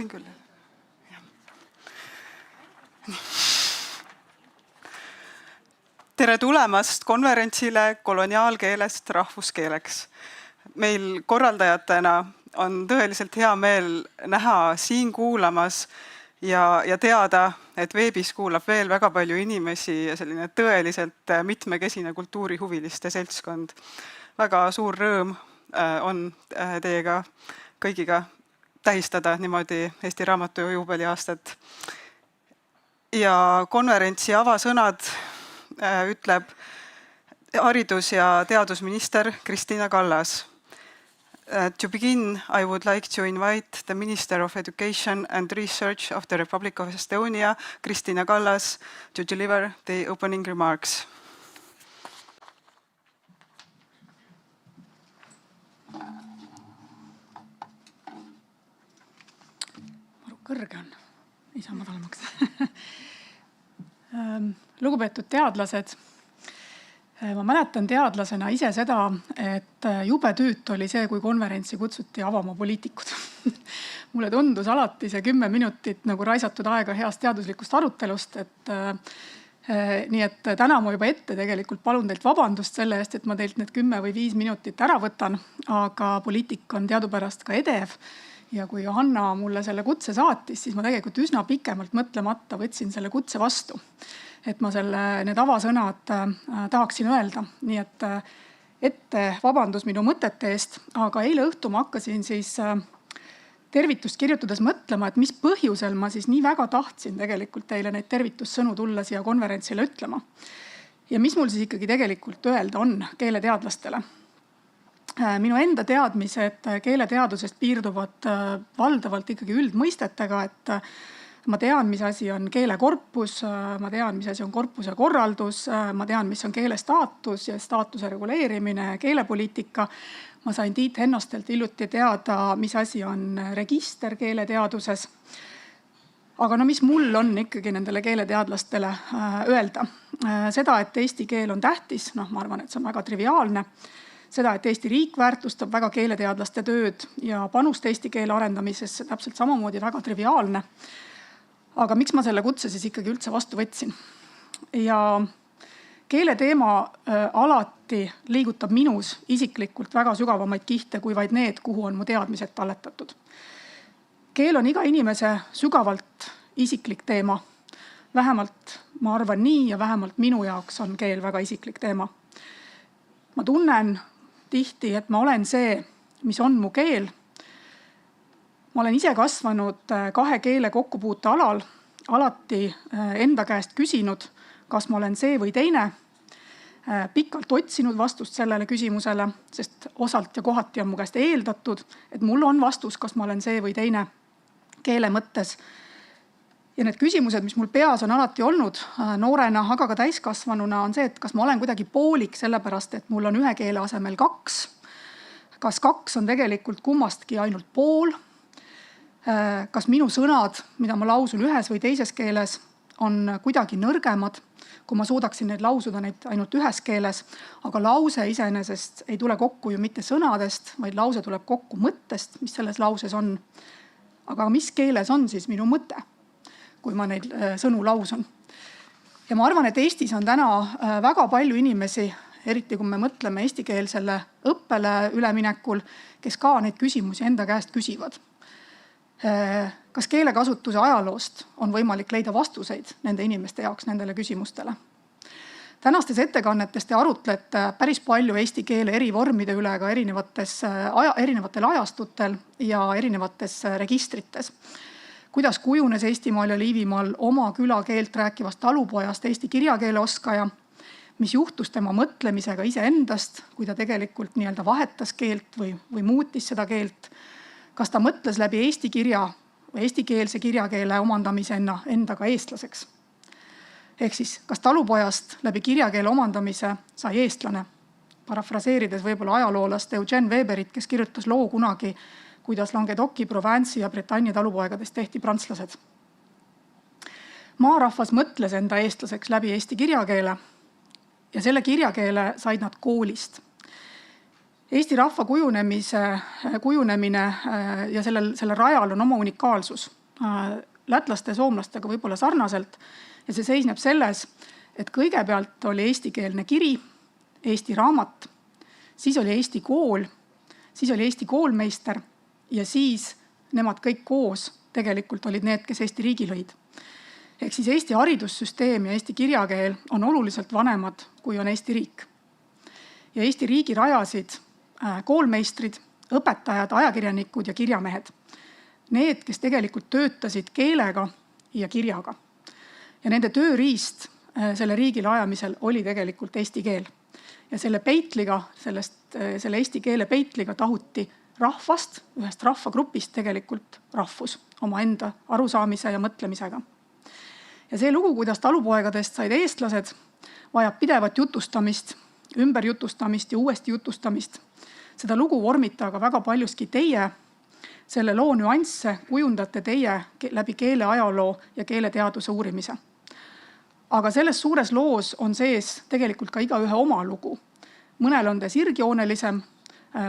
võin küll. Tere tulemast konverentsile Koloniaalkeelest rahvuskeeleks. Meil korraldajatena on tõeliselt hea meel näha siin kuulamas ja teada, et veebis kuulab veel väga palju inimesi ja selline tõeliselt mitmekesine kultuurihuviliste seltskond. Väga suur rõõm on teiega kõigiga tähistada niimoodi Eesti Raamatu juubeliaastat. Ja konverentsi avasõnad ütleb haridus- ja teadusminister Kristina Kallas. To begin, I would like to invite the Minister of Education and Research of the Republic of Estonia, Kristina Kallas, to deliver the opening remarks. Kõrge on, ei saa madalamaks. Lugupeetud teadlased, ma mäletan teadlasena ise seda, et jube tüüt oli see, kui konverentsi kutsuti avama poliitikud. Mulle tundus alati see 10 minutit nagu raisatud aega heast teaduslikust arutelust, nii et täna ma juba ette tegelikult palun teilt vabandust selle eest, et ma teilt need 10 või 5 minutit ära võtan, aga poliitik on teadupärast ka edev. Ja kui Johanna mulle selle kutse saatis, siis ma tegelikult üsna pikemalt mõtlemata võtsin selle kutse vastu. Et ma need avasõnad tahaksin öelda. Nii et ette vabandus minu mõtete eest, aga eile õhtu ma hakkasin siis tervitust kirjutades mõtlema, et mis põhjusel ma siis nii väga tahtsin tegelikult teile neid tervitussõnu tulla siia konverentsile ütlema. Ja mis mul siis ikkagi tegelikult öelda on keeleteadlastele? Minu enda teadmised keeleteadusest piirduvad valdavalt ikkagi üldmõistetega, et ma tean, mis asi on keelekorpus, ma tean, mis asi on korpuse korraldus, ma tean, mis on keele staatus ja staatuse reguleerimine, keelepoliitika. Ma sain Tiit Hennostelt hiljuti teada, mis asi on register keeleteaduses. Aga mis mul on ikkagi nendele keeleteadlastele öelda? Seda, et eesti keel on tähtis, ma arvan, et see on väga triviaalne. Seda, et Eesti riik väärtustab väga keeleteadlaste tööd ja panust eesti keele arendamisesse täpselt samamoodi väga triviaalne. Aga miks ma selle kutse siis ikkagi üldse vastu võtsin? Ja keele teema alati liigutab minus isiklikult väga sügavamaid kihte kui vaid need, kuhu on mu teadmised talletatud. Keel on iga inimese sügavalt isiklik teema. Vähemalt ma arvan nii ja vähemalt minu jaoks on keel väga isiklik teema. Ma tunnen tihti, et ma olen see, mis on mu keel. Ma olen ise kasvanud 2 keele kokkupuute alal, alati enda käest küsinud, kas ma olen see või teine. Pikalt otsinud vastust sellele küsimusele, sest osalt ja kohati on mu käest eeldatud, et mul on vastus, kas ma olen see või teine keele mõttes. Ja need küsimused, mis mul peas on alati olnud noorena, aga ka täiskasvanuna, on see, et kas ma olen kuidagi poolik sellepärast, et mul on ühe keele asemel 2. Kas 2 on tegelikult kummastki ainult pool? Kas minu sõnad, mida ma lausun ühes või teises keeles, on kuidagi nõrgemad, kui ma suudaksin neid lausuda neid ainult ühes keeles, aga lause iseenesest ei tule kokku ju mitte sõnadest, vaid lause tuleb kokku mõttest, mis selles lauses on. Aga mis keeles on siis minu mõte, kui ma neid sõnu lausun? Ja ma arvan, et Eestis on täna väga palju inimesi, eriti kui me mõtleme eestikeelsele õppele üleminekul, kes ka neid küsimusi enda käest küsivad. Kas keelekasutuse ajaloost on võimalik leida vastuseid nende inimeste jaoks nendele küsimustele? Tänastes ettekannetes te arutlete päris palju eesti keele eri vormide üle ka erinevatel ajastutel ja erinevates registrites. Kuidas kujunes Eestimaal ja Liivimaal oma külakeelt rääkivast talupojast eesti kirjakeele oskaja, mis juhtus tema mõtlemisega iseendast, kui ta tegelikult nii-öelda vahetas keelt või muutis seda keelt. Kas ta mõtles läbi eesti kirja või eestikeelse kirjakeele omandamise endaga eestlaseks? Ehk siis, kas talupojast läbi kirjakeele omandamise sai eestlane? Parafraseerides võib-olla ajaloolast Eugene Weberit, kes kirjutas loo kunagi, kuidas Languedoci, Provence'i ja Bretagne talupoegadest tehti prantslased. Maarahvas mõtles enda eestlaseks läbi eesti kirjakeele ja selle kirjakeele said nad koolist. Eesti rahva kujunemine ja selle rajal on oma unikaalsus. Lätlaste ja soomlastega võib-olla sarnaselt. Ja see seisneb selles, et kõigepealt oli eestikeelne kiri, Eesti raamat, siis oli Eesti kool, siis oli Eesti koolmeister ja siis nemad kõik koos tegelikult olid need, kes Eesti riigi lõid. Ehk siis Eesti haridussüsteem ja Eesti kirjakeel on oluliselt vanemad, kui on Eesti riik. Ja Eesti riigi rajasid koolmeistrid, õpetajad, ajakirjanikud ja kirjamehed. Need, kes tegelikult töötasid keelega ja kirjaga. Ja nende tööriist selle riigile ajamisel oli tegelikult eesti keel. Ja selle peitliga, selle eesti keele peitliga tahuti rahvast, ühest rahvagrupist tegelikult rahvus oma enda arusaamise ja mõtlemisega. Ja see lugu, kuidas talupoegadest said eestlased, vajab pidevat jutustamist, ümberjutustamist ja uuesti jutustamist. Seda lugu vormite aga väga paljuski teie. Selle loo nüansse kujundate teie läbi keele ajaloo ja keeleteaduse uurimise. Aga selles suures loos on sees tegelikult ka igaühe oma lugu. Mõnel on ta sirgjoonelisem,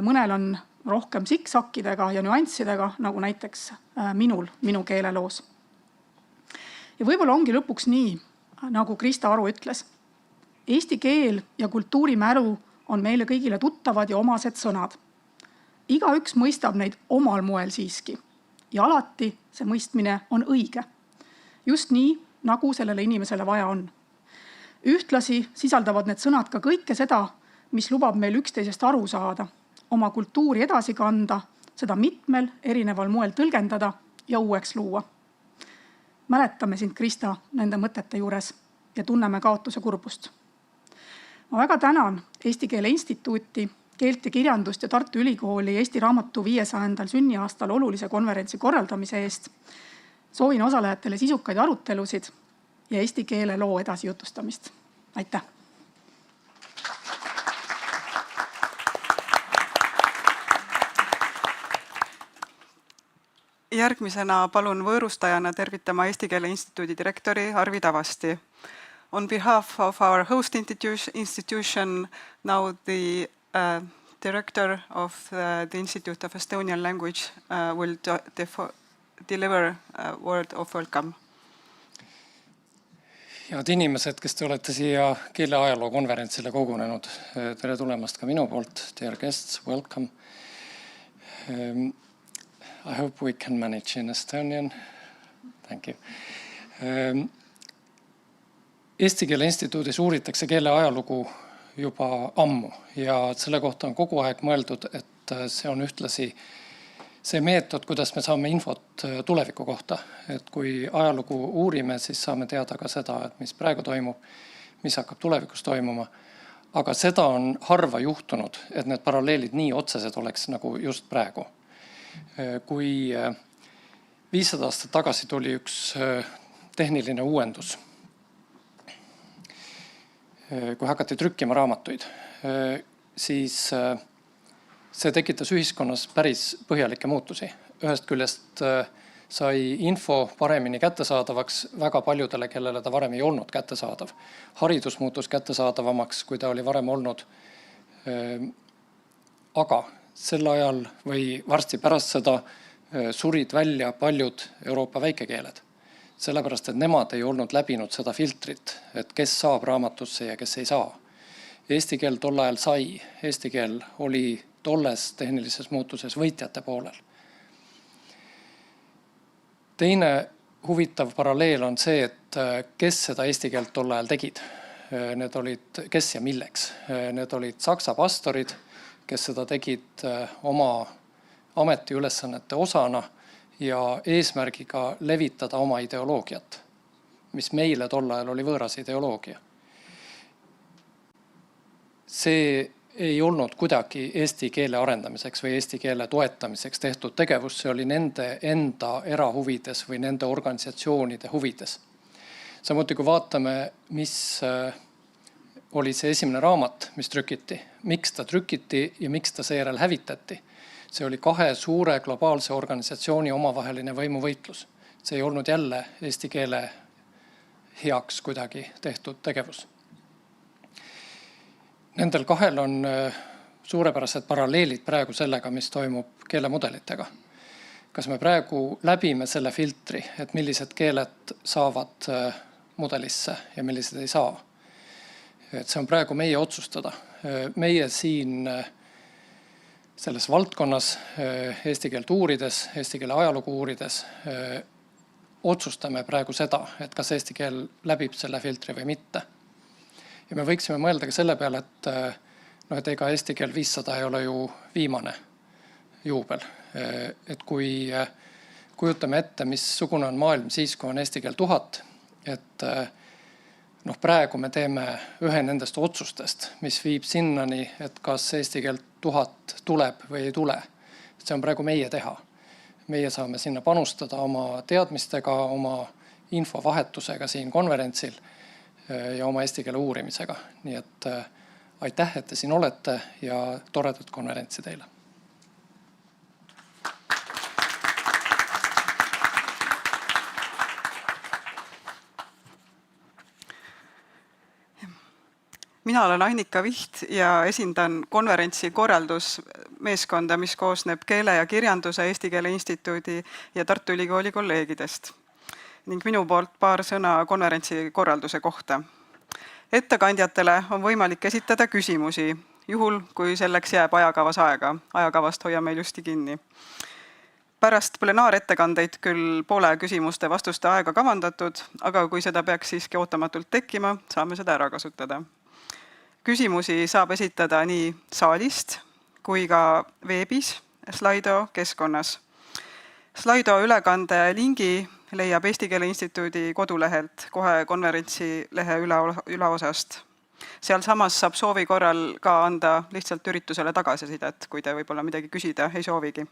mõnel on rohkem siksakkidega ja nüanssidega, nagu näiteks minu keeleloos. Ja võib-olla ongi lõpuks nii, nagu Krista Aru ütles. Eesti keel ja kultuurimälu on meile kõigile tuttavad ja omased sõnad. Igaüks mõistab neid omal moel siiski. Ja alati see mõistmine on õige. Just nii, nagu sellele inimesele vaja on. Ühtlasi sisaldavad need sõnad ka kõike seda, mis lubab meil üksteisest aru saada, oma kultuuri edasi kanda, seda mitmel erineval moel tõlgendada ja uueks luua. Mäletame sind, Krista, nende mõtete juures ja tunneme kaotuse kurbust. Ma väga tänan Eesti Keele Instituuti, keelt ja kirjandust ja Tartu Ülikooli Eesti Raamatu 500. sünniaastal olulise konverentsi korraldamise eest. Soovin osalejatele sisukaid arutelusid ja eesti keele loo edasi jutustamist. Aitäh! Järgmisena palun võõrustajana tervitama Eesti Keele Instituudi direktori Arvi Tavasti. On behalf of our host institution, now the director of the Institute of Estonian Language will deliver a word of welcome. Head inimesed, kes te olete siia keeleajaloo konverentsile kogunenud. Tere tulemast ka minu poolt. Dear guests, welcome. I hope we can manage in Estonian. Thank you. Eesti Keele Instituudis uuritakse keele ajalugu juba ammu ja selle kohta on kogu aeg mõeldud, et see on ühtlasi see meetod, kuidas me saame infot tuleviku kohta. Et kui ajalugu uurime, siis saame teada ka seda, et mis praegu toimub, mis hakkab tulevikus toimuma. Aga seda on harva juhtunud, et need paralleelid nii otsesed oleks nagu just praegu. Kui 500 aastat tagasi tuli üks tehniline uuendus, kui hakati trükkima raamatuid, siis see tekitas ühiskonnas päris põhjalikke muutusi. Ühest küljest sai info paremini kättesaadavaks väga paljudele, kellele ta varem ei olnud kättesaadav. Haridus muutus kättesaadavamaks, kui ta oli varem olnud. Aga sel ajal või varsti pärast seda surid välja paljud Euroopa väikekeeled. Sellepärast, et nemad ei olnud läbinud seda filtrit, et kes saab raamatusse ja kes ei saa. Eesti keel tol ajal sai. Eesti keel oli tolles tehnilises muutuses võitjate poolel. Teine huvitav paralleel on see, et kes seda eesti keelt tol ajal tegid. Need olid, kes ja milleks. Need olid saksa pastorid, kes seda tegid oma ametiülesannete osana ja eesmärgiga levitada oma ideoloogiat, mis meile tol ajal oli võõras ideoloogia. See ei olnud kuidagi eesti keele arendamiseks või eesti keele toetamiseks tehtud tegevus, see oli nende enda erahuvides või nende organisatsioonide huvides. Samuti kui vaatame, mis oli see esimene raamat, mis trükiti, miks ta trükiti ja miks ta seejärel hävitati. See oli 2 suure globaalse organisatsiooni omavaheline võimuvõitlus. See ei olnud jälle eesti keele heaks kuidagi tehtud tegevus. Nendel 2 on suurepärased paralleelid praegu sellega, mis toimub keelemudelitega. Kas me praegu läbime selle filtri, et millised keeled saavad mudelisse ja millised ei saa? Et see on praegu meie otsustada. Meie siin selles valdkonnas eesti keelt uurides, eesti keele ajalugu uurides otsustame praegu seda, et kas eesti keel läbib selle filtri või mitte. Ja me võiksime mõelda ka selle peale, et ega eesti keel 500 ei ole ju viimane juubel. Et kui kujutame ette, missugune on maailm siis, kui on eesti keel 1000, et praegu me teeme ühe nendest otsustest, mis viib sinnani, et kas eesti keelt 1000 tuleb või ei tule. See on praegu meie teha. Meie saame sinna panustada oma teadmistega, oma infovahetusega siin konverentsil ja oma eesti keele uurimisega. Nii et aitäh, et te siin olete ja toredat konverentsi teile. Mina olen Annika Viht ja esindan konverentsi korraldusmeeskonda, mis koosneb Keele ja kirjanduse Eesti Keele Instituudi ja Tartu Ülikooli kolleegidest. Ning minu poolt paar sõna konverentsi korralduse kohta. Ettekandjatele on võimalik esitada küsimusi, juhul kui selleks jääb ajakavas aega. Ajakavast hoia meil justi kinni. Pärast plenaarettekandeid küll pole küsimuste vastuste aega kavandatud, aga kui seda peaks siiski ootamatult tekkima, saame seda ära kasutada. Küsimusi saab esitada nii saalist kui ka veebis Slido keskkonnas. Slido ülekande lingi leiab Eesti Keele Instituudi kodulehelt kohe konverentsi lehe ülaosast. Seal samas saab soovi korral ka anda lihtsalt üritusele tagasisidet, kui te võib-olla midagi küsida ei soovigi.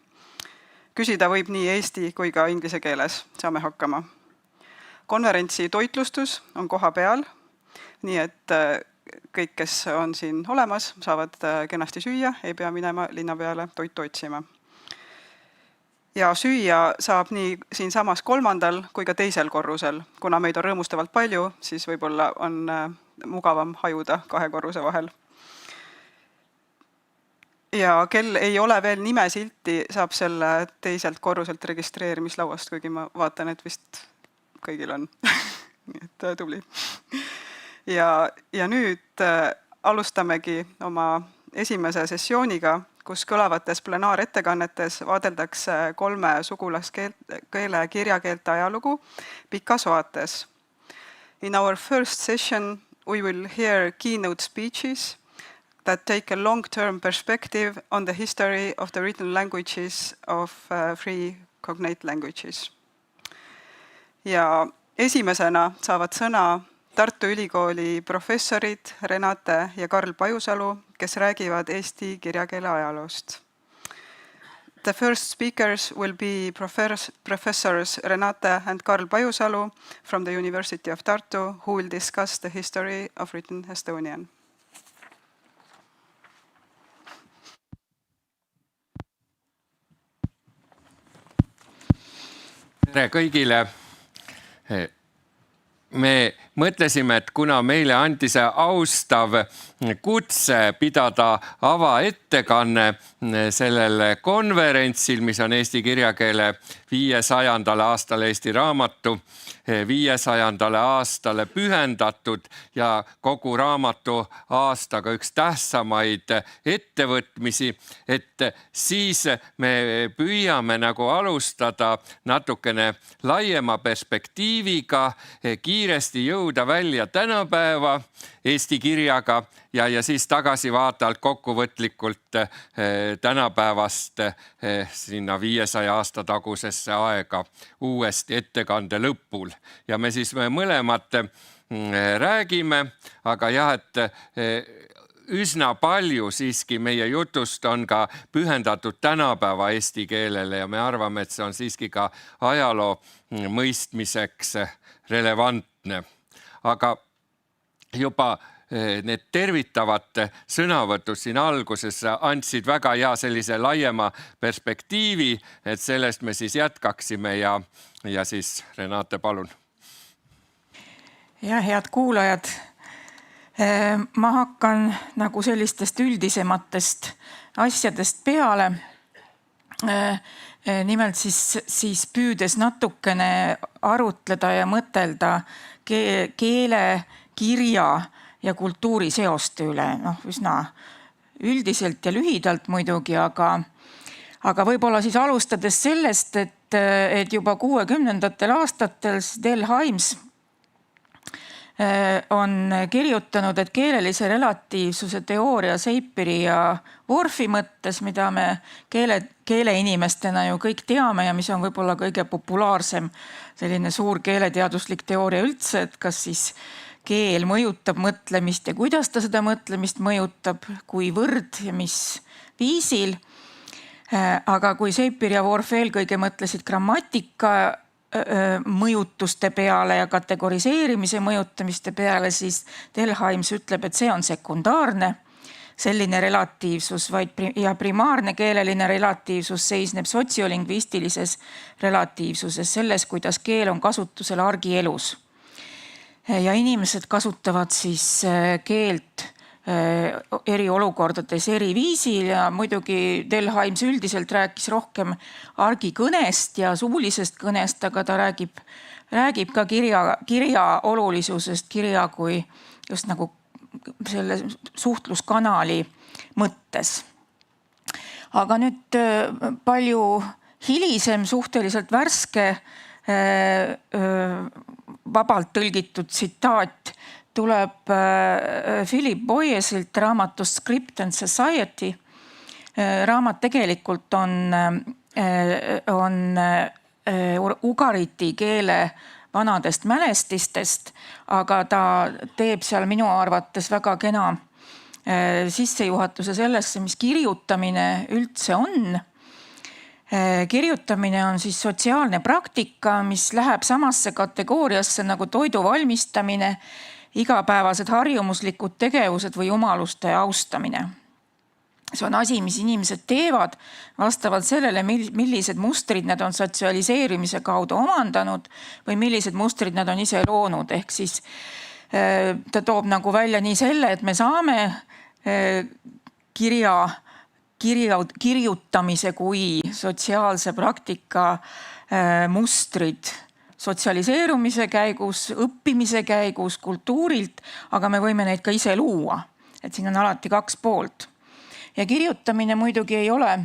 Küsida võib nii eesti kui ka inglise keeles, saame hakkama. Konverentsi toitlustus on koha peal, nii et kõik, kes on siin olemas, saavad kenasti süüa, ei pea minema linna peale toitu otsima. Ja süüa saab nii siin samas 3. kui ka 2. korrusel. Kuna meid on rõõmustavalt palju, siis võib-olla on mugavam hajuda 2 korruse vahel. Ja kel ei ole veel nimesilti, saab selle 2. korruselt registreerimislauast, kuigi ma vaatan, et vist kõigil on. Nii et tubli. Ja nüüd alustamegi oma esimese sessiooniga, kus kõlavates plenaarettekannetes vaadeldakse 3 sugulaskeele kirjakeelte ajalugu pikas vaates. In our first session, we will hear keynote speeches that take a long-term perspective on the history of the written languages of free cognate languages. Ja esimesena saavad sõna Tartu Ülikooli professorid Renate ja Karl Pajusalu, kes räägivad eesti kirjakeele ajaloost. The first speakers will be professors Renate and Karl Pajusalu from the University of Tartu, who will discuss the history of written Estonian. Tere kõigile! Me mõtlesime, et kuna meile anti see austav kutse pidada avaettekanne sellel konverentsil, mis on eesti kirjakeele 500. aastal Eesti raamatu 500. aastale pühendatud ja kogu raamatu aastaga üks tähtsamaid ettevõtmisi, et siis me püüame nagu alustada natukene laiema perspektiiviga, kiiresti jõuda välja tänapäeva eesti kirjaga ja siis tagasivaatalt kokkuvõtlikult tänapäevast sinna 500 aasta tagusesse aega uuesti ettekande lõpul. Ja me siis mõlemad räägime, aga jah, et üsna palju siiski meie jutust on ka pühendatud tänapäeva eesti keelele ja me arvame, et see on siiski ka ajaloo mõistmiseks relevantne. Aga juba need tervitavad sõnavõtud siin alguses andsid väga hea sellise laiema perspektiivi, et sellest me siis jätkaksime ja siis Renate, palun. Ja head kuulajad, Ma hakkan nagu sellistest üldisematest asjadest peale. Nimelt siis püüdes natukene arutleda ja mõtelda keele, kirja ja kultuuri seoste üle. Üsna üldiselt ja lühidalt muidugi, aga võib-olla siis alustades sellest, et juba 60ndatel aastatel Del Heims on kirjutanud, et keelelise relatiivsuse teooria Seiperi ja Worfi mõttes, mida me keeleinimestena ju kõik teame ja mis on võib-olla kõige populaarsem selline suur keeleteaduslik teooria üldse, et kas siis keel mõjutab mõtlemist ja kuidas ta seda mõtlemist mõjutab, kuivõrd ja mis viisil. Aga kui Seiper ja Worf eelkõige mõtlesid grammatika mõjutuste peale ja kategoriseerimise mõjutamiste peale, siis Del Heims ütleb, et see on sekundaarne selline relatiivsus, ja primaarne keeleline relatiivsus seisneb sotsiolingvistilises relatiivsuses, selles, kuidas keel on kasutusel argielus. Ja inimesed kasutavad siis keelt eri olukordades eri viisil ja muidugi Del Heims üldiselt rääkis rohkem argikõnest ja suulisest kõnest, aga ta räägib ka kirja olulisusest, kirja kui just nagu selle suhtluskanali mõttes. Aga nüüd palju hilisem, suhteliselt värske vabalt tõlgitud tsitaat tuleb Philip Boyesilt raamatust Script and Society. Raamat tegelikult on ugariti keele vanadest mälestistest, aga ta teeb seal minu arvates väga kena sissejuhatuse sellesse, mis kirjutamine üldse on. Kirjutamine on siis sotsiaalne praktika, mis läheb samasse kategooriasse nagu toidu valmistamine, igapäevased harjumuslikud tegevused või jumaluste austamine. See on asi, mis inimesed teevad vastavalt sellele, millised mustrid nad on sotsialiseerimise kaudu omandanud või millised mustrid nad on ise loonud. Ehk siis ta toob nagu välja nii selle, et me saame kirjutamise kui sotsiaalse praktika mustrid sotsialiseerumise käigus, õppimise käigus, kultuurilt, aga me võime neid ka ise luua. Et siin on alati kaks poolt. Ja kirjutamine muidugi ei ole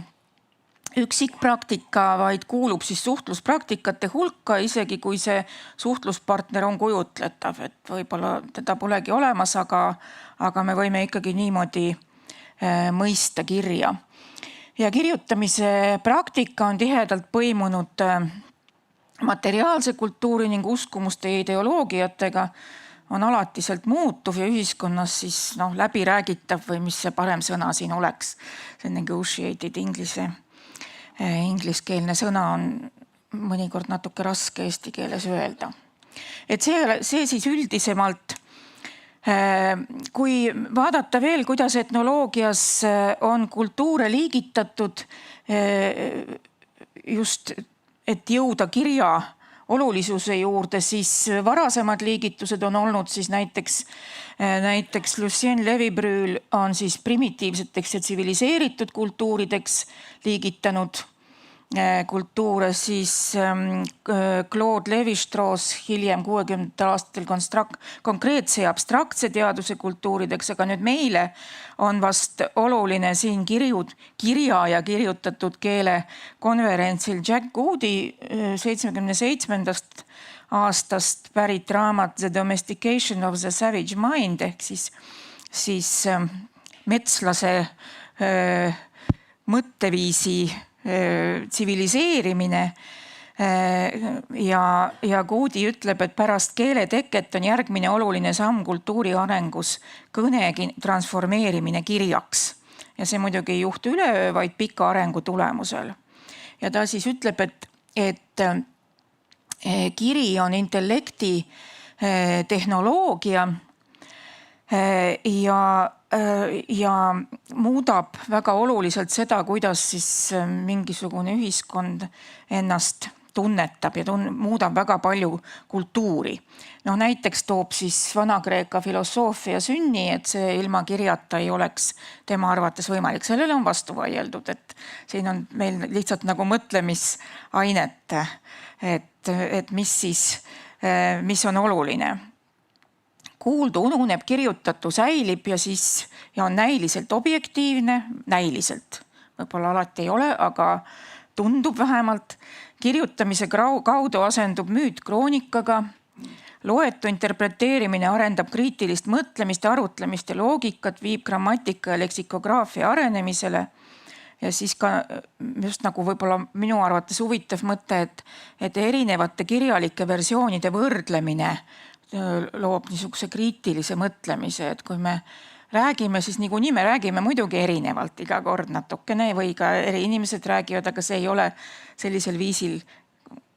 üksikpraktika, vaid kuulub siis suhtluspraktikate hulka, isegi kui see suhtluspartner on kujutletav. Et võib-olla teda polegi olemas, aga me võime ikkagi niimoodi mõista kirja. Ja kirjutamise praktika on tihedalt põimunud materiaalse kultuuri ning uskumuste ja ideoloogiatega, on alatiselt muutuv ja ühiskonnas siis läbi räägitav või mis see parem sõna siin oleks. See negotiated ingliskeelne sõna on mõnikord natuke raske eesti keeles öelda. Et see siis üldisemalt, kui vaadata veel, kuidas etnoloogias on kultuure liigitatud just et jõuda kirja olulisuse juurde, siis varasemad liigitused on olnud siis näiteks Lucien Levibrühl on siis primitiivseteks ja tsiviliseeritud kultuurideks liigitanud kultuure, siis Claude Lévi-Strauss hiljem 60. aastatel konkreetse ja abstraktse teaduse kultuurideks, aga nüüd meile on vast oluline siin kirja ja kirjutatud keele konverentsil Jack Goody 77. aastast pärit raamat The Domestication of the Savage Mind ehk siis metslase mõtteviisi tsiviliseerimine ja Goody ütleb, et pärast keele teket on järgmine oluline samm kultuuri arengus kõne transformeerimine kirjaks. Ja see muidugi ei juhtu üleöö, vaid pika arengu tulemusel. Ja ta siis ütleb, et kiri on intellekti tehnoloogia ja muudab väga oluliselt seda, kuidas siis mingisugune ühiskond ennast tunnetab ja muudab väga palju kultuuri. Näiteks toob siis Vana-Kreeka filosoofia sünni, et see ilma kirjata ei oleks tema arvates võimalik. Sellele on vastu vaieldud, et siin on meil lihtsalt nagu mõtlemisainet, et mis on oluline. Kuuldu ununeb, kirjutatu säilib ja on näiliselt objektiivne, näiliselt. Võib-olla alati ei ole, aga tundub vähemalt. Kirjutamise kaudu asendub müüt kroonikaga. Loetu interpreteerimine arendab kriitilist mõtlemist, arutlemist ja loogikat, viib grammatika ja leksikograafia arenemisele. Ja siis ka just nagu võib-olla minu arvates huvitav mõte, et erinevate kirjalike versioonide võrdlemine loob niisuguse kriitilise mõtlemise, et kui me räägime, siis niikuinii me räägime muidugi erinevalt iga kord natukene või ka eri inimesed räägivad, aga see ei ole sellisel viisil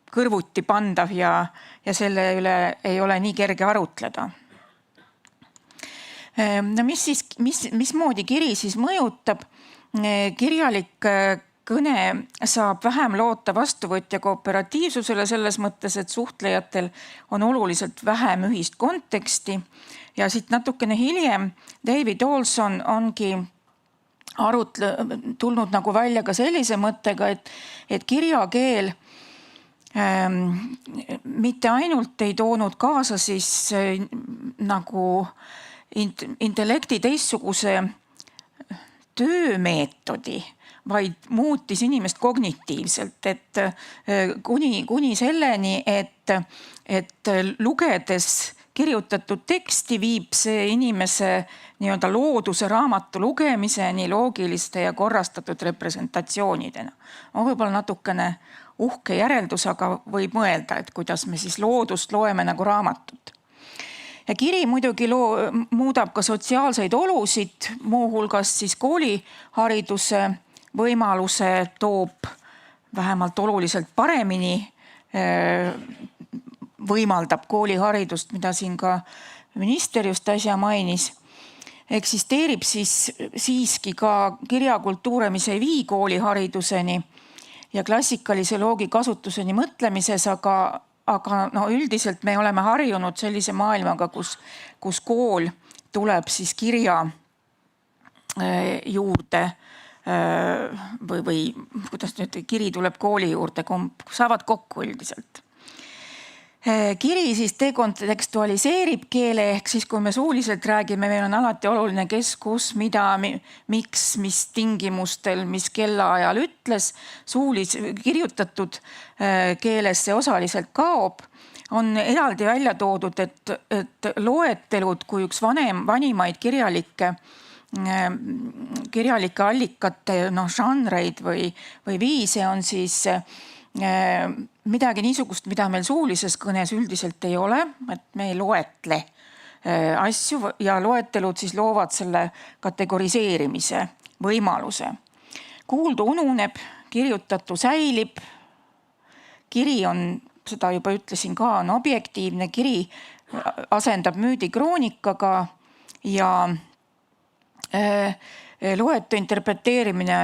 kõrvuti pandav ja selle üle ei ole nii kerge arutleda. Mismoodi kiri siis mõjutab? Kirjalik kõne saab vähem loota vastuvõtja kooperatiivsusele selles mõttes, et suhtlejatel on oluliselt vähem ühist konteksti. Ja siit natukene hiljem David Olson ongi tulnud nagu välja ka sellise mõttega, et kirjakeel mitte ainult ei toonud kaasa siis nagu intellekti teistsuguse töömeetodi, vaid muutis inimest kognitiivselt, et kuni selleni, et lugedes kirjutatud teksti viib see inimese nii-öelda looduse raamatu lugemiseni loogiliste ja korrastatud representatsioonidena. Võib-olla natukene uhke järeldus, aga võib mõelda, et kuidas me siis loodust loeme nagu raamatut. Ja kiri muidugi muudab ka sotsiaalseid olusid, muuhulgas siis koolihariduse võimaluse toob vähemalt oluliselt paremini, võimaldab kooliharidust, mida siin ka minister just äsja mainis. Eksisteerib siis siiski ka kirjakultuure, mis ei vii koolihariduseni ja klassikalise loogi kasutuseni mõtlemises, aga üldiselt me oleme harjunud sellise maailmaga, kus kool tuleb siis kirja juurde või kuidas nüüd, kiri tuleb kooli juurde, saavad kokku üldiselt. Kiri siis dekontekstualiseerib keele, ehk siis kui me suuliselt räägime, meil on alati oluline, kes, kus, mida, miks, mis tingimustel, mis kellaajal ütles. Kirjutatud keeles see osaliselt kaob. On eraldi välja toodud, et loetelud kui üks vanimaid kirjalike allikate žanreid või viise on siis midagi niisugust, mida meil suulises kõnes üldiselt ei ole, et me ei loetle asju ja loetelud siis loovad selle kategoriseerimise võimaluse. Kuuldu ununeb, kirjutatu säilib. Kiri on, seda juba ütlesin ka, on objektiivne. Kiri asendab müüdi kroonikaga ja loetu interpreteerimine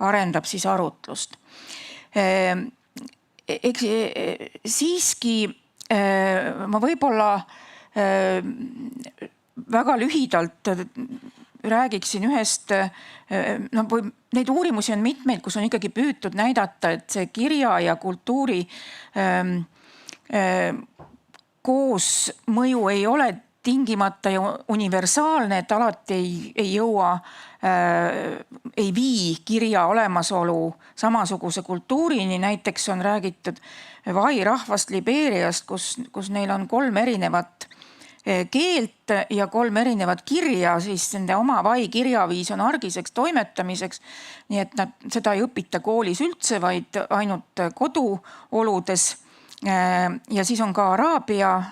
arendab siis arutlust. Siiski ma võib-olla väga lühidalt räägiksin ühest, neid uurimusi on mitmeid, kus on ikkagi püütud näidata, et see kirja ja kultuuri koosmõju ei ole tingimata ja universaalne, et alati ei jõua, ei vii kirja olemasolu samasuguse kultuurini. Näiteks on räägitud vai rahvast Libeeriast, kus neil on 3 erinevat keelt ja 3 erinevat kirja, siis nende oma vai kirjaviis on argiseks toimetamiseks. Nii et seda ei õpita koolis üldse, vaid ainult koduoludes. Ja siis on ka araabia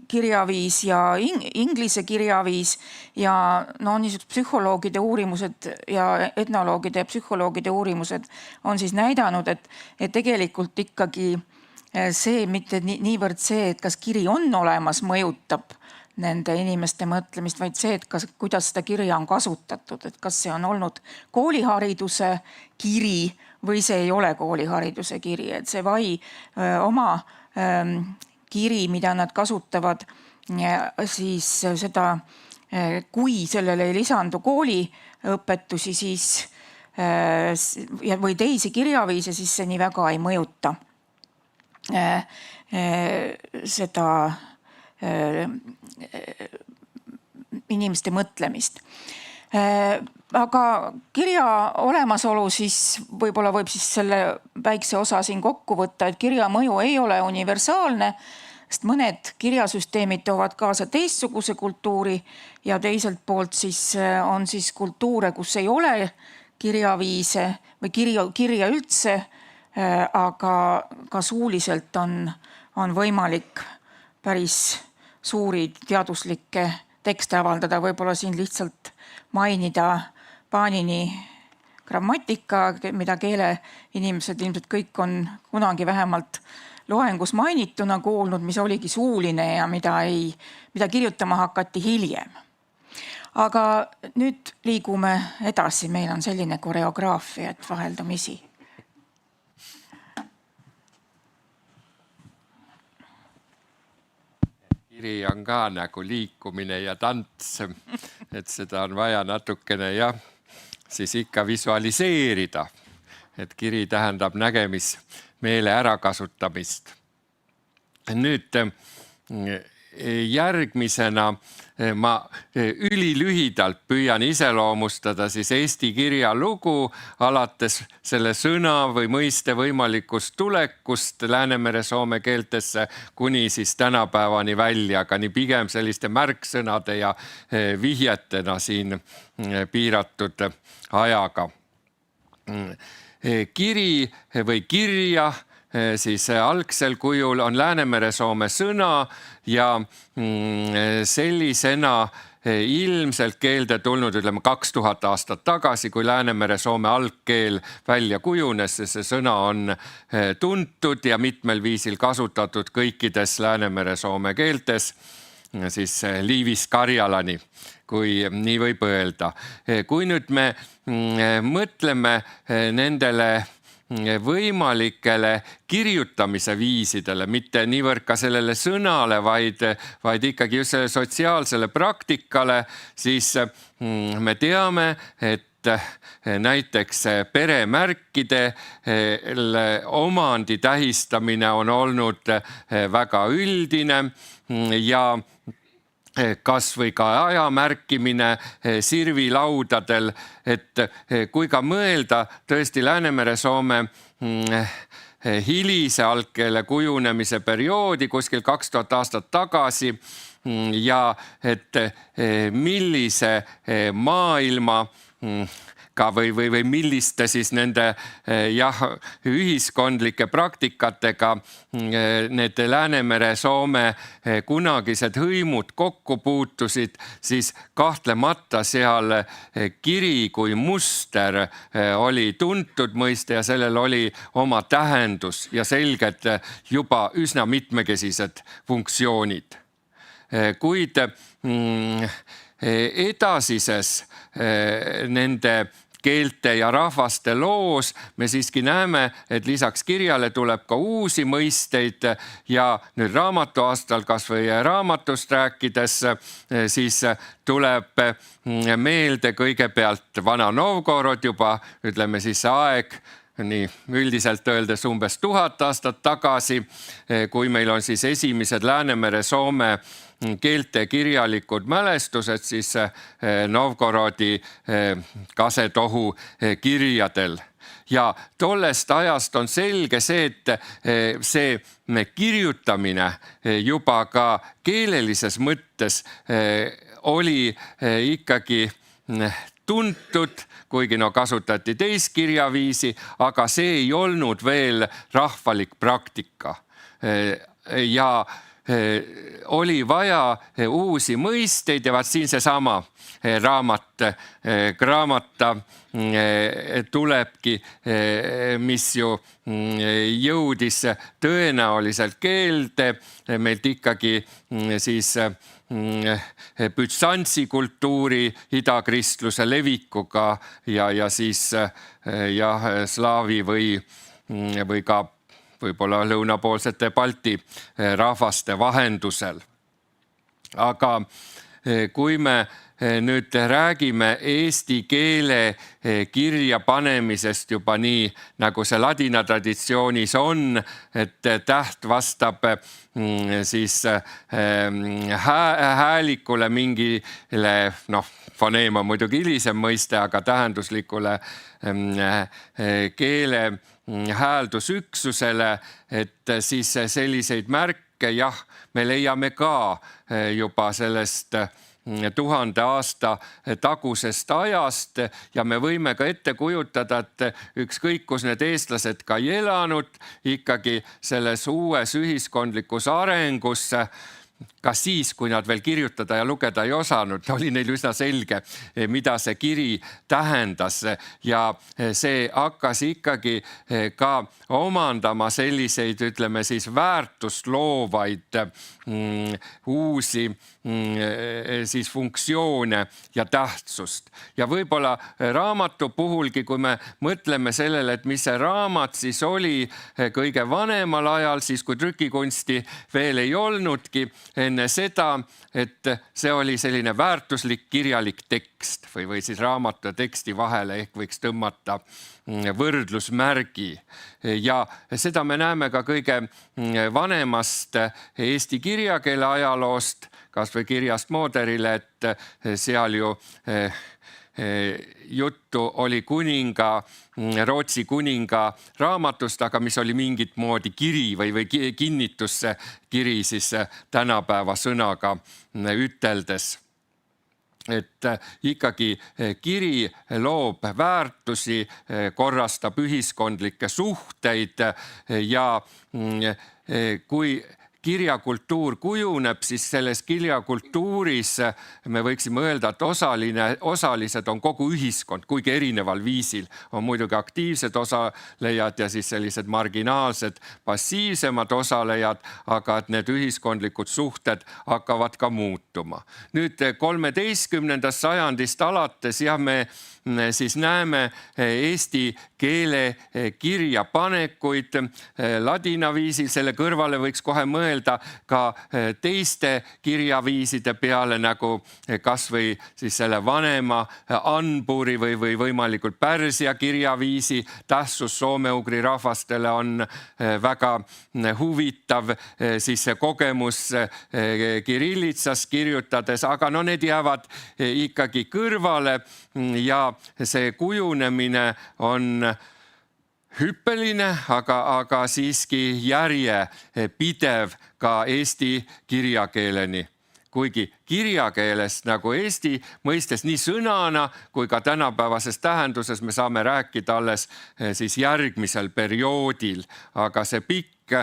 kirjaviis ja inglise kirjaviis ja niisugused psühholoogide uurimused ja etnoloogide ja psühholoogide uurimused on siis näidanud, et tegelikult ikkagi see mitte niivõrd see, et kas kiri on olemas, mõjutab nende inimeste mõtlemist, vaid see, et kuidas seda kirja on kasutatud, et kas see on olnud koolihariduse kiri või see ei ole koolihariduse kiri, et see vai oma kiri, mida nad kasutavad, siis seda, kui sellele ei lisandu kooliõpetusi, siis või teisi kirjaviise, siis see nii väga ei mõjuta seda inimeste mõtlemist. Aga kirja olemasolu siis võib-olla võib siis selle väikse osa siin kokku võtta, et kirja mõju ei ole universaalne, sest mõned kirjasüsteemid toovad kaasa teistsuguse kultuuri ja teiselt poolt siis on siis kultuure, kus ei ole kirjaviise või kirja üldse, aga ka suuliselt on võimalik päris suuri teaduslikke tekste avaldada. Võib-olla siin lihtsalt mainida Panini grammatika, mida keeleinimesed ilmselt kõik on kunagi vähemalt loengus mainituna kuulnud, mis oligi suuline ja mida kirjutama hakati hiljem. Aga nüüd liigume edasi, meil on selline koreograafia, et vaheldumisi. Kiri on ka nagu liikumine ja tants, et seda on vaja natukene siis ikka visualiseerida, et kiri tähendab nägemismeele ärakasutamist. Nüüd järgmisena ma ülilühidalt püüan iseloomustada siis eesti kirja lugu alates selle sõna või mõiste võimalikust tulekust Läänemere-Soome keeltesse kuni siis tänapäevani välja, aga nii pigem selliste märksõnade ja vihjetena siin piiratud ajaga. Kiri või kirja siis algsel kujul on Läänemere-Soome sõna ja sellisena ilmselt keelde tulnud 2000 aastat tagasi, kui Läänemere-Soome algkeel välja kujunes. See sõna on tuntud ja mitmel viisil kasutatud kõikides Läänemere-Soome keeltes, siis liivist karjalani, kui nii võib öelda. Kui nüüd me mõtleme nendele võimalikele kirjutamise viisidele, mitte niivõrd ka sellele sõnale, vaid ikkagi just selle sotsiaalsele praktikale, siis me teame, et näiteks peremärkide omandi tähistamine on olnud väga üldine ja kas või ka aja märkimine sirvilaudadel, et kui ka mõelda tõesti Läänemere-Soome hilise algkeele kujunemise perioodi kuskil 2000 aastat tagasi ja et millise maailma või milliste siis nende ühiskondlike praktikatega need Läänemere-Soome kunagised hõimud kokku puutusid, siis kahtlemata seal kiri kui muster oli tuntud mõiste ja sellel oli oma tähendus ja selged juba üsna mitmekesised funktsioonid. Kuid edasises nende keelte ja rahvaste loos me siiski näeme, et lisaks kirjale tuleb ka uusi mõisteid ja nüüd raamatuaastal kas või raamatust rääkides, siis tuleb meelde kõigepealt Vana Novgorod juba, ütleme siis aeg, nii üldiselt öeldes umbes 1000 aastat tagasi, kui meil on siis esimesed Läänemere-Soome keelte kirjalikud mälestused siis Novgorodi kasetohu kirjadel. Ja tollest ajast on selge see, et see kirjutamine juba ka keelelises mõttes oli ikkagi tuntud, kuigi kasutati teiskirjaviisi, aga see ei olnud veel rahvalik praktika. Ja oli vaja uusi mõisteid ja vaat siin seesama raamat Grammata tulebki, mis ju jõudis tõenäoliselt keelde meilt ikkagi siis bütsantsi kultuuri idakristluse levikuga ja siis slaavi või ka võib-olla lõunapoolsete Balti rahvaste vahendusel. Aga kui me nüüd räägime eesti keele kirja panemisest juba nii, nagu see ladina traditsioonis on, et täht vastab siis häälikule mingile, foneem on muidugi hilisem mõiste, aga tähenduslikule keele hääldusüksusele, et siis selliseid märke, me leiame ka juba sellest 1000 aasta tagusest ajast ja me võime ka ette kujutada, et ükskõik kus need eestlased ka ei elanud, ikkagi selles uues ühiskondlikus arengus, ka siis, kui nad veel kirjutada ja lugeda ei osanud, oli neil üsna selge, mida see kiri tähendas ja see hakkas ikkagi ka omandama selliseid, ütleme siis väärtust loovaid uusi siis funktsioone ja tähtsust. Ja võib-olla raamatu puhulgi, kui me mõtleme sellele, et mis see raamat siis oli kõige vanemal ajal, siis kui trükikunsti veel ei olnudki, enne seda, et see oli selline väärtuslik kirjalik tekst või siis raamatu ja teksti vahele ehk võiks tõmmata võrdlusmärgi. Ja seda me näeme ka kõige vanemast eesti kirjakeele ajaloost, kas või kirjast Moderile, et seal ju juttu oli Rootsi kuninga raamatust, aga mis oli mingit moodi kiri või kinnituskiri siis tänapäeva sõnaga üteldes. Et ikkagi kiri loob väärtusi, korrastab ühiskondlikke suhteid ja kui kirjakultuur kujuneb, siis selles kirjakultuuris me võiksime öelda, et osalised on kogu ühiskond, kuigi erineval viisil. On muidugi aktiivsed osalejad ja siis sellised marginaalsed, passiivsemad osalejad, aga et need ühiskondlikud suhted hakkavad ka muutuma. Nüüd 13. sajandist alates me siis näeme eesti keele kirjapanekuid ladina viisil, selle kõrvale võiks kohe mõelda ka teiste kirjaviiside peale, nagu kas või siis selle vanema anburi või võimalikult Pärsia kirjaviisi tähtsus soome-ugri rahvastele on väga huvitav, siis see kogemus kirillitsas kirjutades, aga need jäävad ikkagi kõrvale ja see kujunemine on hüppeline, aga siiski järjepidev ka eesti kirjakeeleni. Kuigi kirjakeelest nagu eesti mõistes nii sõnana kui ka tänapäevases tähenduses me saame rääkida alles siis järgmisel perioodil, aga see pikk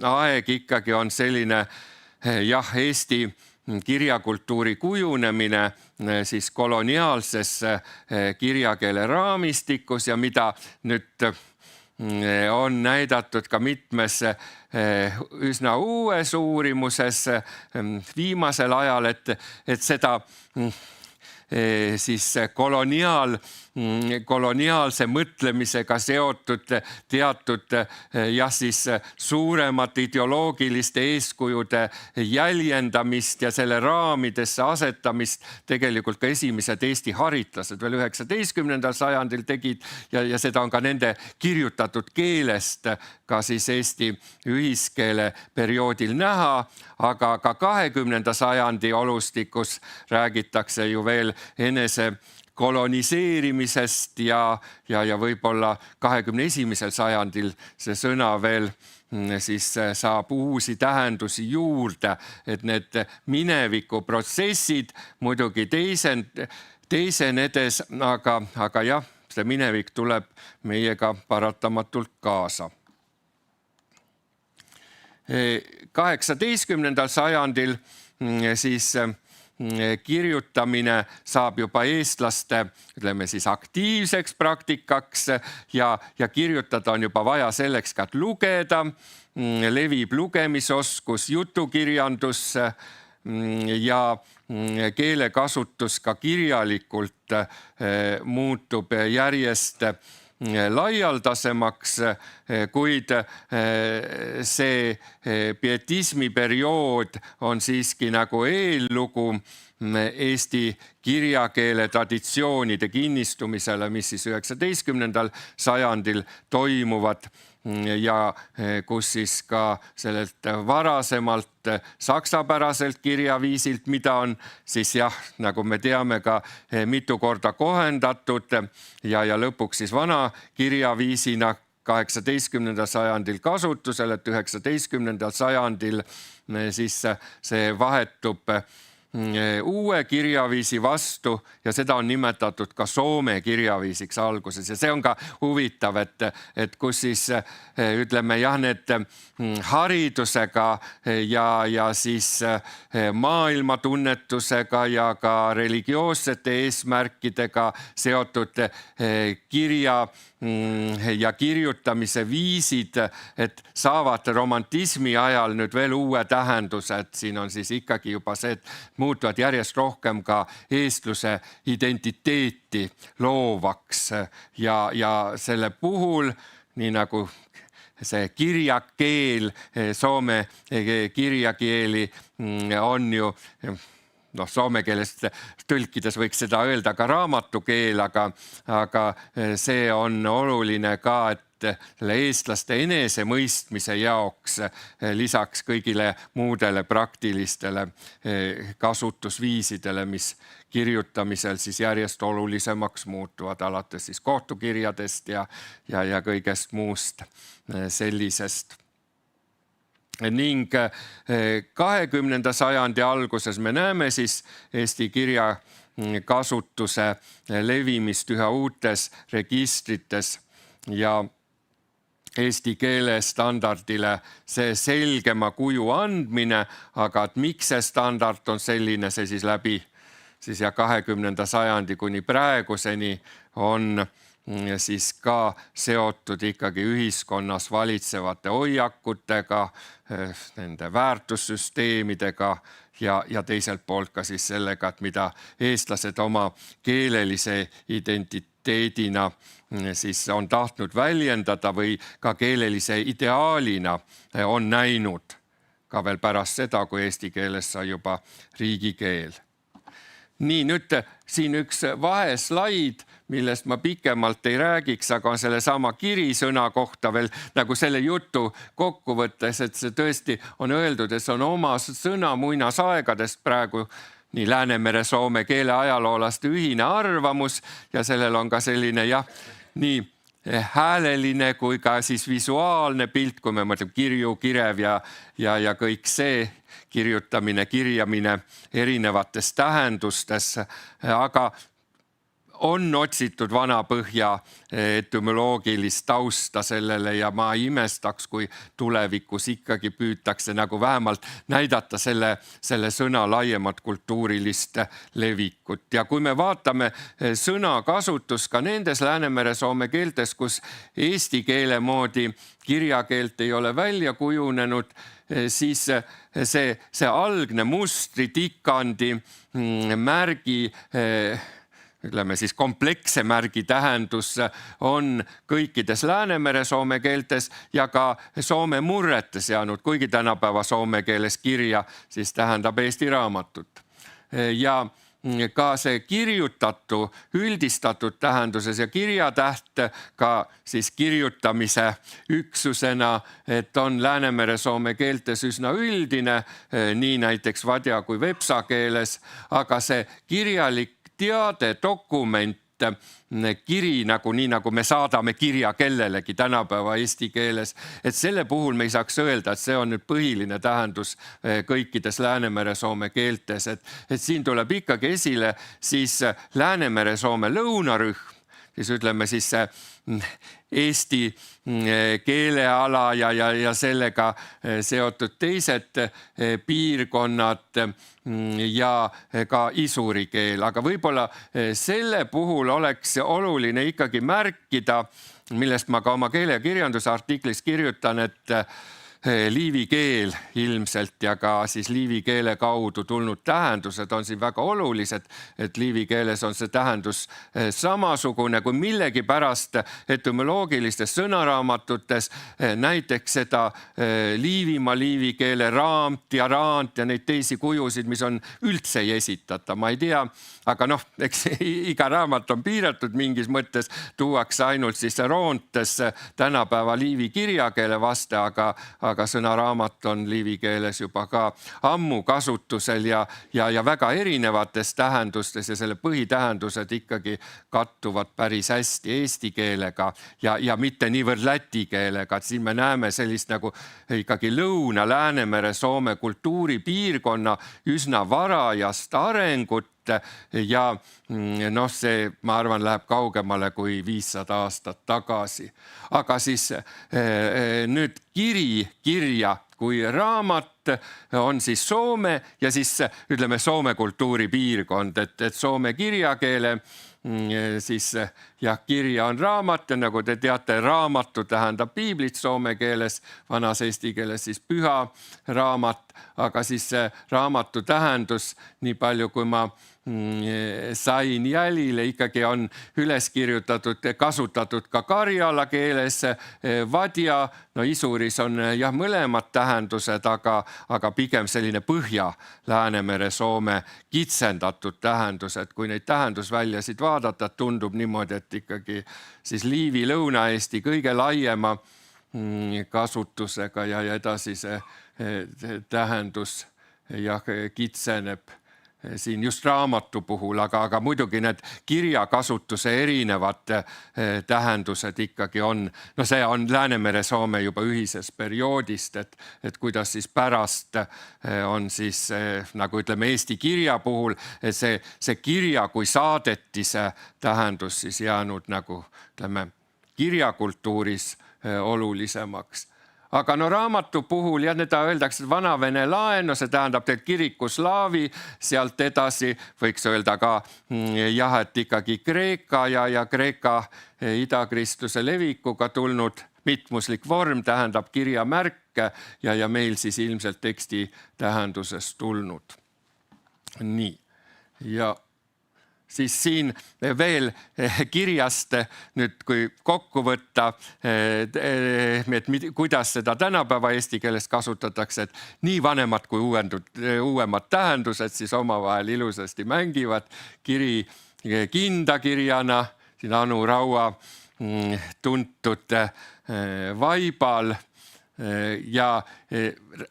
aeg ikkagi on selline eesti kirjakultuuri kujunemine siis koloniaalses kirjakeele raamistikus ja mida nüüd on näidatud ka mitmes üsna uues uurimuses viimasel ajal, et seda siis koloniaalse mõtlemisega seotud teatud siis suuremate ideoloogiliste eeskujude jäljendamist ja selle raamidesse asetamist tegelikult ka esimesed Eesti haritlased veel 19. sajandil tegid ja seda on ka nende kirjutatud keelest ka siis Eesti ühiskeele perioodil näha, aga ka 20. sajandi olustikus räägitakse ju veel enese koloniseerimisest ja võib-olla 21. sajandil see sõna veel siis saab uusi tähendusi juurde, et need minevikuprotsessid muidugi teisenedes, aga jah, see minevik tuleb meiega paratamatult kaasa. 18. sajandil siis kirjutamine saab juba eestlaste, ütleme siis aktiivseks praktikaks ja kirjutada on juba vaja selleks ka, et lugeda. Levib lugemisoskus, jutukirjandus ja keelekasutus ka kirjalikult muutub järjest laialdasemaks, kuid see pietismi periood on siiski nagu eellugu Eesti kirjakeele traditsioonide kinnistumisele, mis siis 19. sajandil toimuvad ja kus siis ka sellelt varasemalt saksapäraselt kirjaviisilt, mida on siis jah, nagu me teame ka mitu korda kohendatud ja lõpuks siis vana kirjaviisina 18. sajandil kasutusel, et 19. sajandil siis see vahetub uue kirjaviisi vastu ja seda on nimetatud ka soome kirjaviisiks alguses ja see on ka huvitav, et kus siis ütleme jah, need haridusega ja siis maailmatunnetusega ja ka religioossete eesmärkidega seotud kirja ja kirjutamise viisid, et saavad romantismi ajal nüüd veel uue tähenduse, et siin on siis ikkagi juba see, et muutuvad järjest rohkem ka eestluse identiteeti loovaks ja selle puhul, nii nagu see kirjakeel, soome kirjakeeli on ju, soome keelest tõlkides võiks seda öelda ka raamatukeel, aga see on oluline ka, et selle eestlaste enesemõistmise jaoks lisaks kõigile muudele praktilistele kasutusviisidele, mis kirjutamisel siis järjest olulisemaks muutuvad, alates siis kohtukirjadest ja kõigest muust sellisest. Ning 20. sajandi alguses me näeme siis Eesti kirjakasutuse levimist üha uutes registrites ja eesti keele standardile see selgema kuju andmine, aga et miks see standard on selline, see siis läbi siis 20. sajandi kuni praeguseni on siis ka seotud ikkagi ühiskonnas valitsevate hoiakutega, nende väärtussüsteemidega ja teiselt poolt ka siis sellega, et mida eestlased oma keelelise identiteedina siis on tahtnud väljendada või ka keelelise ideaalina on näinud ka veel pärast seda, kui eesti keelest sai juba riigikeel. Nii, nüüd siin üks vaheslaid, millest ma pikemalt ei räägiks, aga on selle sama kirisõna kohta veel nagu selle jutu kokkuvõttes, et see tõesti on öeldud, et see on oma sõna muinasaegadest praegu nii Läänemere soome keele ajaloolaste ühine arvamus ja sellel on ka selline nii hääleline kui ka siis visuaalne pilt, kui me mõtleme kirju, kirev ja kõik see kirjutamine, kirjamine erinevates tähendustes, aga on otsitud vana põhja etümoloogilist tausta sellele ja ma ei imestaks, kui tulevikus ikkagi püütakse nagu vähemalt näidata selle sõna laiemat kultuurilist levikut. Ja kui me vaatame sõnakasutust ka nendes Läänemere soome keeltes, kus eesti keele moodi kirjakeelt ei ole välja kujunenud, siis see algne mustri, tikandi, märgi, ütleme siis kompleksse märgi tähendus on kõikides Läänemere soome keeltes ja ka soome murretes jäänud, kuigi tänapäeva soome keeles kirja siis tähendab Eesti raamatut. Ja ka see kirjutatu üldistatud tähenduses ja kirjatäht ka siis kirjutamise üksusena, et on Läänemere soome keeltes üsna üldine, nii näiteks vadja kui vepsa keeles, aga see kirjalik teade, dokument, kiri nii nagu me saadame kirja kellelegi tänapäeva eesti keeles, et selle puhul me ei saaks öelda, et see on nüüd põhiline tähendus kõikides Läänemere soome keeltes, et siin tuleb ikkagi esile siis Läänemere soome lõunarühm, siis ütleme siis eesti keeleala ja sellega seotud teised piirkonnad ja ka isuri keel. Aga võib-olla selle puhul oleks oluline ikkagi märkida, millest ma ka oma keele- ja kirjanduse artiklis kirjutan, et liivi keel ilmselt ja ka siis liivi keele kaudu tulnud tähendused on siin väga olulised, et liivi keeles on see tähendus samasugune, kui millegipärast etümoloogilistes sõnaraamatutes näiteks seda Liivimaa liivi keele raamt ja raant ja neid teisi kujusid, mis on üldse ei esitata, ma ei tea, aga noh, eks iga raamat on piiratud mingis mõttes, tuuakse ainult siis roontes tänapäeva liivi kirjakeele vaste, aga sõnaraamat on liivi keeles juba ka ammu kasutusel ja väga erinevates tähendustes ja selle põhitähendused ikkagi kattuvad päris hästi eesti keelega ja mitte niivõrd läti keelega. Et siin me näeme sellist nagu ikkagi Lõuna-Läänemere Soome kultuuripiirkonna üsna varajast arengut ja noh, see ma arvan läheb kaugemale kui 500 aastat tagasi. Aga siis nüüd kirja kui raamat on siis Soome ja siis ütleme Soome kultuuripiirkond, et Soome kirjakeele siis jah, kirja on raamat ja nagu te teate, raamatu tähendab piiblit soome keeles, vanas eesti keeles siis püha raamat, aga siis raamatu tähendus, nii palju kui ma sain jälile, ikkagi on üles kirjutatud, kasutatud ka karjala keeles, vadja, no isuris on jah mõlemad tähendused, aga pigem selline Põhja-Läänemere Soome kitsendatud tähendused. Kui neid tähendusväljasid vaadata, tundub niimoodi, et ikkagi siis Liivi Lõuna-Eesti kõige laiema kasutusega ja edasi see tähendus jah kitseneb siin just raamatu puhul, aga muidugi need kirjakasutuse erinevad tähendused ikkagi on, no see on Läänemere Soome juba ühises perioodist, et kuidas siis pärast on siis nagu ütleme Eesti kirja puhul see kirja kui saadetise tähendus siis jäänud nagu ütleme kirjakultuuris olulisemaks. Aga no raamatu puhul ja need öeldakse vanavene laen, no see tähendab teil kirikuslaavi, sealt edasi võiks öelda ka jah, et ikkagi Kreeka ja Kreeka idakristluse levikuga tulnud mitmuslik vorm tähendab kirjamärke ja meil siis ilmselt teksti tähendusest tulnud. Nii, ja siis siin veel kirjast nüüd, kui kokku võtta, et kuidas seda tänapäeva eesti keeles kasutatakse, et nii vanemad kui uuemad tähendused siis omavahel ilusasti mängivad. Kiri kindakirjana, siin Anu Raua tuntud vaibal ja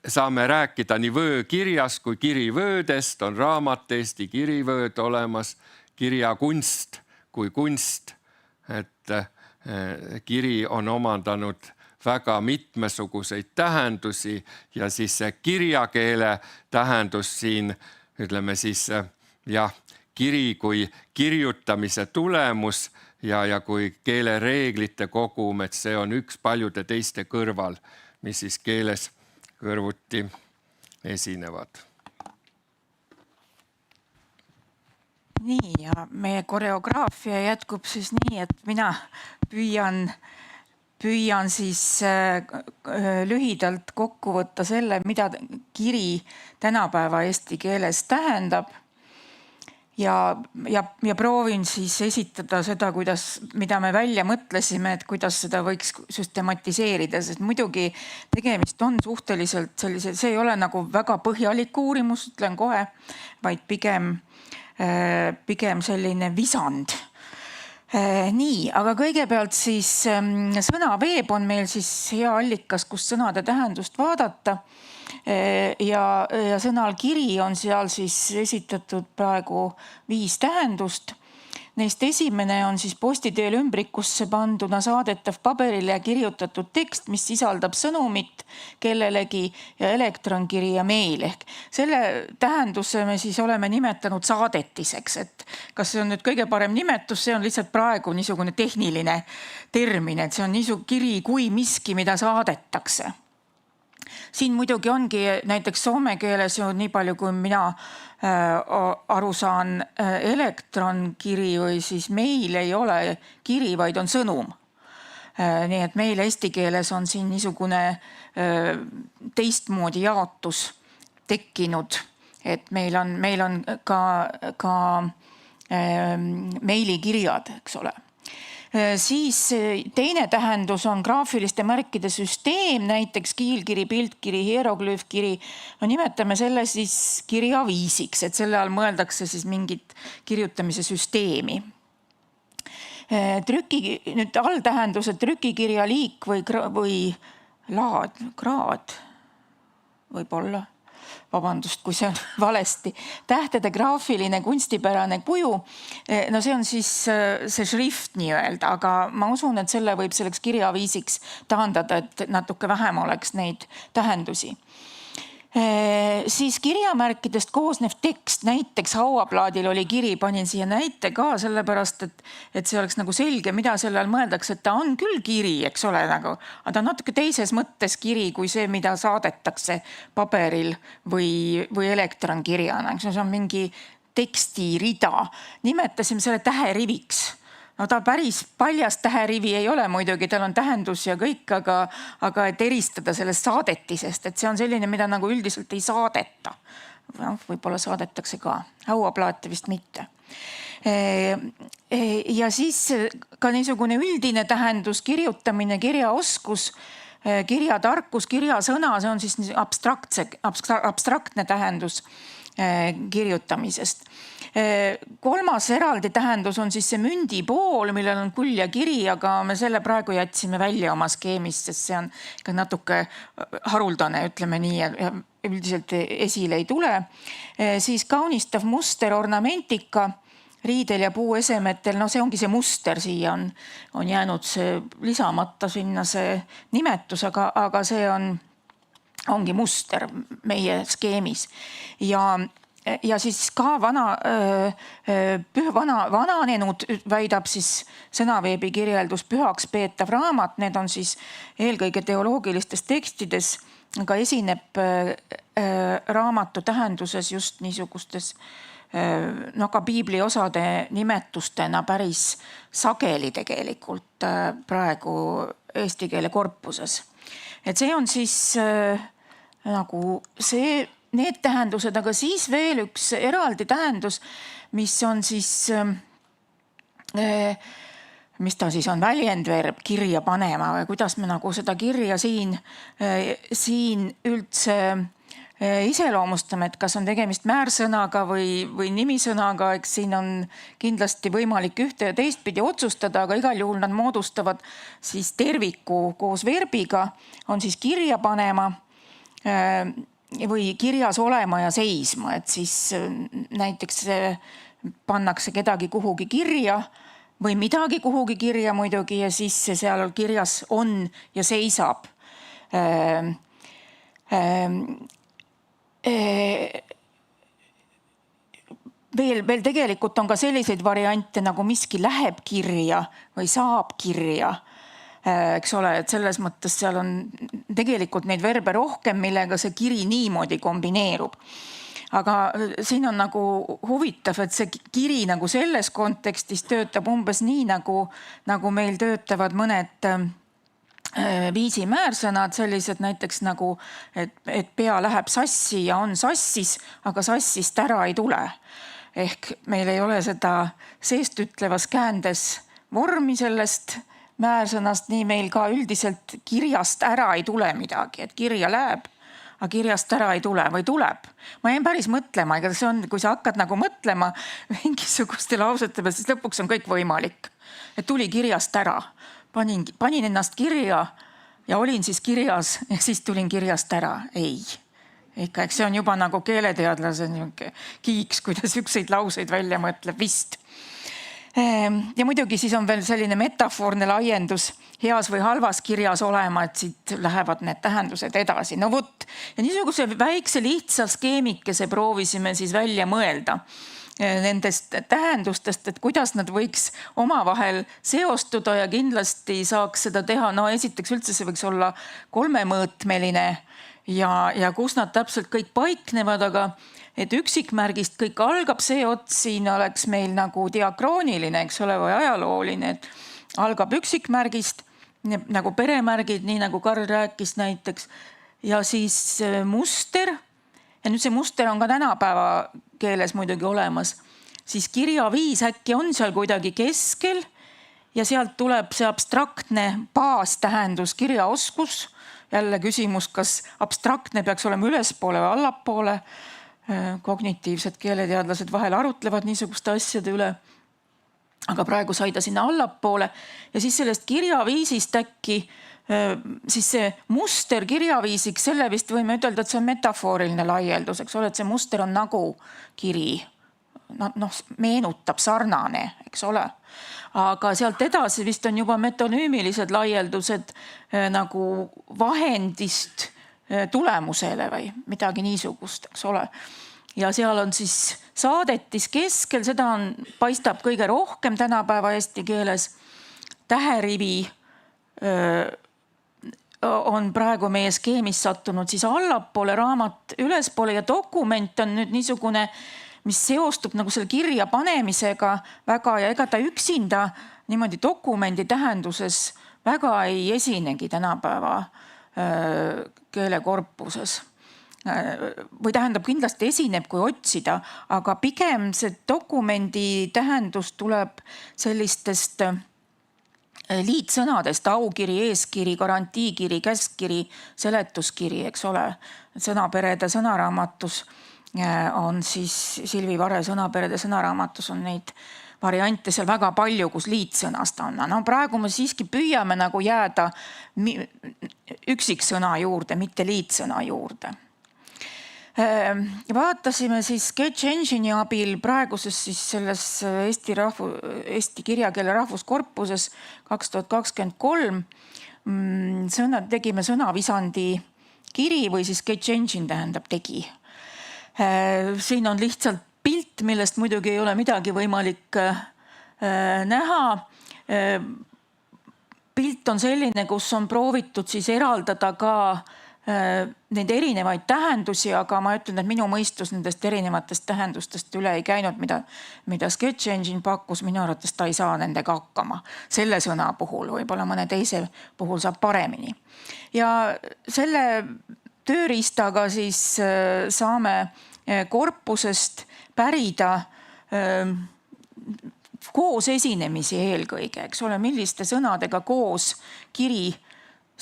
saame rääkida nii vöökirjast kui kirivöödest, on raamat Eesti kirivööd olemas, kirjakunst kui kunst, et kiri on omandanud väga mitmesuguseid tähendusi ja siis see kirjakeele tähendus siin, ütleme siis jah, kiri kui kirjutamise tulemus ja kui keelereeglite kogum, et see on üks paljude teiste kõrval, mis siis keeles kõrvuti esinevad. Nii, ja meie koreograafia jätkub siis nii, et mina püüan siis lühidalt kokku võtta selle, mida kiri tänapäeva eesti keeles tähendab. Ja proovin siis esitada seda, mida me välja mõtlesime, et kuidas seda võiks süstematiseerida, sest muidugi tegemist on suhteliselt sellise, see ei ole nagu väga põhjalik uurimus, ütlen kohe, vaid pigem selline visand. Nii, aga kõigepealt siis sõna veeb on meil siis hea allikas, kus sõnade tähendust vaadata. Ja sõnal kiri on seal siis esitatud praegu 5 tähendust. Neist esimene on siis posti teel ümbrikusse panduna saadetav paberile kirjutatud tekst, mis sisaldab sõnumit kellelegi ja elektronkiri ja meil. Ehk selle tähenduse me siis oleme nimetanud saadetiseks, et kas see on nüüd kõige parem nimetus, see on lihtsalt praegu niisugune tehniline termin, et see on niisugune kiri kui miski, mida saadetakse. Siin muidugi ongi näiteks soome keeles ju nii palju, kui mina aru saan, elektronkiri või siis meil ei ole kiri, vaid on sõnum. Nii et meil eesti keeles on siin niisugune teistmoodi jaotus tekkinud, et meil on ka meilikirjad, eks ole. Siis teine tähendus on graafiliste märkide süsteem, näiteks kiilkiri, piltkiri, hieroglüüfkiri. No nimetame selle siis kirjaviisiks, et selle all mõeldakse siis mingit kirjutamise süsteemi. Nüüd alltähendused, trükikirja liik või laad, kraad võib-olla. Vabandust, kui see on valesti. Tähtede graafiline kunstipärane kuju, no see on siis see šrift nii-öelda, aga ma usun, et selle võib selleks kirjaviisiks taandada, et natuke vähem oleks neid tähendusi. Siis kirjamärkidest koosnev tekst, näiteks hauaplaadil oli kiri, panin siia näite ka sellepärast, et see oleks nagu selge, mida selle all mõeldakse, et ta on küll kiri, eks ole, nagu, aga ta on natuke teises mõttes kiri kui see, mida saadetakse paberil või elektronkirjana. See on mingi tekstirida. Nimetasime selle täheriviks. No ta päris paljas täherivi ei ole muidugi, tal on tähendus ja kõik, aga et eristada sellest saadetisest, et see on selline, mida nagu üldiselt ei saadeta. Võib-olla saadetakse ka, hauaplaate vist mitte. Ja siis ka niisugune üldine tähendus, kirjutamine, kirjaoskus, kirjatarkus, kirjasõna, see on siis abstraktne tähendus kirjutamisest. Kolmas eraldi tähendus on siis see mündi pool, millel on kull ja kiri, aga me selle praegu jätsime välja oma skeemist, sest see on ka natuke haruldane, ütleme nii, ja üldiselt esile ei tule. Siis kaunistav muster, ornamentika, riidel ja puuesemetel, no see ongi see muster, siia on jäänud see lisamata sinna see nimetus, aga see ongi muster meie skeemis. Ja siis ka vananenud väidab siis sõnaveebi kirjeldus pühaks peetav raamat. Need on siis eelkõige teoloogilistes tekstides, aga esineb raamatu tähenduses just niisugustes ka piibli osade nimetustena päris sageli tegelikult praegu eesti keele korpuses. Et see on siis nagu need tähendused, aga siis veel üks eraldi tähendus, mis on siis, mis ta siis on, väljendverb kirja panema või kuidas me nagu seda kirja siin üldse iseloomustame, et kas on tegemist määrsõnaga või nimisõnaga, eks siin on kindlasti võimalik ühte ja teistpidi otsustada, aga igal juhul nad moodustavad siis terviku koos verbiga, on siis kirja panema või kirjas olema ja seisma, et siis näiteks pannakse kedagi kuhugi kirja või midagi kuhugi kirja muidugi ja siis seal kirjas on ja seisab. Veel tegelikult on ka selliseid variante nagu miski läheb kirja või saab kirja. Eks ole, et selles mõttes seal on tegelikult neid verbe rohkem, millega see kiri niimoodi kombineerub. Aga siin on nagu huvitav, et see kiri nagu selles kontekstis töötab umbes nii, nagu meil töötavad mõned viisi määrsõnad, sellised näiteks nagu, et pea läheb sassi ja on sassis, aga sassist ära ei tule. Ehk meil ei ole seda seest ütlevas käändes vormi sellest määrsõnast, nii meil ka üldiselt kirjast ära ei tule midagi, et kirja läheb, aga kirjast ära ei tule või tuleb. Ma jäin päris mõtlema, ega see on, kui sa hakkad nagu mõtlema mingisuguste lausete peal, siis lõpuks on kõik võimalik. Et tuli kirjast ära, panin ennast kirja ja olin siis kirjas ja siis tulin kirjast ära. Ei, ikka, eks see on juba nagu keeleteadlase kiiks, kuidas ükseid lauseid välja mõtleb vist. Ja muidugi siis on veel selline metafoorne laiendus heas või halvas kirjas olema, et siit lähevad need tähendused edasi. No vot, ja niisuguse väikse lihtsa skeemikese proovisime siis välja mõelda nendest tähendustest, et kuidas nad võiks omavahel seostuda ja kindlasti saaks seda teha. No esiteks üldse see võiks olla 3-mõõtmeline ja kus nad täpselt kõik paiknevad, aga et üksikmärgist kõik algab, see ots siin oleks meil nagu diakrooniline, eks ole, või ajalooline, et algab üksikmärgist nagu peremärgid, nii nagu Karl rääkis näiteks, ja siis muster. Ja nüüd see muster on ka tänapäeva keeles muidugi olemas. Siis kirjaviis äkki on seal kuidagi keskel ja sealt tuleb see abstraktne baastähendus, kirjaoskus. Jälle küsimus, kas abstraktne peaks olema ülespoole või allapoole. Kognitiivsed keeleteadlased vahel arutlevad niisuguste asjade üle. Aga praegu sai ta sinna allapoole ja siis sellest kirjaviisist äkki siis see muster kirjaviisiks, selle vist võime ütelda, et see on metafooriline laieldus, eks ole, et see muster on nagu kiri. Meenutab sarnane, eks ole. Aga sealt edasi vist on juba metonüümilised laieldused nagu vahendist tulemusele või midagi niisugust, eks ole. Ja seal on siis saadetis keskel, seda paistab kõige rohkem tänapäeva eesti keeles. Täherivi on praegu meie skeemis sattunud siis allapoole, raamat ülespoole ja dokument on nüüd niisugune, mis seostub nagu selle kirja panemisega väga ja ega ta üksinda niimoodi dokumendi tähenduses väga ei esinegi tänapäeva keelekorpuses. Või tähendab, kindlasti esineb, kui otsida, aga pigem see dokumendi tähendus tuleb sellistest liitsõnadest, aukiri, eeskiri, garantiikiri, käskkiri, seletuskiri, eks ole. Sõnaperede sõnaraamatus on siis Silvi Vare sõnaperede sõnaraamatus on neid variante seal väga palju, kus liitsõnast on. No praegu me siiski püüame nagu jääda üksiksõna juurde, mitte liitsõna juurde. Vaatasime siis Sketch Engine'i abil praeguses siis selles Eesti kirjakeele rahvuskorpuses 2023 tegime sõnavisandi kiri või siis Sketch Engine tähendab tegi. Siin on lihtsalt pilt, millest muidugi ei ole midagi võimalik näha. Pilt on selline, kus on proovitud siis eraldada ka neid erinevaid tähendusi, aga ma ütlen, et minu mõistus nendest erinevatest tähendustest üle ei käinud, mida Sketch Engine pakkus. Minu arvates ta ei saa nendega hakkama. Selle sõna puhul, võib-olla mõne teise puhul saab paremini. Ja selle tööriistaga siis saame korpusest pärida koos esinemisi eelkõige, eks ole, milliste sõnadega koos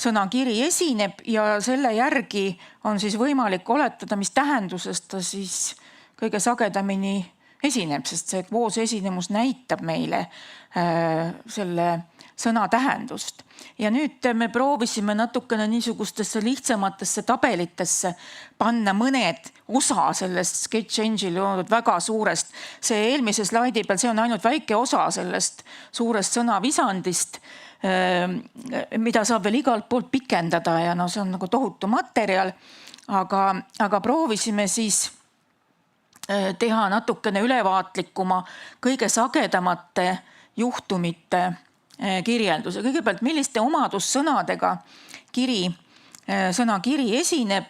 sõna kiri esineb ja selle järgi on siis võimalik oletada, mis tähendusest ta siis kõige sagedamini esineb, sest see koos esinemus näitab meile selle sõna tähendust. Ja nüüd me proovisime natukene niisugustesse lihtsamatesse tabelitesse panna mõned osa sellest Sketch Engine'i loodud väga suurest. See eelmise slaidi peal, see on ainult väike osa sellest suurest sõnavisandist, mida saab veel igalt poolt pikendada ja no see on nagu tohutu materjal, aga proovisime siis teha natukene ülevaatlikuma kõige sagedamate juhtumite kirjelduse. Kõigepealt, milliste omadussõnadega sõna kiri esineb,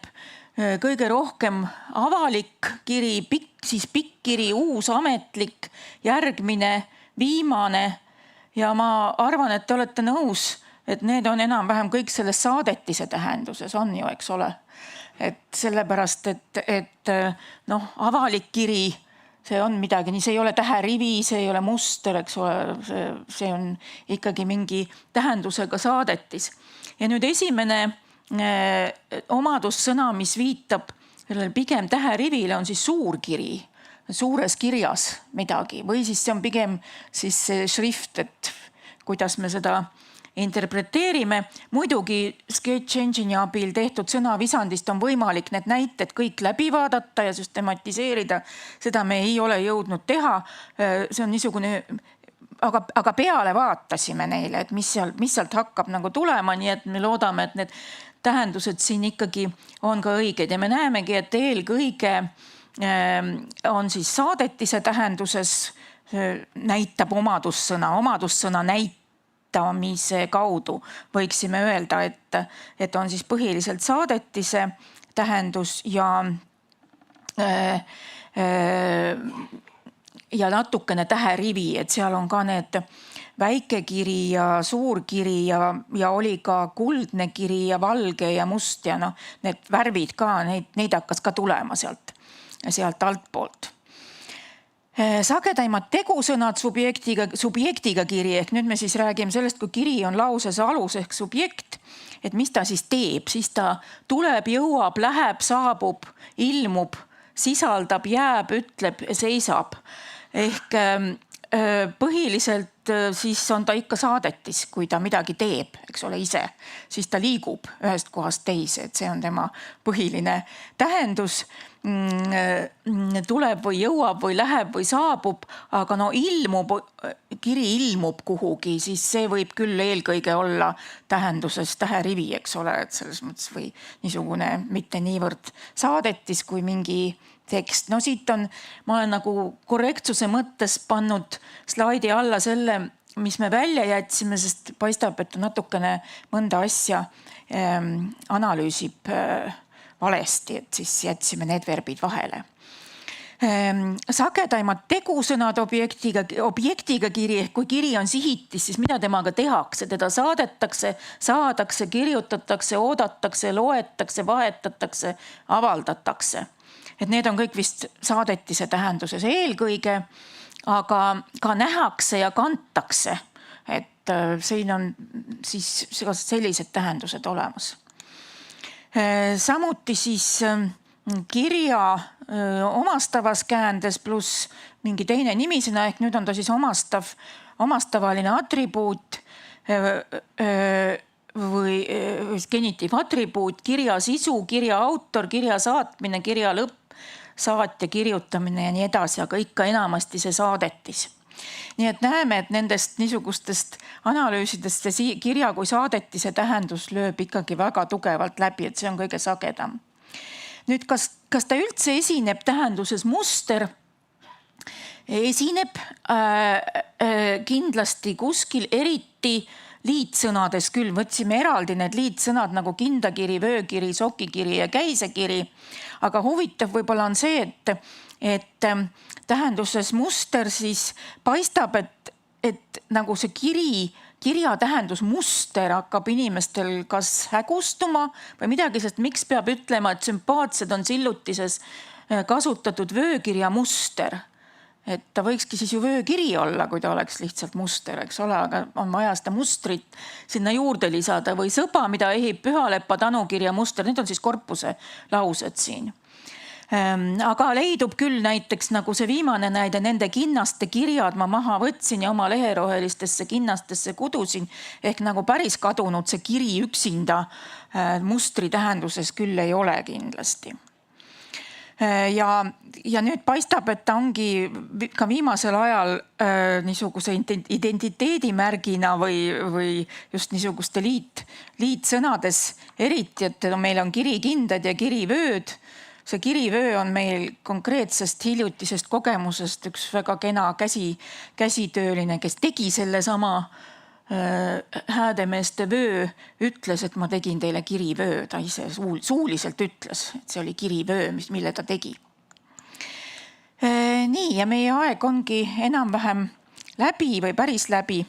kõige rohkem avalik kiri, siis pikk kiri, uus ametlik, järgmine, viimane. Ja ma arvan, et te olete nõus, et need on enam-vähem kõik selles saadetise tähenduses on ju, eks ole. Et sellepärast, et avalik kiri, see on midagi, see ei ole täherivi, see ei ole muster, eks ole, see on ikkagi mingi tähendusega saadetis. Ja nüüd esimene omadussõna, mis viitab pigem täherivile, on siis suurkiri. Suures kirjas midagi või siis see on pigem siis see šrift, et kuidas me seda interpreteerime. Muidugi Sketch Engine'i abil tehtud sõnavisandist on võimalik need näited kõik läbi vaadata ja süstematiseerida. Seda me ei ole jõudnud teha. See on niisugune aga peale vaatasime neile, et mis sealt hakkab nagu tulema, nii et me loodame, et need tähendused siin ikkagi on ka õiged ja me näemegi, et eelkõige on siis saadetise tähenduses näitab omadussõna näitamise kaudu võiksime öelda, et on siis põhiliselt saadetise tähendus ja natukene täherivi, et seal on ka need väikekiri ja suurkiri ja oli ka kuldne kiri ja valge ja must ja need värvid ka, neid hakkas ka tulema sealt altpoolt. Sagedaimad tegusõnad subjektiga kiri, ehk nüüd me siis räägime sellest, kui kiri on lauses alus ehk subjekt, et mis ta siis teeb, siis ta tuleb, jõuab, läheb, saabub, ilmub, sisaldab, jääb, ütleb, seisab. Ehk põhiliselt siis on ta ikka saadetis, kui ta midagi teeb, eks ole, ise, siis ta liigub ühest kohast teise, et see on tema põhiline tähendus. Tuleb või jõuab või läheb või saabub, aga kiri ilmub kuhugi, siis see võib küll eelkõige olla tähenduses täherivi, eks ole, et selles mõttes või niisugune mitte niivõrd saadetis kui mingi tekst. Siit ma olen nagu korrektsuse mõttes pannud slaidi alla selle, mis me välja jätsime, sest paistab, et natukene mõnda asja analüüsib valesti, et siis jätsime need verbid vahele. Sagedaimad tegusõnad objektiga kiri, ehk kui kiri on sihitis, siis mida temaga tehakse? Teda saadetakse, saadakse, kirjutatakse, oodatakse, loetakse, vahetatakse, avaldatakse. Et need on kõik vist saadetise tähenduses eelkõige, aga ka nähakse ja kantakse. Et siin on siis sellised tähendused olemas. Samuti siis kirja omastavas käändes pluss mingi teine nimisõna, ehk nüüd on ta siis omastavaline atribuut või genitiivatribuut, kirja sisu, kirja autor, kirja saatmine, kirja lõpp, saatja kirjutamine ja nii edasi, aga ikka enamasti see saadetis. Nii et näeme, et nendest niisugustest analüüsidest see kirja kui saadetise tähendus lööb ikkagi väga tugevalt läbi, et see on kõige sagedam. Nüüd, kas ta üldse esineb tähenduses muster? Esineb kindlasti kuskil, eriti liitsõnades küll. Võtsime eraldi need liitsõnad nagu kindakiri, vöökiri, sokikiri ja käisekiri. Aga huvitav võib-olla on see, et tähenduses muster siis paistab, et nagu see kirja tähendus muster hakkab inimestel kas hägustuma või midagi, sest miks peab ütlema, et sümpaatsed on sillutises kasutatud vöökirja muster. Et ta võikski siis ju vöökiri olla, kui ta oleks lihtsalt muster, eks ole, aga on vaja seda mustrit sinna juurde lisada või sõba, mida ehib pühalepa tanukirja muster, need on siis korpuse laused siin. Aga leidub küll näiteks nagu see viimane näide, nende kinnaste kirjad ma maha võtsin ja oma leherohelistesse kinnastesse kudusin, ehk nagu päris kadunud see kiri üksinda mustri tähenduses küll ei ole kindlasti. Ja nüüd paistab, et ta ongi ka viimasel ajal niisuguse identiteedimärgina või just niisuguste liitsõnades eriti, et meil on kirikindad ja kirivööd. See kirivöö on meil konkreetsest hiljutisest kogemusest üks väga kena käsitööline, kes tegi selle sama häädemeeste vöö, ütles, et ma tegin teile kirivöö. Ta ise suuliselt ütles, et see oli kirivöö, mille ta tegi. Nii, ja meie aeg ongi enam-vähem läbi või päris läbi.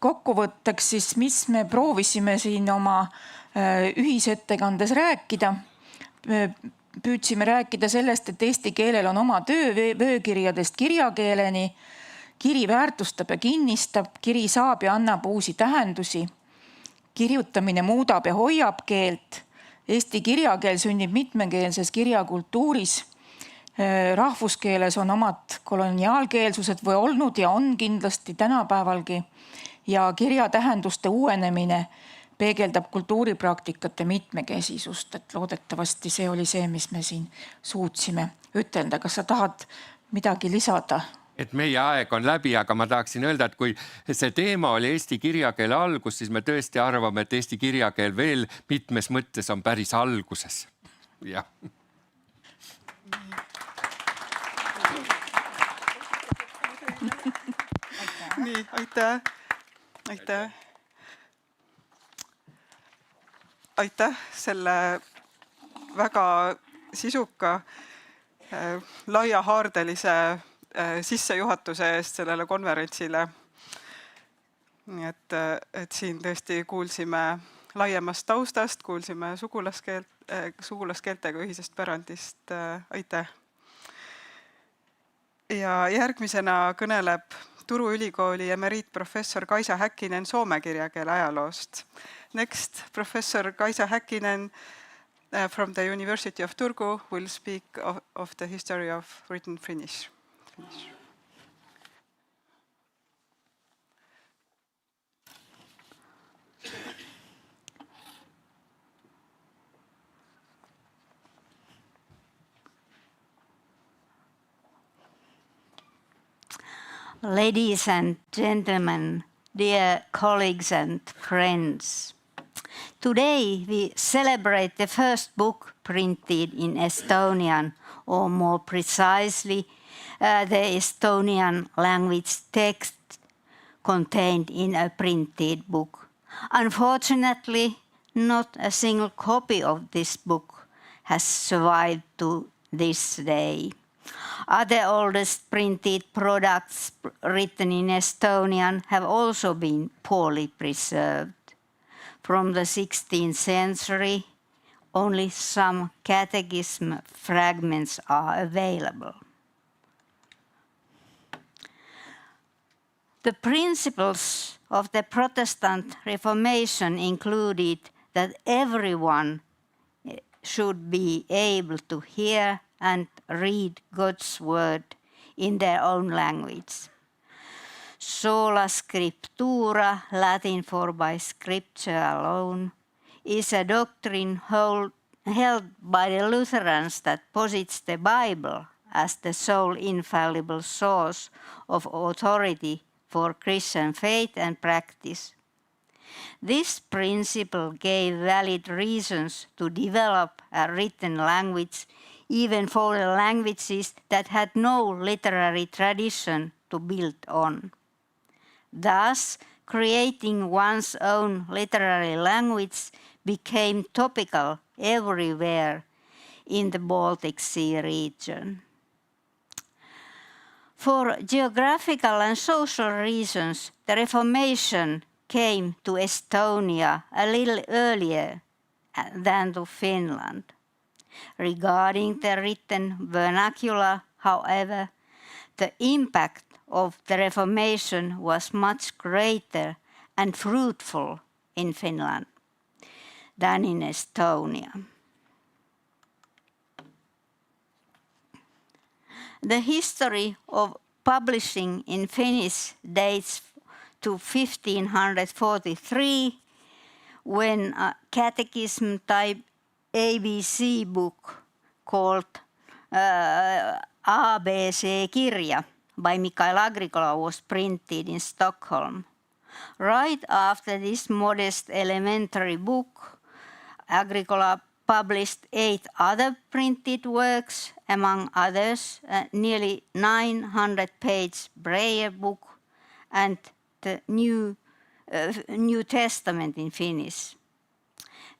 Kokkuvõtteks siis, mis me proovisime siin oma ühisettekandes rääkida. Püüdsime rääkida sellest, et eesti keelel on oma töö vöökirjadest kirjakeeleni. Kiri väärtustab ja kinnistab, kiri saab ja annab uusi tähendusi. Kirjutamine muudab ja hoiab keelt. Eesti kirjakeel sünnib mitmekeelses kirjakultuuris. Rahvuskeeles on omad koloniaalkeelsused või olnud ja on kindlasti tänapäevalgi. Ja kirja tähenduste uuenemine peegeldab kultuuripraktikate mitmekesisust, et loodetavasti see oli see, mis me siin suutsime ütelda. Kas sa tahad midagi lisada? et meie aeg on läbi, aga ma tahaksin öelda, et kui see teema oli eesti kirjakeele algus, siis me tõesti arvame, et eesti kirjakeel veel mitmes mõttes on päris alguses. Jah. Nii, aitäh. Aitäh. Aitäh selle väga sisuka, laiahaardelise sissejuhatuse eest sellele konverentsile. Nii et siin tõesti kuulsime laiemast taustast, kuulsime sugulaskeeltega ühisest pärandist. Aitäh. Ja järgmisena kõneleb Turu ülikooli emeriitprofessor Kaisa Häkkinen soome kirjakeele ajaloost. Next, Professor Kaisa Häkkinen from the University of Turku will speak of the history of written Finnish. Ladies and gentlemen, dear colleagues and friends, today we celebrate the first book printed in Estonian, or more precisely, the Estonian language text contained in a printed book. Unfortunately, not a single copy of this book has survived to this day. Other oldest printed products written in Estonian have also been poorly preserved. From the 16th century, only some catechism fragments are available. The principles of the Protestant Reformation included that everyone should be able to hear and read God's word in their own language. Sola scriptura, Latin for by scripture alone, is a doctrine held by the Lutherans that posits the Bible as the sole infallible source of authority for Christian faith and practice. This principle gave valid reasons to develop a written language, even for the languages that had no literary tradition to build on. Thus, creating one's own literary language became topical everywhere in the Baltic Sea region. For geographical and social reasons, the Reformation came to Estonia a little earlier than to Finland. Regarding the written vernacular, however, the impact of the Reformation was much greater and fruitful in Finland than in Estonia. The history of publishing in Finnish dates to 1543, when a catechism type ABC book called ABC-kirja by Mikael Agricola was printed in Stockholm. Right after this modest elementary book, Agricola published 8 other printed works, among others a nearly 900-page prayer book and the New Testament in Finnish.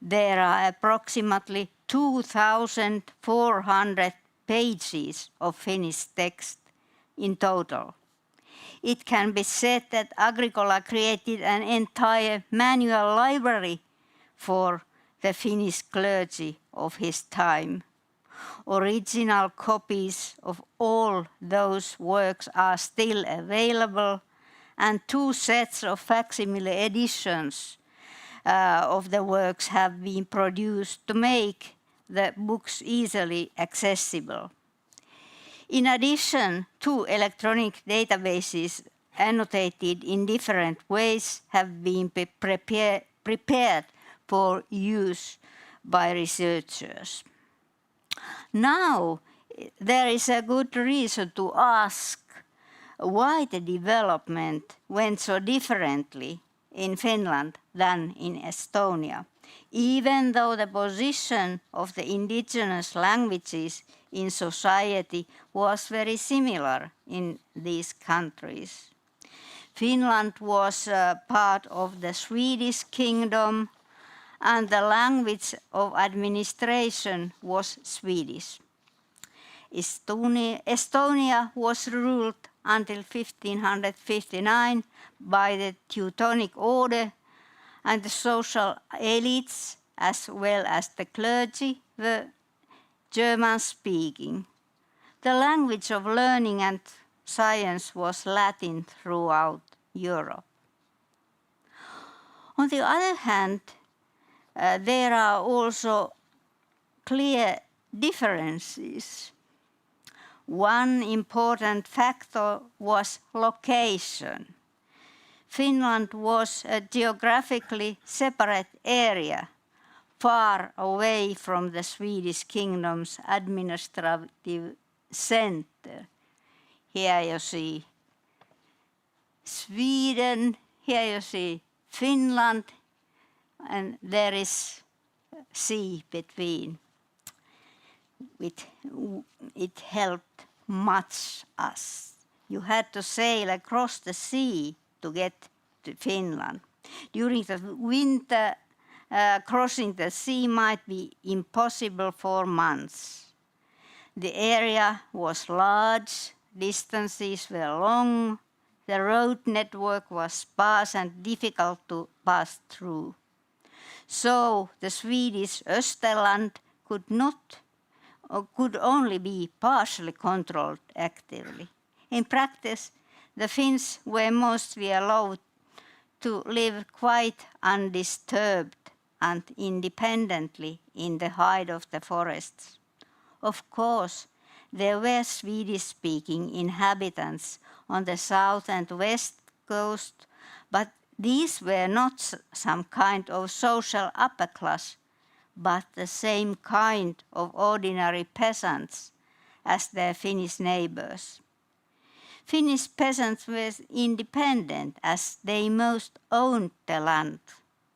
There are approximately 2,400 pages of Finnish text in total. It can be said that Agricola created an entire manual library for the Finnish clergy of his time. Original copies of all those works are still available, and 2 sets of facsimile editions of the works have been produced to make the books easily accessible. In addition, 2 electronic databases annotated in different ways have been prepared for use by researchers. Now, there is a good reason to ask why the development went so differently in Finland than in Estonia, even though the position of the indigenous languages in society was very similar in these countries. Finland was part of the Swedish kingdom, and the language of administration was Swedish. Estonia was ruled until 1559 by the Teutonic Order, and the social elites, as well as the clergy, were German-speaking. The language of learning and science was Latin throughout Europe. On the other hand, there are also clear differences. One important factor was location. Finland was a geographically separate area, far away from the Swedish kingdom's administrative center. Here you see Sweden, here you see Finland, and there is sea between. It helped much us. You had to sail across the sea to get to Finland. During the winter, crossing the sea might be impossible for months. The area was large, distances were long, the road network was sparse and difficult to pass through. So the Swedish Österland could only be partially controlled actively. In practice, the Finns were mostly allowed to live quite undisturbed and independently in the height of the forests. Of course, there were Swedish-speaking inhabitants on the south and west coast, but these were not some kind of social upper class, but the same kind of ordinary peasants as their Finnish neighbors. Finnish peasants were independent as they most owned the land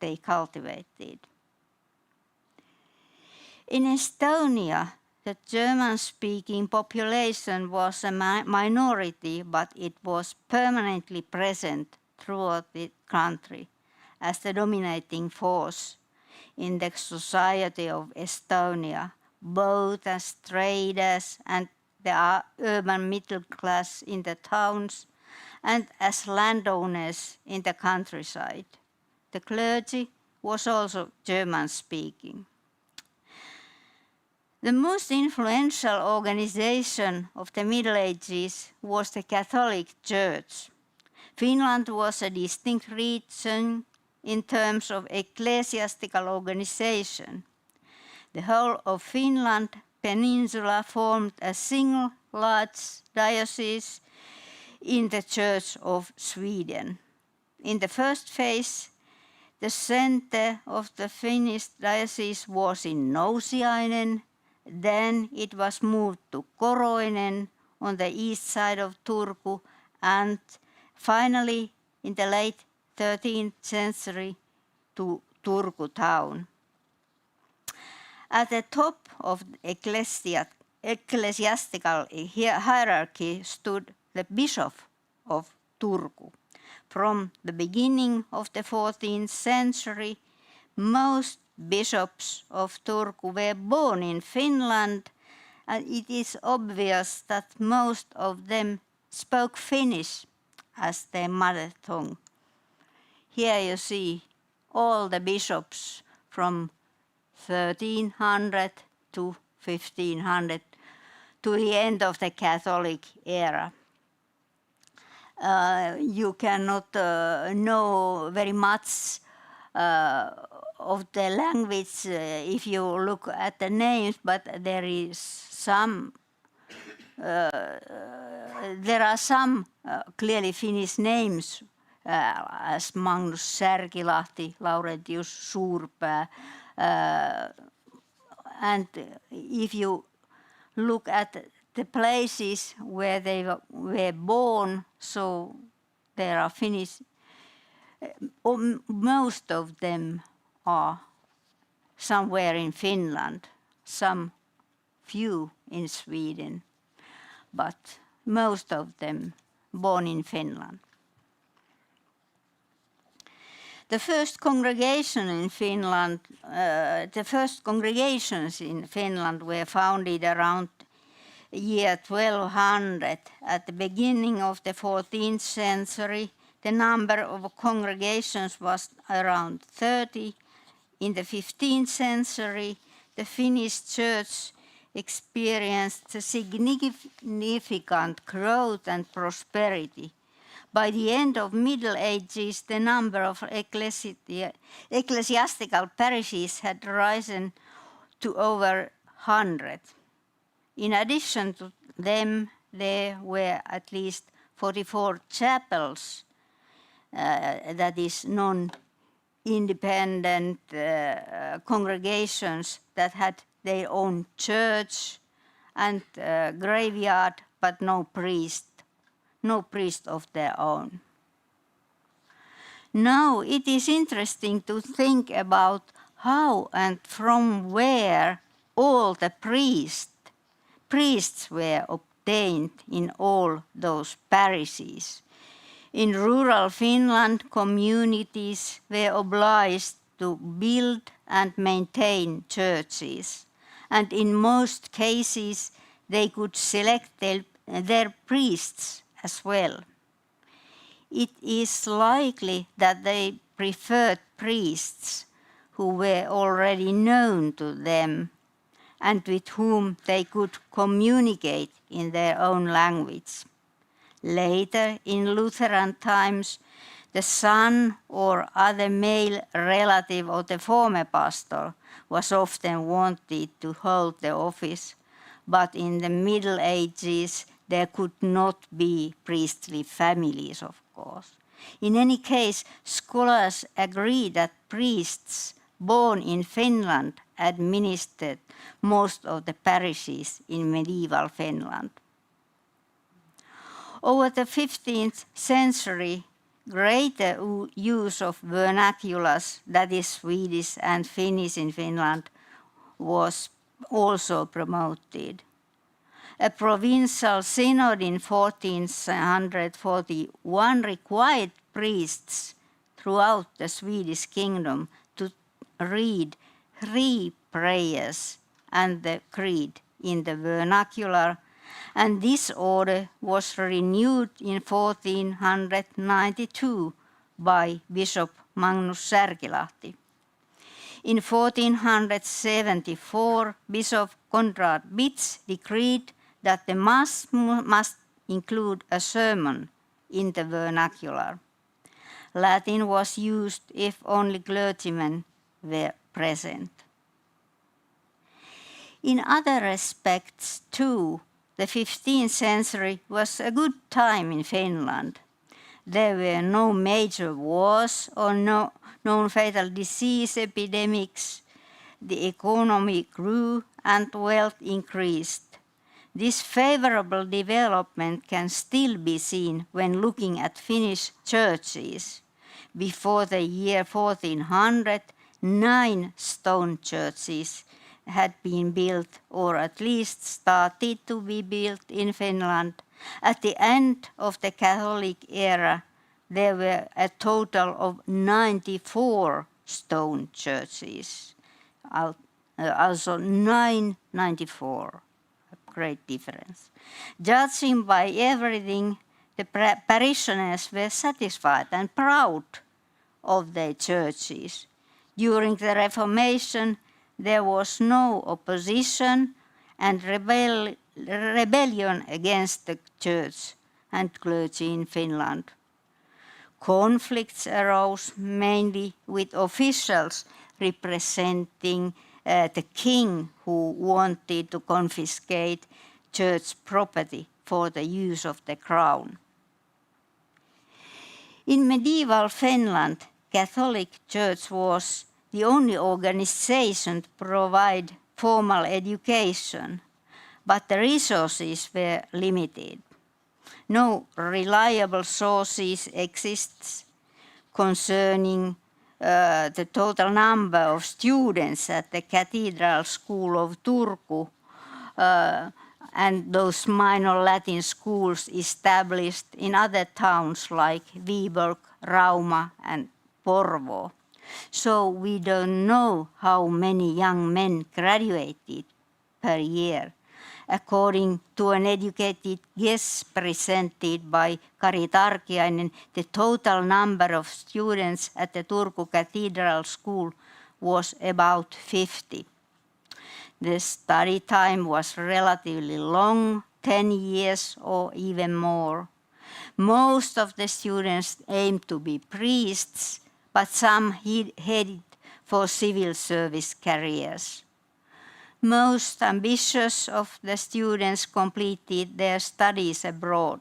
they cultivated. In Estonia, the German-speaking population was a minority, but it was permanently present throughout the country as the dominating force in the society of Estonia, both as traders and the urban middle class in the towns and as landowners in the countryside. The clergy was also German-speaking. The most influential organization of the Middle Ages was the Catholic Church. Finland was a distinct region in terms of ecclesiastical organization. The whole of Finland peninsula formed a single large diocese in the Church of Sweden. In the first phase, the center of the Finnish diocese was in Nousiainen. Then it was moved to Koroinen on the east side of Turku, and finally in the late 13th century to Turku town. At the top of the ecclesiastical hierarchy stood the Bishop of Turku. From the beginning of the 14th century, most bishops of Turku were born in Finland, and it is obvious that most of them spoke Finnish as their mother tongue. Here you see all the bishops from 1300 to 1500 to the end of the Catholic era. You cannot know very much of the language if you look at the names, but there are some clearly Finnish names as Magnus Särkilahti, Laurentius Suurpää, and if you look at the places where they were born, so there are Finnish, most of them are somewhere in Finland, some few in Sweden, but most of them born in Finland. The first congregation in Finland, the first congregations in Finland were founded around year 1200. At the beginning of the 14th century, the number of congregations was around 30. In the 15th century, the Finnish church experienced significant growth and prosperity. By the end of Middle Ages, the number of ecclesiastical parishes had risen to over 100. In addition to them, there were at least 44 chapels, that is non-independent congregations that had their own church and graveyard, but no priest of their own. Now it is interesting to think about how and from where all the priests were obtained in all those parishes. In rural Finland, communities were obliged to build and maintain churches, and in most cases they could select their priests as well. It is likely that they preferred priests who were already known to them and with whom they could communicate in their own language. Later, in Lutheran times, the son or other male relative of the former pastor was often wanted to hold the office, but in the Middle Ages, there could not be priestly families, of course. In any case, scholars agree that priests born in Finland administered most of the parishes in medieval Finland. Over the 15th century, greater use of vernaculars, that is Swedish and Finnish in Finland, was also promoted. A provincial synod in 1441 required priests throughout the Swedish kingdom to read 3 prayers and the creed in the vernacular, and this order was renewed in 1492 by Bishop Magnus Särkilahti. In 1474, Bishop Konrad Bitz decreed that the Mass must include a sermon in the vernacular. Latin was used if only clergymen were present. In other respects, too, the 15th century was a good time in Finland. There were no major wars or no known fatal disease epidemics. The economy grew and wealth increased. This favorable development can still be seen when looking at Finnish churches. Before the year 1400, 9 stone churches had been built, or at least started to be built in Finland. At the end of the Catholic era, there were a total of 94 stone churches. Also 94, a great difference. Judging by everything, the parishioners were satisfied and proud of their churches. During the Reformation, there was no opposition and rebellion against the church and clergy in Finland. Conflicts arose mainly with officials representing the king who wanted to confiscate church property for the use of the crown. In medieval Finland, Catholic Church was the only organization to provide formal education. but the resources were limited. No reliable sources exist concerning the total number of students at the Cathedral School of Turku and those minor Latin schools established in other towns like Viborg, Rauma and Porvoo. So we don't know how many young men graduated per year. According to an educated guess presented by Kari Tarkiainen, the total number of students at the Turku Cathedral School was about 50. The study time was relatively long, 10 years or even more. Most of the students aimed to be priests, but some headed for civil service careers. Most ambitious of the students completed their studies abroad.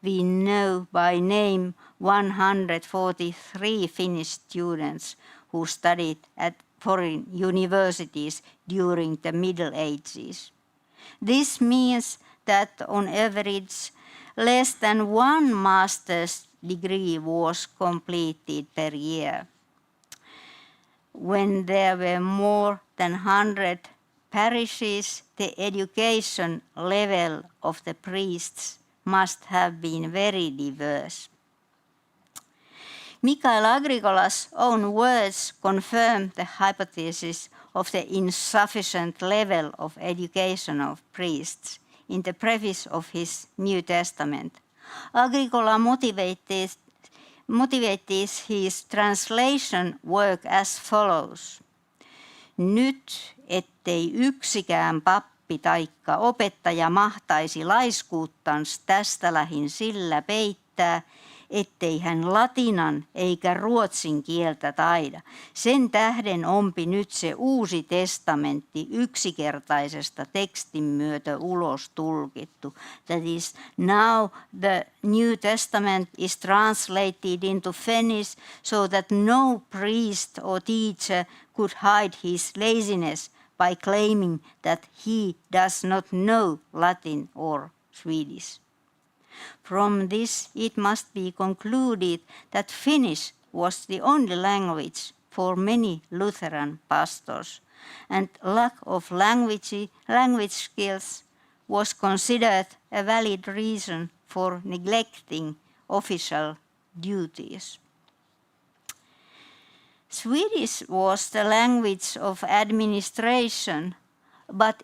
We know by name 143 Finnish students who studied at foreign universities during the Middle Ages. This means that on average, less than one master's degree was completed per year. When there were more than 100 parishes, the education level of the priests must have been very diverse. Mikael Agricola's own words confirm the hypothesis of the insufficient level of education of priests in the preface of his New Testament. Agricola motivates his translation work as follows. Nyt, ettei yksikään pappi taikka opettaja mahtaisi laiskuuttansa tästä lähin sillä peittää, ettei hän latinan eikä ruotsin kieltä taida. Sen tähden onpi nyt se uusi testamentti yksinkertaisesta tekstin myötä ulos tulkittu. That is, now the New Testament is translated into Finnish so that no priest or teacher could hide his laziness by claiming that he does not know Latin or Swedish. From this, it must be concluded that Finnish was the only language for many Lutheran pastors, and lack of language skills was considered a valid reason for neglecting official duties. Swedish was the language of administration, but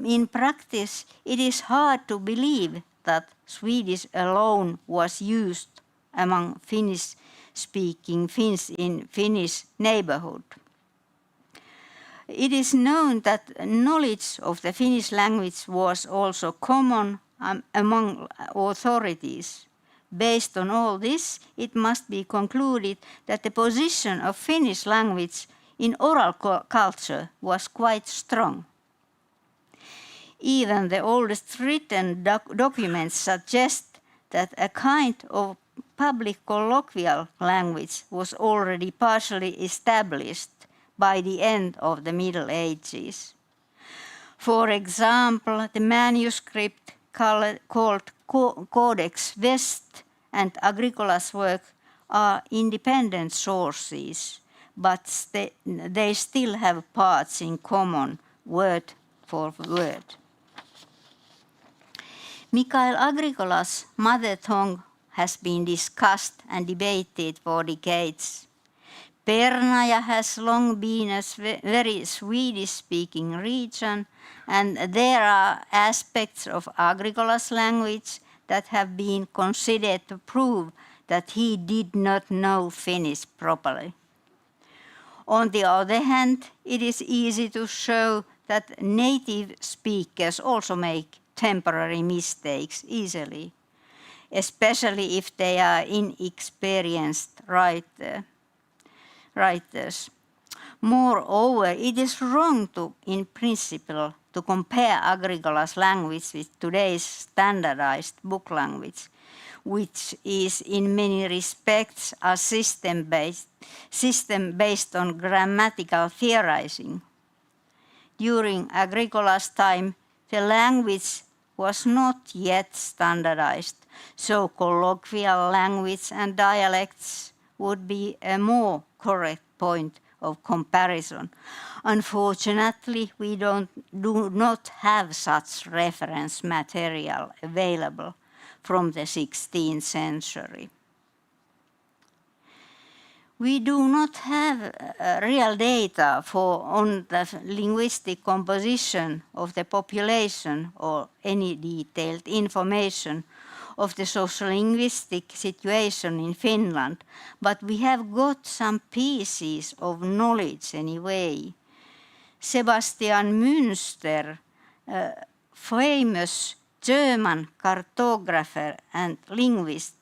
in practice it is hard to believe that Swedish alone was used among Finnish-speaking Finns in Finnish neighborhood. It is known that knowledge of the Finnish language was also common among authorities. Based on all this, it must be concluded that the position of Finnish language in oral culture was quite strong. Even the oldest written documents suggest that a kind of public colloquial language was already partially established by the end of the Middle Ages. For example, the manuscript called Codex West and Agricola's work are independent sources, but they still have parts in common, word for word. Mikael Agricola's mother tongue has been discussed and debated for decades. Pernaja has long been a very Swedish-speaking region, and there are aspects of Agricola's language that have been considered to prove that he did not know Finnish properly. On the other hand, it is easy to show that native speakers also make temporary mistakes easily, especially if they are inexperienced writers. Moreover, it is wrong in principle to compare Agricola's language with today's standardized book language, which is in many respects a system based on grammatical theorizing. During Agricola's time, the language was not yet standardized, so colloquial language and dialects would be a more correct point of comparison. Unfortunately, we do not have such reference material available from the 16th century. We do not have real data on the linguistic composition of the population or any detailed information of the sociolinguistic situation in Finland, but we have got some pieces of knowledge anyway. Sebastian Münster, famous German cartographer and linguist,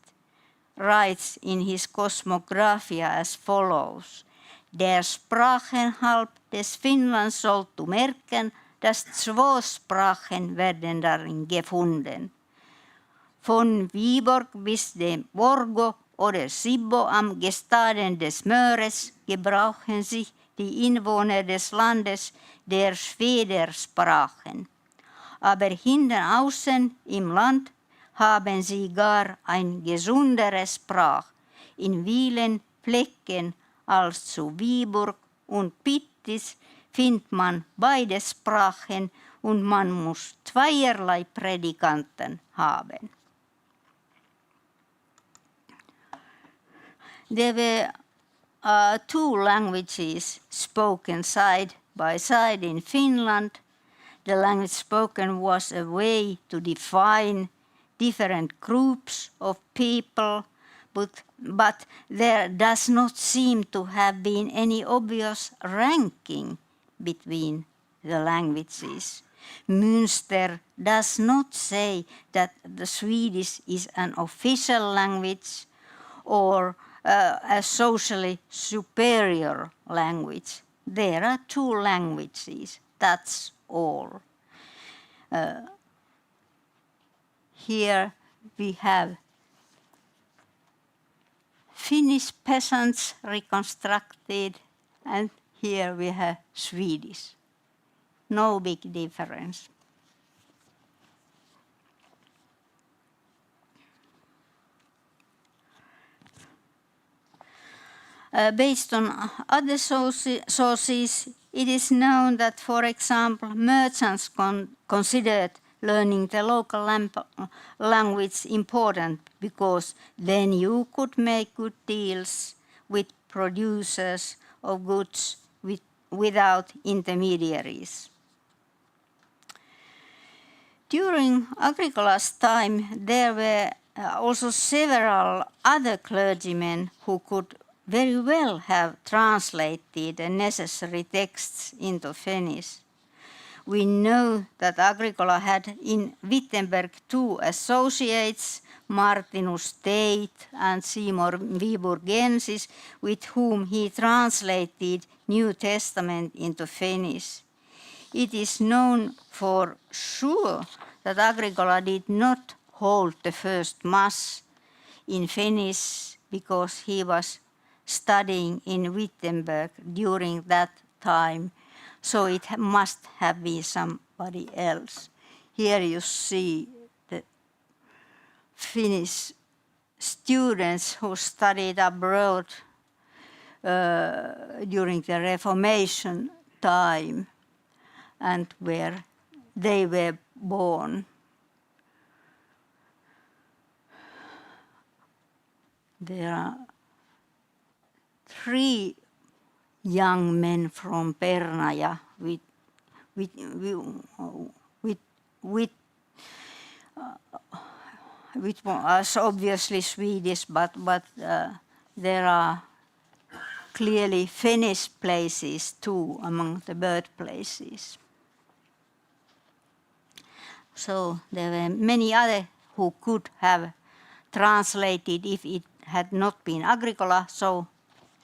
writes in his Cosmographia as follows: Der Sprachenhalb des Finnlands soll zu merken, dass zwei Sprachen werden darin gefunden. Von Viborg bis dem Borgo oder Sibbo am Gestaden des Möres gebrauchen sich die Inwohner des Landes der Schwedersprachen. Aber hinten außen im Land haben sie gar ein gesundere Sprach. In vielen Flecken als zu Viborg und Pittis findet man beide Sprachen und man muss zweierlei Prädikanten haben. There were two languages spoken side by side in Finland. The language spoken was a way to define different groups of people, but there does not seem to have been any obvious ranking between the languages. Münster does not say that the Swedish is an official language or a socially superior language. There are two languages, that's all. Here we have Finnish peasants reconstructed, and here we have Swedish. No big difference. Based on other sources, it is known that, for example, merchants considered learning the local language important because then you could make good deals with producers of goods without intermediaries. During Agricola's time, there were also several other clergymen who could very well have translated the necessary texts into Finnish. We know that Agricola had in Wittenberg two associates, Martinus Tate and Seymour Viborgensis, with whom he translated New Testament into Finnish. It is known for sure that Agricola did not hold the first Mass in Finnish because he was studying in Wittenberg during that time, so it must have been somebody else. Here you see the Finnish students who studied abroad during the Reformation time and where they were born. There are 3 young men from Pernaja which was obviously Swedish, but there are clearly Finnish places too among the birthplaces. So there were many others who could have translated if it had not been Agricola, so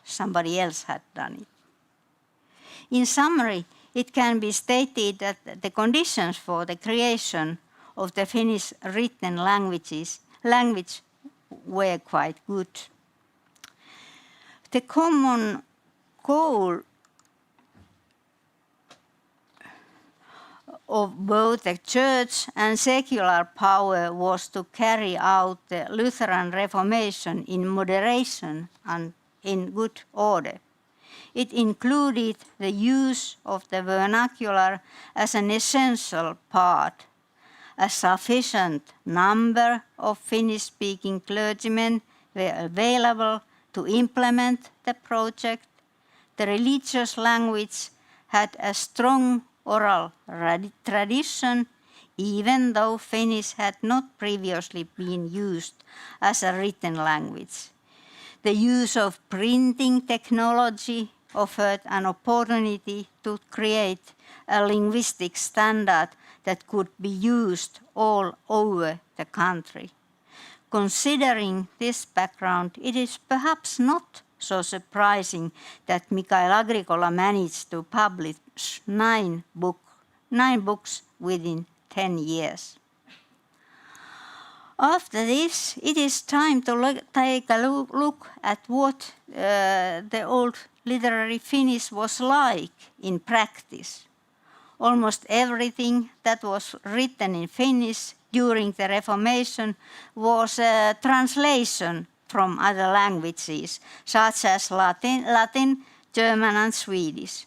somebody else had done it. In summary, it can be stated that the conditions for the creation of the Finnish written language were quite good. The common goal of both the church and secular power was to carry out the Lutheran Reformation in moderation and in good order. It included the use of the vernacular as an essential part. A sufficient number of Finnish-speaking clergymen were available to implement the project. The religious language had a strong oral tradition, even though Finnish had not previously been used as a written language. The use of printing technology offered an opportunity to create a linguistic standard that could be used all over the country. Considering this background, it is perhaps not so surprising that Mikael Agricola managed to publish 9 books within 10 years. After this, it is time to take a look at what the old literary Finnish was like in practice. Almost everything that was written in Finnish during the Reformation was a translation from other languages, such as Latin, German, and Swedish.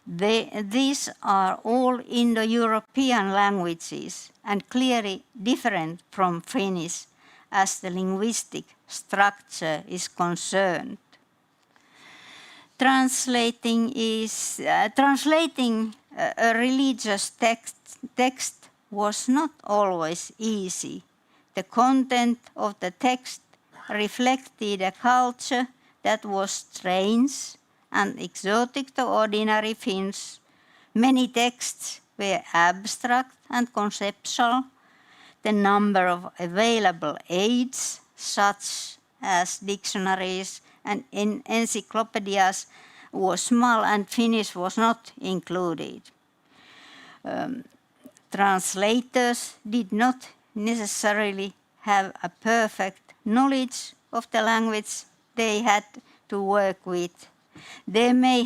These are all Indo-European languages and clearly different from Finnish as the linguistic structure is concerned. Translating a religious text was not always easy. The content of the text reflected a culture that was strange and exotic to ordinary Finns. Many texts were abstract and conceptual. The number of available aids, such as dictionaries and encyclopedias, was small, and Finnish was not included. Translators did not necessarily have a perfect knowledge of the language they had to work with. They may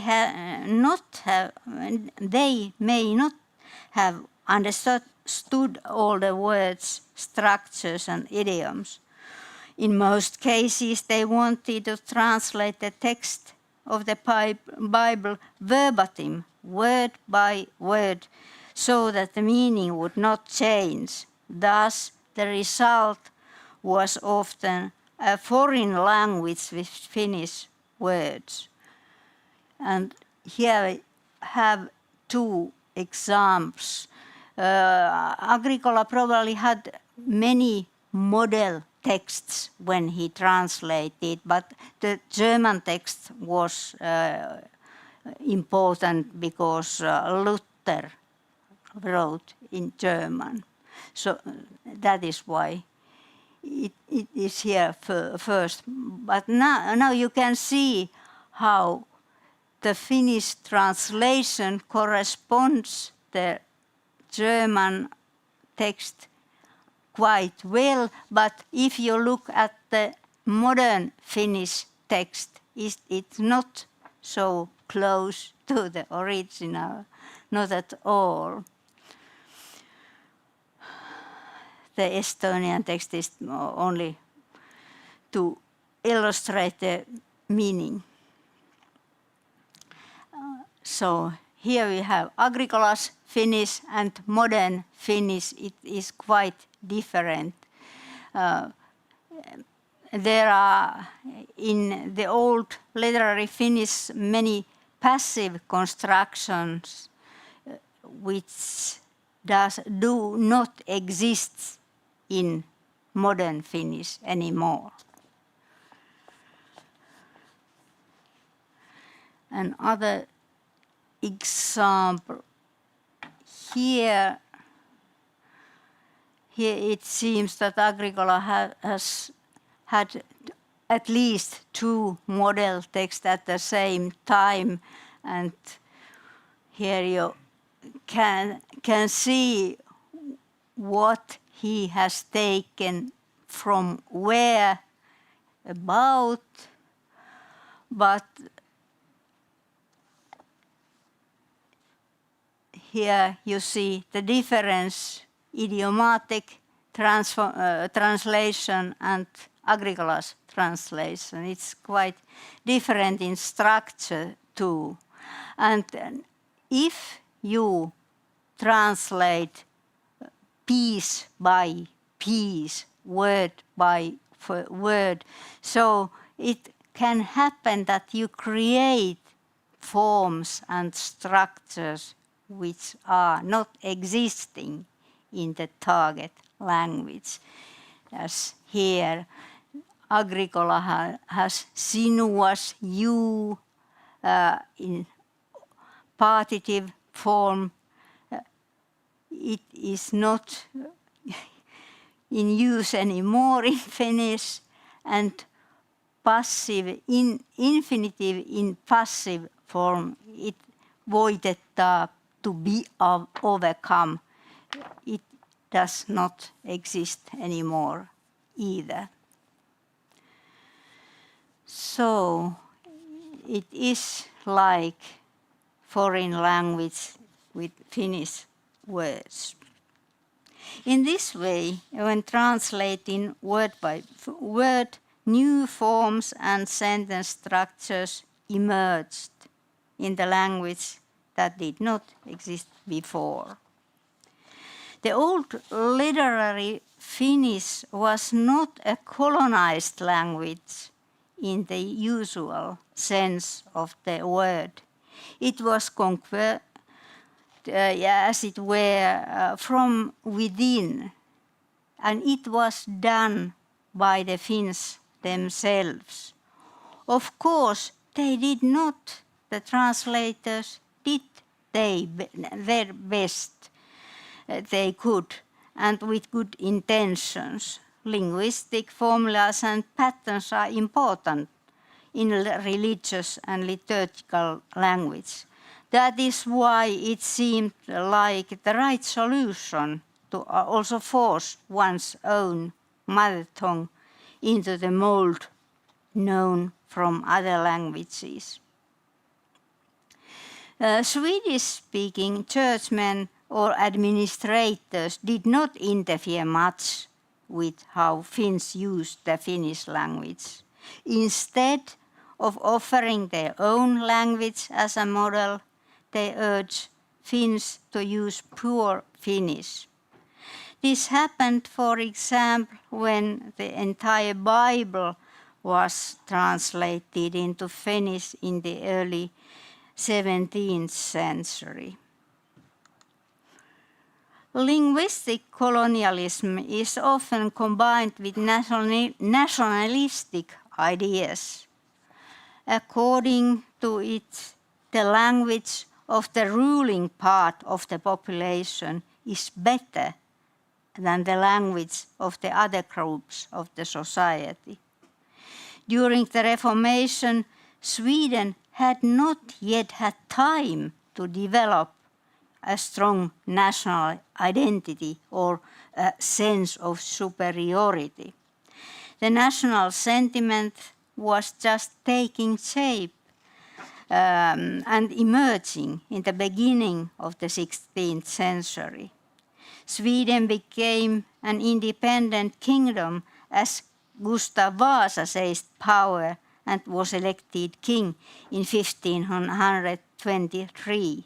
not have understood all the words, structures, and idioms. In most cases, they wanted to translate the text of the Bible verbatim, word by word, so that the meaning would not change. Thus, the result was often a foreign language with Finnish words. And here we have 2 examples. Agricola probably had many model texts when he translated, but the German text was important because Luther wrote in German. So that is why it is here first. But now you can see how the Finnish translation corresponds the German text quite well, but if you look at the modern Finnish text, it's not so close to the original, not at all. The Estonian text is only to illustrate the meaning. So here we have Agricola's Finnish and modern Finnish. It is quite different. There are in the old literary Finnish many passive constructions which do not exist in modern Finnish anymore. Another example here it seems that Agricola has had at least 2 model texts at the same time, and here you can see what he has taken from where about, but here you see the difference, idiomatic translation and Agricolas translation. It's quite different in structure too. And if you translate piece by piece, word by word, so it can happen that you create forms and structures which are not existing in the target language. As here, Agricola has sinuous U in partitive form. It is not in use anymore in Finnish, and passive in infinitive in passive form, it voitetta, to be overcome. It does not exist anymore either. So it is like foreign language with Finnish words. In this way, when translating word by word, new forms and sentence structures emerged in the language that did not exist before. The old literary Finnish was not a colonized language in the usual sense of the word. It was conquered, as it were, from within, and it was done by the Finns themselves. Of course, they did not, the translators did their best they could, and with good intentions. Linguistic formulas and patterns are important in religious and liturgical language. That is why it seemed like the right solution to also force one's own mother tongue into the mold known from other languages. Swedish-speaking churchmen or administrators did not interfere much with how Finns used the Finnish language. Instead of offering their own language as a model, they urged Finns to use pure Finnish. This happened, for example, when the entire Bible was translated into Finnish in the early 17th century. Linguistic colonialism is often combined with nationalistic ideas. According to it, the language of the ruling part of the population is better than the language of the other groups of the society. During the Reformation, Sweden had not yet had time to develop a strong national identity or a sense of superiority. The national sentiment was just taking shape and emerging in the beginning of the 16th century. Sweden became an independent kingdom as Gustav Vasa seized power and was elected king in 1523.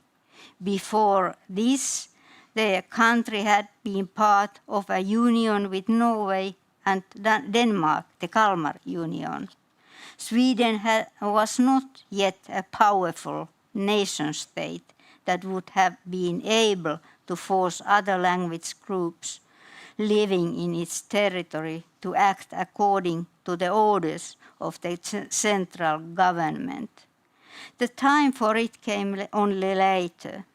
Before this, the country had been part of a union with Norway and Denmark, the Kalmar Union. Sweden was not yet a powerful nation state that would have been able to force other language groups living in its territory to act according to the orders of the central government. The time for it came only later.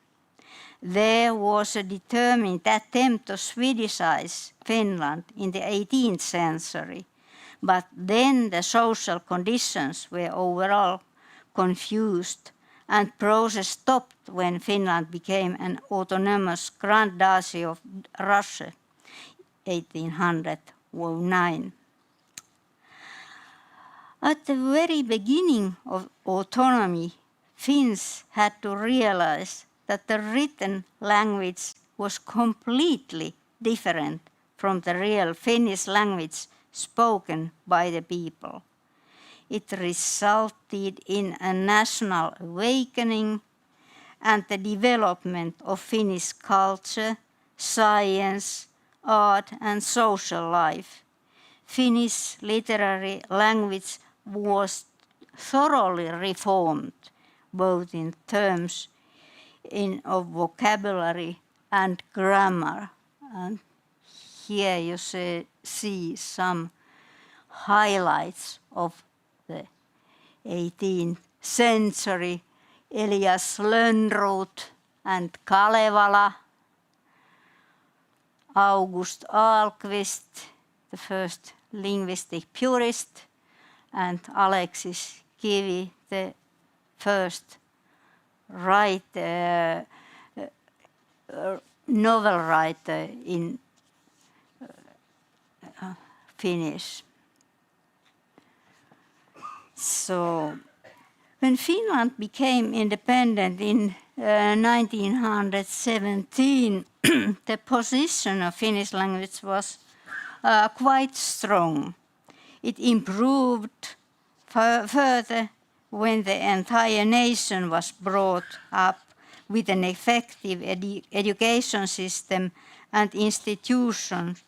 There was a determined attempt to Swedishize Finland in the 18th century, but then the social conditions were overall confused and process stopped when Finland became an autonomous Grand Duchy of Russia, 1809. At the very beginning of autonomy, Finns had to realize that the written language was completely different from the real Finnish language spoken by the people. It resulted in a national awakening and the development of Finnish culture, science, art, and social life. Finnish literary language was thoroughly reformed, both in terms of vocabulary and grammar. And here you see some highlights of the 18th century. Elias Lönnrot and Kalevala, August Ahlqvist, the first linguistic purist, and Alexis Kivi, the first novel writer in Finnish. So, when Finland became independent in 1917, the position of Finnish language was quite strong. It improved further when the entire nation was brought up with an effective education system and institutions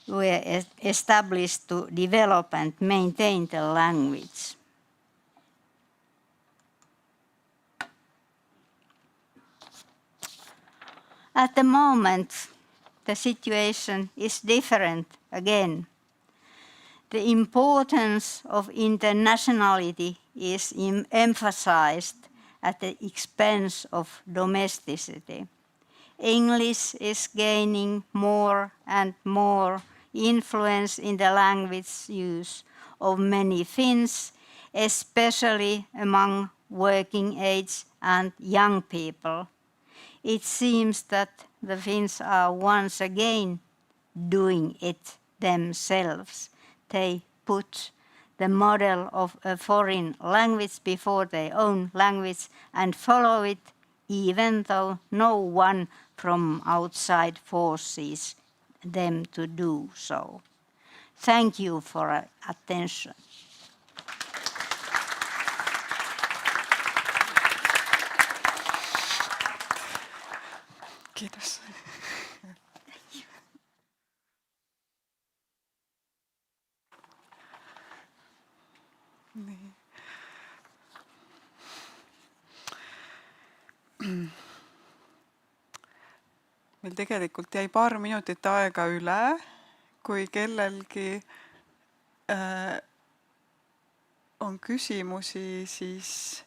were established to develop and maintain the language. At the moment, the situation is different again. The importance of internationality is emphasized at the expense of domesticity. English is gaining more and more influence in the language use of many Finns, especially among working age and young people. It seems that the Finns are once again doing it themselves. They put the model of a foreign language before their own language and follow it, even though no one from outside forces them to do so. Thank you for attention. Kiitos. Niin. Meil tegelikult jäi paar minutit aega üle, kui kellelgi on küsimusi, siis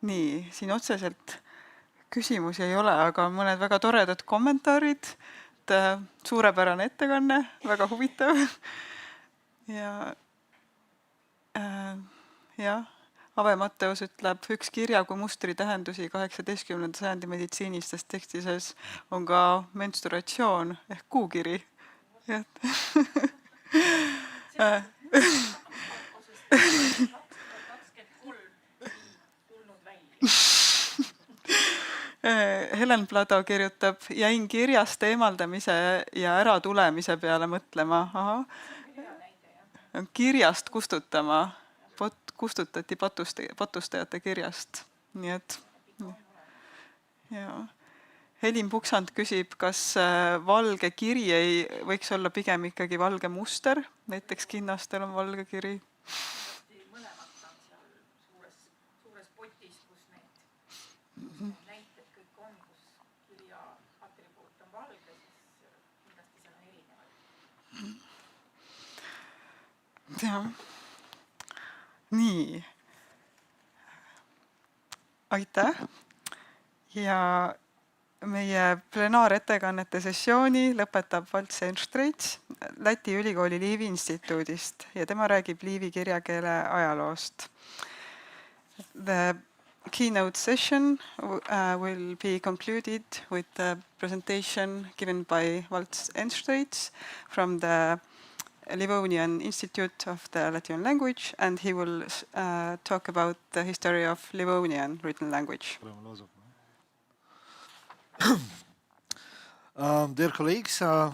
nii, siin otseselt küsimusi ei ole, aga mõned väga toredad kommentaarid. Suurepärane ettekanne, väga huvitav. Ja Ave Matteus ütleb, üks kirja kui mustri tähendusi 18. sajandi meditsiinistes tekstises on ka menstruatsioon ehk kuukiri. Helen Plado kirjutab, jäin kirjast eemaldamise ja äratulemise peale mõtlema. Kirjast kustutama. Kustutati patustajate kirjast. Nii et, ja. Helin Puksand küsib, kas valge kiri ei võiks olla pigem ikkagi valge muster, näiteks kinnastel on valge kiri. Mõlemad on seal suures potis, kus need näited kõik on, kus kirja atribuut on valge, siis kindlasti seal on erinevad. Jah. Nii. Aitäh. Ja meie plenaarettekannete sessiooni lõpetab Valts Enstreits Läti ülikooli Liivi instituudist ja tema räägib liivi kirjakeele ajaloost. The keynote session will be concluded with the presentation given by Valts Enstreits from the Livonian Institute of the Latvian language, and he will talk about the history of Livonian written language. Dear colleagues, I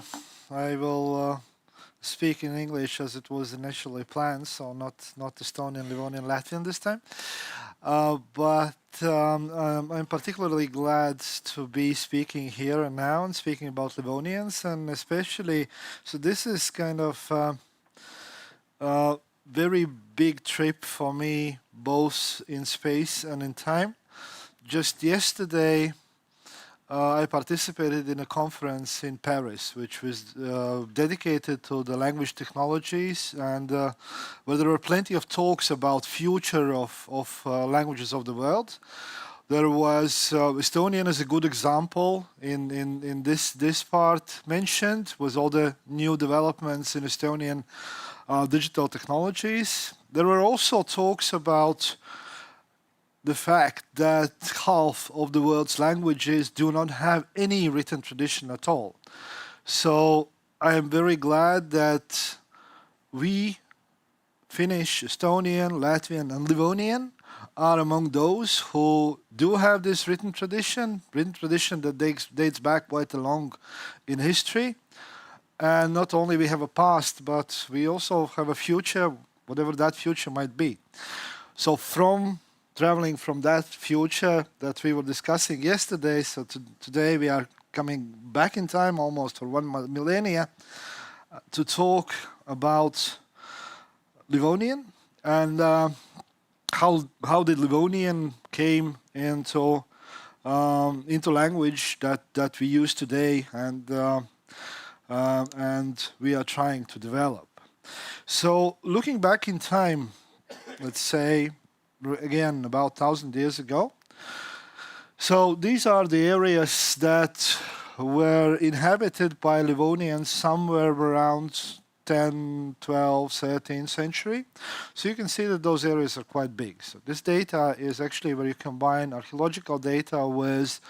will speak in English as it was initially planned, so not Estonian, Livonian, Latvian this time. But I'm particularly glad to be speaking here and now and speaking about Livonians, and especially, so this is kind of a very big trip for me, both in space and in time. Just yesterday, I participated in a conference in Paris, which was dedicated to the language technologies, and where there were plenty of talks about future of languages of the world. There was Estonian as a good example in this part mentioned, with all the new developments in Estonian digital technologies. There were also talks about the fact that half of the world's languages do not have any written tradition at all. So I am very glad that we, Finnish, Estonian, Latvian, and Livonian, are among those who do have this written tradition that dates back quite along in history. And not only we have a past, but we also have a future, whatever that future might be. So traveling from that future that we were discussing yesterday, so today we are coming back in time almost for one millennia to talk about Livonian and how the Livonian came into language that we use today and we are trying to develop. So looking back in time, let's say, again, about 1,000 years ago. So these are the areas that were inhabited by Livonians somewhere around 10, 12, 13th century. So you can see that those areas are quite big. So this data is actually where you combine archaeological data with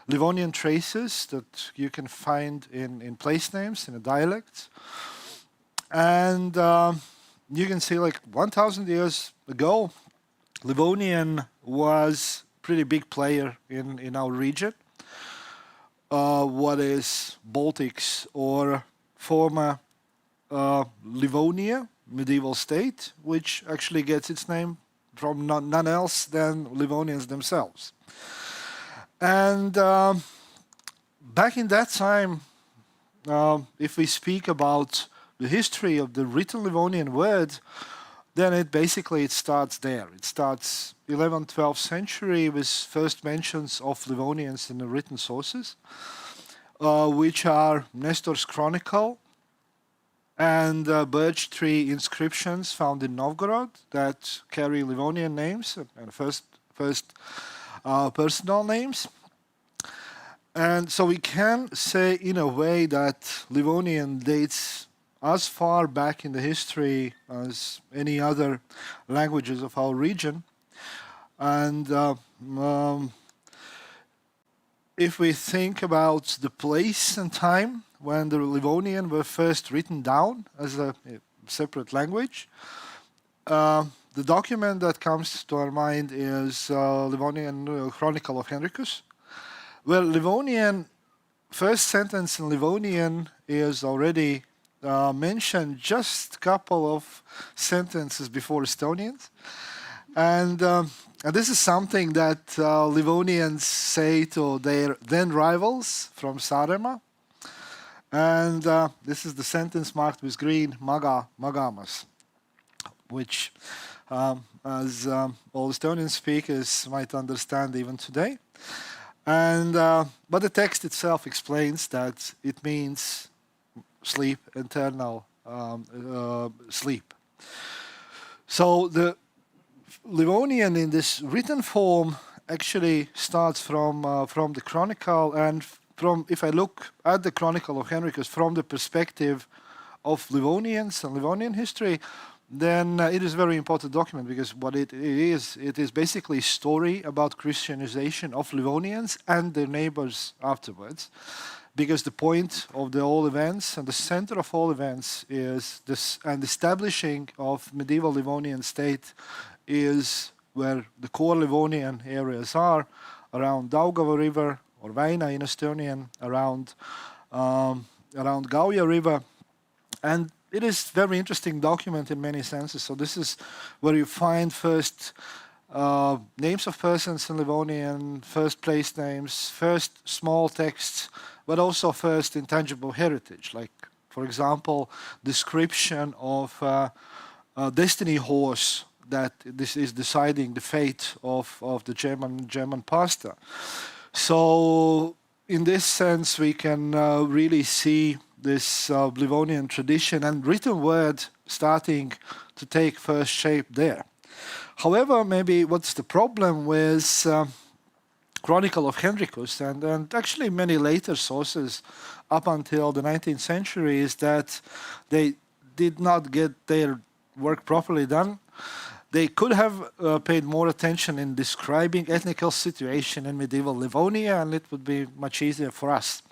Livonian traces that you can find in place names, in a dialect. And you can see like 1,000 years ago, Livonian was a pretty big player in our region. What is Baltics or former Livonia, medieval state, which actually gets its name from none else than Livonians themselves. And back in that time, if we speak about the history of the written Livonian word, then it starts there. It starts 11th, 12th century with first mentions of Livonians in the written sources, which are Nestor's Chronicle and birch tree inscriptions found in Novgorod that carry Livonian names and first personal names. And so we can say in a way that Livonian dates as far back in the history as any other languages of our region. And if we think about the place and time when the Livonian were first written down as a separate language, the document that comes to our mind is Livonian Chronicle of Henricus, where Livonian, first sentence in Livonian is already mentioned just a couple of sentences before Estonians. And this is something that Livonians say to their then rivals from Saaremaa. And this is the sentence marked with green, maga, magamas, which, as all Estonian speakers might understand even today. And but the text itself explains that it means sleep, eternal sleep. So the Livonian in this written form actually starts from the Chronicle, and if I look at the Chronicle of Henricus from the perspective of Livonians and Livonian history, then it is a very important document, because what it is basically a story about Christianization of Livonians and their neighbors afterwards. Because the point of the all events and the center of all events is this, and establishing of medieval Livonian state is where the core Livonian areas are, around Daugava River, or Väina in Estonian, around Gauja River. And it is very interesting document in many senses. So this is where you find first names of persons in Livonian, first place names, first small texts, but also first intangible heritage, like, for example, description of a destiny horse that this is deciding the fate of the German pastor. So in this sense, we can really see this Livonian tradition and written word starting to take first shape there. However, maybe what's the problem with Chronicle of Henricus and actually many later sources up until the 19th century is that they did not get their work properly done. They could have paid more attention in describing ethnical situation in medieval Livonia, and it would be much easier for us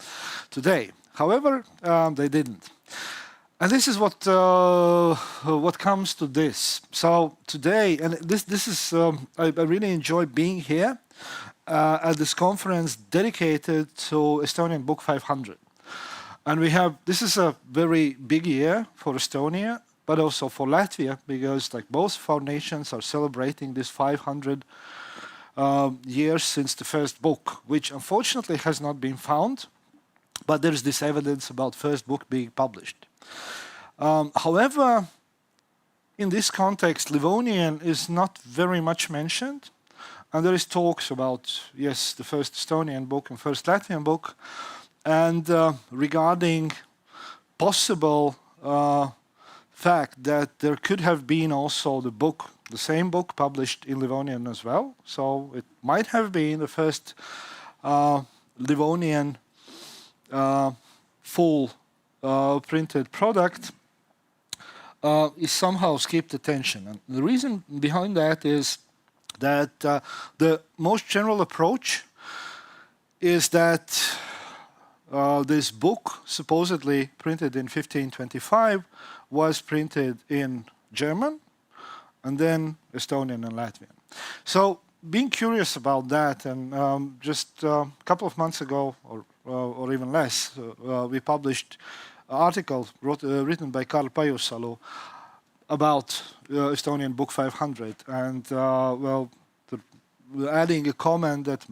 today. However, they didn't. And this is what comes to this. So today, and this is, I really enjoy being here at this conference dedicated to Estonian Book 500. And this is a very big year for Estonia, but also for Latvia, because like both of our nations are celebrating this 500 years since the first book, which unfortunately has not been found, but there's this evidence about first book being published. However, in this context, Livonian is not very much mentioned, and there is talks about, yes, the first Estonian book and first Latvian book, and regarding possible fact that there could have been also the same book published in Livonian as well. So it might have been the first Livonian full printed product is somehow skipped attention. And the reason behind that is that the most general approach is that this book, supposedly printed in 1525, was printed in German and then Estonian and Latvian. So being curious about that, and just a couple of months ago, or even less, we published an article written by Karl Pajusalu about Estonian Book 500, and adding a comment that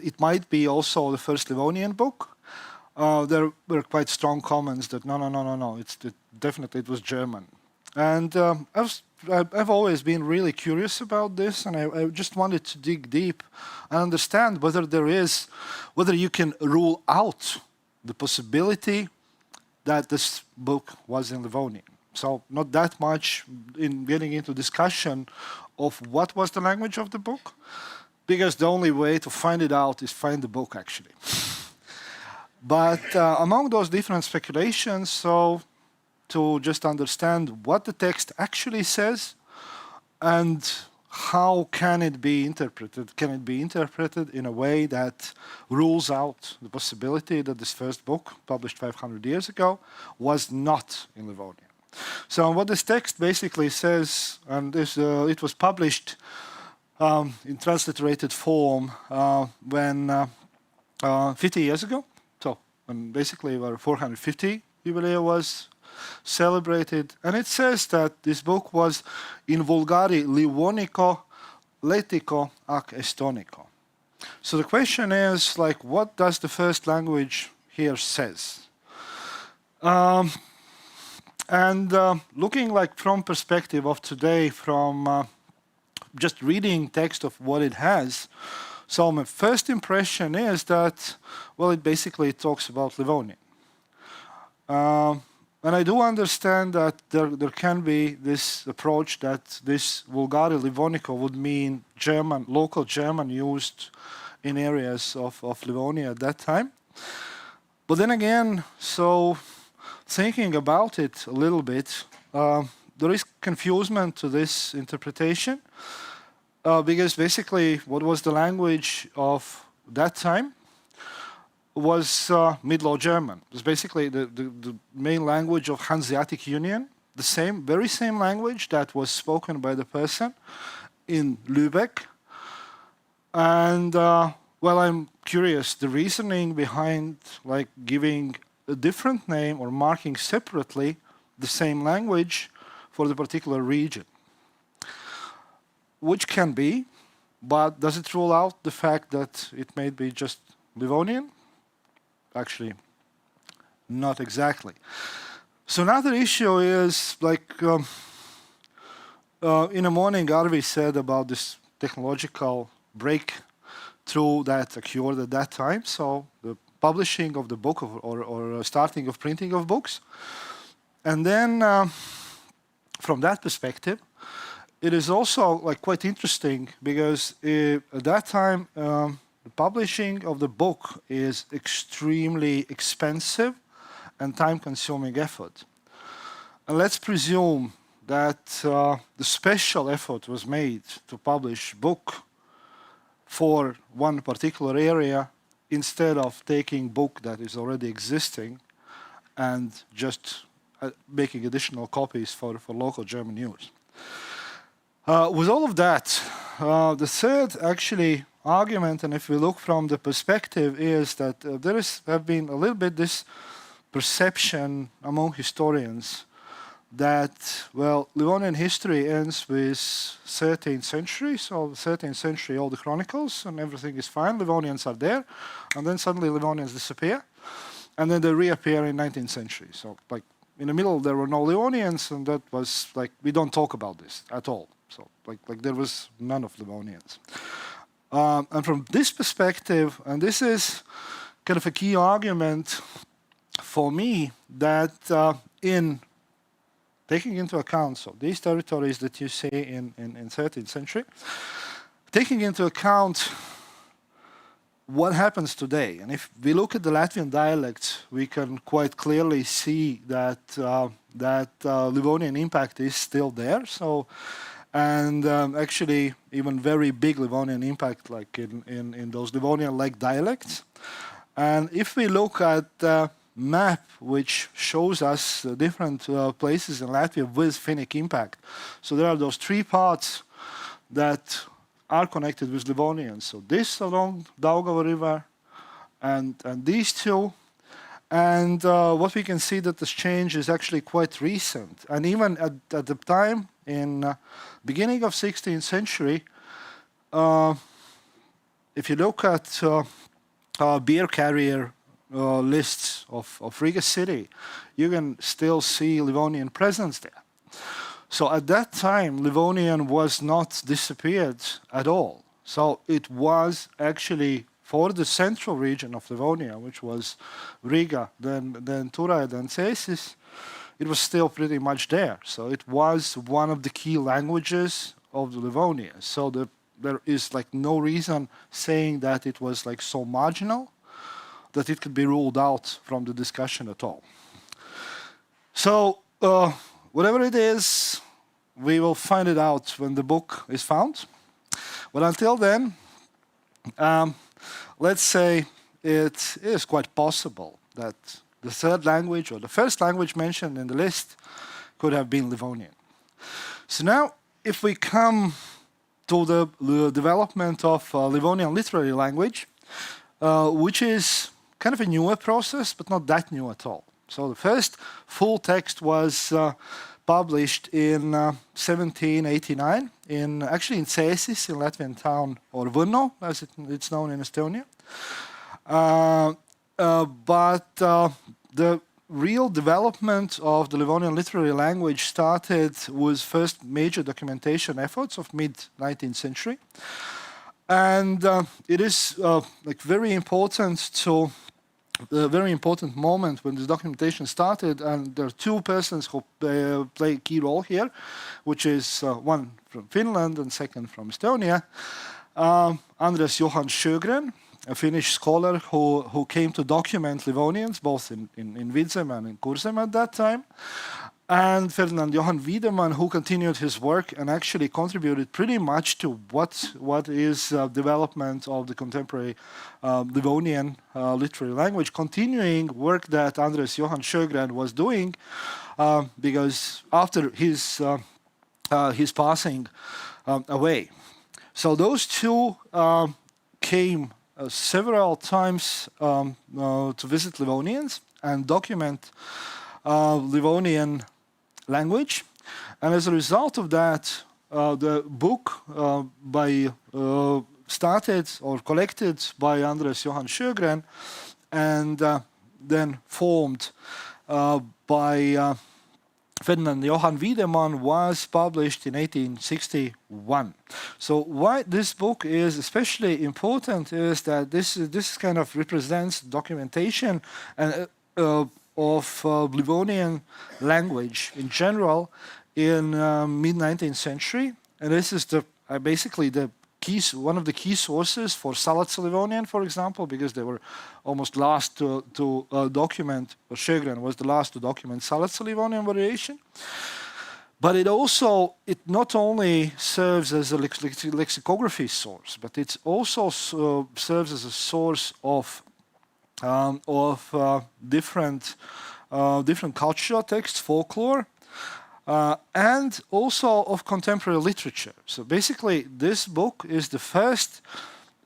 it might be also the first Livonian book. There were quite strong comments that no, definitely it was German. And I've always been really curious about this, and I just wanted to dig deep and understand whether you can rule out the possibility that this book was in Livonian. So not that much in getting into discussion of what was the language of the book, because the only way to find it out is find the book actually. But among those different speculations, so to just understand what the text actually says and how can it be interpreted? Can it be interpreted in a way that rules out the possibility that this first book, published 500 years ago, was not in Livonian? So what this text basically says, and it was published in transliterated form when 50 years ago. So when basically where 450 jubilee was celebrated, and it says that this book was in vulgari livonico letico ac estonico. So the question is, like, what does the first language here says? And looking like from perspective of today, from just reading text of what it has, so my first impression is that, well, it basically talks about Livonian. And I do understand that there can be this approach that this vulgari livonico would mean German, local German used in areas of Livonia at that time. But then again, so thinking about it a little bit, there is confusion to this interpretation because basically what was the language of that time was Mid-Low German. It was basically the main language of Hanseatic Union, the very same language that was spoken by the person in Lübeck. And well, I'm curious, the reasoning behind like giving a different name or marking separately the same language for the particular region. Which can be, but does it rule out the fact that it may be just Livonian? Actually, not exactly. So another issue is like in the morning, Arvi said about this technological breakthrough that occurred at that time. So the publishing of the book or starting of printing of books. And then from that perspective, it is also like quite interesting because at that time, the publishing of the book is extremely expensive and time-consuming effort. And let's presume that the special effort was made to publish book for one particular area instead of taking book that is already existing and just making additional copies for local German use. With all of that, the third actually argument, and if we look from the perspective, is that there have been a little bit this perception among historians that, well, Livonian history ends with 13th century, so 13th century, all the chronicles, and everything is fine, Livonians are there, and then suddenly Livonians disappear, and then they reappear in 19th century. So, like, in the middle there were no Livonians, and that was, like, we don't talk about this at all. So, like there was none of Livonians. And from this perspective, and this is kind of a key argument for me, that in taking into account, so these territories that you see in 13th century, taking into account what happens today, and if we look at the Latvian dialects, we can quite clearly see that Livonian impact is still there. So, and actually even very big Livonian impact, like in those Livonian-like dialects. And if we look at the map which shows us different places in Latvia with Finnic impact, so there are those three parts that are connected with Livonians. So this along Daugava River, and these two. And what we can see that this change is actually quite recent. And even at the time, in beginning of 16th century, if you look at beer carrier lists of Riga city, you can still see Livonian presence there. So at that time, Livonian was not disappeared at all. So it was actually for the central region of Livonia, which was Riga, then Turā, then Cēsis, it was still pretty much there. So it was one of the key languages of the Livonia. So there is like no reason saying that it was like so marginal that it could be ruled out from the discussion at all. So whatever it is, we will find it out when the book is found. But until then, let's say it is quite possible that the third language or the first language mentioned in the list could have been Livonian. So now, if we come to the development of Livonian literary language, which is kind of a newer process, but not that new at all. So the first full text was published in 1789, actually in Cēsis, in Latvian town, or Võrno, as it's known in Estonia. But the real development of the Livonian literary language started with first major documentation efforts of mid-19th century. And it is like very important to a very important moment when this documentation started, and there are two persons who play a key role here, which is one from Finland and second from Estonia. Andres Johan Sjögren, a Finnish scholar who came to document Livonians both in Vidzeme and in Kurzeme at that time, and Ferdinand Johan Wiedemann, who continued his work and actually contributed pretty much to what is development of the contemporary Livonian literary language, continuing work that Andres Johan Sjögren was doing, because after his passing away. So those two came several times to visit Livonians and document Livonian language. And as a result of that, the book started or collected by Andres Johan Sjögren and then formed by Ferdinand Johan Wiedemann was published in 1861. So why this book is especially important is that this kind of represents documentation and of Livonian language in general in mid-19th century, and this is basically one of the key sources for Salatse Livonian, for example, because they were almost last to document, or Sjögren was the last to document Salatse Livonian variation. But it not only serves as a lexicography source, but it also serves as a source of different cultural texts, folklore, and also of contemporary literature. So basically, this book is the first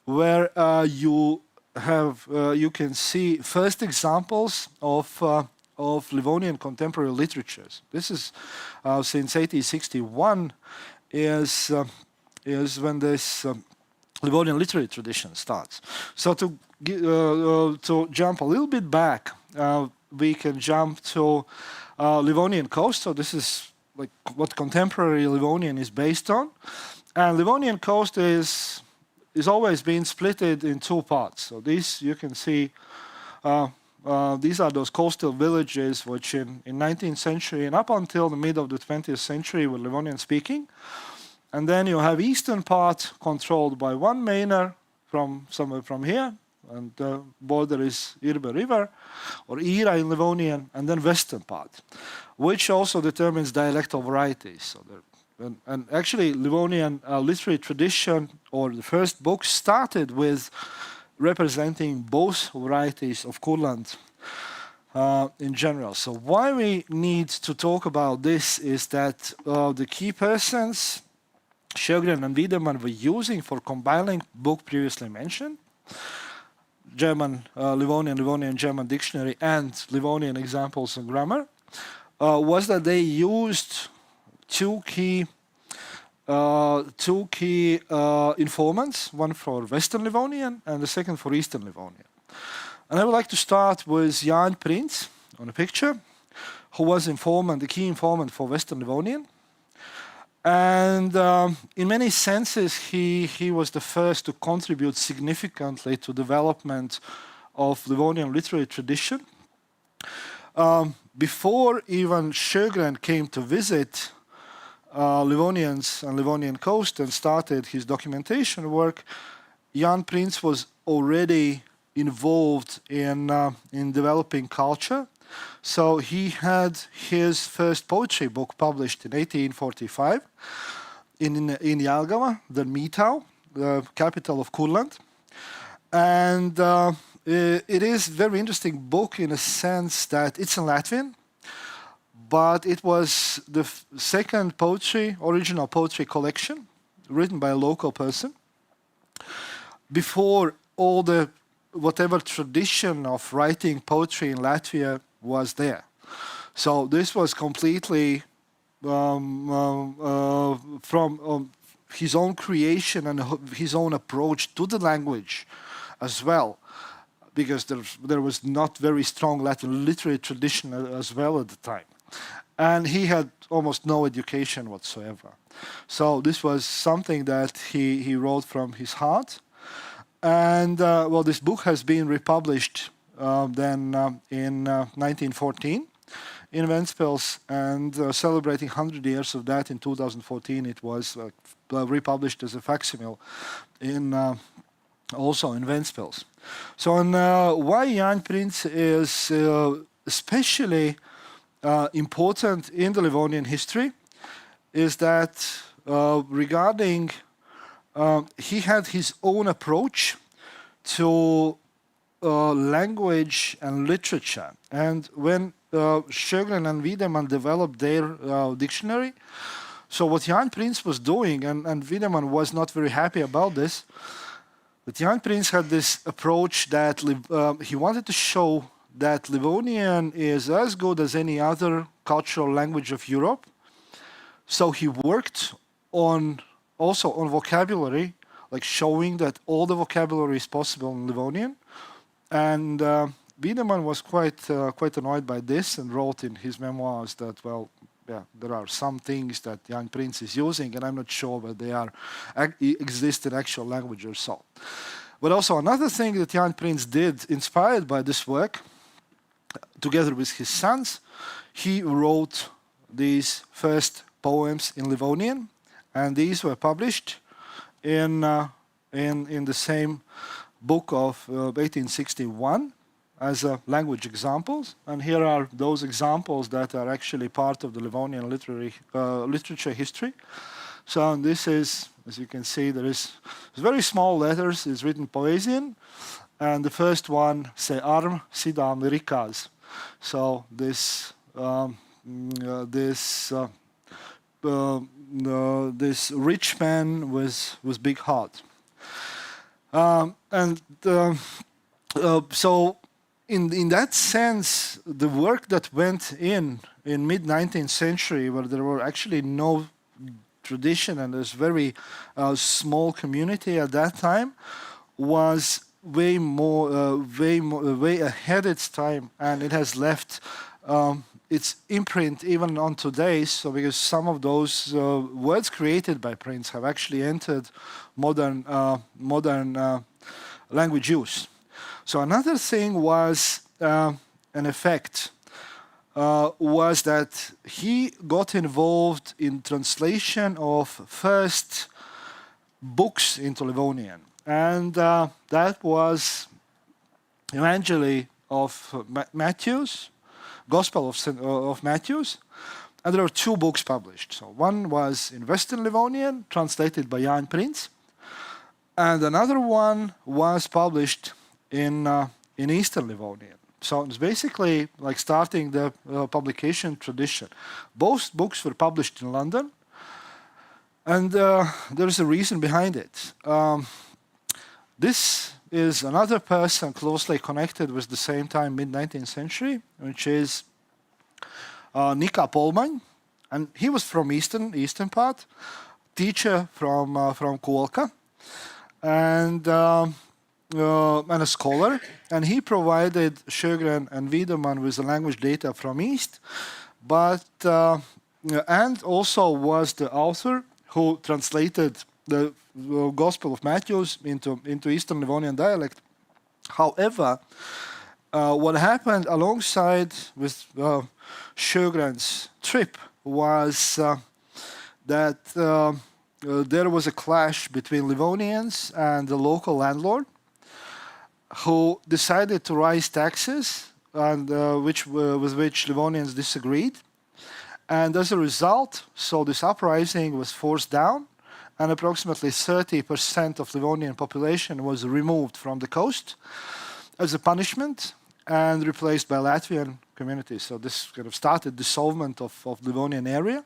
where you can see first examples of Livonian contemporary literatures. This is since 1861 is when this Livonian literary tradition starts. So to jump a little bit back, we can jump to Livonian coast. So this is like what contemporary Livonian is based on. And Livonian coast is always been split in two parts. So these you can see, these are those coastal villages which in 19th century and up until the mid of the 20th century were Livonian speaking. And then you have eastern part controlled by one manor from somewhere from here, and the border is Irbe River, or Ira in Livonian, and then western part, which also determines dialectal varieties. So and actually Livonian literary tradition, or the first book, started with representing both varieties of Kurland in general. So why we need to talk about this is that the key persons Sjögren and Wiedemann were using for compiling book previously mentioned, German, Livonian German dictionary, and Livonian examples and grammar, was that they used two key informants, one for Western Livonian and the second for Eastern Livonian. And I would like to start with Jan Prince on a picture, who was the key informant for Western Livonian. And in many senses, he was the first to contribute significantly to development of Livonian literary tradition. Before even Sjögren came to visit Livonians and Livonian coast and started his documentation work, Jan Prince was already involved in developing culture. So he had his first poetry book published in 1845 in Jelgava, the Mitau, the capital of Kurland. And it is a very interesting book in a sense that it's in Latvian, but it was the second original poetry collection written by a local person. Before all the whatever tradition of writing poetry in Latvia was there. So this was completely from his own creation and his own approach to the language as well, because there was not very strong Latin literary tradition as well at the time. And he had almost no education whatsoever. So this was something that he wrote from his heart. And this book has been republished then in 1914 in Ventspils, and celebrating 100 years of that in 2014, it was republished as a facsimile also in Ventspils. So why Jan Prince is especially important in the Livonian history is that regarding he had his own approach to language and literature. And when Sjögren and Wiedemann developed their dictionary, so what Jan Prince was doing, and Wiedemann was not very happy about this, the young prince had this approach that he wanted to show that Livonian is as good as any other cultural language of Europe. So he worked also on vocabulary, like showing that all the vocabulary is possible in Livonian. And Wiedemann was quite annoyed by this and wrote in his memoirs that, well, yeah, there are some things that young prince is using, and I'm not sure whether they exist in actual language or so. But also another thing that young prince did, inspired by this work, together with his sons, he wrote these first poems in Livonian, and these were published in the same book of 1861 as language examples. And here are those examples that are actually part of the Livonian literature history. So this is, as you can see, there is very small letters. It's written Poesian, and the first one say arm sidām lirikās. So this rich man with big heart. So in that sense, the work that went in mid-19th century, where there were actually no tradition and there's very small community at that time, was way ahead its time, and it has left its imprint even on today. So because some of those words created by Prince have actually entered modern language use. So another thing was an effect was that he got involved in translation of first books into Livonian, and that was Evangeli of Matthews, Gospel of Matthews, and there were two books published. So one was in Western Livonian, translated by Jan Prince, and another one was published in Eastern Livonian. So it's basically like starting the publication tradition. Both books were published in London, and there's a reason behind it. This is another person closely connected with the same time, mid-19th century, which is Nika Polmaņ, and he was from eastern part, teacher from Kolka, and a scholar, and he provided Sjögren and Wiedemann with the language data from East, but and also was the author who translated the Gospel of Matthews into Eastern Livonian dialect. However, what happened alongside with Sjögren's trip was that there was a clash between Livonians and the local landlord, who decided to raise taxes, and with which Livonians disagreed. And as a result, so this uprising was forced down, and approximately 30% of Livonian population was removed from the coast as a punishment and replaced by Latvian communities. So this kind of started dissolvement of Livonian area.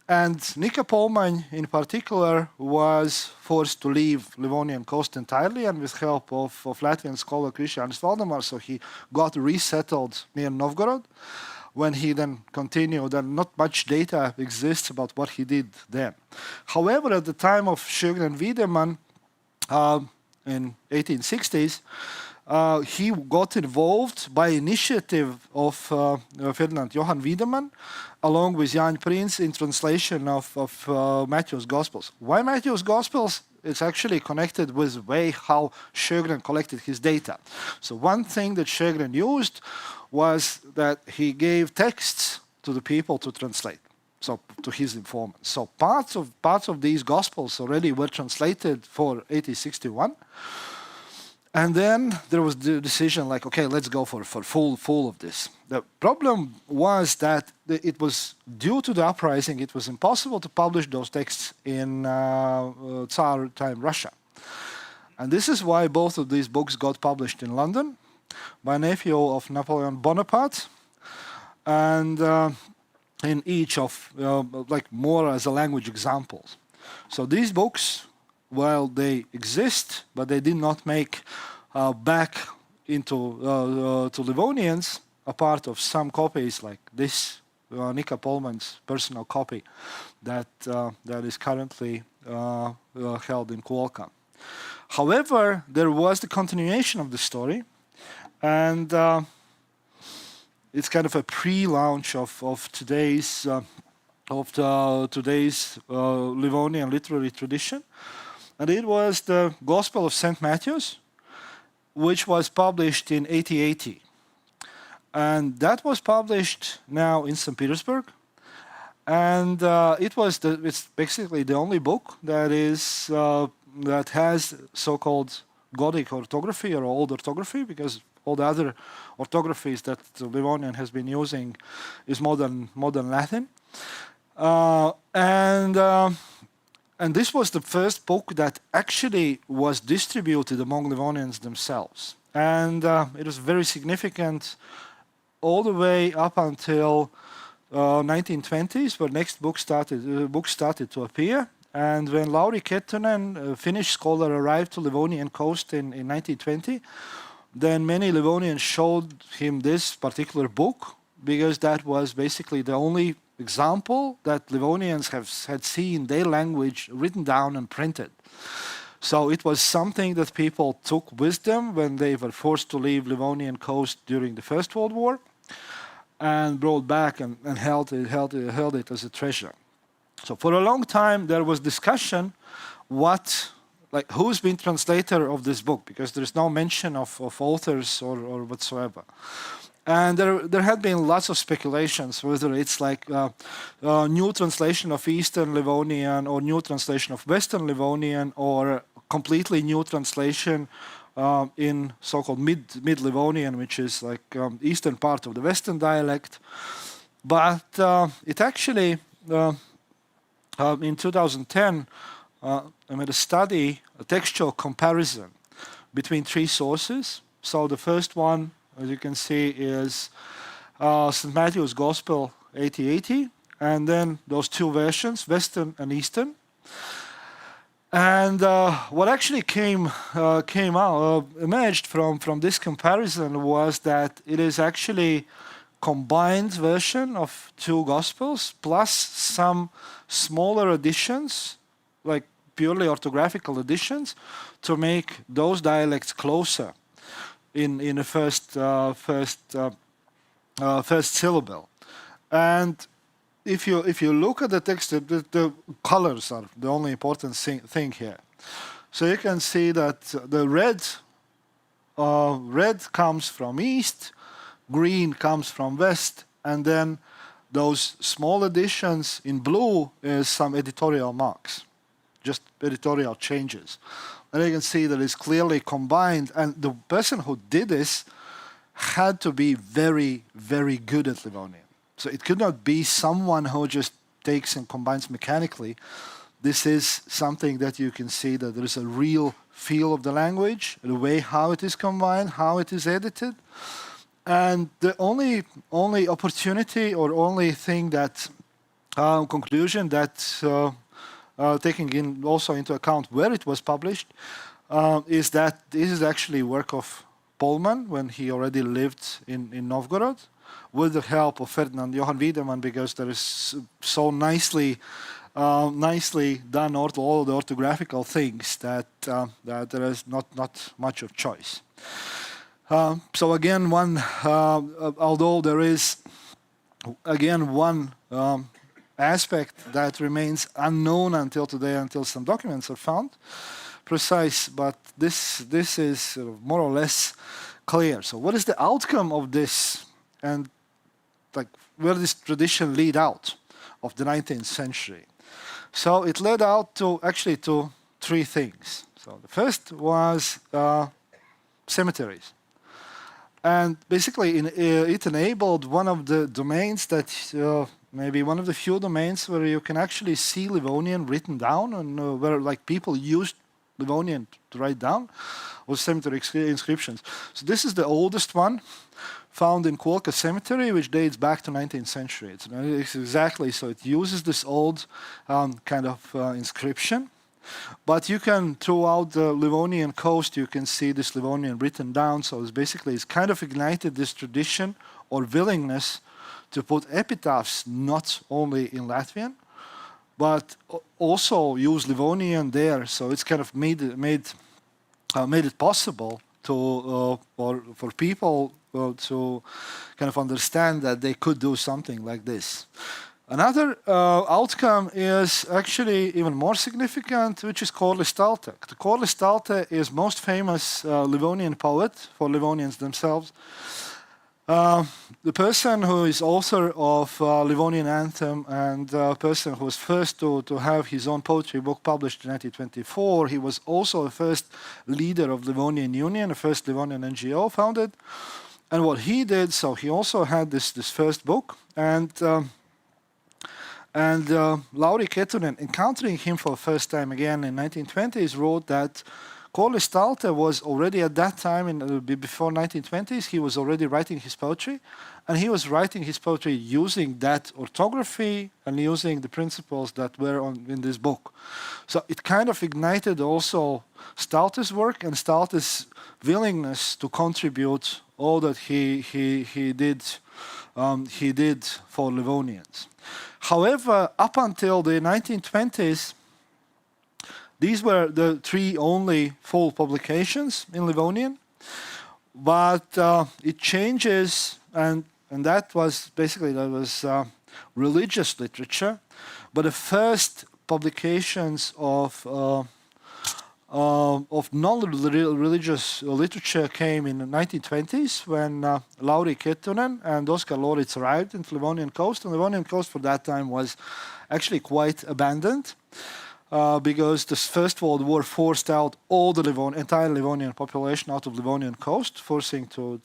And Nika Polmaņ in particular was forced to leave Livonian coast entirely, and with help of Latvian scholar Krišjānis Valdemars, so he got resettled near Novgorod. When he then continued, and not much data exists about what he did then. However, at the time of Sjögren and Wiedemann in 1860s, he got involved by initiative of Ferdinand Johann Wiedemann, along with Jan Prince, in translation of Matthew's Gospels. Why Matthew's Gospels? It's actually connected with the way how Sjögren collected his data. So one thing that Sjögren used was that he gave texts to the people to translate, so to his informants. So parts of these Gospels already were translated for 1861. And then there was the decision like, okay, let's go for full of this. The problem was that it was due to the uprising, it was impossible to publish those texts in Tsar time Russia. And this is why both of these books got published in London by a nephew of Napoleon Bonaparte, and in each of like more as a language examples. So these books while they exist, but they did not make back into to Livonians a part of some copies like this, Nika Polman's personal copy that is currently held in Kuolka. However, there was the continuation of the story, and it's kind of a pre-launch of today's Livonian literary tradition, and it was the Gospel of St. Matthew's, which was published in 1880. And that was published now in St. Petersburg. And it's basically the only book that has so-called Gothic orthography or old orthography, because all the other orthographies that Livonian has been using is modern Latin. And this was the first book that actually was distributed among Livonians themselves. And it was very significant all the way up until 1920s, where next books started to appear. And when Lauri Kettunen, a Finnish scholar, arrived to Livonian coast in 1920, then many Livonians showed him this particular book, because that was basically the only example that Livonians had seen their language written down and printed. So it was something that people took with them when they were forced to leave Livonian coast during the First World War, and brought back and held it as a treasure. So for a long time there was discussion who's been translator of this book, because there is no mention of authors or whatsoever. And there had been lots of speculations whether it's like a new translation of Eastern Livonian or new translation of Western Livonian, or completely new translation in so-called mid Livonian, which is like eastern part of the Western dialect. But it actually, in 2010, I made a study, a textual comparison between three sources. So the first one, as you can see, is St. Matthew's Gospel 1880, and then those two versions, Western and Eastern. And what actually emerged from this comparison was that it is actually combined version of two Gospels plus some smaller additions, like purely orthographical additions, to make those dialects closer in the first syllable. And if you look at the text, the colors are the only important thing here. So you can see that the red comes from east, green comes from west, and then those small additions in blue is some editorial marks, just editorial changes. And you can see that it's clearly combined, and the person who did this had to be very, very good at Livonian. So it could not be someone who just takes and combines mechanically. This is something that you can see that there is a real feel of the language, the way how it is combined, how it is edited. And the only opportunity or only thing that conclusion that taking in also into account where it was published is that this is actually work of Polman when he already lived in Novgorod, with the help of Ferdinand Johann Wiedemann, because there is so nicely done all the orthographical things that there is not much of choice. So again, although there is again one aspect that remains unknown until today, until some documents are found precise, but this is sort of more or less clear. So what is the outcome of this, and like where this tradition lead out of the 19th century? So it led out to three things. So the first was cemeteries. And basically it enabled one of the domains that maybe one of the few domains where you can actually see Livonian written down, and where like people used Livonian to write down, was cemetery inscriptions. So this is the oldest one, found in Kuolka Cemetery, which dates back to 19th century. It's exactly, so it uses this old kind of inscription. But you can, throughout the Livonian coast, you can see this Livonian written down. So it's kind of ignited this tradition or willingness to put epitaphs not only in Latvian, but also use Livonian there. So it's kind of made it possible to for people to kind of understand that they could do something like this. Another outcome is actually even more significant, which is Koloniaalkeelest. The Koloniaalkeelest is most famous Livonian poet for Livonians themselves. The person who is author of Livonian Anthem and the person who was first to have his own poetry book published in 1924, he was also the first leader of Livonian Union, the first Livonian NGO founded. And what he did, so he also had this first book, and Lauri Kettunen, encountering him for the first time again in 1920s, wrote that Koloniaalkeelest was already at that time, before 1920s, he was already writing his poetry. And he was writing his poetry using that orthography and using the principles that were in this book. So it kind of ignited also Stalte's work and Stalte's willingness to contribute all that he did for Livonians. However, up until the 1920s, these were the three only full publications in Livonian, but it changes, and that was basically religious literature. But the first publications of non-religious literature came in the 1920s when Lauri Kettunen and Oskar Lorits arrived in the Livonian coast. And the Livonian coast for that time was actually quite abandoned. Because the First World War forced out all the entire Livonian population out of Livonian coast, forcing to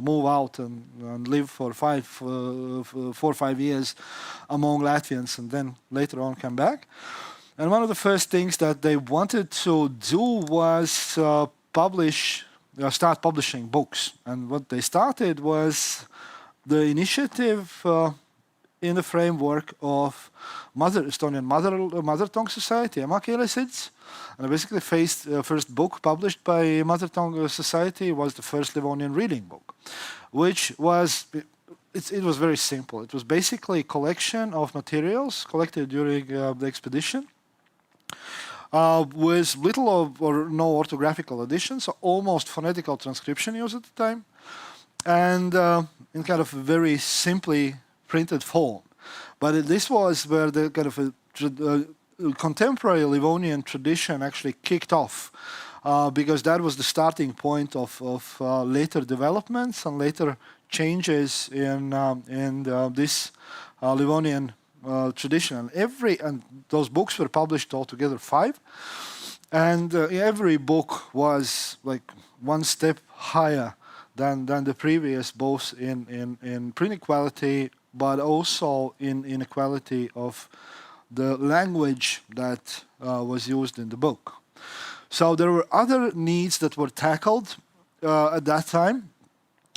move out and live for 4 or 5 years among Latvians, and then later on come back. And one of the first things that they wanted to do was start publishing books. And what they started was the initiative in the framework of Estonian Mother Tongue Society, Emakeelest. And basically first book published by Mother Tongue Society was the first Livonian reading book, which was, it was very simple. It was basically a collection of materials collected during the expedition with little or no orthographical additions, so almost phonetical transcription used at the time, and in kind of very simply printed form. But this was where the kind of contemporary Livonian tradition actually kicked off, because that was the starting point of later developments and later changes in this Livonian tradition. And those books were published altogether 5, and every book was like one step higher than the previous, both in print quality, but also in quality of the language that was used in the book. So there were other needs that were tackled at that time.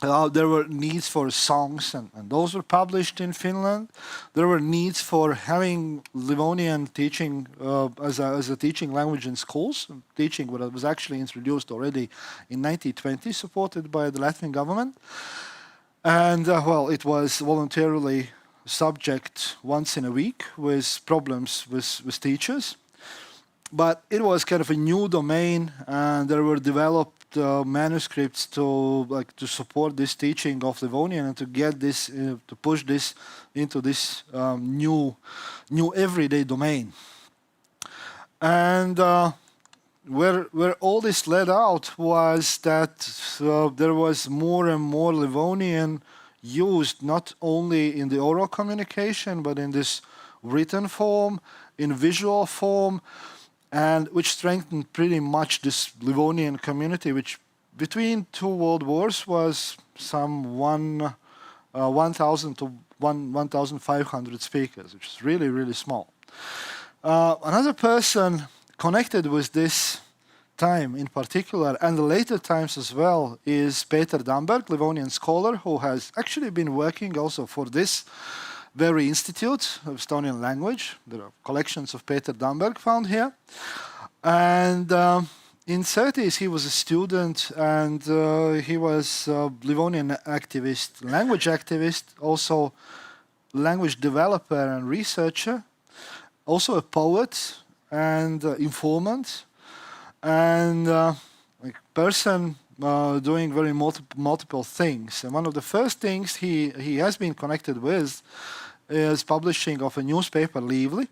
There were needs for songs, and those were published in Finland. There were needs for having Livonian teaching as a teaching language in schools, teaching what was actually introduced already in 1920, supported by the Latvian government. And it was voluntarily subject once in a week with problems with teachers. But it was kind of a new domain, and there were developed manuscripts to support this teaching of Livonian and to get this to push this into this new everyday domain. And where all this led out was that there was more and more Livonian used not only in the oral communication but in this written form, in visual form, and which strengthened pretty much this Livonian community, which between 2 world wars was some 1,000 to 1,500 speakers, which is really, really small. Another person connected with this time in particular, and the later times as well, is Peter Damberg, Livonian scholar, who has actually been working also for this very institute of Estonian language. There are collections of Peter Damberg found here. And in 30s, he was a student, and he was a Livonian activist, language activist, also language developer and researcher, also a poet and informant, and like person doing very multiple things. And one of the first things he has been connected with is publishing of a newspaper, Lively,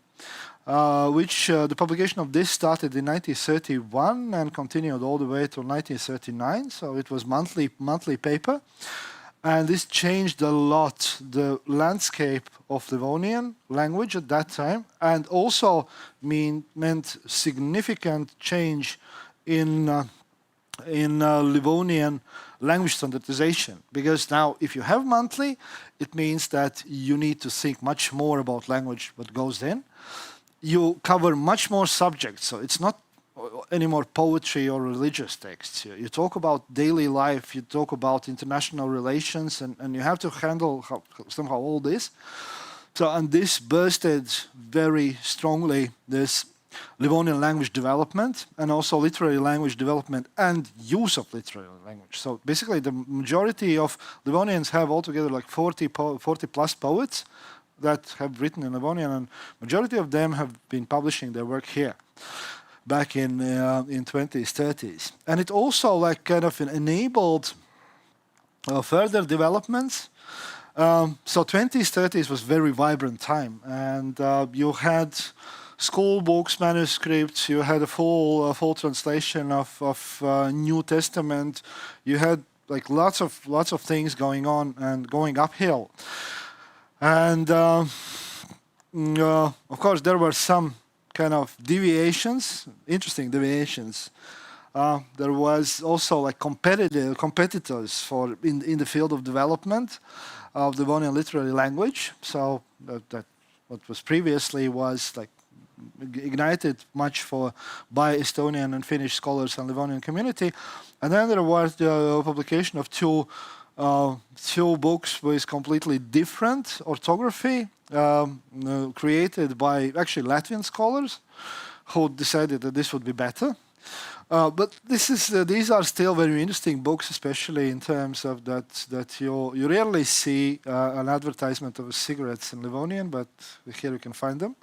which the publication of this started in 1931 and continued all the way to 1939. So it was monthly paper, and this changed a lot the landscape of Livonian language at that time, and also meant significant change in Livonian language standardization, because now if you have monthly, it means that you need to think much more about language, what goes in. You cover much more subjects, so it's not anymore poetry or religious texts. You talk about daily life, you talk about international relations, and you have to handle somehow all this. So, and this boosted very strongly this Livonian language development, and also literary language development and use of literary language. So basically the majority of Livonians have altogether like 40 plus poets that have written in Livonian, and majority of them have been publishing their work here back in 20s, 30s. And it also like kind of enabled further developments. So 20s, 30s was very vibrant time, and you had school books, manuscripts, you had a full translation of New Testament, you had like lots of things going on and going uphill. And of course there were some kind of deviations, interesting deviations. There was also like competitors for in the field of development of the Livonian literary language. So that what was previously was like ignited much by Estonian and Finnish scholars and Livonian community. And then there was the publication of two books with completely different orthography, created by actually Latvian scholars who decided that this would be better. But these are still very interesting books, especially in terms of that you rarely see an advertisement of cigarettes in Livonian, but here you can find them.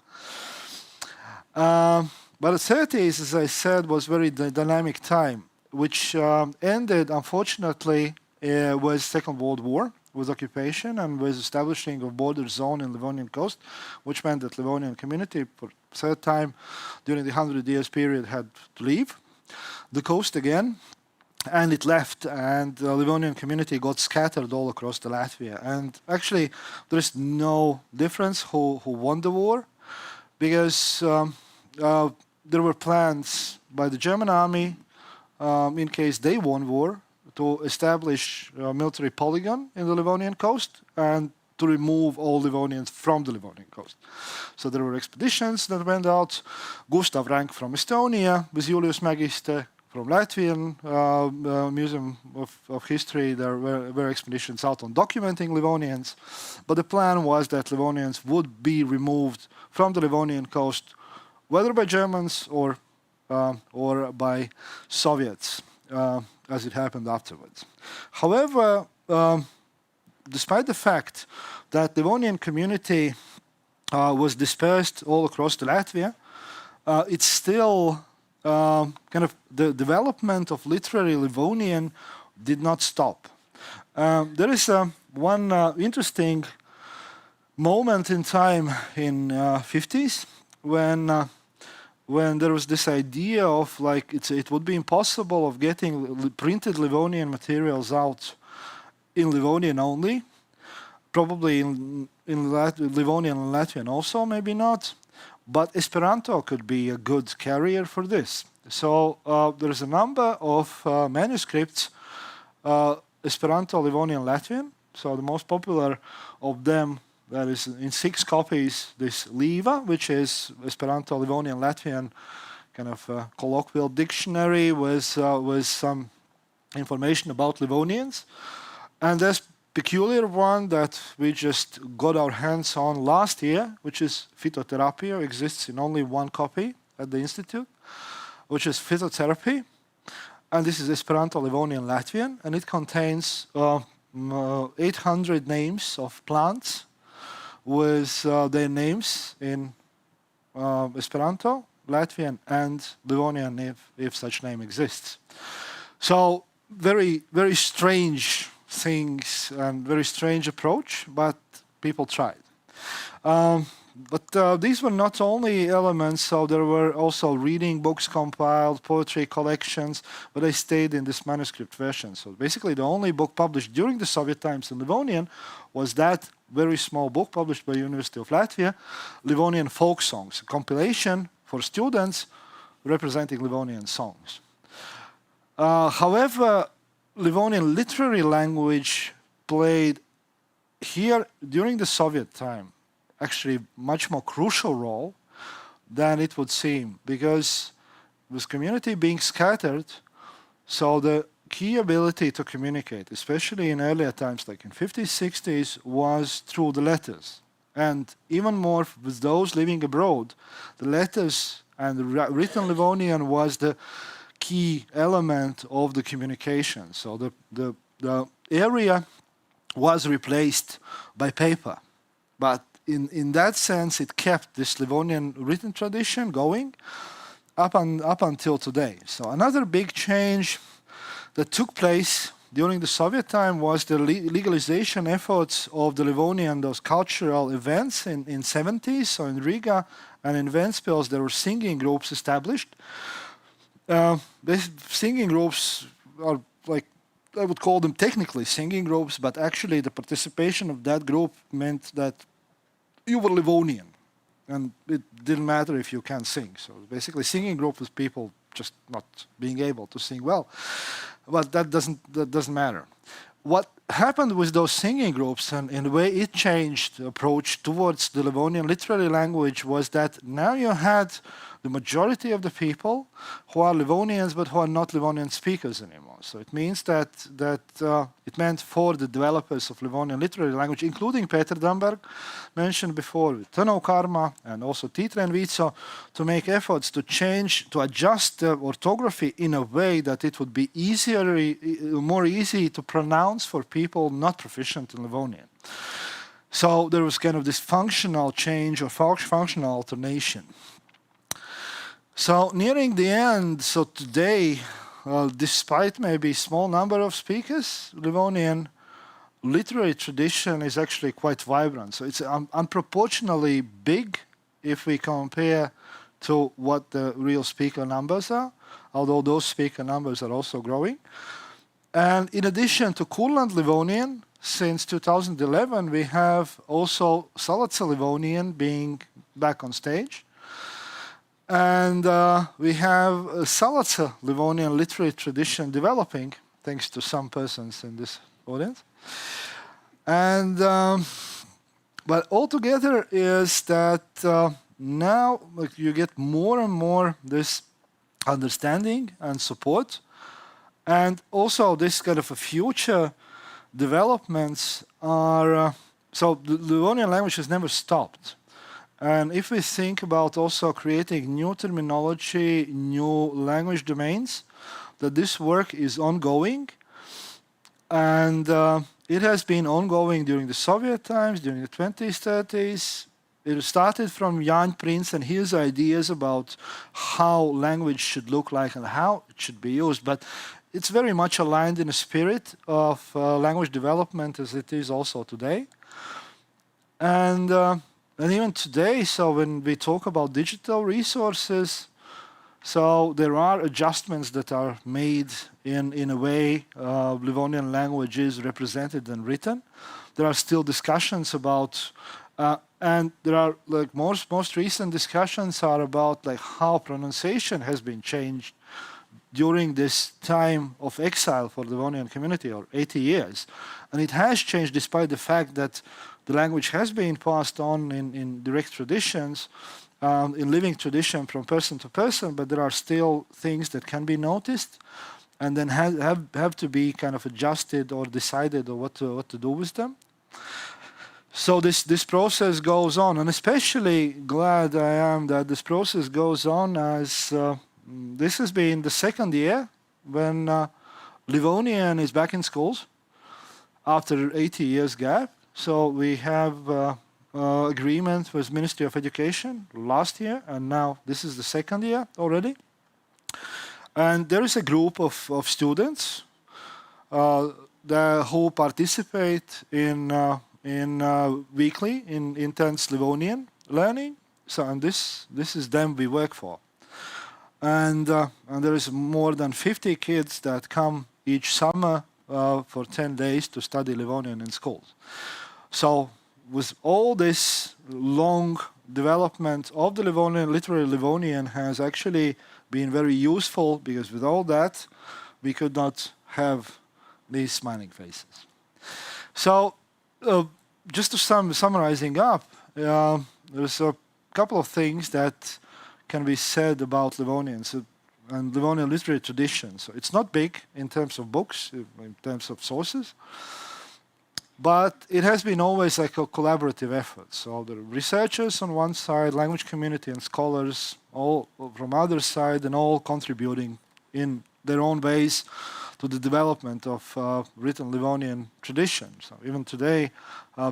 But the 30s, as I said, was very dynamic time, which ended, unfortunately, with Second World War, with occupation and with establishing of border zone in Livonian coast, which meant that Livonian community, for third time during the 100 years period, had to leave the coast again, and it left, and the Livonian community got scattered all across the Latvia. And actually, there is no difference who won the war, because there were plans by the German army, in case they won war, to establish a military polygon in the Livonian coast and to remove all Livonians from the Livonian coast. So there were expeditions that went out. Gustav Rank from Estonia, with Julius Magister from Latvian Museum of History. There were expeditions out on documenting Livonians. But the plan was that Livonians would be removed from the Livonian coast, whether by Germans or by Soviets, as it happened afterwards. However, despite the fact that the Livonian community was dispersed all across the Latvia, it's still kind of the development of literary Livonian did not stop. There is one interesting moment in time in 50s when there was this idea of like it would be impossible of getting printed Livonian materials out in Livonian only, probably in Livonian and Latvian also, maybe not, but Esperanto could be a good carrier for this. So there's a number of manuscripts, Esperanto, Livonian, Latvian. So the most popular of them, that is in 6 copies, this Liva, which is Esperanto, Livonian, Latvian kind of colloquial dictionary with some information about Livonians. And there's peculiar one that we just got our hands on last year, which is phytotherapy, exists in only one copy at the Institute, which is phytotherapy. And this is Esperanto, Livonian, Latvian, and it contains 800 names of plants with their names in Esperanto, Latvian, and Livonian, if such name exists. So very, very strange things and very strange approach, but people tried. But these were not only elements, so there were also reading books compiled, poetry collections, but they stayed in this manuscript version. So basically the only book published during the Soviet times in Livonian was that very small book published by University of Latvia, Livonian Folk Songs, a compilation for students representing Livonian songs. However, Livonian literary language played here during the Soviet time actually much more crucial role than it would seem, because with community being scattered, so the key ability to communicate, especially in earlier times like in 50s, 60s, was through the letters. And even more with those living abroad, the letters and the written Livonian was the key element of the communication. So the area was replaced by paper. But in that sense, it kept this Livonian written tradition going up until today. So another big change that took place during the Soviet time was the legalization efforts of the Livonian, those cultural events in 70s. So in Riga and in Ventspils, there were singing groups established. These singing groups are like, I would call them technically singing groups, but actually the participation of that group meant that you were Livonian, and it didn't matter if you can't sing. So basically singing group with people just not being able to sing well. But that doesn't matter. What happened with those singing groups and in the way it changed the approach towards the Livonian literary language was that now you had the majority of the people who are Livonians but who are not Livonian speakers anymore. So it means that it meant for the developers of Livonian literary language, including Peter Damberg, mentioned before, with Tano Karma and also Titre and Vico, to make efforts to change, to adjust the orthography in a way that it would be more easy to pronounce for people not proficient in Livonian. So there was kind of this functional change or functional alternation. So nearing the end, so today, despite maybe small number of speakers, Livonian literary tradition is actually quite vibrant. So it's unproportionally big if we compare to what the real speaker numbers are, although those speaker numbers are also growing. And in addition to Kurland Livonian, since 2011, we have also Salaca Livonian being back on stage. And we have a Salaca Livonian literary tradition developing, thanks to some persons in this audience. And but altogether is that now you get more and more this understanding and support, and also this kind of a future developments are so the Livonian language has never stopped. And if we think about also creating new terminology, new language domains, that this work is ongoing. And it has been ongoing during the Soviet times, during the 20s, 30s. It started from Jan Prince and his ideas about how language should look like and how it should be used. But it's very much aligned in the spirit of language development as it is also today. And even today, so when we talk about digital resources, so there are adjustments that are made in a way Livonian language is represented and written. There are still discussions about, and there are like most recent discussions are about like how pronunciation has been changed during this time of exile for the Livonian community, or 80 years. And it has changed despite the fact that the language has been passed on in direct traditions, in living tradition from person to person, but there are still things that can be noticed. and then have to be kind of adjusted or decided or what to do with them. So this process goes on, and especially glad I am that this process goes on as this has been the second year when Livonian is back in schools after 80 years gap. So we have agreement with Ministry of Education last year, and now this is the second year already. And there is a group of students who participate in weekly intense Livonian learning. So, and this is them we work for. And there is more than 50 kids that come each summer for 10 days to study Livonian in schools. So with all this long development of the Livonian, literary Livonian has actually been very useful, because with all that, we could not have these smiling faces. So just to summarizing up, there's a couple of things that can be said about Livonians and Livonian literary tradition. So it's not big in terms of books, in terms of sources, but it has been always like a collaborative effort. So the researchers on one side, language community and scholars all from other side, and all contributing in their own ways to the development of written Livonian tradition. So even today,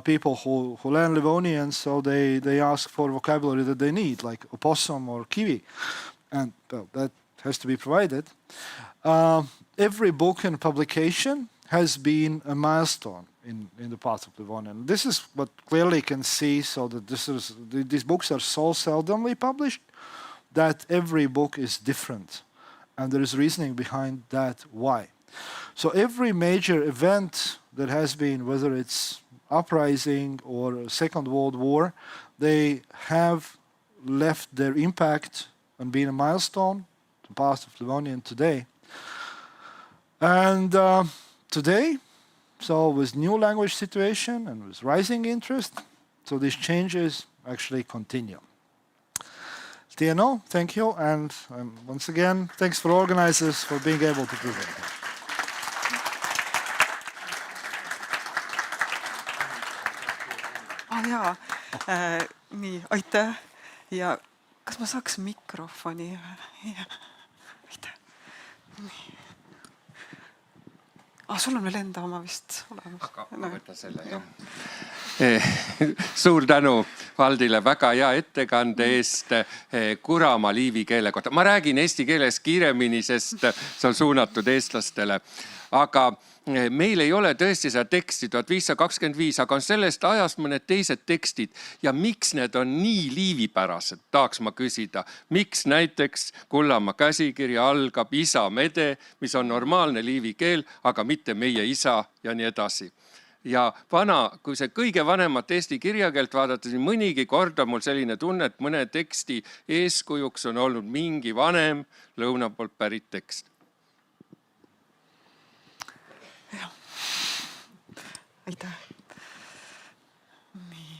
people who learn Livonian, so they ask for vocabulary that they need, like opossum or kiwi, and well, that has to be provided. Every book and publication has been a milestone in the path of Livonian. This is what clearly can see, so that these books are so seldomly published that every book is different, and there is reasoning behind that why. So every major event that has been, whether it's uprising or Second World War, they have left their impact and been a milestone, the path of Livonian today. And today, so with new language situation and with rising interest, so these changes actually continue. TNO, thank you, and once again, thanks for organizers for being able to present. Jaa, nii, aitäh. Ja kas ma saaks mikrofoni? Aitäh. Sul on veel enda oma vist olemas. Aga ma võtan selle, jah. Suur tänu Valdile väga hea ettekande eest Kuramaa liivi keele kohta. Ma räägin eesti keeles kiiremini, sest see on suunatud eestlastele. Aga meil ei ole tõesti seda teksti 1525, aga on sellest ajast mõned teised tekstid. Ja miks need on nii liivipärased, tahaks ma küsida. Miks näiteks Kullamaa käsikirja algab isa mede, mis on normaalne liivi keel, aga mitte meie isa ja nii edasi. Ja kui see kõige vanemat eesti kirjakeelt vaadata, siis mõnigi kord on mul selline tunne, et mõne teksti eeskujuks on olnud mingi vanem lõuna poolt pärit tekst. Jah. Aitäh. Nii.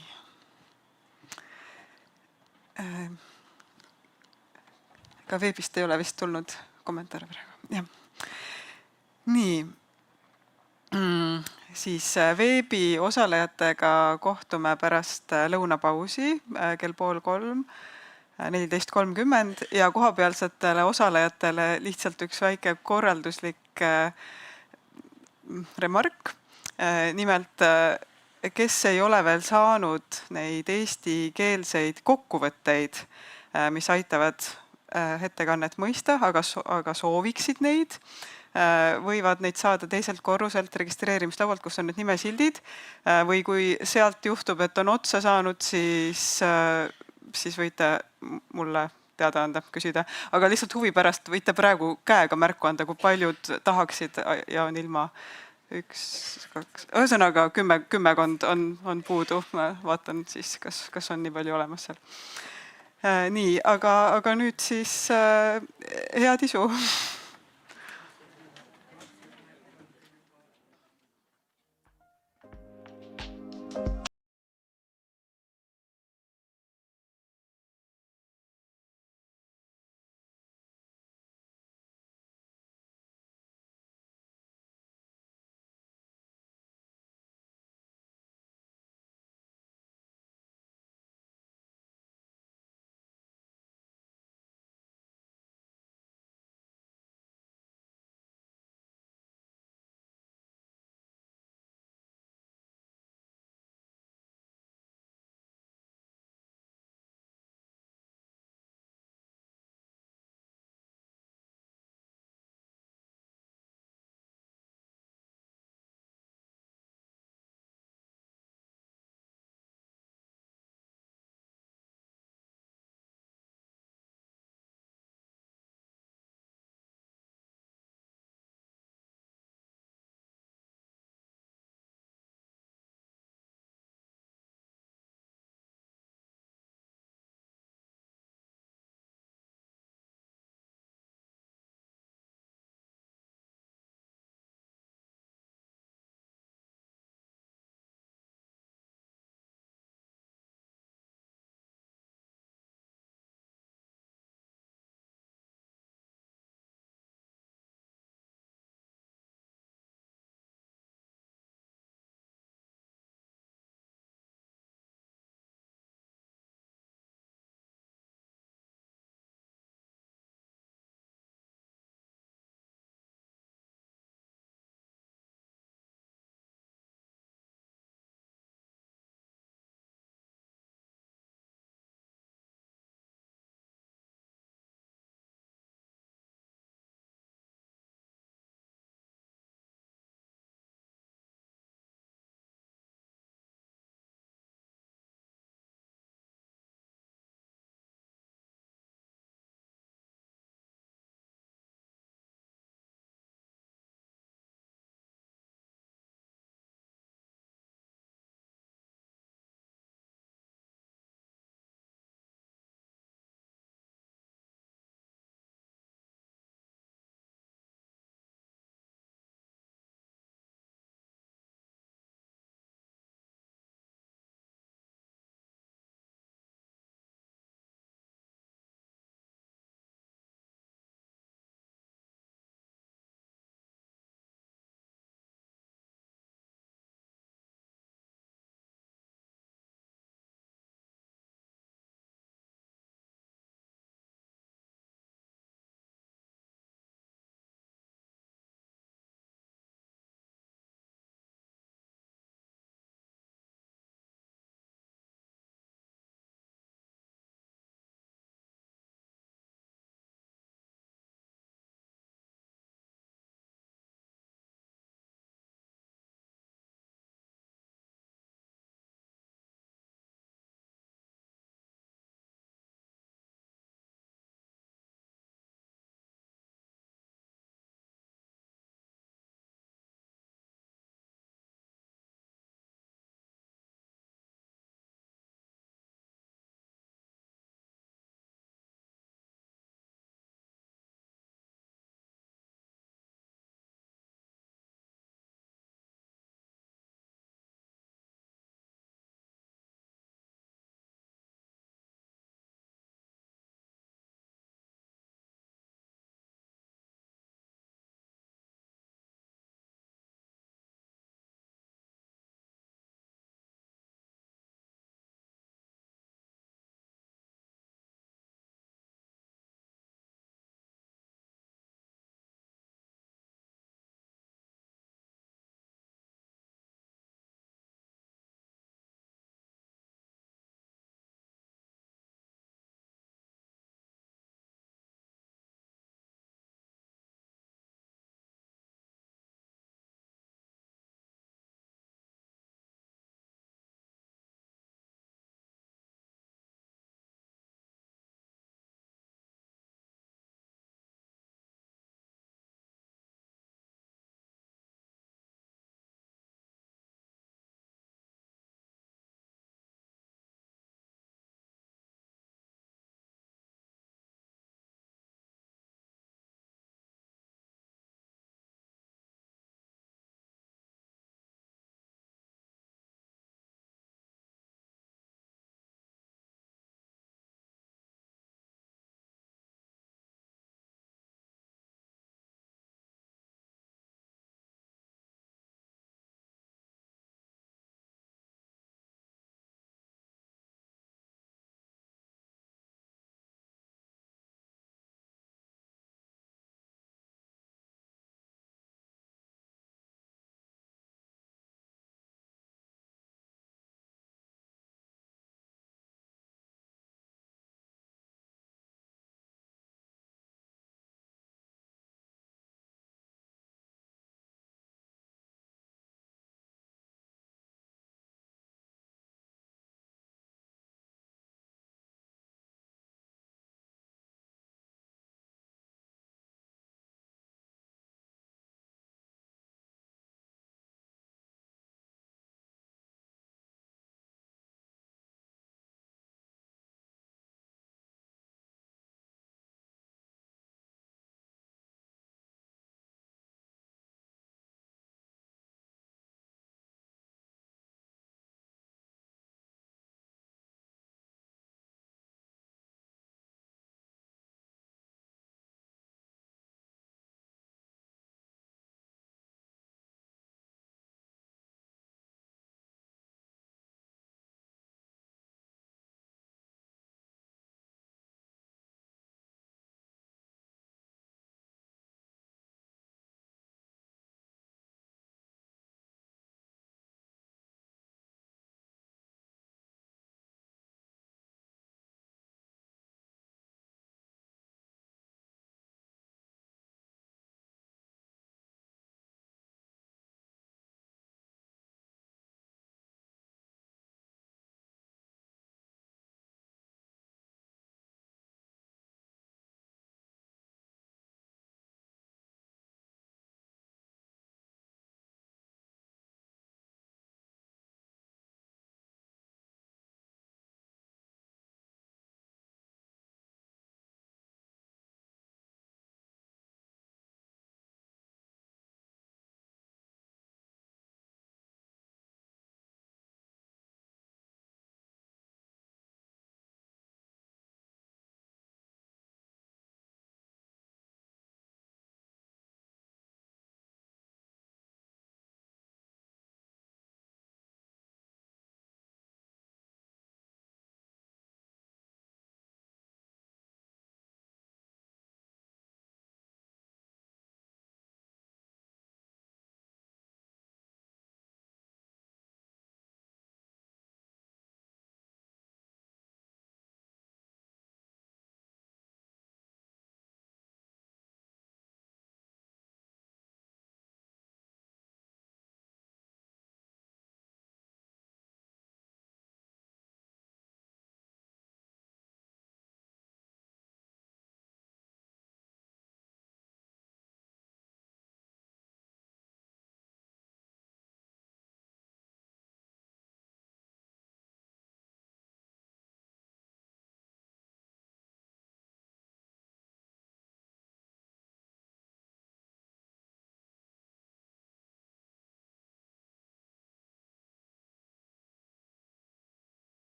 Ka veebist ei ole vist tulnud kommentaare praegu. Jah. Nii. Siis veebi osalejatega kohtume pärast lõunapausi kell 2:30, 14:30 ja kohapealsetele osalejatele lihtsalt üks väike korralduslik remark. Nimelt, kes ei ole veel saanud neid eestikeelseid kokkuvõtteid, mis aitavad ettekannet mõista, aga sooviksid neid, võivad neid saada teiselt korruselt registreerimislaualt, kus on need nimesildid, või kui sealt juhtub, et on otsa saanud, siis võite mulle teada anda, küsida. Aga lihtsalt huvi pärast võite praegu käega märku anda, kui paljud tahaksid ja on ilma 1, 2, ühesõnaga 10 on puudu. Ma vaatan siis, kas on nii palju olemas seal. Nii, aga nüüd siis head isu.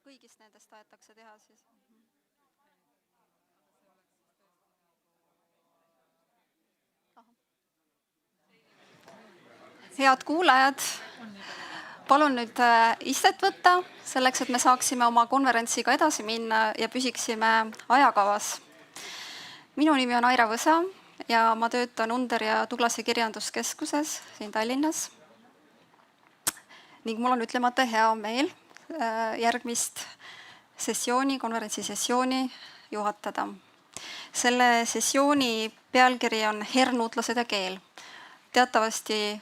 kõigist nendest tahetakse teha siis. Head kuulajad, palun nüüd istet võtta, selleks, et me saaksime oma konverentsiga edasi minna ja püsiksime ajakavas. Minu nimi on Aira Võsa ja ma töötan Under ja Tuglase kirjanduskeskuses siin Tallinnas. Ning mul on ütlemata hea meel järgmist sessiooni, konverentsi sessiooni juhatada. Selle sessiooni pealkiri on Hernuutlased ja keel. Teatavasti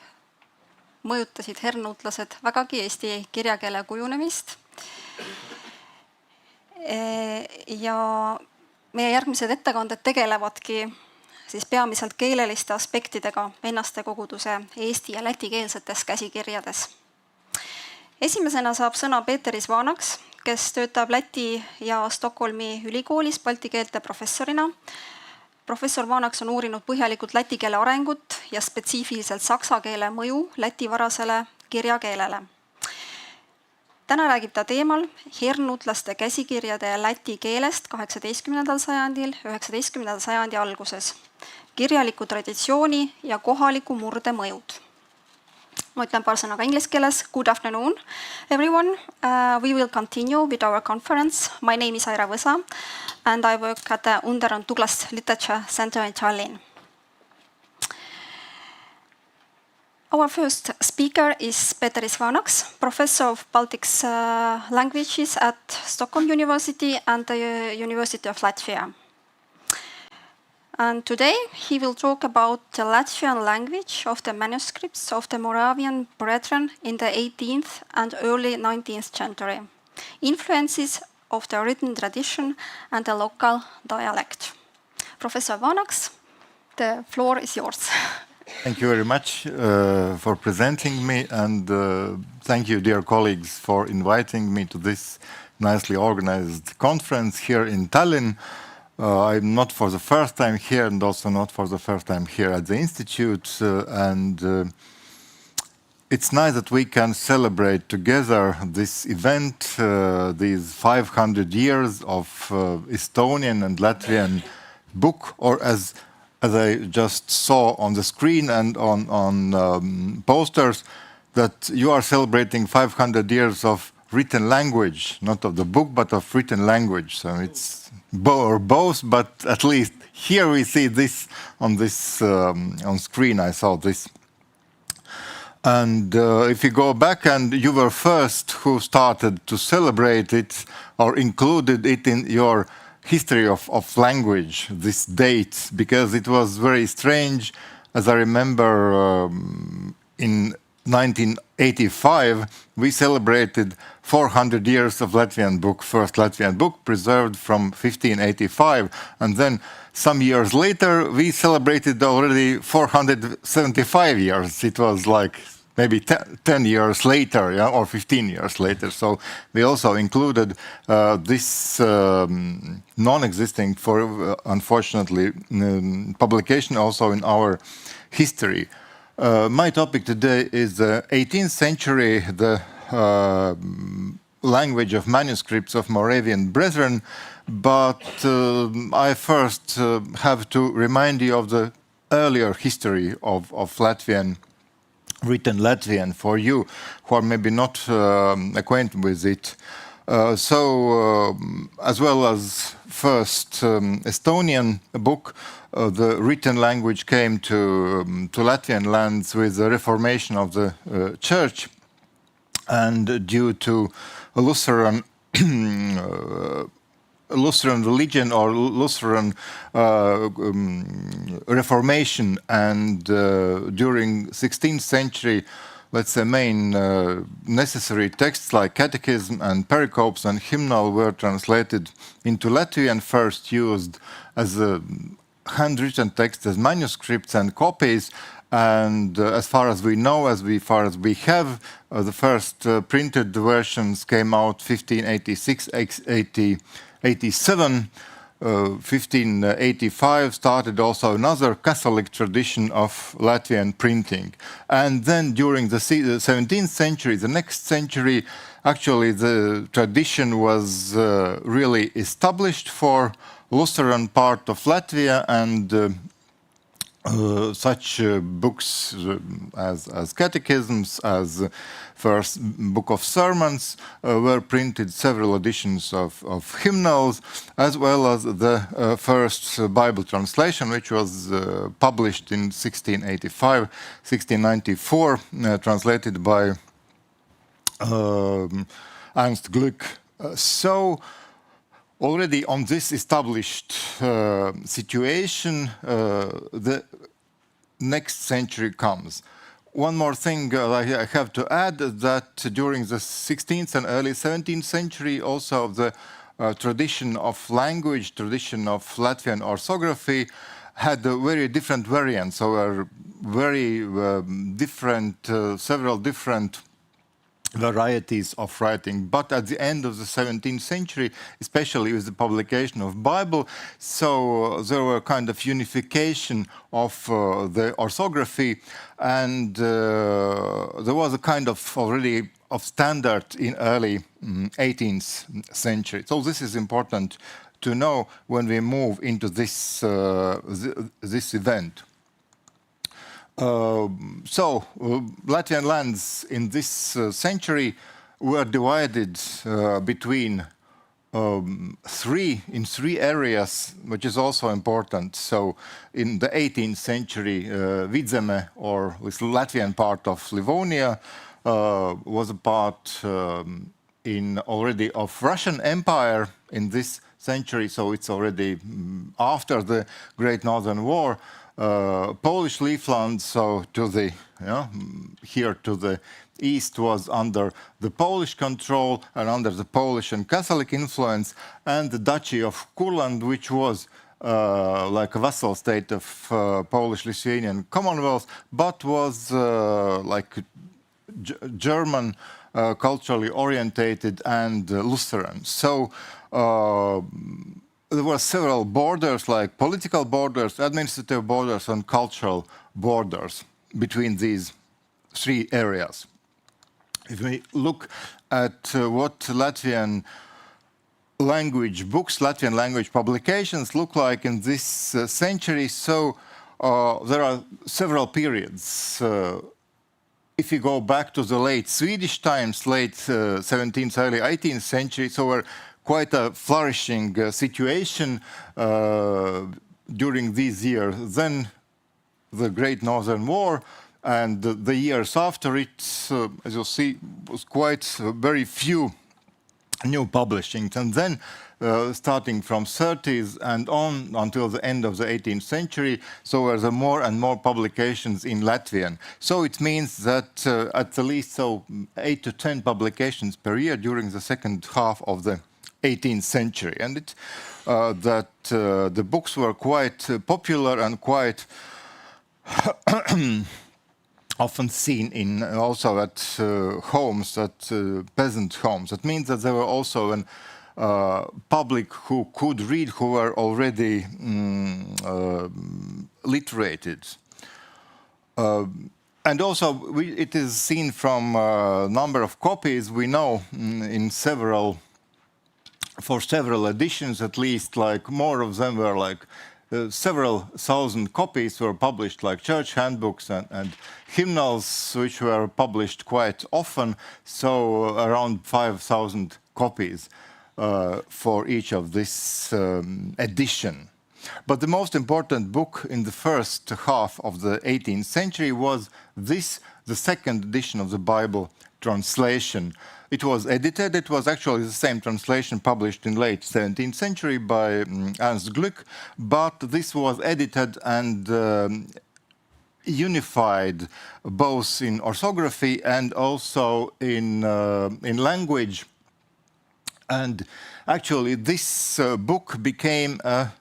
mõjutasid hernuutlased vägagi eesti kirjakeele kujunemist. Ja meie järgmised ettekanded tegelevadki siis peamiselt keeleliste aspektidega vennaste koguduse eesti ja lätikeelsetes käsikirjades. Esimesena saab sõna Peeter Isvanaks, kes töötab Läti ja Stockholmi ülikoolis balti keelte professorina. Professor Vanaks on uurinud põhjalikult läti keele arengut ja spetsiifiliselt saksa keele mõju läti varasele kirjakeelele. Täna räägib ta teemal hernuutlaste käsikirjade ja läti keelest 18. sajandil, 19. sajandi alguses, kirjaliku traditsiooni ja kohaliku murde mõjud. Ma ütlen paar sõna ka inglise keeles. Good afternoon, everyone. We will continue with our conference. My name is Aira Võsa and I work at the Under and Douglas Literature Center in Tallinn. Our first speaker is Peeter Isvanaks, professor of Baltic languages at Stockholm University and the University of Latvia. And today he will talk about the Latvian language of the manuscripts of the Moravian brethren in the 18th and early 19th century, influences of the written tradition and the local dialect. Professor Vanaks, the floor is yours. Thank you very much for presenting me, and thank you, dear colleagues, for inviting me to this nicely organized conference here in Tallinn. I'm not for the first time here and also not for the first time here at the Institute, and it's nice that we can celebrate together this event, these 500 years of Estonian and Latvian book, or as I just saw on the screen and on posters, that you are celebrating 500 years of written language, not of the book, but of written language. So it's both, but at least here we see this on screen. I saw this. And if you go back, and you were first who started to celebrate it or included it in your history of language, this date, because it was very strange. As I remember, in 1985, we celebrated 400 years of Latvian book, first Latvian book preserved from 1585. And then some years later, we celebrated already 475 years. It was like maybe 10 years later, yeah, or 15 years later. So we also included this non-existing, for unfortunately, publication also in our history. My topic today is the 18th century, the language of manuscripts of Moravian brethren, but I first have to remind you of the earlier history of Latvian, written Latvian, for you who are maybe not acquainted with it. As well as first Estonian book, the written language came to Latvian lands with the reformation of the church, and due to Lutheran religion or Lutheran reformation, and during 16th century, let's say, main necessary texts like catechism and pericopes and hymnal were translated into Latvian, first used as a handwritten text, as manuscripts and copies. And as far as we know, as far as we have, the first printed versions came out 1586, 87. 1585 started also another Catholic tradition of Latvian printing. And then during the 17th century, the next century, actually the tradition was really established for Lutheran part of Latvia, and such books as catechisms, as first book of sermons were printed, several editions of hymnals, as well as the first Bible translation, which was published in 1685, 1694, translated by Ernst Glück. So already on this established situation, the next century comes. One more thing I have to add, that during the 16th and early 17th century, also the tradition of language, tradition of Latvian orthography, had very different variants, so very different, several different varieties of writing. But at the end of the 17th century, especially with the publication of Bible, so there were kind of unification of the orthography, and there was a kind of already of standard in early 18th century. So this is important to know when we move into this this event. Latvian lands in this century were divided between three areas, which is also important. So in the 18th century, Vidzeme, or this Latvian part of Livonia, was a part already of Russian Empire in this century. So it's already after the Great Northern War. Polish Livland, so to the here to the east, was under the Polish control and under the Polish and Catholic influence, and the Duchy of Kurland, which was like a vassal state of Polish-Lithuanian Commonwealth, but was like German, culturally orientated and Lutheran. So there were several borders, like political borders, administrative borders, and cultural borders between these three areas. If we look at what Latvian language books, Latvian language publications look like in this century, so there are several periods. If you go back to the late Swedish times, late 17th, early 18th century, so we're quite a flourishing situation during these years. Then the Great Northern War, and the years after it, as you'll see, was quite very few new publishings. And then starting from 30s and on until the end of the 18th century, so there are more and more publications in Latvian. So it means that at the least 8 to 10 publications per year during the second half of the 18th century, and the books were quite popular and quite often seen in also at homes, at peasant homes. That means that there were also an public who could read, who were already literated. And also, it is seen from number of copies. We know for several editions at least, like more of them were like several thousand copies were published, like church handbooks and hymnals, which were published quite often, so around 5,000 copies for each of this edition. But the most important book in the first half of the 18th century was this, the second edition of the Bible translation. It was edited. It was actually the same translation published in late 17th century by Ernst Glück, but this was edited and unified both in orthography and also in language. And actually, this book became a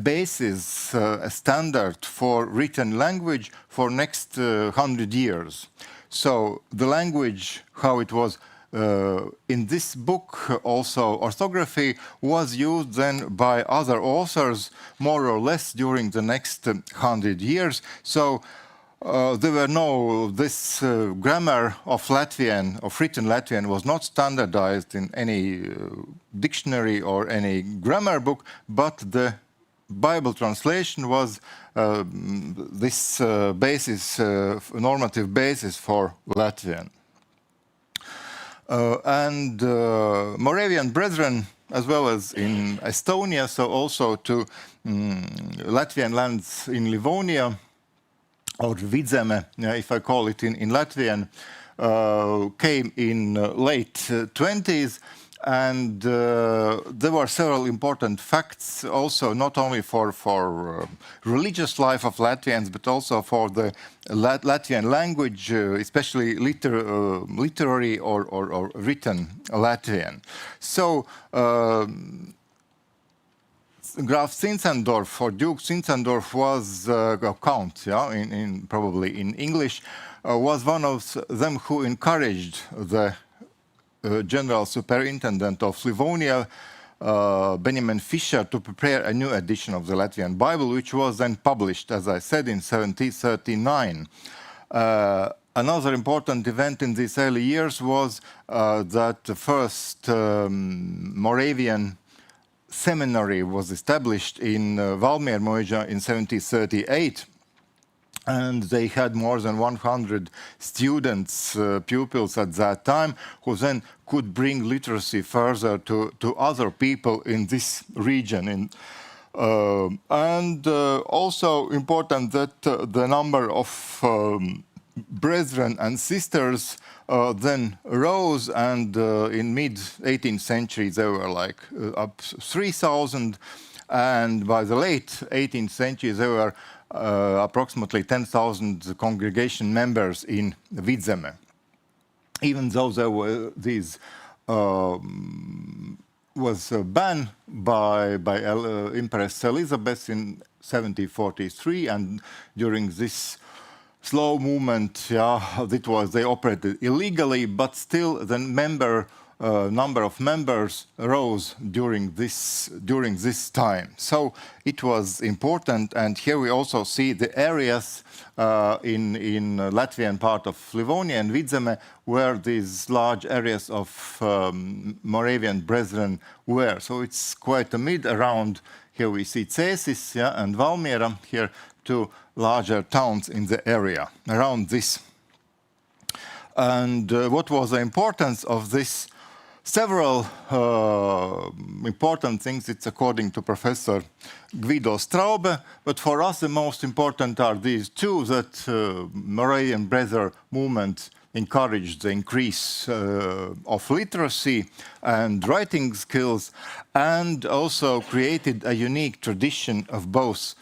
basis, a standard for written language for next 100 years. So the language, how it was in this book also orthography was used then by other authors more or less during the next 100 years. So there were this grammar of Latvian, of written Latvian, was not standardized in any dictionary or any grammar book, but the Bible translation was this normative basis for Latvian. And Moravian brethren, as well as in Estonia, so also to Latvian lands in Livonia, or Vidzeme, if I call it in Latvian, came in late 20s. And there were several important facts also, not only for religious life of Latvians, but also for the Latvian language, especially literary or written Latvian. So Graf Zinzendorf, or Duke Zinzendorf, was Count, probably in English, was one of them who encouraged the General Superintendent of Livonia, Benjamin Fischer, to prepare a new edition of the Latvian Bible, which was then published, as I said, in 1739. Another important event in these early years was that the first Moravian seminary was established in Valmiermuiža in 1738. And they had more than 100 students, pupils at that time, who then could bring literacy further to other people in this region. And also important that the number of brethren and sisters then rose, and in mid-18th century there were like up 3,000, and by the late 18th century there were approximately 10,000 congregation members in Vidzeme. Even though there were these was banned by Empress Elizabeth in 1743, and during this slow movement, they operated illegally, but still the number of members rose during this time. So it was important, and here we also see the areas in Latvian part of Livonia and Vidzeme where these large areas of Moravian brethren were. So it's quite a mid around. Here we see Cēsis and Valmiera, here two larger towns in the area around this. And what was the importance of this? Several important things, it's according to Professor Guido Straube, but for us the most important are these two, that Moravian Brethren movement encouraged the increase of literacy and writing skills, and also created a unique tradition of both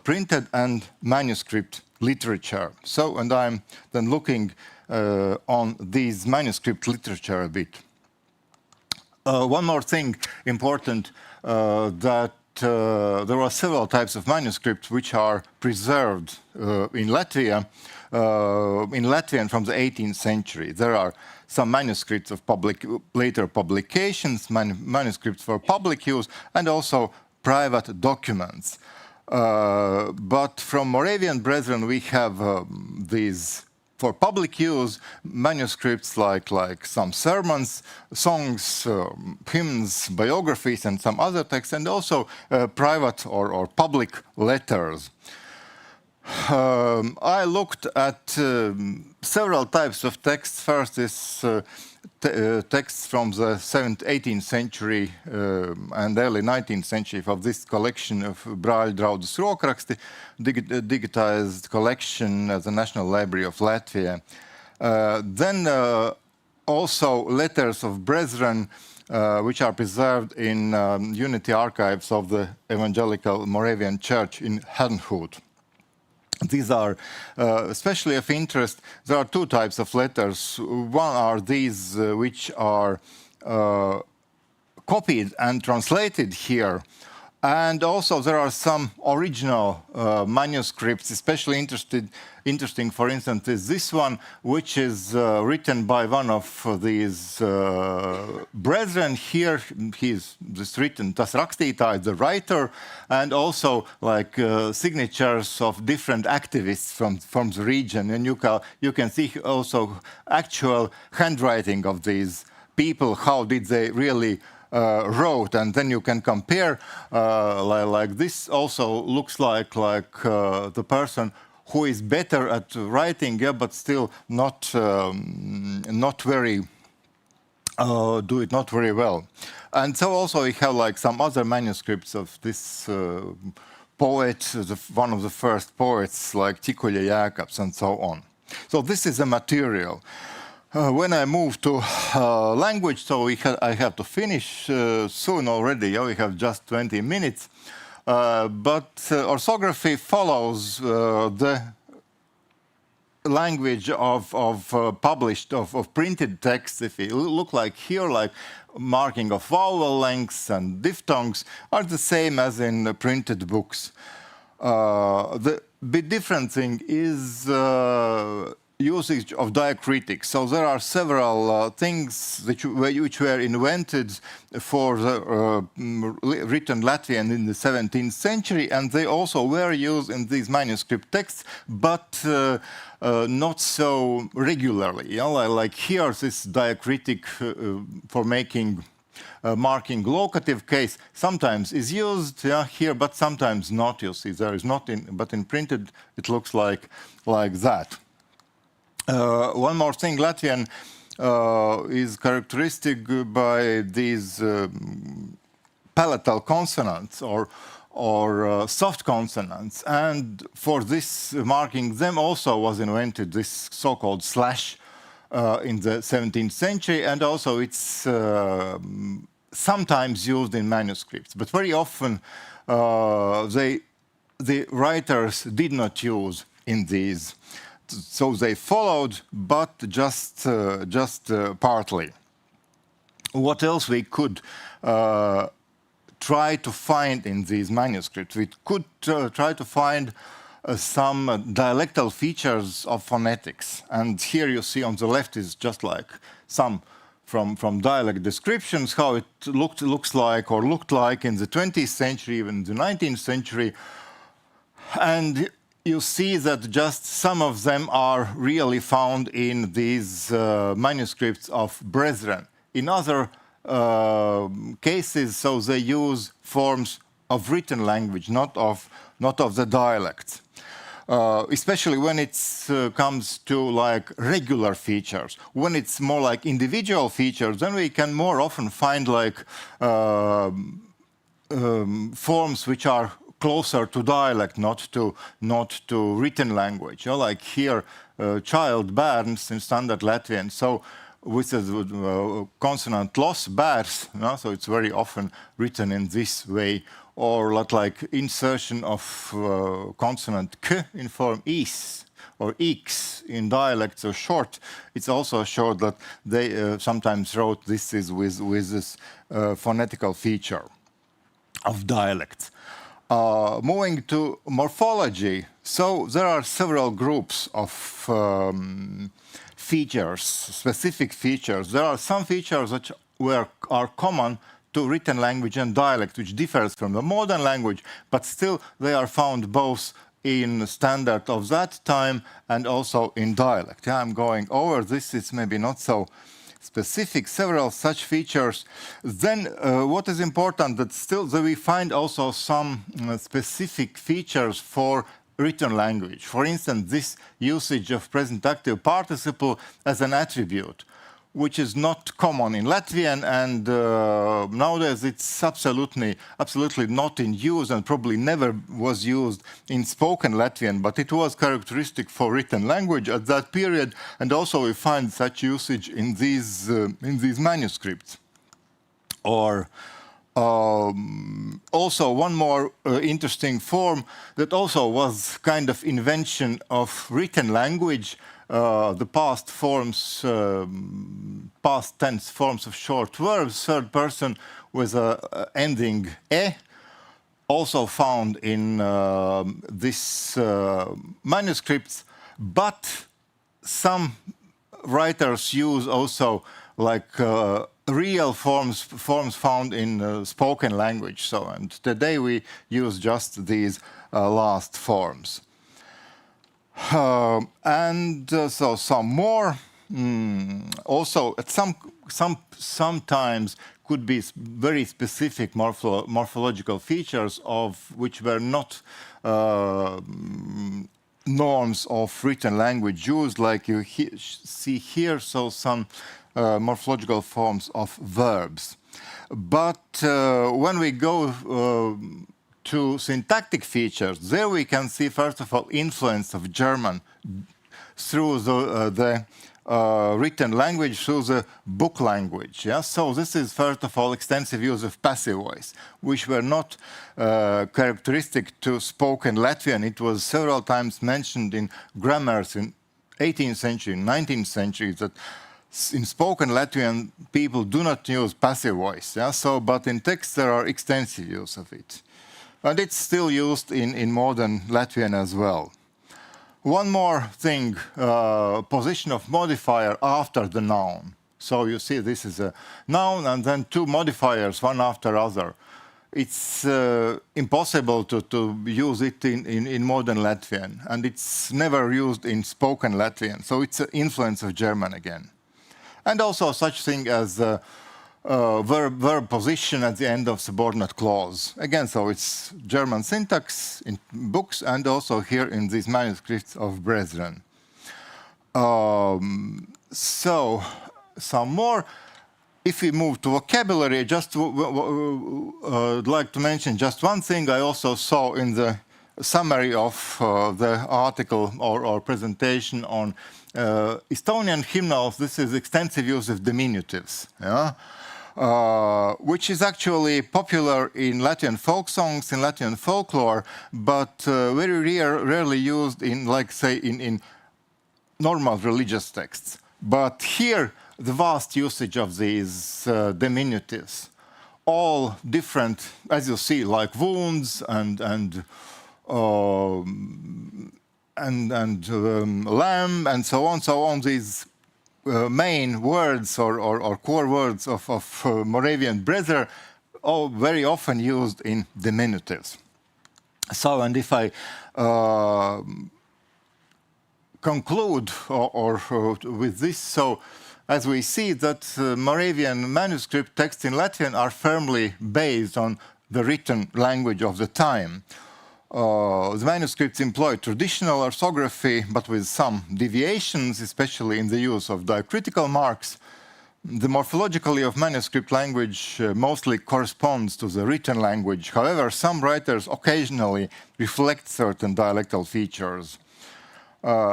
printed and manuscript literature. So, and I'm then looking on these manuscript literature a bit. One more thing important, that there are several types of manuscripts which are preserved in Latvia, in Latvian from the 18th century. There are some manuscripts of later publications, manuscripts for public use, and also private documents. But from Moravian Brethren we have these for public use manuscripts like some sermons, songs, hymns, biographies, and some other texts, and also private or public letters. I looked at several types of texts. First is texts from the 18th century and early 19th century of this collection of Brāļu draudzes rokraksti, digitized collection at the National Library of Latvia. Then also letters of brethren which are preserved in Unity Archives of the Evangelical Moravian Church in Herrnhut. These are especially of interest. There are two types of letters. One are these which are copied and translated here And also there are some original manuscripts, especially interesting, for instance, is this one, which is written by one of these brethren here. He's just written, Tas rakstītājs, the writer, and also like signatures of different activists from the region. And you can see also actual handwriting of these people, how did they really wrote, and then you can compare like this also looks like the person who is better at writing, yeah, but still not very do it not very well. And so also we have like some other manuscripts of this poet, one of the first poets like Tikuļa Jēkabs and so on. So this is the material. When I move to language, so I have to finish soon already. Yeah, we have just 20 minutes. But orthography follows the language of published, of printed text. If you look like here, like marking of vowel lengths and diphthongs are the same as in printed books. The bit different thing is usage of diacritics. So there are several things which were invented for the written Latvian in the 17th century, and they also were used in these manuscript texts, but not so regularly. You know, like here, this diacritic for making marking locative case sometimes is used here, but sometimes not. You see, there is not in, but in printed it looks like that. One more thing, Latvian is characteristic by these palatal consonants or soft consonants, and for this marking them also was invented this so-called slash in the 17th century, and also it's sometimes used in manuscripts, but very often the writers did not use in these. So they followed, but just partly. What else we could try to find in these manuscripts? We could try to find some dialectal features of phonetics. And here you see on the left is just like some from dialect descriptions, how it looks like or looked like in the 20th century, even the 19th century. And you see that just some of them are really found in these manuscripts of brethren. In other cases, so they use forms of written language, not of the dialects. Especially when it comes to like regular features. When it's more like individual features, then we can more often find like forms which are closer to dialect, not to written language. You know, like here, child, bērns in standard Latvian. So with the consonant loss, bērs, you know, so it's very often written in this way. Or like insertion of consonant k in form is or x in dialect, so short. It's also short that they sometimes wrote this is with this phonetical feature of dialects. Moving to morphology, so there are several groups of features, specific features. There are some features which are common to written language and dialect, which differs from the modern language, but still they are found both in standard of that time and also in dialect. Yeah, I'm going over this, it's maybe not so specific, several such features. Then what is important that still that we find also some specific features for written language. For instance, this usage of present active participle as an attribute, which is not common in Latvian, and nowadays it's absolutely not in use and probably never was used in spoken Latvian, but it was characteristic for written language at that period, and also we find such usage in these manuscripts. Or also one more interesting form that also was kind of invention of written language, the past tense forms of short verbs, third person with a ending e, also found in this manuscripts, but some writers use also like real forms found in spoken language. So, and today we use just these last forms. So some more also at sometimes could be very specific morphological features of which were not norms of written language used, like you see here, so some morphological forms of verbs. But when we go to syntactic features, there we can see, first of all, influence of German through the written language, through the book language. Yeah? So this is, first of all, extensive use of passive voice, which were not characteristic to spoken Latvian. It was several times mentioned in grammars in 18th century, 19th century, that in spoken Latvian, people do not use passive voice. Yeah? So, but in text, there are extensive use of it. And it's still used in modern Latvian as well. One more thing, position of modifier after the noun. So you see this is a noun and then two modifiers, one after other. It's impossible to use it in modern Latvian, and it's never used in spoken Latvian. So it's an influence of German again. And also such thing as verb position at the end of subordinate clause. Again, so it's German syntax in books and also here in these manuscripts of Brethren. So some more. If we move to vocabulary, just would like to mention just one thing I also saw in the summary of the article or presentation on Estonian hymnals. This is extensive use of diminutives. Yeah? Which is actually popular in Latvian folk songs, in Latvian folklore, but very rarely used in, like, say, in normal religious texts. But here, the vast usage of these diminutives, all different, as you see, like wounds and lamb and so on, these main words or core words of Moravian Brethren, all very often used in diminutives. So, and if I conclude with this, so as we see that Moravian manuscript texts in Latvian are firmly based on the written language of the time. The manuscripts employ traditional orthography, but with some deviations, especially in the use of diacritical marks. The morphologically of manuscript language mostly corresponds to the written language. However, some writers occasionally reflect certain dialectal features.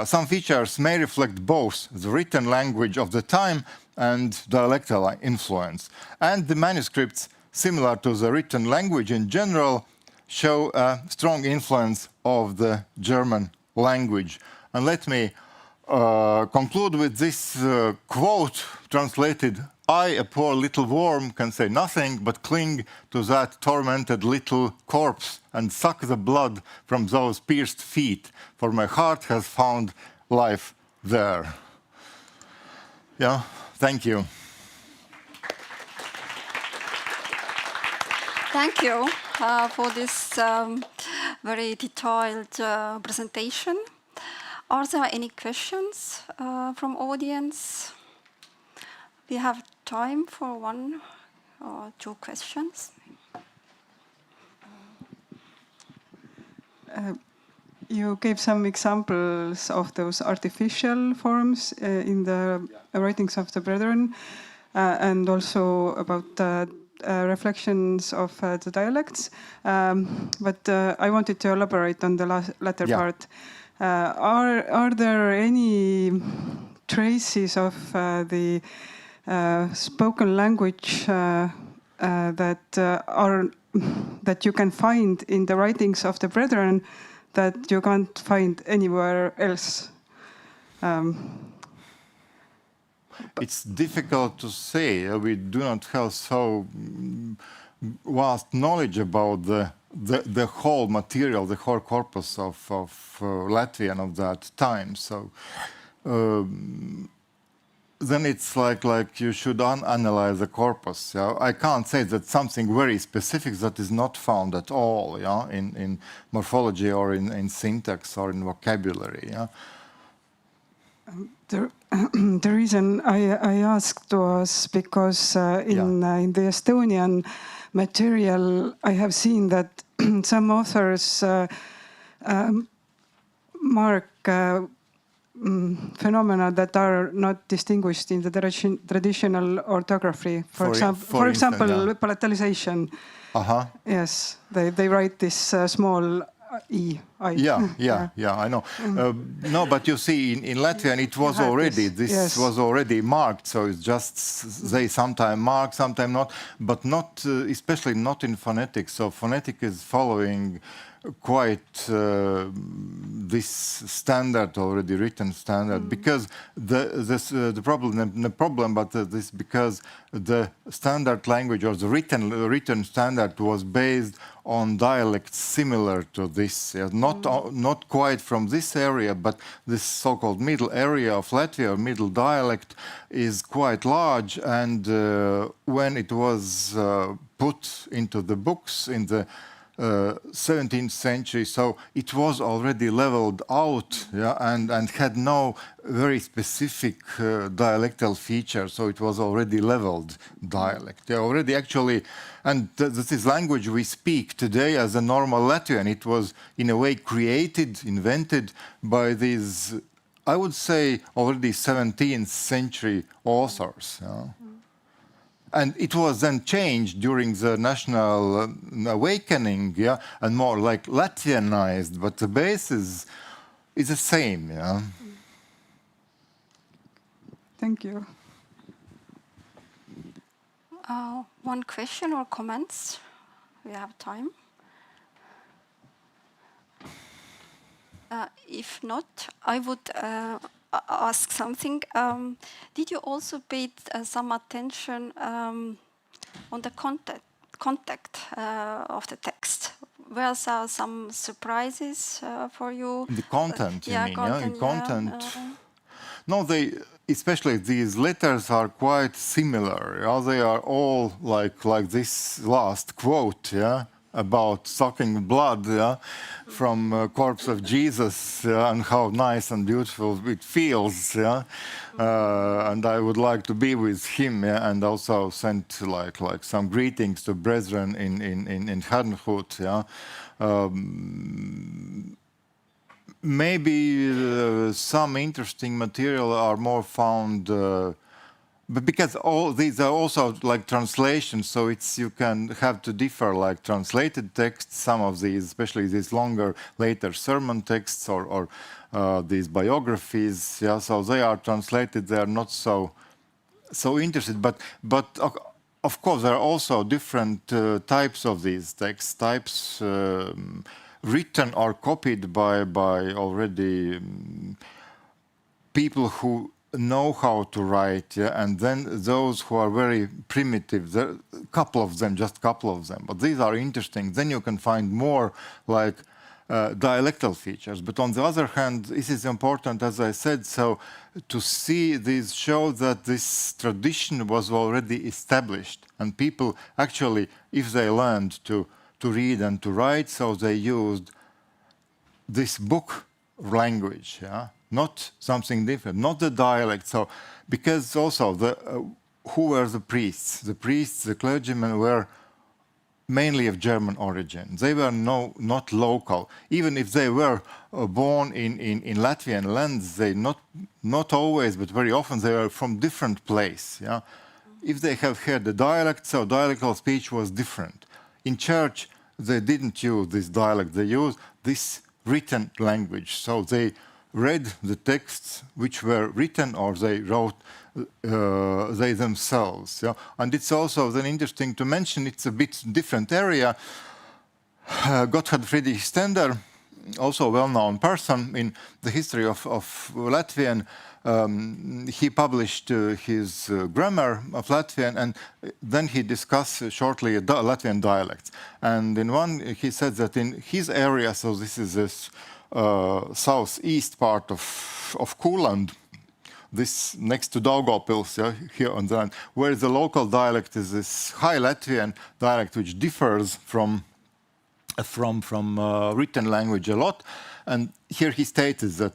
Some features may reflect both the written language of the time and dialectal influence. And the manuscripts, similar to the written language in general, show a strong influence of the German language. And let me conclude with this quote translated: "I, a poor little worm, can say nothing but cling to that tormented little corpse and suck the blood from those pierced feet, for my heart has found life there." Yeah, thank you. Thank you for this very detailed presentation. Are there any questions from audience? We have time for one or two questions. You gave some examples of those artificial forms in the writings of the Brethren, and also about reflections of the dialects. But I wanted to elaborate on the latter part. Are there any traces of the spoken language that you can find in the writings of the Brethren that you can't find anywhere else? It's difficult to say. We do not have so vast knowledge about the the whole material, the whole corpus of Latvian of that time. So then it's like you should analyze the corpus. Yeah? I can't say that something very specific that is not found at all, yeah? in morphology or in syntax or in vocabulary. Yeah? The reason I asked was because in the Estonian material, I have seen that some authors mark phenomena that are not distinguished in the traditional orthography. For example, palatalization. Yes, they write this small E. Yeah, I know. No, but you see, in Latvian, it was already, this was already marked, so it's just, they sometimes mark, sometimes not, but not, especially not in phonetics. So phonetic is following quite this standard, already written standard, because the problem, but this because the standard language or the written standard was based on dialects similar to this, not quite from this area, but this so-called middle area of Latvia, middle dialect, is quite large, and when it was put into the books in the 17th century, so it was already leveled out, and had no very specific dialectal feature, so it was already leveled dialect. Already actually, and this is language we speak today as a normal Latvian. It was in a way created, invented by these, I would say, already 17th century authors. And it was then changed during the national awakening, and more like Latvianized, but the base is the same. Thank you. One question or comments? We have time. If not, I would ask something. Did you also pay some attention on the content of the text? Were there some surprises for you? The content, you mean? Content, content. No, especially these letters are quite similar. They are all like this last quote, about sucking blood, from corpse of Jesus, and how nice and beautiful it feels, and I would like to be with him, and also sent like some greetings to brethren in Herrnhut, maybe some interesting material are more found. But because all these are also like translations, so you can have to differ like translated texts, some of these, especially these longer later sermon texts or these biographies, so they are translated, they are not so interested, but of course there are also different types of these text types, written or copied by already people who know how to write, and then those who are very primitive, just couple of them, but these are interesting. Then you can find more like dialectal features. But on the other hand, this is important, as I said, so to see these show that this tradition was already established, and people actually, if they learned to read and to write, so they used this book language, not something different, not the dialect. So, because also who were the priests? The priests, the clergymen were mainly of German origin. They were not local. Even if they were born in Latvian lands, they not always, but very often they were from different place. If they have heard the dialect, so dialectal speech was different. In church, they didn't use this dialect. They used this written language. So they read the texts which were written, or they wrote they themselves. And it's also then interesting to mention, it's a bit different area. Gotthard Friedrich Stender also a well-known person in the history of Latvian. He published his grammar of Latvian, and then he discussed shortly Latvian dialects. And in one, he said that in his area, so this is this southeast part of Kuland, this next to Daugavpils, here on the land, where the local dialect is this High Latvian dialect, which differs from written language a lot. And here he stated that,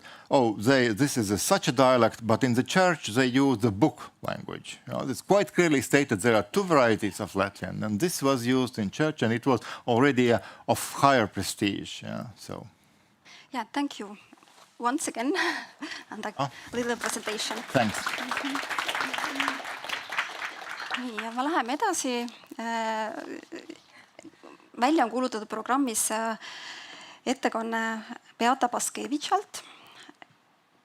this is such a dialect, but in the church they use the book language. It's quite clearly stated there are two varieties of Latvian, and this was used in church, and it was already of higher prestige. Yeah, thank you once again, and a little presentation. Thanks. Nii, ja me läheme edasi. Välja on kuulutatud programmis ettekanne Beata Paskevitšalt,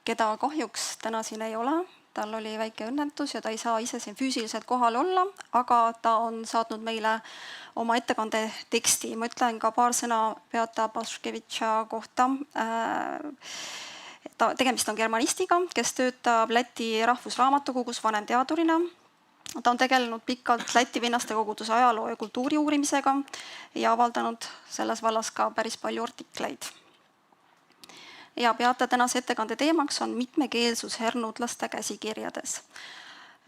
keda kahjuks täna siin ei ole. Tal oli väike õnnetus ja ta ei saa ise siin füüsiliselt kohal olla, aga ta on saatnud meile oma ettekande teksti. Ma ütlen ka paar sõna Beata Paskevitša kohta. Tegemist on germanistiga, kes töötab Läti rahvusraamatukogus vanemteadurina. Ta on tegelenud pikalt Läti vennaste koguduse ajaloo ja kultuuri uurimisega ja avaldanud selles vallas ka päris palju artikleid. Ja Beata tänase ettekande teemaks on mitmekeelsus hernutlaste käsikirjades.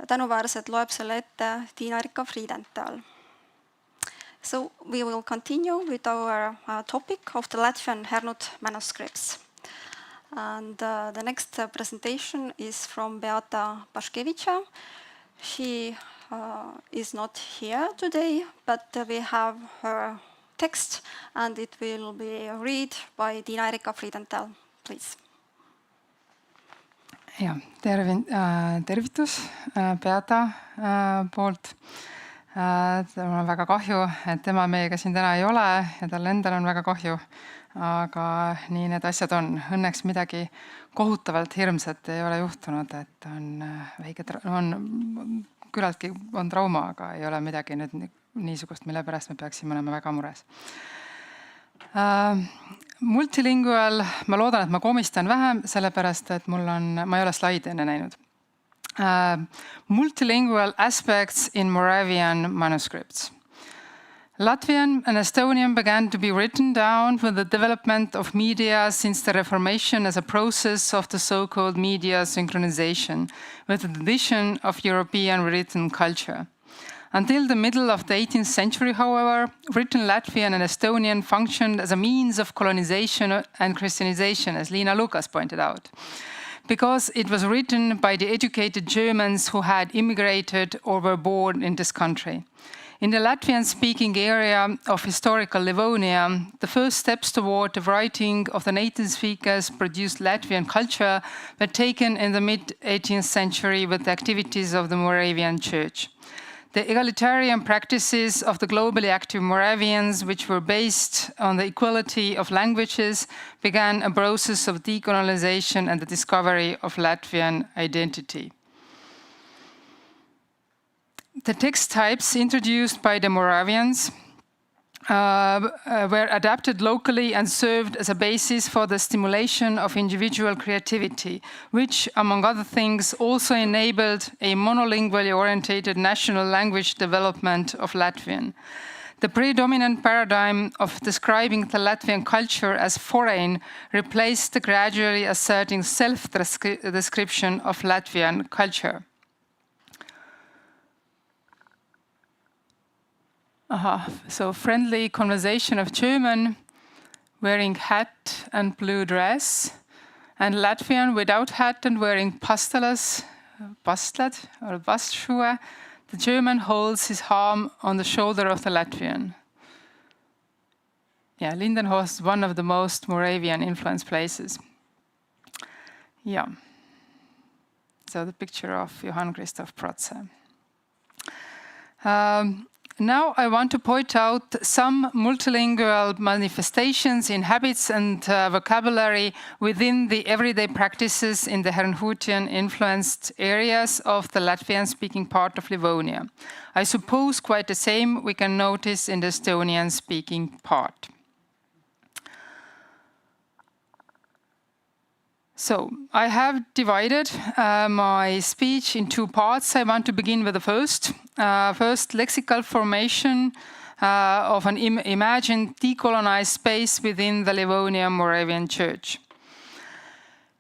Tänuväärselt loeb selle ette Tiina-Erika Friedenthal. So we will continue with our topic of the Latvian hernut manuscripts. And the next presentation is from Beata Paskevitša. She is not here today, but we have her text and it will be read by Tiina-Erika Friedenthal. Please. Ja, tervitus Beata poolt. Mul on väga kahju, et tema meiega siin täna ei ole ja tal endal on väga kahju, aga nii need asjad on. Õnneks midagi kohutavalt hirmsat ei ole juhtunud, et on küllaltki on trauma, aga ei ole midagi nüüd niisugust, mille pärast me peaksime olema väga mures. Multilingual, ma loodan, et ma komistan vähem, sellepärast, et ma ei ole slaide enne näinud. Multilingual aspects in Moravian manuscripts. Latvian and Estonian began to be written down with the development of media since the Reformation as a process of the so-called media synchronization with the addition of European written culture. Until the middle of the 18th century, however, written Latvian and Estonian functioned as a means of colonization and Christianization, as Liina Lukas pointed out, because it was written by the educated Germans who had immigrated or were born in this country. In the Latvian-speaking area of historical Livonia, the first steps toward the writing of the native speakers produced Latvian culture were taken in the mid-18th century with the activities of the Moravian Church. The egalitarian practices of the globally active Moravians, which were based on the equality of languages, began a process of decolonization and the discovery of Latvian identity. The text types introduced by the Moravians were adapted locally and served as a basis for the stimulation of individual creativity, which, among other things, also enabled a monolingually orientated national language development of Latvian. The predominant paradigm of describing the Latvian culture as foreign replaced the gradually asserting self-description of Latvian culture. So friendly conversation of German, wearing hat and blue dress, and Latvian without hat and wearing pastlad or bastschuhe. The German holds his arm on the shoulder of the Latvian. Yeah, Lindenhof is one of the most Moravian influenced places. Yeah. So the picture of Johann Christoph Protze. Now I want to point out some multilingual manifestations in habits and vocabulary within the everyday practices in the Herrnhutian influenced areas of the Latvian-speaking part of Livonia. I suppose quite the same we can notice in the Estonian-speaking part. So I have divided my speech in 2 parts. I want to begin with the first. First, lexical formation of an imagined decolonized space within the Livonian Moravian Church.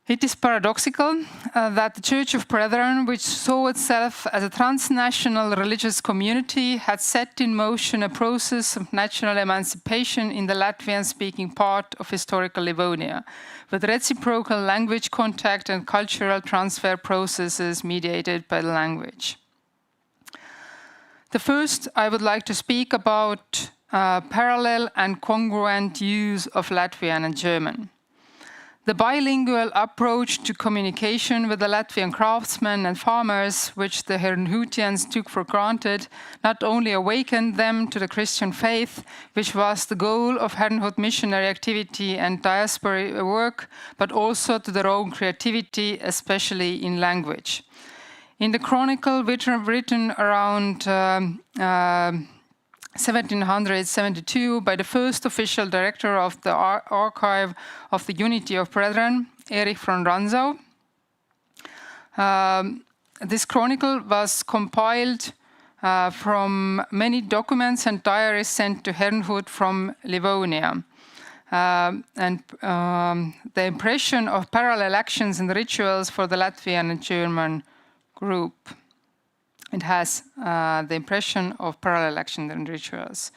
It is paradoxical that the Church of Brethren, which saw itself as a transnational religious community, had set in motion a process of national emancipation in the Latvian-speaking part of historical Livonia, with reciprocal language contact and cultural transfer processes mediated by the language. The first, I would like to speak about parallel and congruent use of Latvian and German. The bilingual approach to communication with the Latvian craftsmen and farmers, which the Herrnhutians took for granted, not only awakened them to the Christian faith, which was the goal of Herrnhut missionary activity and diaspora work, but also to their own creativity, especially in language. In the chronicle written around 1772 by the first official director of the Archive of the Unity of Brethren, Erich von Rantzau. This chronicle was compiled from many documents and diaries sent to Herrnhut from Livonia. The impression of parallel actions and rituals for the Latvian and German group. It has the impression of parallel action and rituals.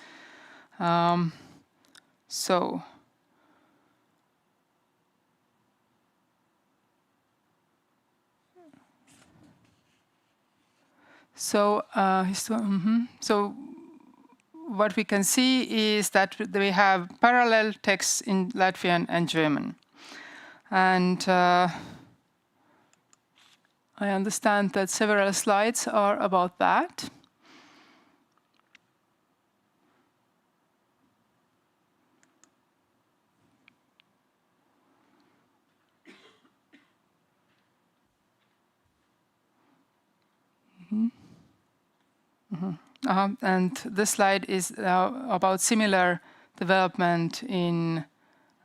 So what we can see is that we have parallel texts in Latvian and German. And I understand that several slides are about that. And this slide is about similar development in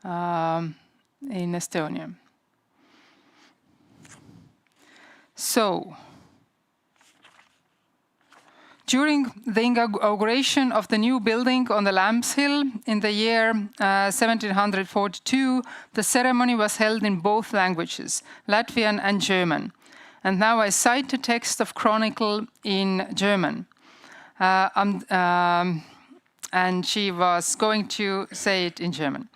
Estonian. So, during the inauguration of the new building on the Lambs Hill in the year 1742, the ceremony was held in both languages, Latvian and German. And now I cite the text of Chronicle in German. And she was going to say it in German.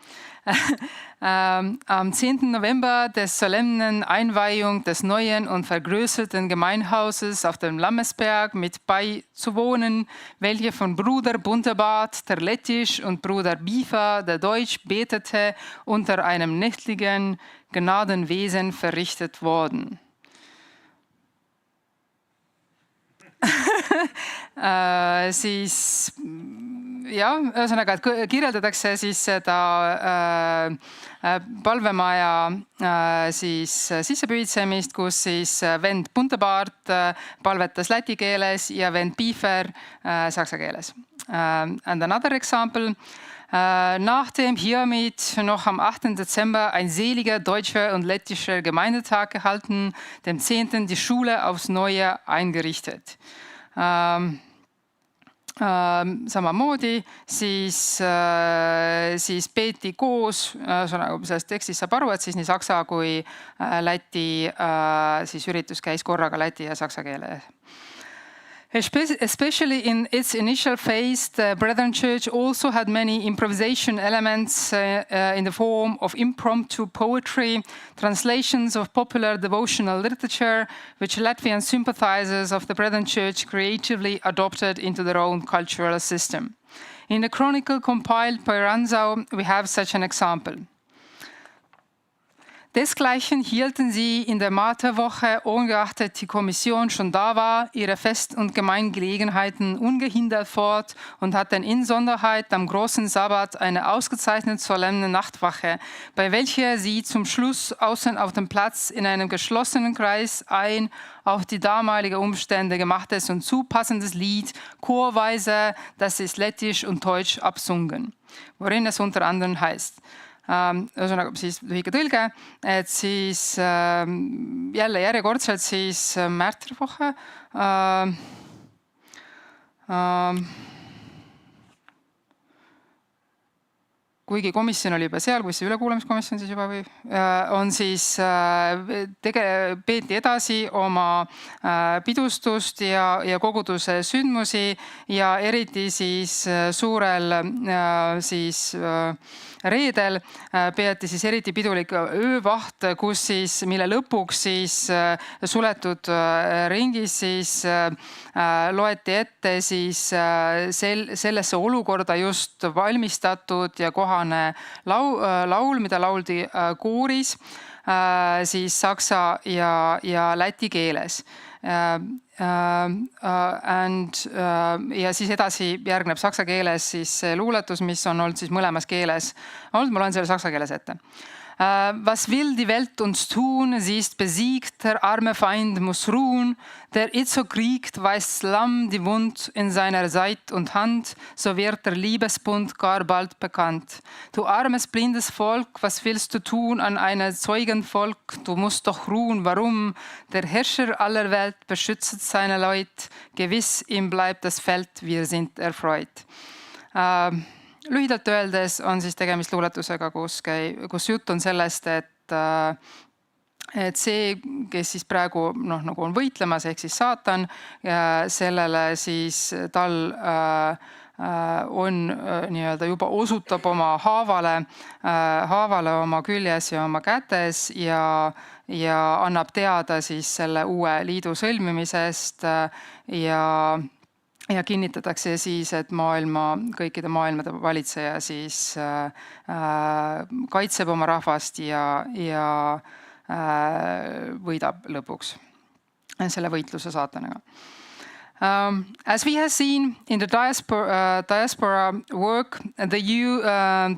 Am 10. November des solemnen Einweihung des neuen und vergrößerten Gemeinhauses auf dem Lammesberg mit beizuwohnen, welche von Bruder Bunterbart, der Lettisch, und Bruder Bifa, der Deutsch, betete, unter einem nächtlichen Gnadenwesen verrichtet worden. Siis jah, ühesõnaga, et kirjeldatakse siis seda palvemaja siis sissepüüdsemist, kus siis vend Buntebaart palvetas läti keeles ja vend Piefer saksa keeles. And another example. Nach dem hiermit noch am 8. Dezember ein seliger deutscher und lettischer Gemeindetag gehalten, dem 10. die Schule aufs Neue eingerichtet. Samamoodi siis peeti koos, nagu sellest tekstist saab aru, et siis nii saksa kui läti siis üritus käis korraga läti ja saksa keeles. Especially in its initial phase, the Brethren Church also had many improvisation elements in the form of impromptu poetry, translations of popular devotional literature, which Latvian sympathizers of the Brethren Church creatively adopted into their own cultural system. In the chronicle compiled by Rantzau, we have such an example. Desgleichen hielten sie in der Marterwoche, ungeachtet die Kommission schon da war, ihre Fest- und Gemeingelegenheiten ungehindert fort und hatten insonderheit am großen Sabbat eine ausgezeichnet solemne Nachtwache, bei welcher sie zum Schluss außen auf dem Platz in einem geschlossenen Kreis ein auf die damalige Umstände gemachtes und zupassendes Lied, chorweise, das ist lettisch und deutsch absungen, worin es unter anderem heißt: Ühesõnaga siis lühike tõlge, et siis jälle järjekordselt siis Märterwoche kuigi komisjon oli juba seal, kui see ülekuulamiskomisjon siis juba või, on siis peeti edasi oma pidustust ja koguduse sündmusi ja eriti siis suurel siis reedel peeti siis eriti pidulik öövaht, kus siis, mille lõpuks siis suletud ringis siis loeti ette siis sellesse olukorda just valmistatud ja kohane laul, mida lauldi kooris siis saksa ja läti keeles. Ja siis edasi järgneb saksa keeles siis luuletus, mis on olnud siis mõlemas keeles. Ma loen selle saksa keeles ette. Was will die Welt uns tun? Sie ist besiegt, der arme Feind muss ruhen. Der itzo kriegt, weiß Lamm die Wund in seiner Seit und Hand, so wird der Liebesbund gar bald bekannt. Du armes, blindes Volk, was willst du tun an einem Zeugenvolk? Du musst doch ruhen, warum? Der Herrscher aller Welt beschützt seine Leute, gewiss ihm bleibt das Feld, wir sind erfreut. Lühidalt öeldes on siis tegemist luuletusega, kus jutt on sellest, et see, kes siis praegu nagu on võitlemas, ehk siis saatan, sellele siis tal on nii-öelda juba osutab oma haavale oma küljes ja oma kätes ja annab teada siis selle uue liidu sõlmimisest ja kinnitatakse siis, et kõikide maailmade valitseja siis kaitseb oma rahvast ja võidab lõpuks selle võitluse saatanaga. As we have seen in the diaspora work, the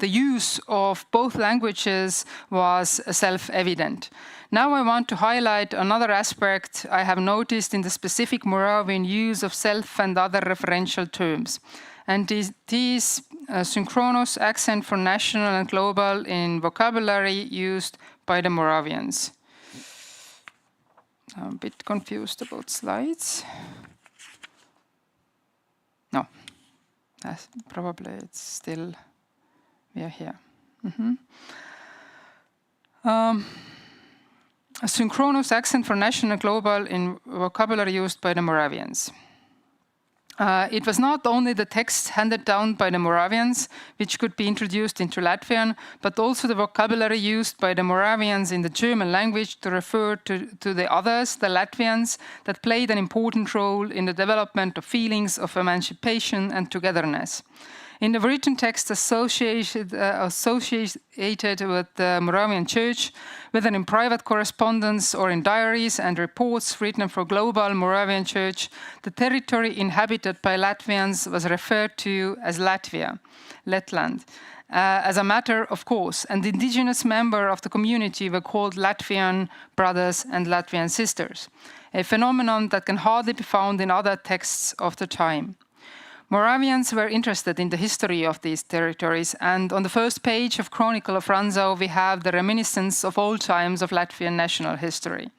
use of both languages was self-evident. Now I want to highlight another aspect I have noticed in the specific Moravian use of self and other referential terms. And this synchronous accent for national and global in vocabulary used by the Moravians. I'm a bit confused about slides. No, probably it's still, we are here. A synchronous accent for national and global in vocabulary used by the Moravians. It was not only the text handed down by the Moravians, which could be introduced into Latvian, but also the vocabulary used by the Moravians in the German language to refer to the others, the Latvians, that played an important role in the development of feelings of emancipation and togetherness. In the written text associated with the Moravian Church, whether in private correspondence or in diaries and reports written for global Moravian Church, the territory inhabited by Latvians was referred to as Latvia, Letland. As a matter of course, and the indigenous members of the community were called Latvian brothers and Latvian sisters, a phenomenon that can hardly be found in other texts of the time. Moravians were interested in the history of these territories, and on the first page of Chronicle of Ranzau, we have the reminiscence of old times of Latvian national history.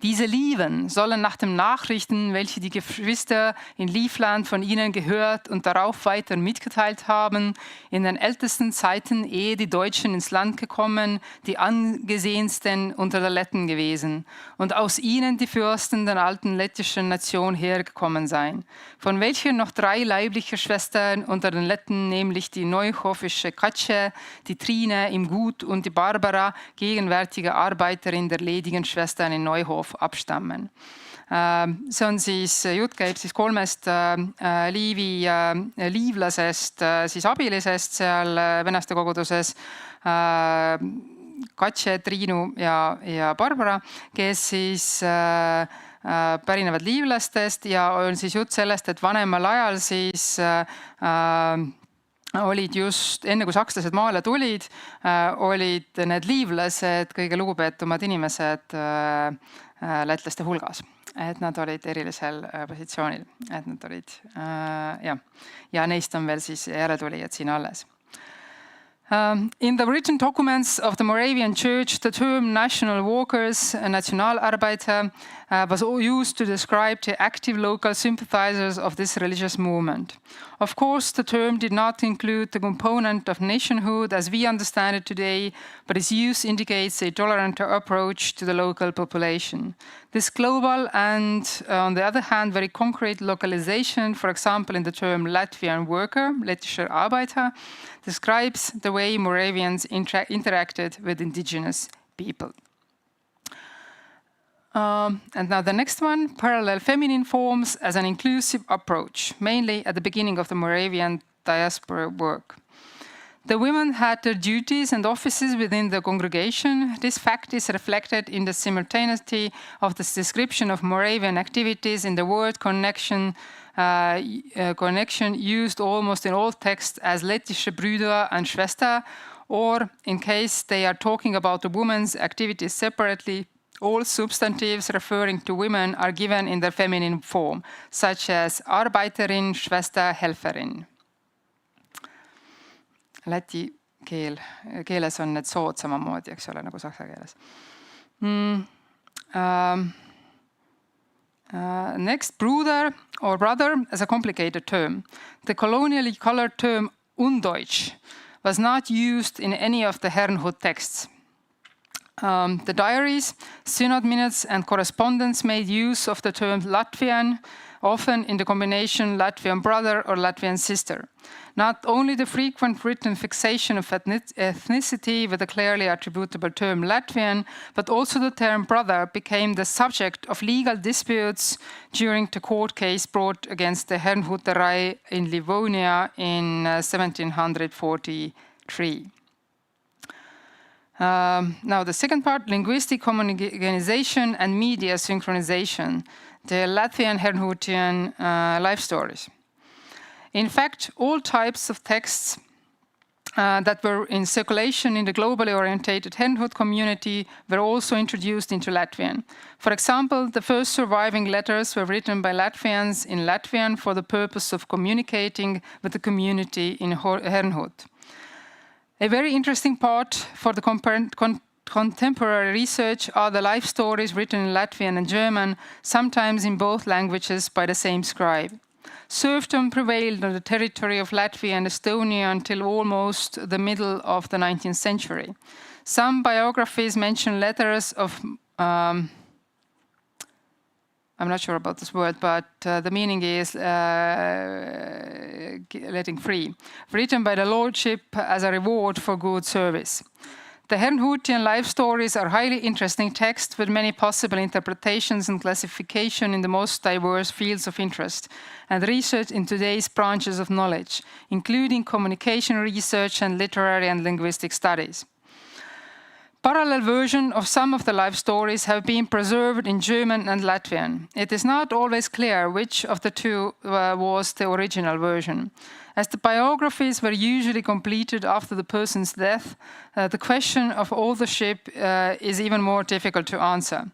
Diese Lieven sollen nach den Nachrichten, welche die Geschwister in Livland von ihnen gehört und darauf weiter mitgeteilt haben, in den ältesten Zeiten, ehe die Deutschen ins Land gekommen, die angesehensten unter der Letten gewesen und aus ihnen die Fürsten der alten lettischen Nation hergekommen sein, von welchen noch 3 leibliche Schwestern unter den Letten, nämlich die neuhofische Katja, die Trine im Gut und die Barbara, gegenwärtige Arbeiterin der ledigen Schwestern in Neuhof, abstammen. See on siis, jutt käib siis 3 liivlasest, siis abilisest seal vennaste koguduses, Katja, Triinu ja Barbara, kes siis pärinevad liivlastest ja on siis jutt sellest, et vanemal ajal siis olid just, enne kui sakslased maale tulid, olid need liivlased kõige lugupeetumad inimesed lätlaste hulgas. Et nad olid erilisel positsioonil. Et nad olid, ja neist on veel siis järeltulijad siin alles. In the written documents of the Moravian Church, the term national workers, Nationalarbeiter, was used to describe the active local sympathizers of this religious movement. Of course, the term did not include the component of nationhood as we understand it today, but its use indicates a tolerant approach to the local population. This global and, on the other hand, very concrete localization, for example, in the term Latvian worker, Lettischer Arbeiter, describes the way Moravians interacted with indigenous people. And now the next one, parallel feminine forms as an inclusive approach, mainly at the beginning of the Moravian diaspora work. The women had their duties and offices within the congregation. This fact is reflected in the simultaneity of the description of Moravian activities in the word connection used almost in all texts as Lettische Brüder and Schwester, or in case they are talking about the women's activities separately, all substantives referring to women are given in their feminine form, such as Arbeiterin, Schwester, Helferin. Läti keeles on need sood samamoodi, eks ole, nagu saksa keeles. Next, bruder or brother as a complicated term. The colonially colored term Undeutsch was not used in any of the Herrnhut texts. The diaries, synod minutes and correspondence made use of the term Latvian, often in the combination Latvian brother or Latvian sister. Not only the frequent written fixation of ethnicity with a clearly attributable term Latvian, but also the term brother became the subject of legal disputes during the court case brought against the Herrnhuterei in Livonia in 1743. Now the second part, linguistic homogenization and media synchronization, the Latvian Herrnhutian life stories. In fact, all types of texts that were in circulation in the globally orientated Herrnhut community were also introduced into Latvian. For example, the first surviving letters were written by Latvians in Latvian for the purpose of communicating with the community in Herrnhut. A very interesting part for the contemporary research are the life stories written in Latvian and German, sometimes in both languages by the same scribe. Serfdom prevailed on the territory of Latvia and Estonia until almost the middle of the 19th century. Some biographies mention letters of, I'm not sure about this word, but the meaning is letting free, written by the lordship as a reward for good service. The Herrnhutian life stories are highly interesting texts with many possible interpretations and classification in the most diverse fields of interest and research in today's branches of knowledge, including communication research and literary and linguistic studies. Parallel versions of some of the life stories have been preserved in German and Latvian. It is not always clear which of the two was the original version. As the biographies were usually completed after the person's death, the question of authorship is even more difficult to answer.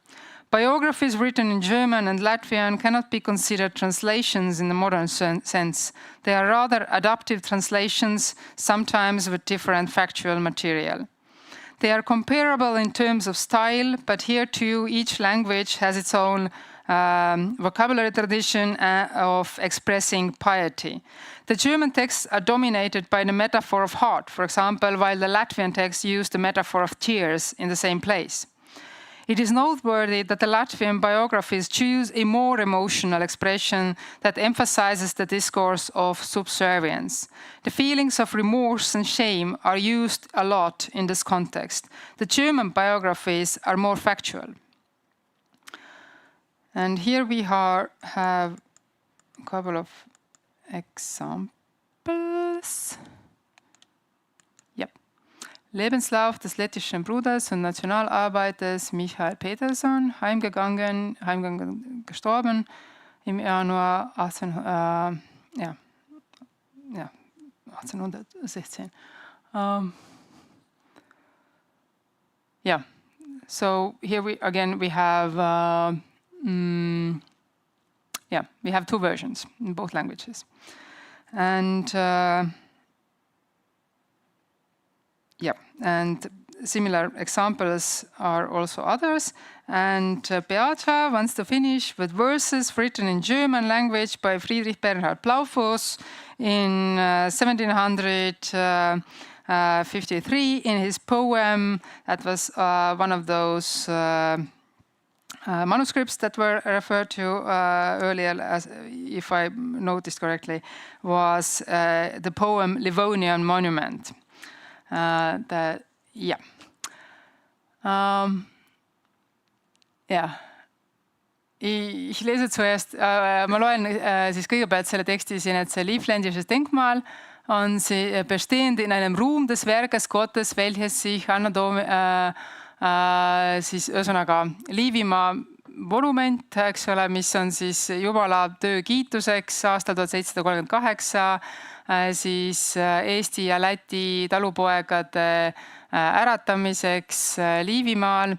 Biographies written in German and Latvian cannot be considered translations in the modern sense. They are rather adaptive translations, sometimes with different factual material. They are comparable in terms of style, but here too each language has its own vocabulary tradition of expressing piety. The German texts are dominated by the metaphor of heart, for example, while the Latvian texts use the metaphor of tears in the same place. It is noteworthy that the Latvian biographies choose a more emotional expression that emphasizes the discourse of subservience. The feelings of remorse and shame are used a lot in this context. The German biographies are more factual. And here we have a couple of examples. Yep. Lebenslauf des lettischen Bruders und Nationalarbeiters Michael Peterson, gestorben im Januar 1816. So here we have we have two versions in both languages. And And similar examples are also others. And Beata wants to finish with verses written in German language by Friedrich Bernhard Blaufuss in 1753 in his poem. That was one of those manuscripts that were referred to earlier, as, if I noticed correctly, was the poem Livonian Monument. Ich lese zuerst, ma loen siis kõigepealt selle teksti siin, et see Livländisches Denkmal on see bestehend in einem Ruhm des Werkes Gottes, welches sich siis ühesõnaga Liivimaa monument, eks ole, mis on siis Jumala töö kiituseks aastal 1738, siis Eesti ja Läti talupoegade äratamiseks Liivimaal,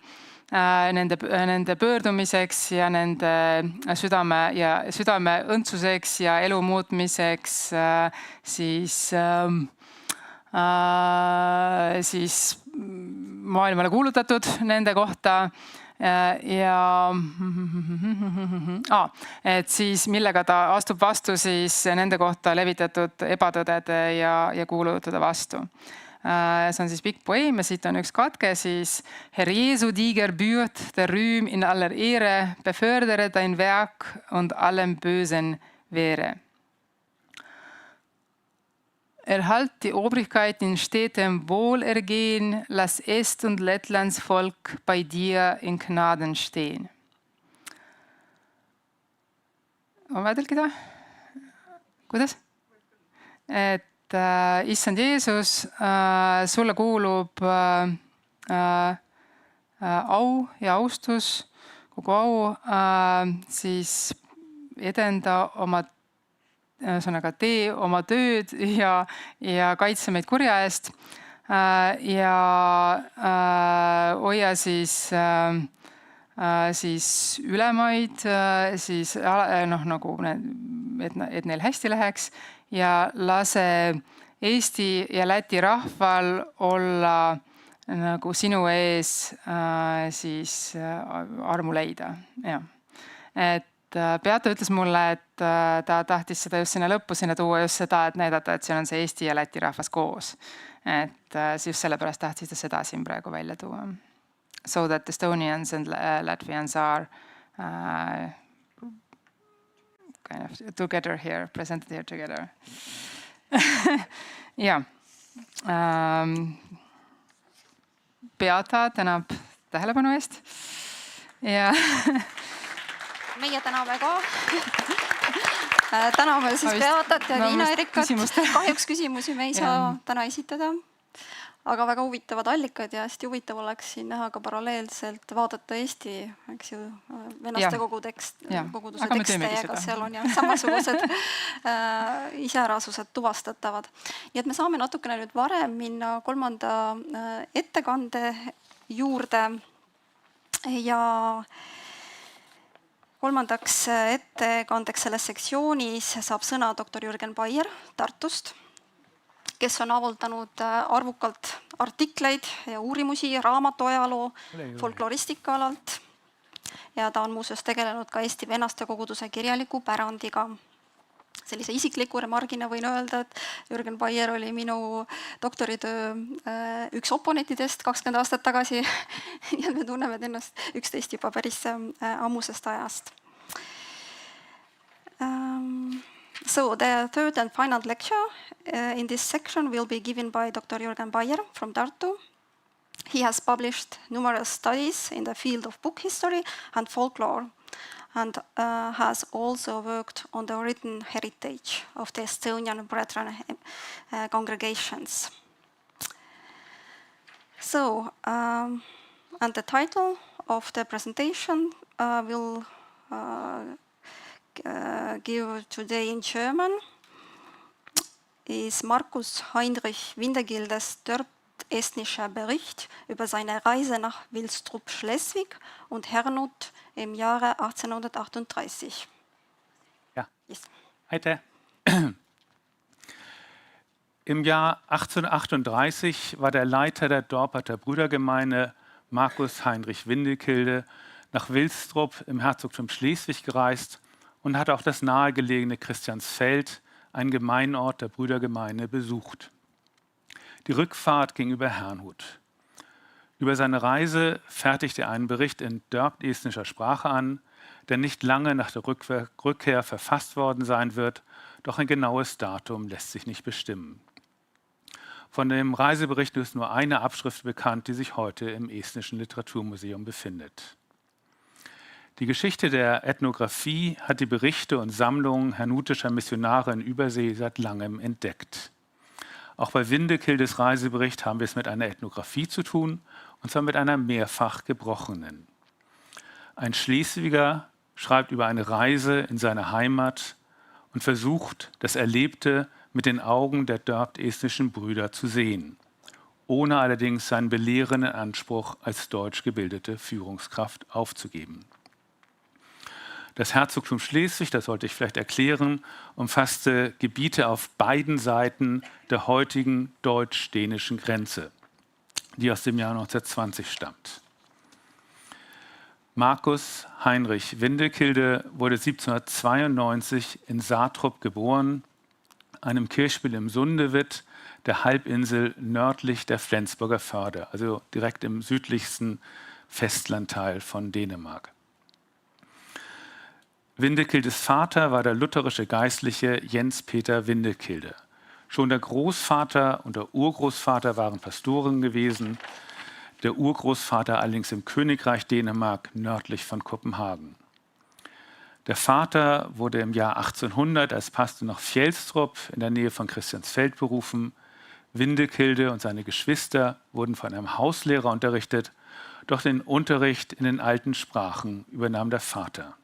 nende pöördumiseks ja nende südame õndsuseks ja elu muutmiseks siis maailmale kuulutatud nende kohta et siis millega ta astub vastu siis nende kohta levitatud ebatõdede ja kuulujutude vastu. See on siis pikk poeem ja siit on üks katke siis Herr Jesu diger Bürt, der Rühm in aller Ehre, befördere dein Werk und allem Bösen wehre. Erhalt die Obrigkeit in stetem Wohlergehen, lass Est- und Lettlands Volk bei dir in Gnaden stehen. On vaja tõlkida? Kuidas? Et issand Jeesus, sulle kuulub au ja austus, kogu au, siis edenda oma tee oma tööd ja kaitse meid kurja eest ja hoia siis ülemaid, siis nagu, et neil hästi läheks ja lase Eesti ja Läti rahval olla nagu sinu ees siis armu leida. Ja. Et Beata ütles mulle, et ta tahtis seda just sinna lõppu sinna tuua just seda, et näidata, et siin on see Eesti ja Läti rahvas koos. Et just sellepärast tahtis ta seda siin praegu välja tuua. So that Estonians and Latvians are kind of together here, presented here together. Ja. Beata tänab tähelepanu eest. Ja meie täname ka. Täname siis Beatat ja Liina Erikat. Kahjuks küsimusi me ei saa täna esitada. Aga väga huvitavad allikad ja hästi huvitav oleks siin näha ka paralleelselt vaadata Eesti, eks ju, venaste koguduse tekste ja kas seal on samasugused iseärasused tuvastatavad. Nii et me saame natukene nüüd varem minna kolmanda ettekande juurde ja kolmandaks ettekandeks selles sektsioonis saab sõna doktor Jürgen Baier Tartust, kes on avaldanud arvukalt artikleid ja uurimusi raamatuajaloo folkloristika alalt. Ja ta on muuseas tegelenud ka Eesti venaste koguduse kirjaliku pärandiga. Sellise isikliku remargina võin öelda, et Jürgen Baier oli minu doktoritöö üks oponentidest 20 aastat tagasi. Ja me tunneme ennast üksteist juba päris ammusest ajast. So the third and final lecture in this section will be given by Dr. Jürgen Baier from Tartu. He has published numerous studies in the field of book history and folklore and has also worked on the written heritage of the Estonian Brethren congregations. So, and the title of the presentation will give today in German ist Markus Heinrich Windegildes estnischer Bericht über seine Reise nach Wilstrup-Schleswig und Hernut im Jahre 1838. Ja, yes. Aitäh. Im Jahr 1838 war der Leiter der Dorpater Brüdergemeinde, Markus Heinrich Windelkilde, nach Wilstrup im Herzogtum Schleswig gereist und hat auch das nahegelegene Christiansfeld, ein Gemeinort der Brüdergemeinde, besucht. Die Rückfahrt ging über Herrnhut. Über seine Reise fertigte er einen Bericht in dörptestnischer Sprache an, der nicht lange nach der Rückkehr verfasst worden sein wird, doch ein genaues Datum lässt sich nicht bestimmen. Von dem Reisebericht ist nur eine Abschrift bekannt, die sich heute im Estnischen Literaturmuseum befindet. Die Geschichte der Ethnographie hat die Berichte und Sammlungen herrnhutischer Missionare in Übersee seit langem entdeckt. Auch bei Windelkildes Reisebericht haben wir es mit einer Ethnographie zu tun, und zwar mit einer mehrfach gebrochenen. Ein Schleswiger schreibt über eine Reise in seine Heimat und versucht, das Erlebte mit den Augen der dörptestnischen Brüder zu sehen, ohne allerdings seinen belehrenden Anspruch als deutsch gebildete Führungskraft aufzugeben. Das Herzogtum Schleswig, das sollte ich vielleicht erklären, umfasste Gebiete auf beiden Seiten der heutigen deutsch-dänischen Grenze, die aus dem Jahr 1920 stammt. Markus Heinrich Windelkilde wurde 1792 in Saatrup geboren, einem Kirchspiel im Sundewitt, der Halbinsel nördlich der Flensburger Förde, also direkt im südlichsten Festlandteil von Dänemark. Windelkildes Vater war der lutherische Geistliche Jens Peter Windelkilde. Schon der Großvater und der Urgroßvater waren Pastoren gewesen, der Urgroßvater allerdings im Königreich Dänemark nördlich von Kopenhagen. Der Vater wurde im Jahr 1800 als Pastor nach Fjelstrup in der Nähe von Christiansfeld berufen. Windelkilde und seine Geschwister wurden von einem Hauslehrer unterrichtet, doch den Unterricht in den alten Sprachen übernahm der Vater.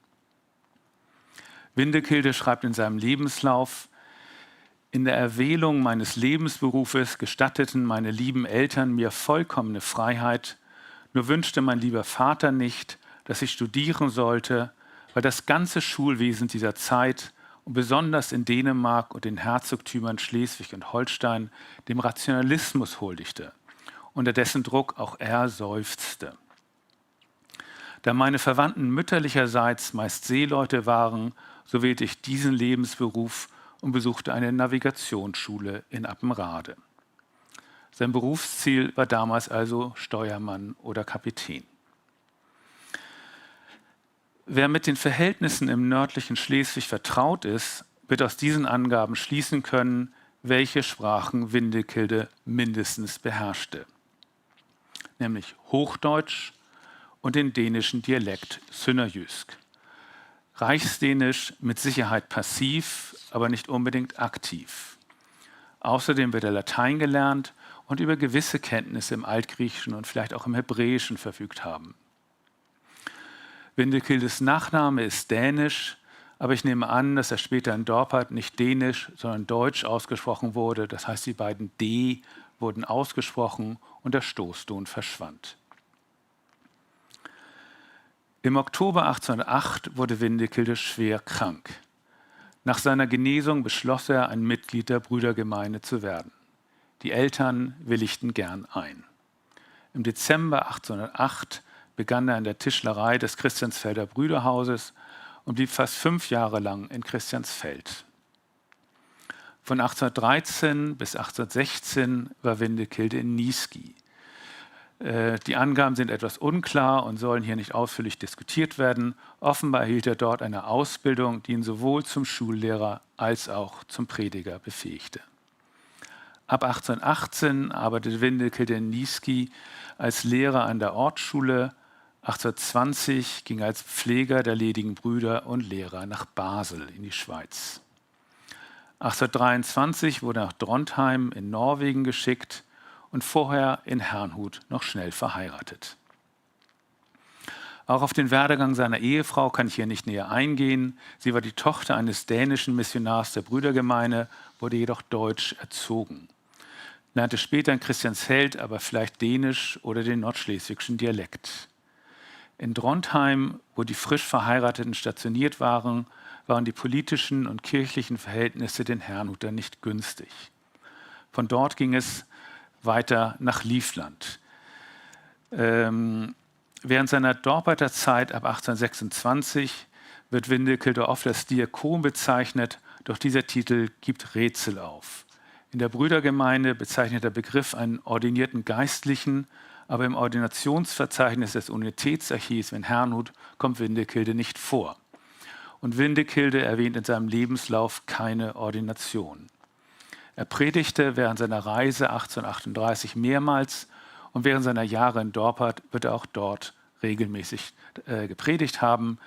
Windelkilde schreibt in seinem Lebenslauf: In der Erwählung meines Lebensberufes gestatteten meine lieben Eltern mir vollkommene Freiheit, nur wünschte mein lieber Vater nicht, dass ich studieren sollte, weil das ganze Schulwesen dieser Zeit und besonders in Dänemark und den Herzogtümern Schleswig und Holstein dem Rationalismus huldigte, unter dessen Druck auch er seufzte. Da meine Verwandten mütterlicherseits meist Seeleute waren, so wählte ich diesen Lebensberuf und besuchte eine Navigationsschule in Appenrade. Sein Berufsziel war damals also Steuermann oder Kapitän. Wer mit den Verhältnissen im nördlichen Schleswig vertraut ist, wird aus diesen Angaben schließen können, welche Sprachen Windelkilde mindestens beherrschte. Nämlich Hochdeutsch und den dänischen Dialekt Sønderjysk. Reichsdänisch mit Sicherheit passiv, aber nicht unbedingt aktiv. Außerdem wird er Latein gelernt und über gewisse Kenntnisse im Altgriechischen und vielleicht auch im Hebräischen verfügt haben. Windelkildes Nachname ist dänisch, aber ich nehme an, dass er später in Dorpat nicht dänisch, sondern deutsch ausgesprochen wurde. Das heißt, die beiden D wurden ausgesprochen und der Stoßton verschwand. Im Oktober 1808 wurde Windelkilde schwer krank. Nach seiner Genesung beschloss er, ein Mitglied der Brüdergemeinde zu werden. Die Eltern willigten gern ein. Im Dezember 1808 begann er in der Tischlerei des Christiansfelder Brüderhauses und blieb fast 5 Jahre lang in Christiansfeld. Von 1813 bis 1816 war Windelkilde in Niesky. Die Angaben sind etwas unklar und sollen hier nicht ausführlich diskutiert werden. Offenbar erhielt er dort eine Ausbildung, die ihn sowohl zum Schullehrer als auch zum Prediger befähigte. Ab 1818 arbeitete Windelkilde in Niesky als Lehrer an der Ortsschule. 1820 ging er als Pfleger der ledigen Brüder und Lehrer nach Basel in die Schweiz. 1823 wurde er nach Trondheim in Norwegen geschickt und vorher in Herrnhut noch schnell verheiratet. Auch auf den Werdegang seiner Ehefrau kann ich hier nicht näher eingehen. Sie war die Tochter eines dänischen Missionars der Brüdergemeinde, wurde jedoch deutsch erzogen. Lernte später in Christiansfeld aber vielleicht Dänisch oder den nordschleswigschen Dialekt. In Trondheim, wo die frisch Verheirateten stationiert waren, waren die politischen und kirchlichen Verhältnisse den Herrnhutern nicht günstig. Von dort ging es weiter nach Livland. Während seiner Dorpater Zeit ab 1826 wird Windekilde oft als Diakon bezeichnet, doch dieser Titel gibt Rätsel auf. In der Brüdergemeinde bezeichnet der Begriff einen ordinierten Geistlichen, aber im Ordinationsverzeichnis des Unitätsarchivs in Herrnhut kommt Windekilde nicht vor. Und Windekilde erwähnt in seinem Lebenslauf keine Ordination. Er predigte während seiner Reise 1838 mehrmals und während seiner Jahre in Dorpat wird er auch dort regelmäßig gepredigt haben,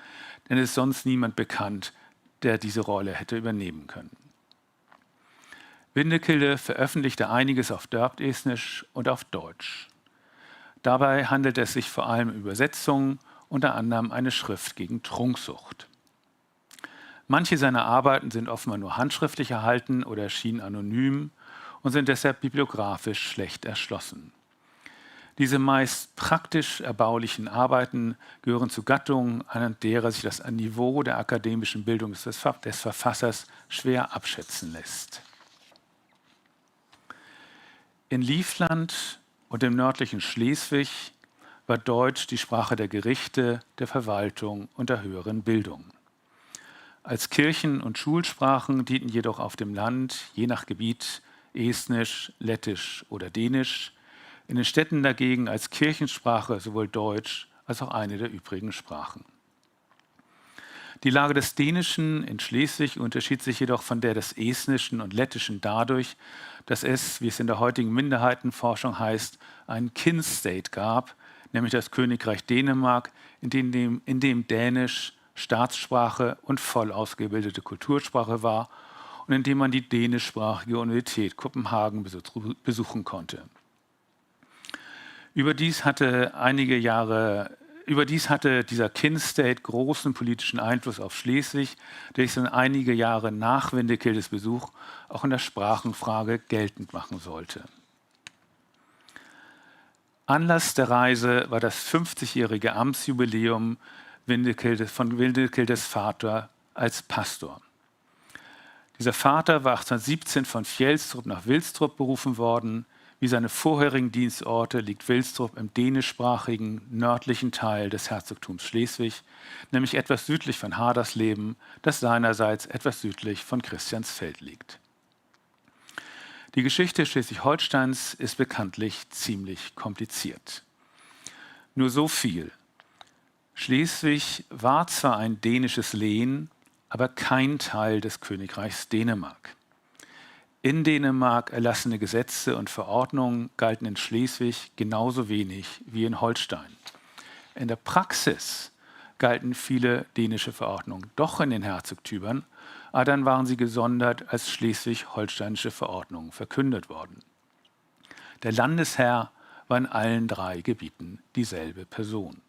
denn es ist sonst niemand bekannt, der diese Rolle hätte übernehmen können. Windekilde veröffentlichte einiges auf Dörptestnisch und auf Deutsch. Dabei handelt es sich vor allem um Übersetzungen, unter anderem eine Schrift gegen Trunksucht. Manche seiner Arbeiten sind offenbar nur handschriftlich erhalten oder erschienen anonym und sind deshalb bibliografisch schlecht erschlossen. Diese meist praktisch erbaulichen Arbeiten gehören zu Gattungen, anhand derer sich das Niveau der akademischen Bildung des Verfassers schwer abschätzen lässt. In Livland und im nördlichen Schleswig war Deutsch die Sprache der Gerichte, der Verwaltung und der höheren Bildung. Als Kirchen- und Schulsprachen dienten jedoch auf dem Land, je nach Gebiet, Estnisch, Lettisch oder Dänisch, in den Städten dagegen als Kirchensprache sowohl Deutsch als auch eine der übrigen Sprachen. Die Lage des Dänischen in Schleswig unterschied sich jedoch von der des Estnischen und Lettischen dadurch, dass es, wie es in der heutigen Minderheitenforschung heißt, einen Kin-State gab, nämlich das Königreich Dänemark, in dem Dänisch Staatssprache und voll ausgebildete Kultursprache war und in dem man die dänischsprachige Universität Kopenhagen besuchen konnte. Überdies hatte dieser Kin-State großen politischen Einfluss auf Schleswig, der sich dann einige Jahre nach Windekildes Besuch auch in der Sprachenfrage geltend machen sollte. Anlass der Reise war das 50-jährige Amtsjubiläum von Windekildes Vater als Pastor. Dieser Vater war 1817 von Fjellstrup nach Wilstrup berufen worden. Wie seine vorherigen Dienstorte liegt Wilstrup im dänischsprachigen nördlichen Teil des Herzogtums Schleswig, nämlich etwas südlich von Hadersleben, das seinerseits etwas südlich von Christiansfeld liegt. Die Geschichte Schleswig-Holsteins ist bekanntlich ziemlich kompliziert. Nur so viel. Schleswig war zwar ein dänisches Lehen, aber kein Teil des Königreichs Dänemark. In Dänemark erlassene Gesetze und Verordnungen galten in Schleswig genauso wenig wie in Holstein. In der Praxis galten viele dänische Verordnungen doch in den Herzogtümern, aber dann waren sie gesondert als schleswig-holsteinische Verordnungen verkündet worden. Der Landesherr war in allen 3 Gebieten dieselbe Person.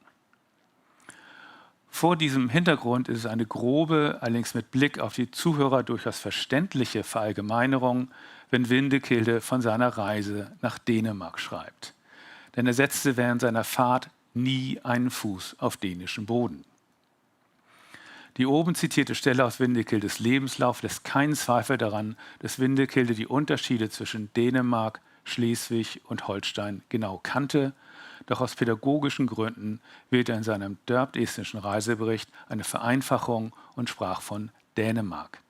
Vor diesem Hintergrund ist es eine grobe, allerdings mit Blick auf die Zuhörer durchaus verständliche Verallgemeinerung, wenn Windekilde von seiner Reise nach Dänemark schreibt. Denn er setzte während seiner Fahrt nie einen Fuß auf dänischem Boden. Die oben zitierte Stelle aus Windekildes Lebenslauf lässt keinen Zweifel daran, dass Windekilde die Unterschiede zwischen Dänemark, Schleswig und Holstein genau kannte. Doch aus pädagogischen Gründen wählte er in seinem dörptestnischen Reisebericht eine Vereinfachung und sprach von Dänemark.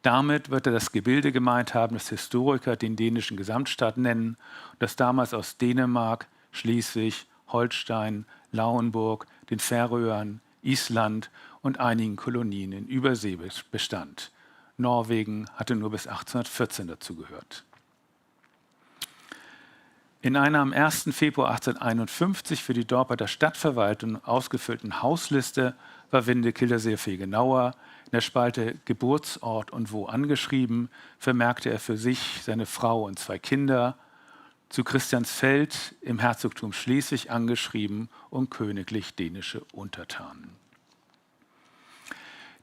Damit wird er das Gebilde gemeint haben, das Historiker den dänischen Gesamtstaat nennen, das damals aus Dänemark, Schleswig, Holstein, Lauenburg, den Färöern, Island und einigen Kolonien in Übersee bestand. Norwegen hatte nur bis 1814 dazugehört. In einer am 1. Februar 1851 für die Dorpater Stadtverwaltung ausgefüllten Hausliste war Windekilde sehr viel genauer. In der Spalte Geburtsort und wo angeschrieben, vermerkte er für sich, seine Frau und 2 Kinder, zu Christiansfeld im Herzogtum Schleswig angeschrieben und königlich dänische Untertanen.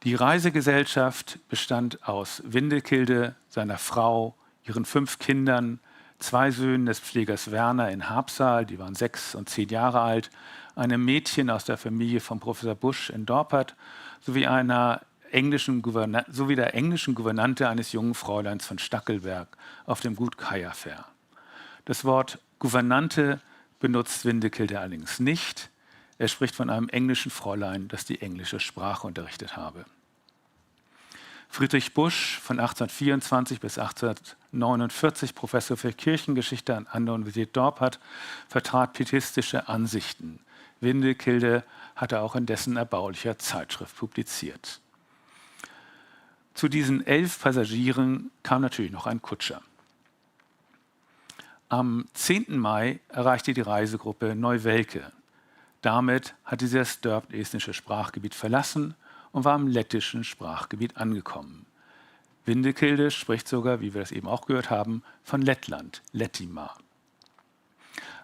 Die Reisegesellschaft bestand aus Windekilde, seiner Frau, ihren 5 Kindern, 2 Söhnen des Pflegers Werner in Habsal, die waren 6 und 10 Jahre alt, einem Mädchen aus der Familie von Professor Busch in Dorpat sowie einer englischen Gouvernante eines jungen Fräuleins von Stackelberg auf dem Gut Kajafer. Das Wort Gouvernante benutzt Windekilde allerdings nicht. Er spricht von einem englischen Fräulein, das die englische Sprache unterrichtet habe. Friedrich Busch, von 1824 bis 1849 Professor für Kirchengeschichte an der Universität Dorpat, vertrat pietistische Ansichten. Windekilde hatte auch in dessen erbaulicher Zeitschrift publiziert. Zu diesen 11 Passagieren kam natürlich noch ein Kutscher. Am 10. Mai erreichte die Reisegruppe Neuwelke. Damit hatte sie das dörp-estnische Sprachgebiet verlassen und war im lettischen Sprachgebiet angekommen. Windekilde spricht sogar, wie wir das eben auch gehört haben, von Lettland, Lettimaa.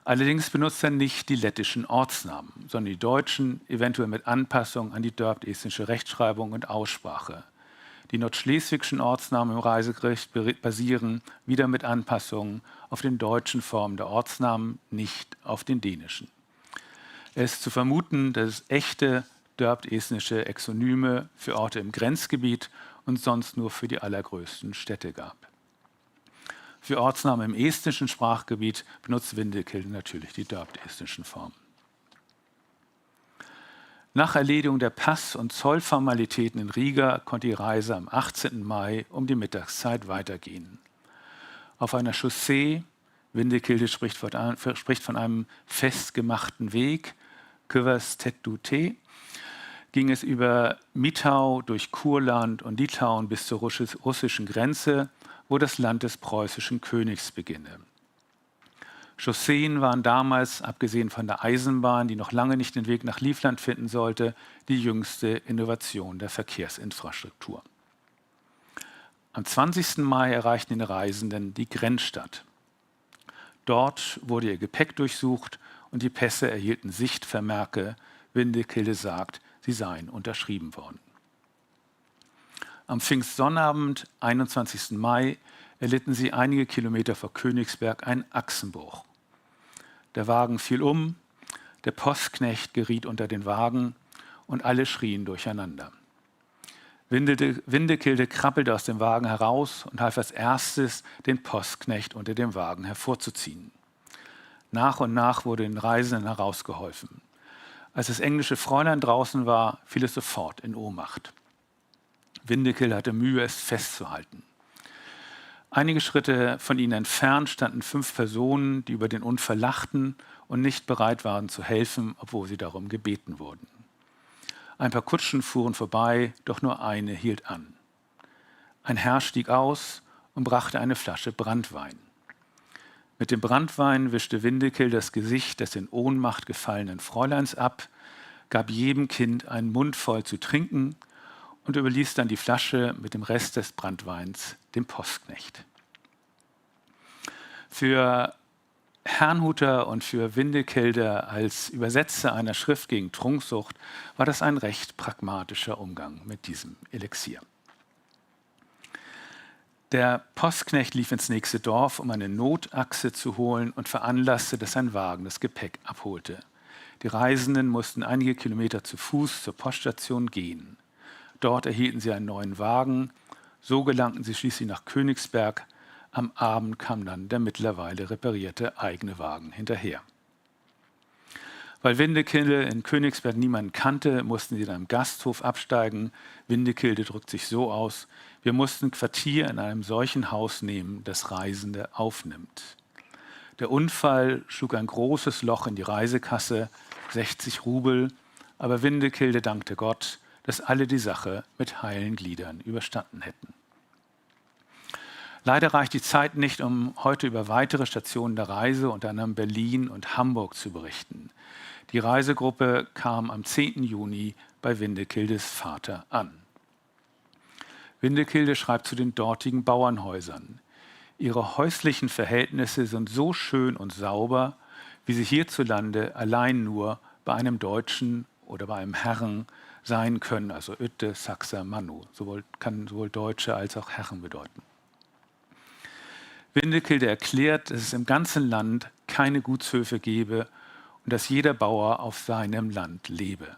Allerdings benutzt er nicht die lettischen Ortsnamen, sondern die deutschen, eventuell mit Anpassung an die dörp-estnische Rechtschreibung und Aussprache. Die nordschleswigschen Ortsnamen im Reiserecht basieren wieder mit Anpassungen auf den deutschen Formen der Ortsnamen, nicht auf den dänischen. Es ist zu vermuten, dass es echte dörp-estnische Exonyme für Orte im Grenzgebiet und sonst nur für die allergrößten Städte gab. Für Ortsnamen im estnischen Sprachgebiet benutzt Windekilde natürlich die dörp-estnischen Formen. Nach Erledigung der Pass- und Zollformalitäten in Riga konnte die Reise am 18. Mai um die Mittagszeit weitergehen. Auf einer Chaussee, Windekilde spricht von einem festgemachten Weg, Kövers-Tettu-Tee, ging es über Mitau, durch Kurland und Litauen bis zur russischen Grenze, wo das Land des preußischen Königs beginne. Chausseen waren damals, abgesehen von der Eisenbahn, die noch lange nicht den Weg nach Livland finden sollte, die jüngste Innovation der Verkehrsinfrastruktur. Am 20. Mai erreichten die Reisenden die Grenzstadt. Dort wurde ihr Gepäck durchsucht und die Pässe erhielten Sichtvermerke. Windekilde sagt, sie seien unterschrieben worden. Am Pfingstsonnabend, 21. Mai, erlitten sie einige Kilometer vor Königsberg einen Achsenbruch. Der Wagen fiel um, der Postknecht geriet unter den Wagen und alle schrien durcheinander. Windekilde krabbelte aus dem Wagen heraus und half als erstes, den Postknecht unter dem Wagen hervorzuziehen. Nach und nach wurde den Reisenden herausgeholfen. Als das englische Fräulein draußen war, fiel es sofort in Ohnmacht. Windekilde hatte Mühe, es festzuhalten. Einige Schritte von ihnen entfernt standen 5 Personen, die über den Unfall lachten und nicht bereit waren zu helfen, obwohl sie darum gebeten wurden. Ein paar Kutschen fuhren vorbei, doch nur eine hielt an. Ein Herr stieg aus und brachte eine Flasche Branntwein. Mit dem Branntwein wischte Windekilde das Gesicht des in Ohnmacht gefallenen Fräuleins ab, gab jedem Kind einen Mund voll zu trinken und überließ dann die Flasche mit dem Rest des Branntweins dem Postknecht. Für Herrnhuter und für Windekilde als Übersetzer einer Schrift gegen Trunksucht war das ein recht pragmatischer Umgang mit diesem Elixier. Der Postknecht lief ins nächste Dorf, um eine Notachse zu holen und veranlasste, dass ein Wagen das Gepäck abholte. Die Reisenden mussten einige Kilometer zu Fuß zur Poststation gehen. Dort erhielten sie einen neuen Wagen. So gelangten sie schließlich nach Königsberg. Am Abend kam dann der mittlerweile reparierte eigene Wagen hinterher. Weil Windekilde in Königsberg niemanden kannte, mussten sie in einem Gasthof absteigen. Windekilde drückt sich so aus: Wir mussten Quartier in einem solchen Haus nehmen, das Reisende aufnimmt. Der Unfall schlug ein großes Loch in die Reisekasse, 60 Rubel, aber Windekilde dankte Gott, dass alle die Sache mit heilen Gliedern überstanden hätten. Leider reicht die Zeit nicht, um heute über weitere Stationen der Reise, unter anderem Berlin und Hamburg, zu berichten. Die Reisegruppe kam am 10. Juni bei Windekildes Vater an. Windekilde schreibt zu den dortigen Bauernhäusern: Ihre häuslichen Verhältnisse sind so schön und sauber, wie sie hierzulande allein nur bei einem Deutschen oder bei einem Herren sein können, also Ötte, Saxa, Manu. Kann sowohl Deutsche als auch Herren bedeuten. Windekilde erklärt, dass es im ganzen Land keine Gutshöfe gebe und dass jeder Bauer auf seinem Land lebe.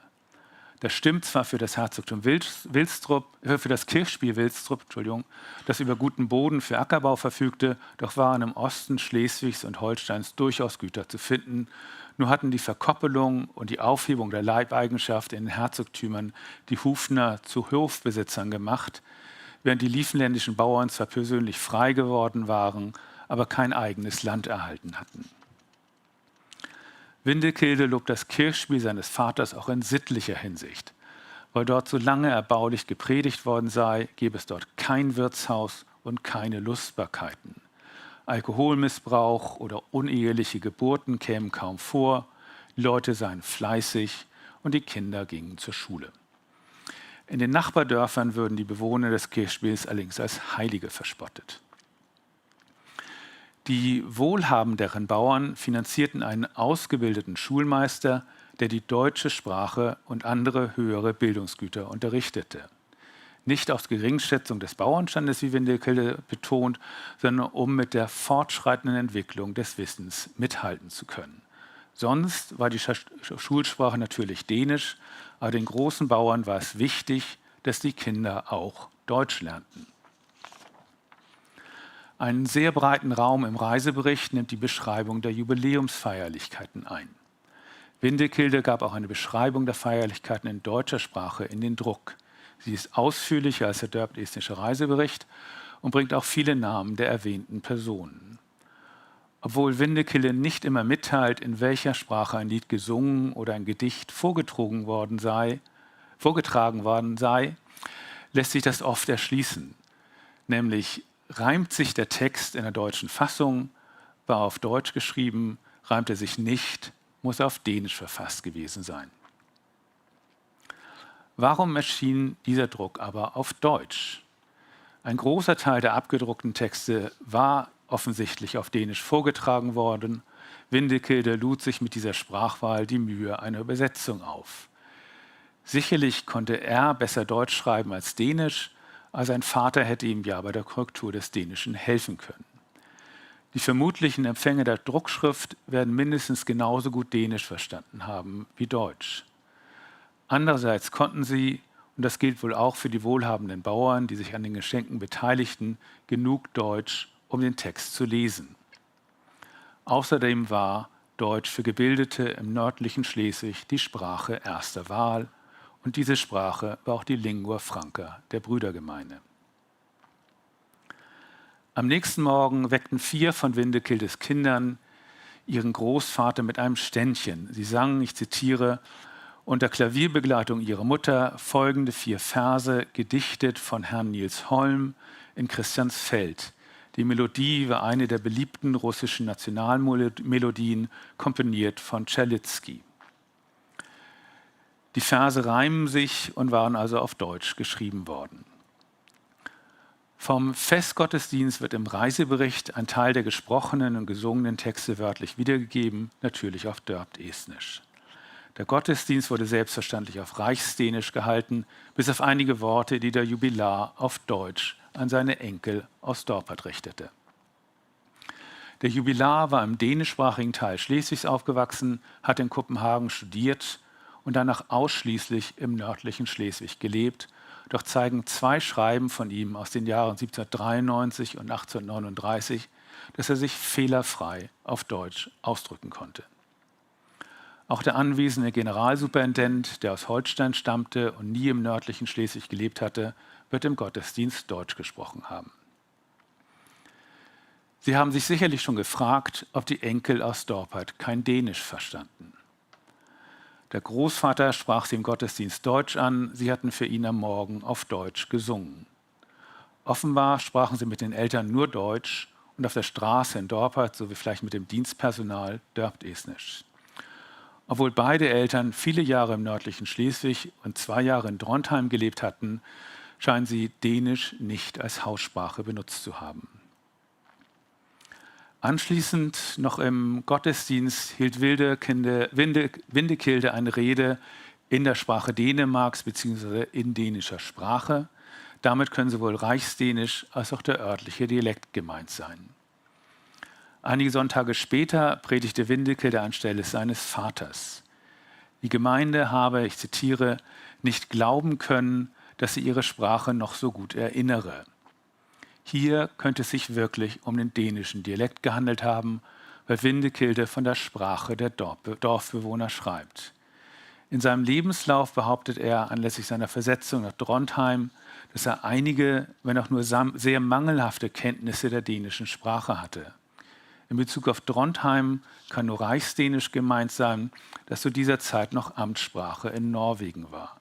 Das stimmt zwar für das Herzogtum Wilstrup, für das Kirchspiel Wilstrup, Entschuldigung, das über guten Boden für Ackerbau verfügte, doch waren im Osten Schleswigs und Holsteins durchaus Güter zu finden. Nur hatten die Verkoppelung und die Aufhebung der Leibeigenschaft in den Herzogtümern die Hufner zu Hofbesitzern gemacht, während die liefenländischen Bauern zwar persönlich frei geworden waren, aber kein eigenes Land erhalten hatten. Windekilde lobt das Kirchspiel seines Vaters auch in sittlicher Hinsicht. Weil dort so lange erbaulich gepredigt worden sei, gebe es dort kein Wirtshaus und keine Lustbarkeiten. Alkoholmissbrauch oder uneheliche Geburten kämen kaum vor, die Leute seien fleißig und die Kinder gingen zur Schule. In den Nachbardörfern würden die Bewohner des Kirchspiels allerdings als Heilige verspottet. Die wohlhabenderen Bauern finanzierten einen ausgebildeten Schulmeister, der die deutsche Sprache und andere höhere Bildungsgüter unterrichtete. Nicht aus Geringschätzung des Bauernstandes, wie Windekilde betont, sondern um mit der fortschreitenden Entwicklung des Wissens mithalten zu können. Sonst war die Schulsprache natürlich Dänisch, aber den großen Bauern war es wichtig, dass die Kinder auch Deutsch lernten. Einen sehr breiten Raum im Reisebericht nimmt die Beschreibung der Jubiläumsfeierlichkeiten ein. Windekilde gab auch eine Beschreibung der Feierlichkeiten in deutscher Sprache in den Druck. Sie ist ausführlicher als der dörp-estnische Reisebericht und bringt auch viele Namen der erwähnten Personen. Obwohl Windekilde nicht immer mitteilt, in welcher Sprache ein Lied gesungen oder ein Gedicht vorgetragen worden sei, lässt sich das oft erschließen. Nämlich reimt sich der Text in der deutschen Fassung, war auf Deutsch geschrieben, reimt er sich nicht, muss er auf Dänisch verfasst gewesen sein. Warum erschien dieser Druck aber auf Deutsch? Ein großer Teil der abgedruckten Texte war offensichtlich auf Dänisch vorgetragen worden. Windekilde lud sich mit dieser Sprachwahl die Mühe einer Übersetzung auf. Sicherlich konnte er besser Deutsch schreiben als Dänisch, aber sein Vater hätte ihm ja bei der Korrektur des Dänischen helfen können. Die vermutlichen Empfänger der Druckschrift werden mindestens genauso gut Dänisch verstanden haben wie Deutsch. Andererseits konnten sie, und das gilt wohl auch für die wohlhabenden Bauern, die sich an den Geschenken beteiligten, genug Deutsch, um den Text zu lesen. Außerdem war Deutsch für Gebildete im nördlichen Schleswig die Sprache erster Wahl, und diese Sprache war auch die Lingua Franca der Brüdergemeine. Am nächsten Morgen weckten 4 von Windekildes Kindern ihren Großvater mit einem Ständchen. Sie sangen, ich zitiere, unter Klavierbegleitung ihrer Mutter folgende 4 Verse, gedichtet von Herrn Niels Holm in Christiansfeld. Die Melodie war eine der beliebten russischen Nationalmelodien, komponiert von Czerlitzky. Die Verse reimen sich und waren also auf Deutsch geschrieben worden. Vom Festgottesdienst wird im Reisebericht ein Teil der gesprochenen und gesungenen Texte wörtlich wiedergegeben, natürlich auf dörp-estnisch. Der Gottesdienst wurde selbstverständlich auf Reichsdänisch gehalten, bis auf einige Worte, die der Jubilar auf Deutsch an seine Enkel aus Dorpat richtete. Der Jubilar war im dänischsprachigen Teil Schleswigs aufgewachsen, hat in Kopenhagen studiert und danach ausschließlich im nördlichen Schleswig gelebt. Doch zeigen 2 Schreiben von ihm aus den Jahren 1793 und 1839, dass er sich fehlerfrei auf Deutsch ausdrücken konnte. Auch der anwesende Generalsuperintendent, der aus Holstein stammte und nie im nördlichen Schleswig gelebt hatte, wird im Gottesdienst Deutsch gesprochen haben. Sie haben sich sicherlich schon gefragt, ob die Enkel aus Dorpat kein Dänisch verstanden. Der Großvater sprach sie im Gottesdienst Deutsch an, sie hatten für ihn am Morgen auf Deutsch gesungen. Offenbar sprachen sie mit den Eltern nur Deutsch und auf der Straße in Dorpat sowie vielleicht mit dem Dienstpersonal dörp-estnisch. Obwohl beide Eltern viele Jahre im nördlichen Schleswig und 2 Jahre in Trondheim gelebt hatten, scheinen sie Dänisch nicht als Haussprache benutzt zu haben. Anschließend noch im Gottesdienst hielt Windekilde eine Rede in der Sprache Dänemarks bzw. in dänischer Sprache. Damit können sowohl Reichsdänisch als auch der örtliche Dialekt gemeint sein. Einige Sonntage später predigte Windekilde anstelle seines Vaters. Die Gemeinde habe, ich zitiere, nicht glauben können, dass sie ihre Sprache noch so gut erinnere. Hier könnte es sich wirklich um den dänischen Dialekt gehandelt haben, weil Windekilde von der Sprache der Dorfbewohner schreibt. In seinem Lebenslauf behauptet er anlässlich seiner Versetzung nach Trondheim, dass er einige, wenn auch nur sehr mangelhafte Kenntnisse der dänischen Sprache hatte. In Bezug auf Trondheim kann nur Reichsdänisch gemeint sein, das zu dieser Zeit noch Amtssprache in Norwegen war.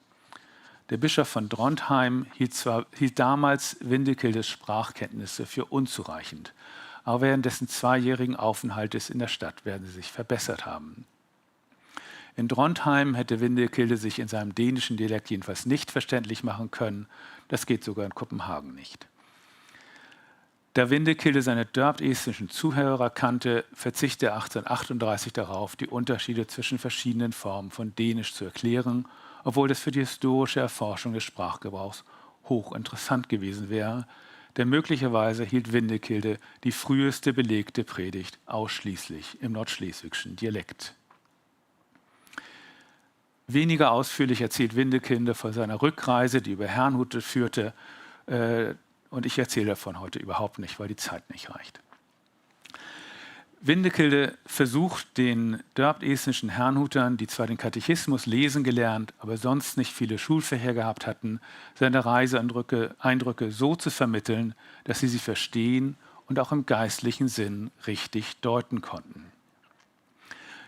Der Bischof von Trondheim hielt damals Windekildes Sprachkenntnisse für unzureichend, aber während dessen 2-jährigen Aufenthaltes in der Stadt werden sie sich verbessert haben. In Trondheim hätte Windekilde sich in seinem dänischen Dialekt jedenfalls nicht verständlich machen können. Das geht sogar in Kopenhagen nicht. Da Windekilde seine dörptestnischen Zuhörer kannte, verzichtete er 1838 darauf, die Unterschiede zwischen verschiedenen Formen von Dänisch zu erklären, obwohl das für die historische Erforschung des Sprachgebrauchs hochinteressant gewesen wäre, denn möglicherweise hielt Windekilde die früheste belegte Predigt ausschließlich im nordschleswigschen Dialekt. Weniger ausführlich erzählt Windekilde von seiner Rückreise, die über Herrnhute führte, und ich erzähle davon heute überhaupt nicht, weil die Zeit nicht reicht. Windekilde versucht den dörptestnischen Herrnhutern, die zwar den Katechismus lesen gelernt, aber sonst nicht viele Schulfächer gehabt hatten, seine Reiseeindrücke so zu vermitteln, dass sie verstehen und auch im geistlichen Sinn richtig deuten konnten.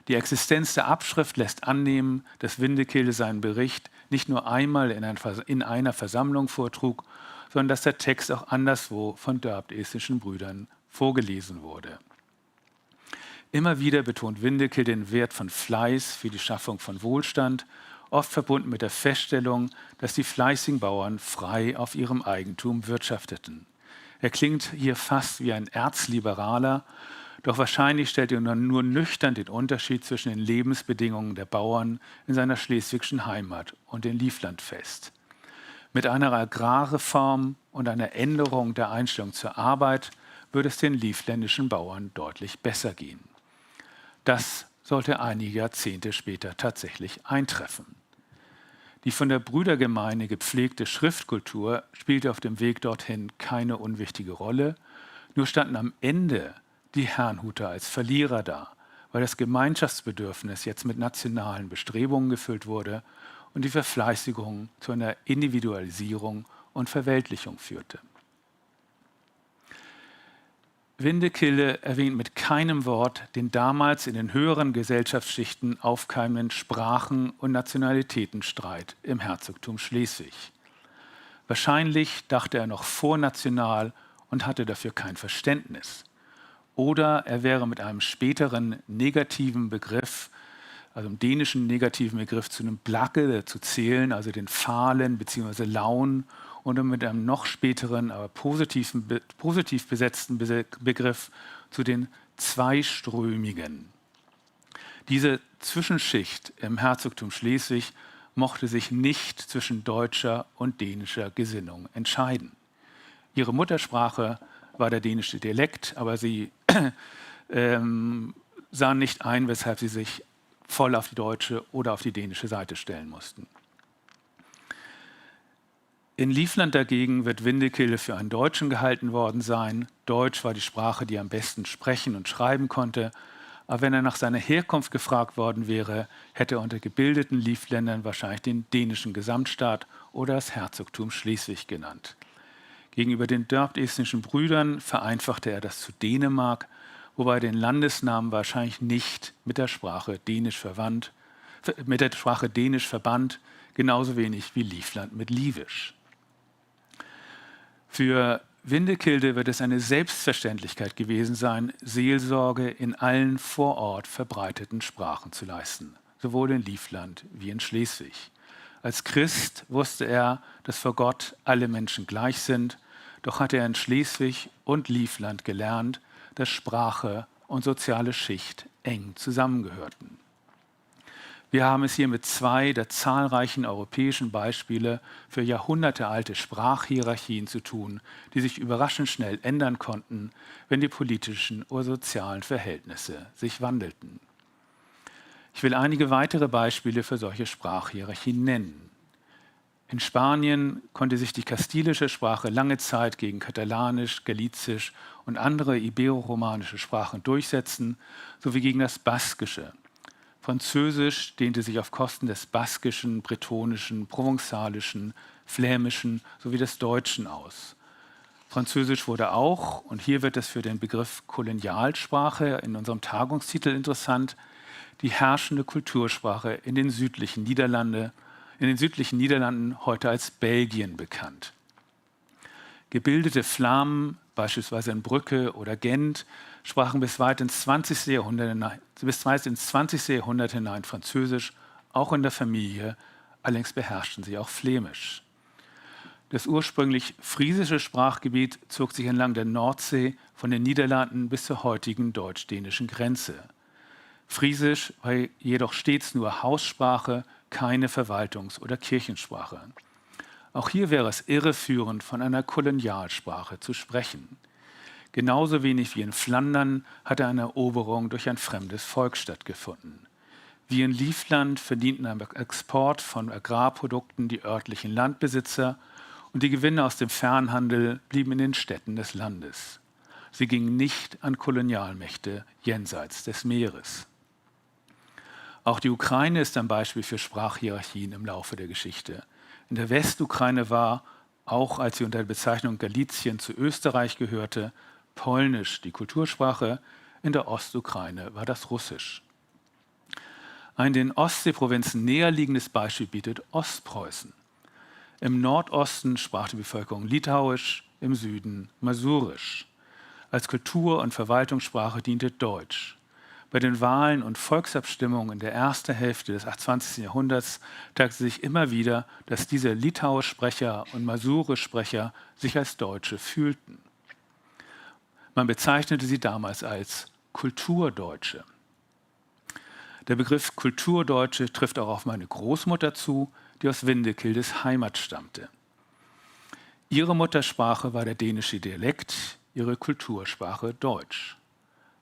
Die Existenz der Abschrift lässt annehmen, dass Windekilde seinen Bericht nicht nur einmal in einer Versammlung vortrug, sondern dass der Text auch anderswo von dörptestnischen Brüdern vorgelesen wurde. Immer wieder betont Windekilde den Wert von Fleiß für die Schaffung von Wohlstand, oft verbunden mit der Feststellung, dass die fleißigen Bauern frei auf ihrem Eigentum wirtschafteten. Er klingt hier fast wie ein Erzliberaler, doch wahrscheinlich stellt er nur nüchtern den Unterschied zwischen den Lebensbedingungen der Bauern in seiner schleswigschen Heimat und in Livland fest. Mit einer Agrarreform und einer Änderung der Einstellung zur Arbeit würde es den livländischen Bauern deutlich besser gehen. Das sollte einige Jahrzehnte später tatsächlich eintreffen. Die von der Brüdergemeinde gepflegte Schriftkultur spielte auf dem Weg dorthin keine unwichtige Rolle, nur standen am Ende die Herrnhuter als Verlierer da, weil das Gemeinschaftsbedürfnis jetzt mit nationalen Bestrebungen gefüllt wurde und die Verfleißigung zu einer Individualisierung und Verweltlichung führte. Windekilde erwähnt mit keinem Wort den damals in den höheren Gesellschaftsschichten aufkeimenden Sprachen- und Nationalitätenstreit im Herzogtum Schleswig. Wahrscheinlich dachte er noch vornational und hatte dafür kein Verständnis. Oder er wäre mit einem späteren negativen Begriff, also im dänischen negativen Begriff, zu einem Blacke zu zählen, also den Fahlen bzw. Lauen, und mit einem noch späteren, aber positiv besetzten Begriff zu den Zweiströmigen. Diese Zwischenschicht im Herzogtum Schleswig mochte sich nicht zwischen deutscher und dänischer Gesinnung entscheiden. Ihre Muttersprache war der dänische Dialekt, aber sie sahen nicht ein, weshalb sie sich voll auf die deutsche oder auf die dänische Seite stellen mussten. In Livland dagegen wird Windekilde für einen Deutschen gehalten worden sein. Deutsch war die Sprache, die er am besten sprechen und schreiben konnte. Aber wenn er nach seiner Herkunft gefragt worden wäre, hätte er unter gebildeten Livländern wahrscheinlich den dänischen Gesamtstaat oder das Herzogtum Schleswig genannt. Gegenüber den dörptestnischen Brüdern vereinfachte er das zu Dänemark, wobei er den Landesnamen wahrscheinlich nicht mit der Sprache Dänisch verband, genauso wenig wie Livland mit Livisch. Für Windekilde wird es eine Selbstverständlichkeit gewesen sein, Seelsorge in allen vor Ort verbreiteten Sprachen zu leisten, sowohl in Livland wie in Schleswig. Als Christ wusste er, dass vor Gott alle Menschen gleich sind, doch hatte er in Schleswig und Livland gelernt, dass Sprache und soziale Schicht eng zusammengehörten. Wir haben es hier mit zwei der zahlreichen europäischen Beispiele für jahrhundertealte Sprachhierarchien zu tun, die sich überraschend schnell ändern konnten, wenn die politischen oder sozialen Verhältnisse sich wandelten. Ich will einige weitere Beispiele für solche Sprachhierarchien nennen. In Spanien konnte sich die kastilische Sprache lange Zeit gegen Katalanisch, Galizisch und andere ibero-romanische Sprachen durchsetzen, sowie gegen das Baskische. Französisch dehnte sich auf Kosten des Baskischen, Bretonischen, Provenzalischen, Flämischen sowie des Deutschen aus. Französisch wurde auch, und hier wird es für den Begriff Kolonialsprache in unserem Tagungstitel interessant, die herrschende Kultursprache in den südlichen Niederlanden, heute als Belgien bekannt. Gebildete Flamen, beispielsweise in Brücke oder Gent, sprachen bis weit ins 20. Jahrhundert hinein Französisch, auch in der Familie, allerdings beherrschten sie auch Flämisch. Das ursprünglich friesische Sprachgebiet zog sich entlang der Nordsee von den Niederlanden bis zur heutigen deutsch-dänischen Grenze. Friesisch war jedoch stets nur Haussprache, keine Verwaltungs- oder Kirchensprache. Auch hier wäre es irreführend, von einer Kolonialsprache zu sprechen. Genauso wenig wie in Flandern hatte eine Eroberung durch ein fremdes Volk stattgefunden. Wie in Livland verdienten am Export von Agrarprodukten die örtlichen Landbesitzer und die Gewinne aus dem Fernhandel blieben in den Städten des Landes. Sie gingen nicht an Kolonialmächte jenseits des Meeres. Auch die Ukraine ist ein Beispiel für Sprachhierarchien im Laufe der Geschichte. In der Westukraine war, auch als sie unter der Bezeichnung Galizien zu Österreich gehörte, Polnisch die Kultursprache, in der Ostukraine war das Russisch. Ein den Ostseeprovinzen näher liegendes Beispiel bietet Ostpreußen. Im Nordosten sprach die Bevölkerung Litauisch, im Süden Masurisch. Als Kultur- und Verwaltungssprache diente Deutsch. Bei den Wahlen und Volksabstimmungen in der ersten Hälfte des 20. Jahrhunderts zeigte sich immer wieder, dass diese Litauisch-Sprecher und Masurisch-Sprecher sich als Deutsche fühlten. Man bezeichnete sie damals als Kulturdeutsche. Der Begriff Kulturdeutsche trifft auch auf meine Großmutter zu, die aus Windekildes Heimat stammte. Ihre Muttersprache war der dänische Dialekt, ihre Kultursprache Deutsch.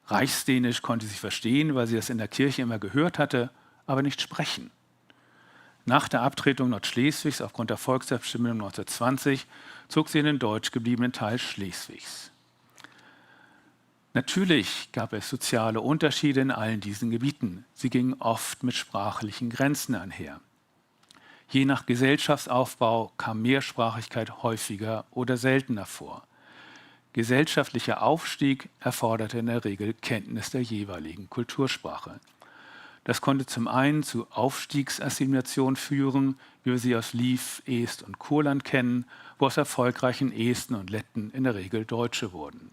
Reichsdänisch konnte sie verstehen, weil sie es in der Kirche immer gehört hatte, aber nicht sprechen. Nach der Abtretung Nordschleswigs aufgrund der Volksabstimmung 1920 zog sie in den deutsch gebliebenen Teil Schleswigs. Natürlich gab es soziale Unterschiede in allen diesen Gebieten. Sie gingen oft mit sprachlichen Grenzen einher. Je nach Gesellschaftsaufbau kam Mehrsprachigkeit häufiger oder seltener vor. Gesellschaftlicher Aufstieg erforderte in der Regel Kenntnis der jeweiligen Kultursprache. Das konnte zum einen zu Aufstiegsassimilation führen, wie wir sie aus Liv, Est und Kurland kennen, wo aus erfolgreichen Esten und Letten in der Regel Deutsche wurden.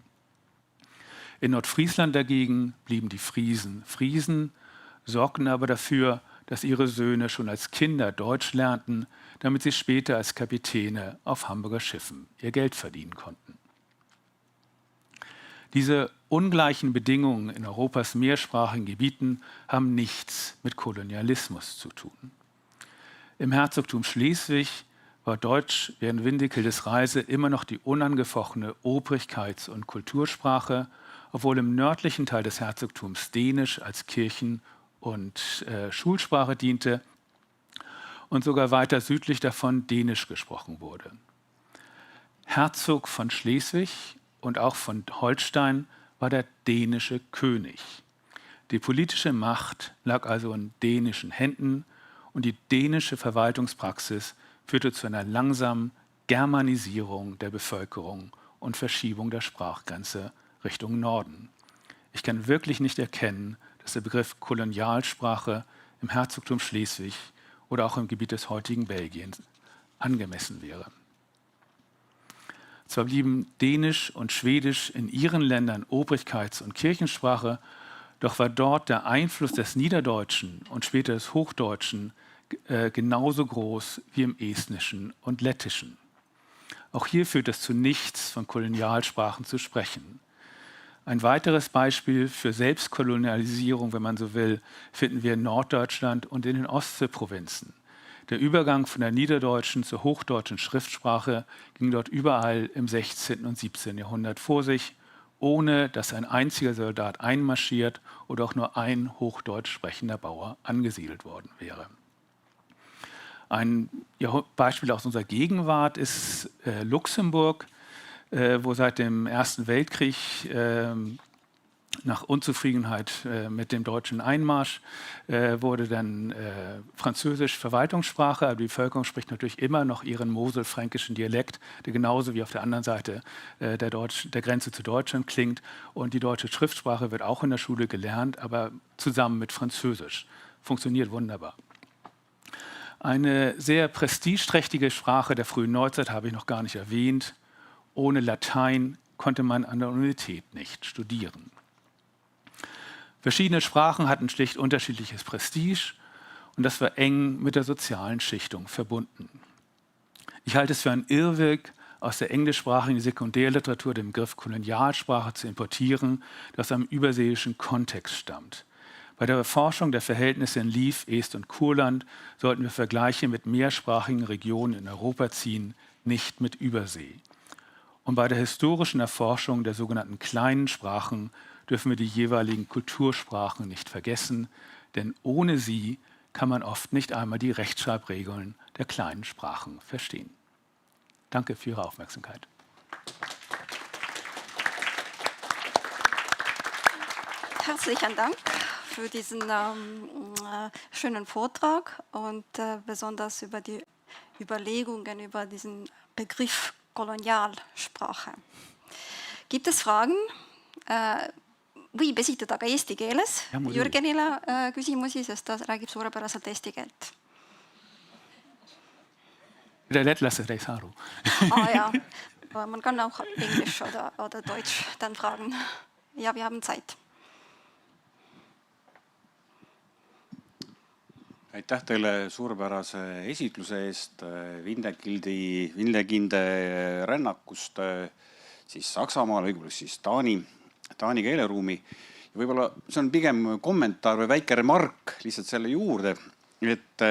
In Nordfriesland dagegen blieben die Friesen Friesen, sorgten aber dafür, dass ihre Söhne schon als Kinder Deutsch lernten, damit sie später als Kapitäne auf Hamburger Schiffen ihr Geld verdienen konnten. Diese ungleichen Bedingungen in Europas mehrsprachigen Gebieten haben nichts mit Kolonialismus zu tun. Im Herzogtum Schleswig war Deutsch während Windekildes Reise immer noch die unangefochtene Obrigkeits- und Kultursprache, obwohl im nördlichen Teil des Herzogtums Dänisch als Kirchen- und Schulsprache diente und sogar weiter südlich davon Dänisch gesprochen wurde. Herzog von Schleswig und auch von Holstein war der dänische König. Die politische Macht lag also in dänischen Händen und die dänische Verwaltungspraxis führte zu einer langsamen Germanisierung der Bevölkerung und Verschiebung der Sprachgrenze Richtung Norden. Ich kann wirklich nicht erkennen, dass der Begriff Kolonialsprache im Herzogtum Schleswig oder auch im Gebiet des heutigen Belgiens angemessen wäre. Zwar blieben Dänisch und Schwedisch in ihren Ländern Obrigkeits- und Kirchensprache, doch war dort der Einfluss des Niederdeutschen und später des Hochdeutschen genauso groß wie im Estnischen und Lettischen. Auch hier führt es zu nichts, von Kolonialsprachen zu sprechen. Ein weiteres Beispiel für Selbstkolonialisierung, wenn man so will, finden wir in Norddeutschland und in den Ostseeprovinzen. Der Übergang von der niederdeutschen zur hochdeutschen Schriftsprache ging dort überall im 16. und 17. Jahrhundert vor sich, ohne dass ein einziger Soldat einmarschiert oder auch nur ein Hochdeutsch sprechender Bauer angesiedelt worden wäre. Ein Beispiel aus unserer Gegenwart ist Luxemburg, wo seit dem Ersten Weltkrieg nach Unzufriedenheit mit dem deutschen Einmarsch wurde dann Französisch Verwaltungssprache, aber die Bevölkerung spricht natürlich immer noch ihren moselfränkischen Dialekt, der genauso wie auf der anderen Seite der Grenze zu Deutschland klingt. Und die deutsche Schriftsprache wird auch in der Schule gelernt, aber zusammen mit Französisch. Funktioniert wunderbar. Eine sehr prestigeträchtige Sprache der frühen Neuzeit habe ich noch gar nicht erwähnt. Ohne Latein konnte man an der Universität nicht studieren. Verschiedene Sprachen hatten schlicht unterschiedliches Prestige und das war eng mit der sozialen Schichtung verbunden. Ich halte es für einen Irrweg, aus der englischsprachigen Sekundärliteratur den Begriff Kolonialsprache zu importieren, der aus einem überseeischen Kontext stammt. Bei der Erforschung der Verhältnisse in Lief, Est und Kurland sollten wir Vergleiche mit mehrsprachigen Regionen in Europa ziehen, nicht mit Übersee. Und bei der historischen Erforschung der sogenannten kleinen Sprachen dürfen wir die jeweiligen Kultursprachen nicht vergessen, denn ohne sie kann man oft nicht einmal die Rechtschreibregeln der kleinen Sprachen verstehen. Danke für Ihre Aufmerksamkeit. Herzlichen Dank für diesen schönen Vortrag und besonders über die Überlegungen über diesen Begriff Koloniaalsprache. Gibt es Fragen? Võib esitada ka eesti keeles Jürgenile küsimusi, sest ta räägib suurepäraselt eesti keelt. Lätlased ei saa aru. Ja, man kann auch Englisch oder Deutsch dann fragen. Ja, wir haben Zeit. Aitäh teile suurepärase esitluse eest Vindekilde rännakust siis Saksamaal, õigupoolest siis Taani keeleruumi. Ja võib-olla see on pigem kommentaar või väike remark lihtsalt selle juurde, et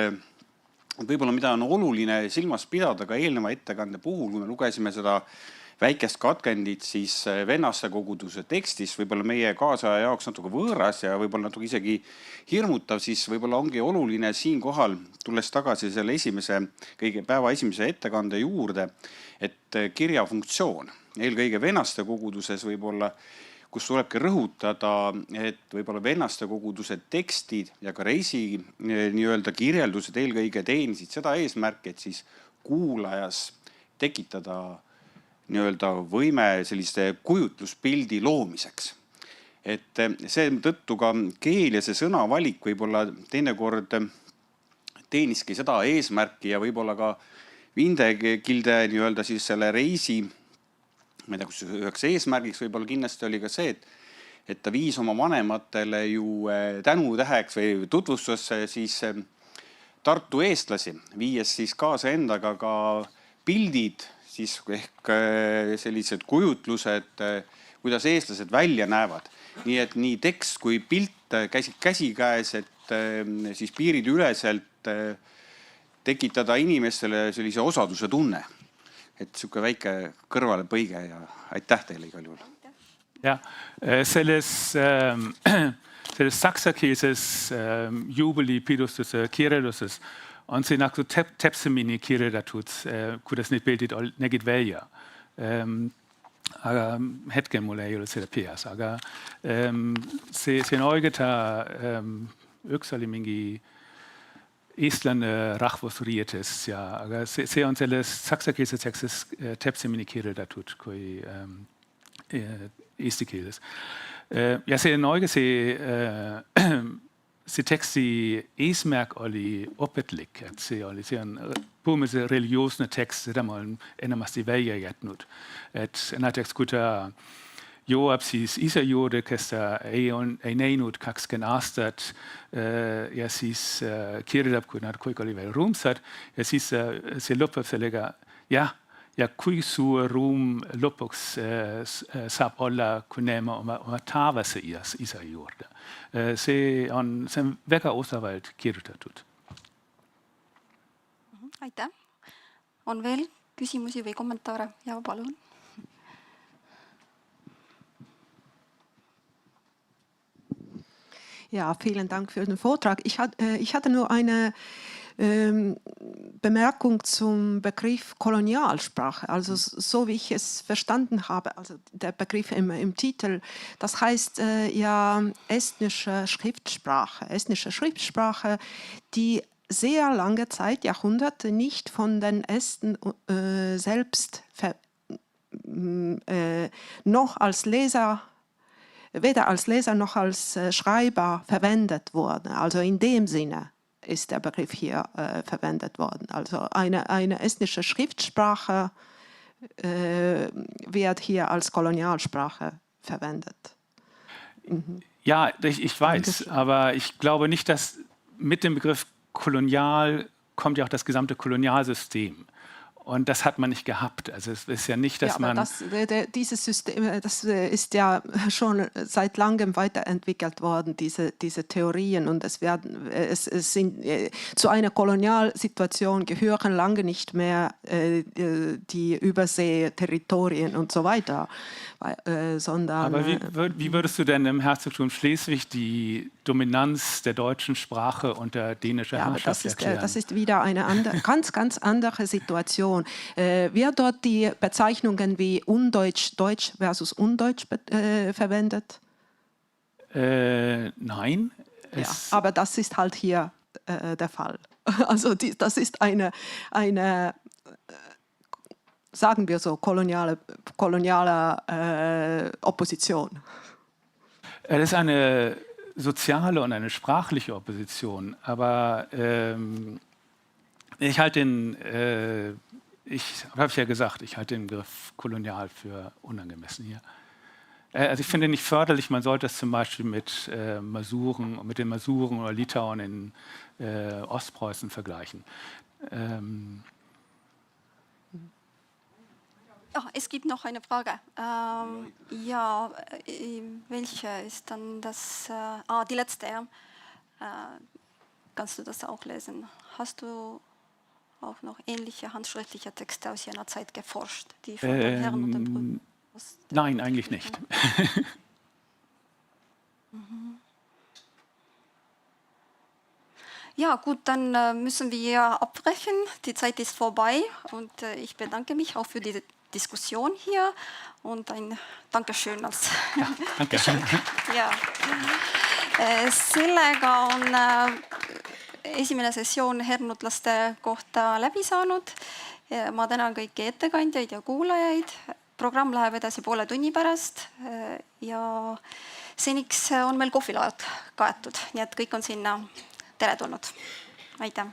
võib-olla mida on oluline silmas pidada ka eelneva ettekande puhul, kui me lugesime seda väikest katkendit, siis vennaste koguduse tekstis võib-olla meie kaasaja jaoks natuke võõras ja võib-olla natuke isegi hirmutav, siis võib-olla ongi oluline siinkohal, tulles tagasi selle päeva esimese ettekande juurde, et kirja funktsioon, eelkõige vennaste koguduses võib-olla, kus tulebki rõhutada, et võib-olla vennaste koguduse tekstid ja ka reisi nii-öelda kirjeldused eelkõige teenisid seda eesmärki, et siis kuulajas tekitada nii-öelda võime selliste kujutluspildi loomiseks. Et see tõttu ka keel ja see sõnavalik võib-olla teinekord teeniski seda eesmärki ja võib-olla ka Vindekilde nii-öelda siis selle reisi, ma ei tea, kus üheks eesmärgiks võib-olla kindlasti oli ka see, et ta viis oma vanematele ju tänutäheks või tutvustusse siis Tartu eestlasi, viies siis kaasa endaga ka pildid, siis ehk sellised kujutlused, kuidas eestlased välja näevad. Nii et nii tekst kui pilt käisid käsikäes, et siis piirid üleselt tekitada inimestele sellise osaduse tunne. Et siuke väike kõrvale põige ja aitäh teile igal juhul. Ja, selles saksakeelses juubelipidustuse kirjelduses on siin nagu täpsemini kirjeldatud, kuidas need pildid nägid välja. Aga hetkel mul ei ole seda peas, aga see on oiketa, üks oli mingi eestlane rahvusriietes, aga see on selles saksakeelses tekstis täpsemini kirjeldatud kui eesti keeles. Ja see on õige, see teksti eesmärk oli õpetlik, et see on põhimõtteliselt religioosne tekst, seda ma olen enamasti välja jätnud. Et näiteks kui ta jõuab siis isa juurde, kes ei näinud 20 aastat ja siis kirjeldab, kui nad kõik oli veel rõõmsad ja siis see lõpeb sellega, ja kui suur rõõm lõpuks saab olla, kui näeme oma taavase isa juurde. See on väga osavalt kirjutatud. Aitäh. On veel küsimusi või kommentaare? Ja palun. Ja, vielen Dank für den Vortrag. Ich hatte nur eine Bemerkung zum Begriff Kolonialsprache. Also so wie ich es verstanden habe, also der Begriff im Titel, das heißt ja estnische Schriftsprache, die sehr lange Zeit, Jahrhunderte, nicht von den Esten selbst noch als Leser, weder als Leser noch als Schreiber verwendet wurde. Also in dem Sinne ist der Begriff hier verwendet worden. Also eine estnische Schriftsprache wird hier als Kolonialsprache verwendet. Ja, ich weiß, aber ich glaube nicht, dass mit dem Begriff kolonial kommt ja auch das gesamte Kolonialsystem. Und das hat man nicht gehabt. Also es ist ja nicht, dass man... Dieses System, das ist ja schon seit langem weiterentwickelt worden, diese Theorien. Und es sind zu einer Kolonialsituation gehören lange nicht mehr die Überseeterritorien und so weiter. Sondern, aber wie würdest du denn im Herzogtum Schleswig die Dominanz der deutschen Sprache unter dänischer Herrschaft erklären? Das ist wieder eine ganz andere Situation. Wird dort die Bezeichnungen wie Undeutsch, Deutsch versus Undeutsch verwendet? Nein. Ja, aber das ist halt hier der Fall. Also das ist eine sagen wir so, koloniale Opposition. Das ist eine soziale und eine sprachliche Opposition, aber ich halte den, habe ich ja gesagt, ich halte den Begriff kolonial für unangemessen hier. Also ich finde nicht förderlich, man sollte es zum Beispiel mit den Masuren oder Litauen in Ostpreußen vergleichen. Ja, es gibt noch eine Frage. Welche ist dann das? Die letzte. Kannst du das auch lesen? Hast du auch noch ähnliche handschriftliche Texte aus jener Zeit geforscht, die von den Herren und den Brüdern? Nein, eigentlich nicht. Ja, gut, dann müssen wir abbrechen. Die Zeit ist vorbei und ich bedanke mich auch für die Diskussion hier und ein Dankeschön als Danke. Ja. Sellega on esimene sessioon hernutlaste kohta läbi saanud. Ma tänan kõiki ettekandjaid ja kuulajaid. Programm läheb edasi poole tunni pärast ja seniks on meil kohvilaod kaetud, nii et kõik on sinna teretulnud. Aitäh!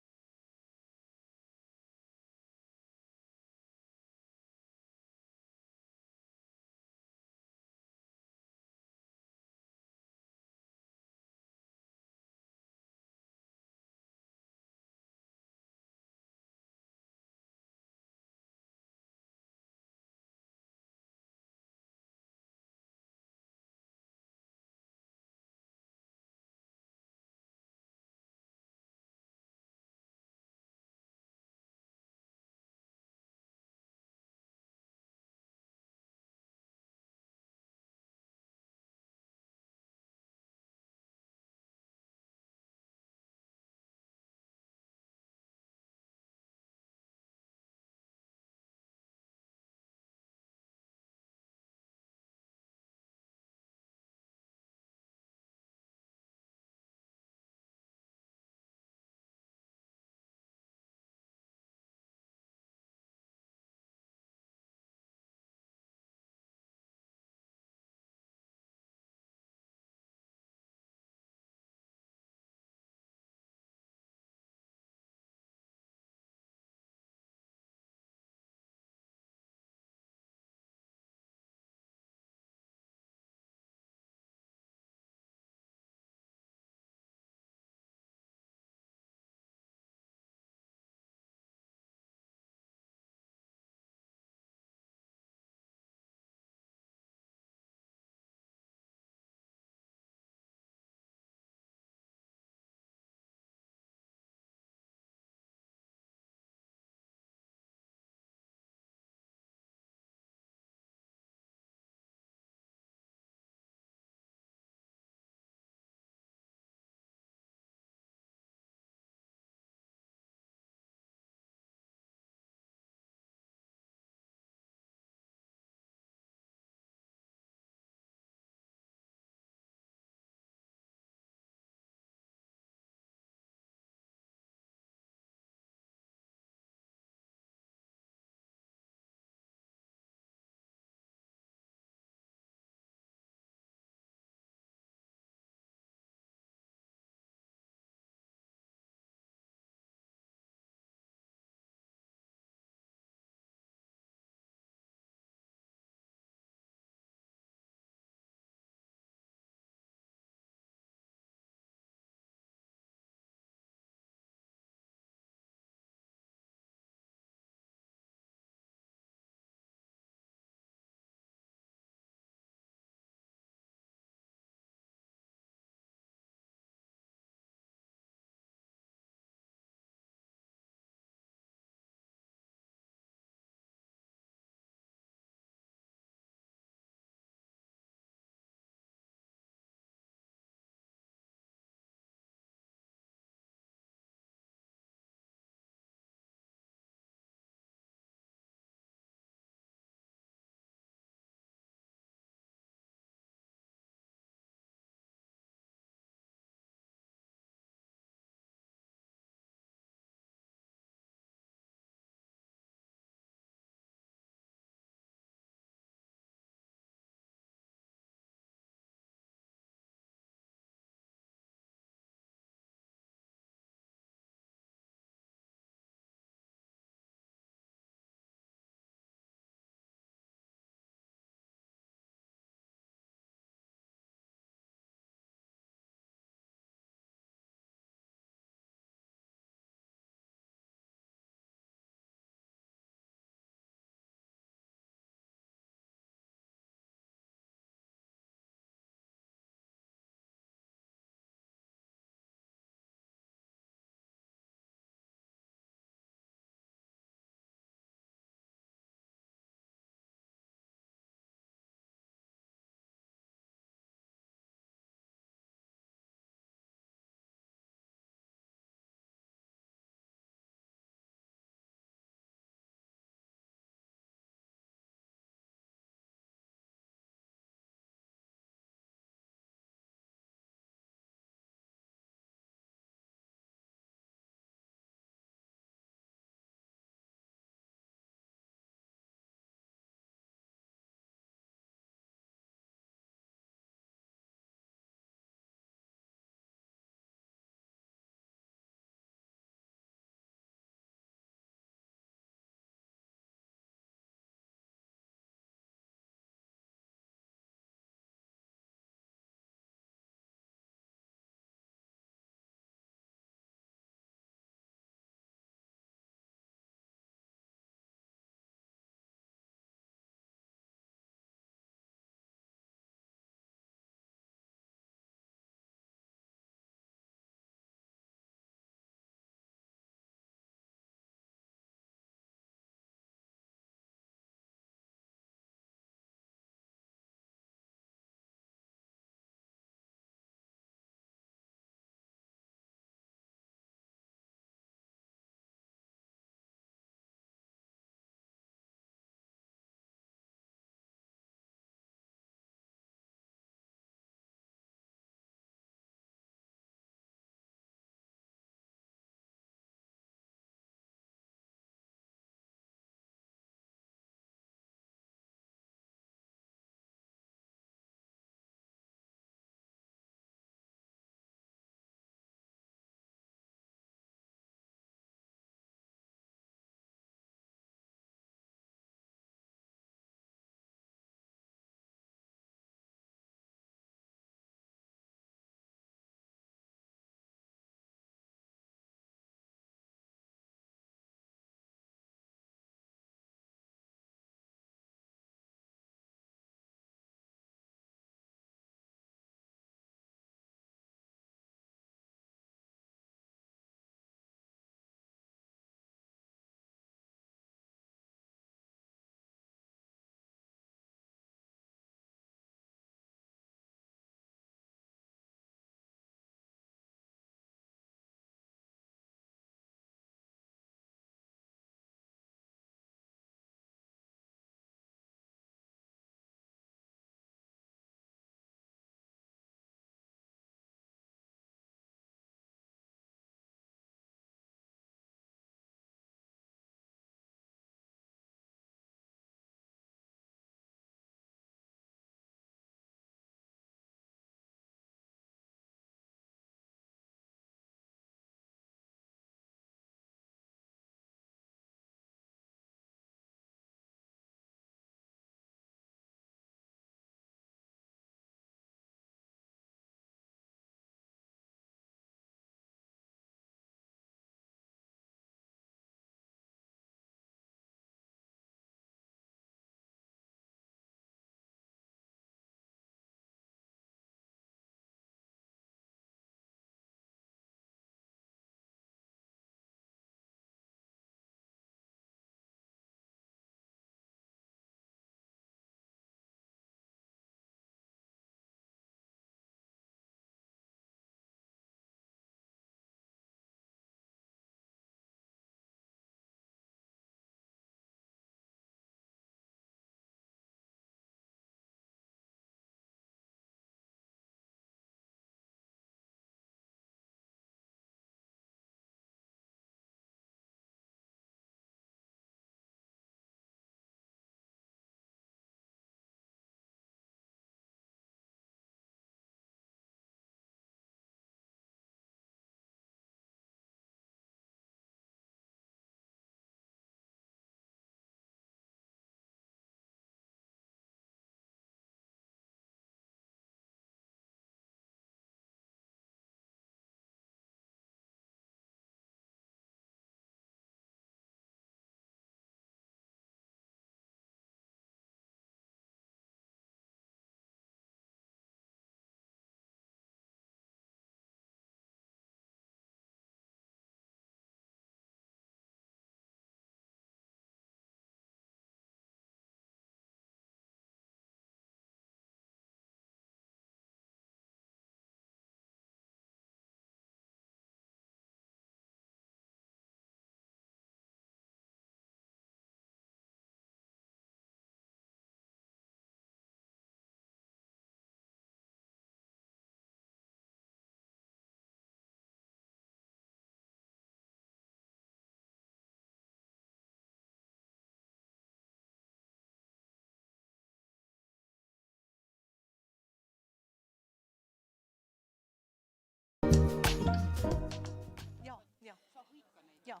Jaa.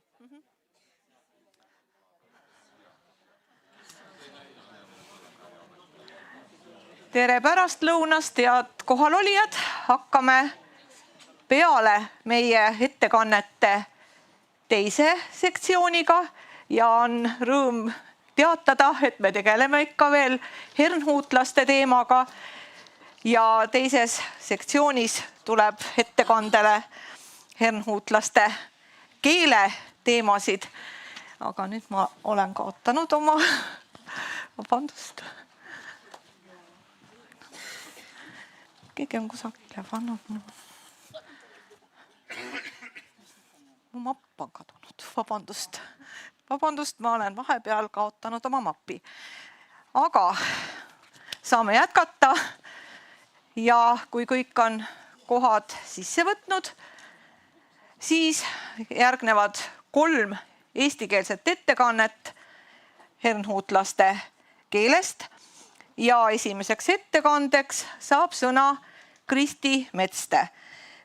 Tere pärastlõunast, head kohalolijad. Hakkame peale meie ettekannete teise sektsiooniga ja on rõõm teatada, et me tegeleme ikka veel hernhuutlaste teemaga. Ja teises sektsioonis tuleb ettekandele hernhuutlaste keele teemasid. Aga nüüd ma olen kaotanud oma, vabandust. Keegi on kusagile pannud mu mapp on kadunud, vabandust. Vabandust, ma olen vahepeal kaotanud oma mappi. Aga saame jätkata ja kui kõik on kohad sisse võtnud, siis järgnevad 3 eestikeelset ettekannet hernhuutlaste keelest ja esimeseks ettekandeks saab sõna Kristi Metste.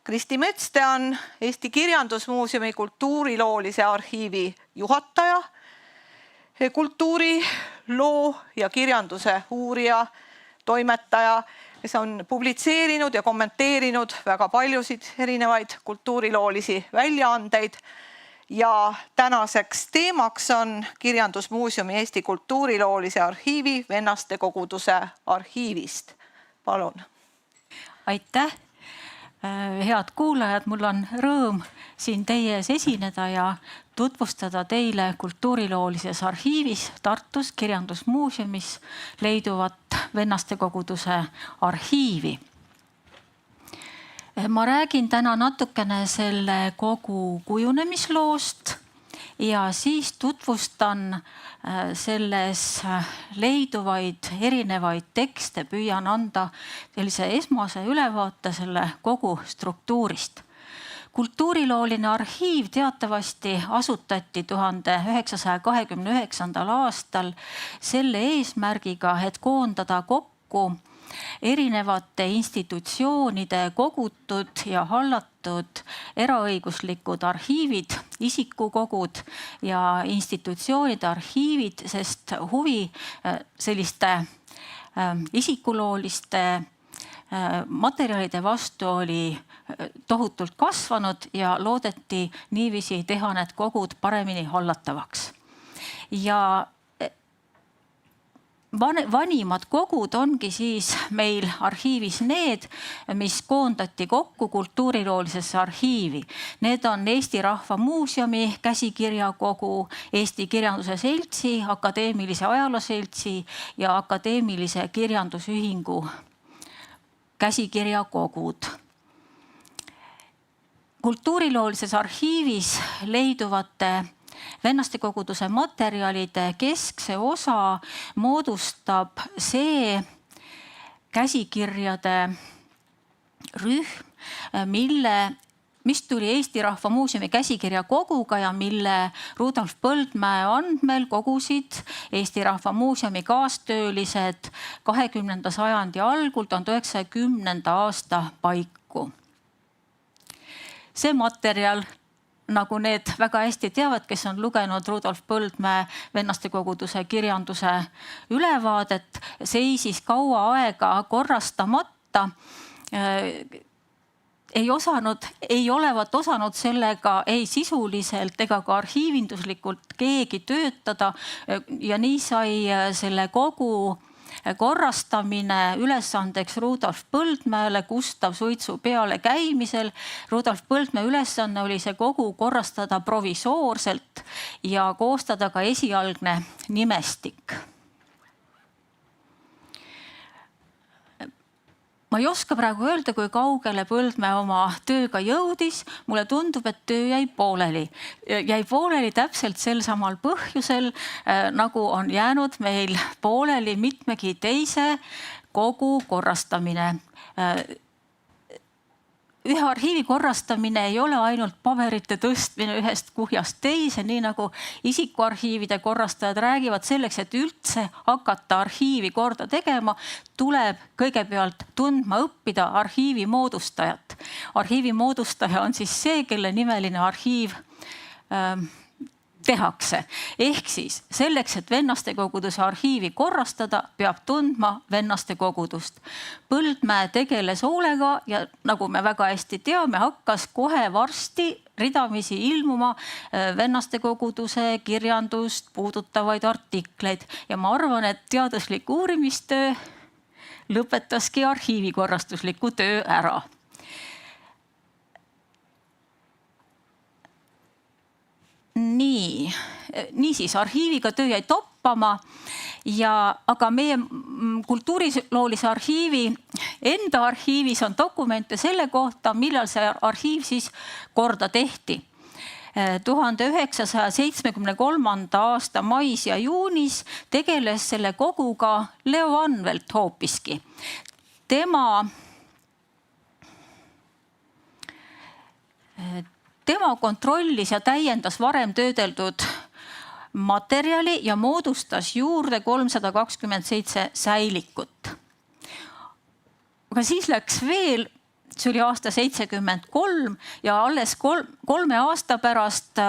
Kristi Metste on Eesti Kirjandusmuuseumi kultuuriloolise arhiivi juhataja, kultuuriloo ja kirjanduse uurija, toimetaja, kes on publitseerinud ja kommenteerinud väga paljusid erinevaid kultuuriloolisi väljaandeid. Ja tänaseks teemaks on Kirjandusmuuseumi Eesti kultuuriloolise arhiivi Vennaste koguduse arhiivist. Palun. Aitäh! Head kuulajad, mul on rõõm siin teie ees esineda ja tutvustada teile kultuuriloolises arhiivis Tartus Kirjandusmuuseumis leiduvat Vennaste koguduse arhiivi. Ma räägin täna natukene selle kogu kujunemisloost ja siis tutvustan selles leiduvaid erinevaid tekste, püüan anda sellise esmase ülevaate selle kogu struktuurist. Kultuurilooline arhiiv teatavasti asutati 1929. aastal selle eesmärgiga, et koondada kokku erinevate institutsioonide kogutud ja hallatud eraõiguslikud arhiivid, isikukogud ja institutsioonide arhiivid, sest huvi selliste isikulooliste materjalide vastu oli tohutult kasvanud ja loodeti niiviisi teha need kogud paremini hallatavaks. Ja vanimad kogud ongi siis meil arhiivis need, mis koondati kokku kultuuriloolisesse arhiivi. Need on Eesti Rahva Muuseumi käsikirjakogu, Eesti Kirjanduse Seltsi, Akadeemilise Ajalooseltsi ja Akadeemilise Kirjandusühingu käsikirjakogud. Kultuuriloolises arhiivis leiduvate Vennaste koguduse materjalide keskse osa moodustab see käsikirjade rühm, mis tuli Eesti Rahva Muuseumi käsikirjakoguga ja mille Rudolf Põldmäe andmel kogusid Eesti Rahva Muuseumi kaastöölised 20. sajandi algul 1910. aasta paiku. See materjal, nagu need väga hästi teavad, kes on lugenud Rudolf Põldmäe Vennaste koguduse kirjanduse ülevaadet, seisis kaua aega korrastamata. Ei olevat osanud sellega ei sisuliselt ega ka arhiivinduslikult keegi töötada ja nii sai selle kogu korrastamine ülesandeks Rudolf Põldmäele Gustav Suitsu peale käimisel. Rudolf Põldmäe ülesanne oli see kogu korrastada provisoorselt ja koostada ka esialgne nimestik. Ma ei oska praegu öelda, kui kaugele Põldmäe oma tööga jõudis. Mulle tundub, et töö jäi pooleli. Jäi pooleli täpselt sel samal põhjusel, nagu on jäänud meil pooleli mitmegi teise kogu korrastamine. Ühe arhiivi korrastamine ei ole ainult paberite tõstmine ühest kuhjast teise, nii nagu isikuarhiivide korrastajad räägivad. Selleks, et üldse hakata arhiivi korda tegema, tuleb kõigepealt tundma õppida arhiivi moodustajat. Arhiivi moodustaja on siis see, kelle nimeline arhiiv tehakse. Ehk siis selleks, et vennastekoguduse arhiivi korrastada, peab tundma vennastekogudust. Põldmäe tegeles hoolega ja nagu me väga hästi teame, hakkas kohe varsti ridamisi ilmuma vennastekoguduse kirjandust puudutavaid artikleid. Ja ma arvan, et teaduslik uurimistöö lõpetaski arhiivikorrastusliku töö ära. Niisiis, arhiiviga töö jäi toppama, aga meie kultuuriloolise arhiivi enda arhiivis on dokumente selle kohta, millal see arhiiv siis korda tehti. 1973. aasta mais ja juunis tegeles selle koguga Leo Anvelt hoopiski. Tema kontrollis ja täiendas varem töödeldud materjali ja moodustas juurde 327 säilikut. Aga siis läks veel, see oli aasta 73 ja alles 3 aasta pärast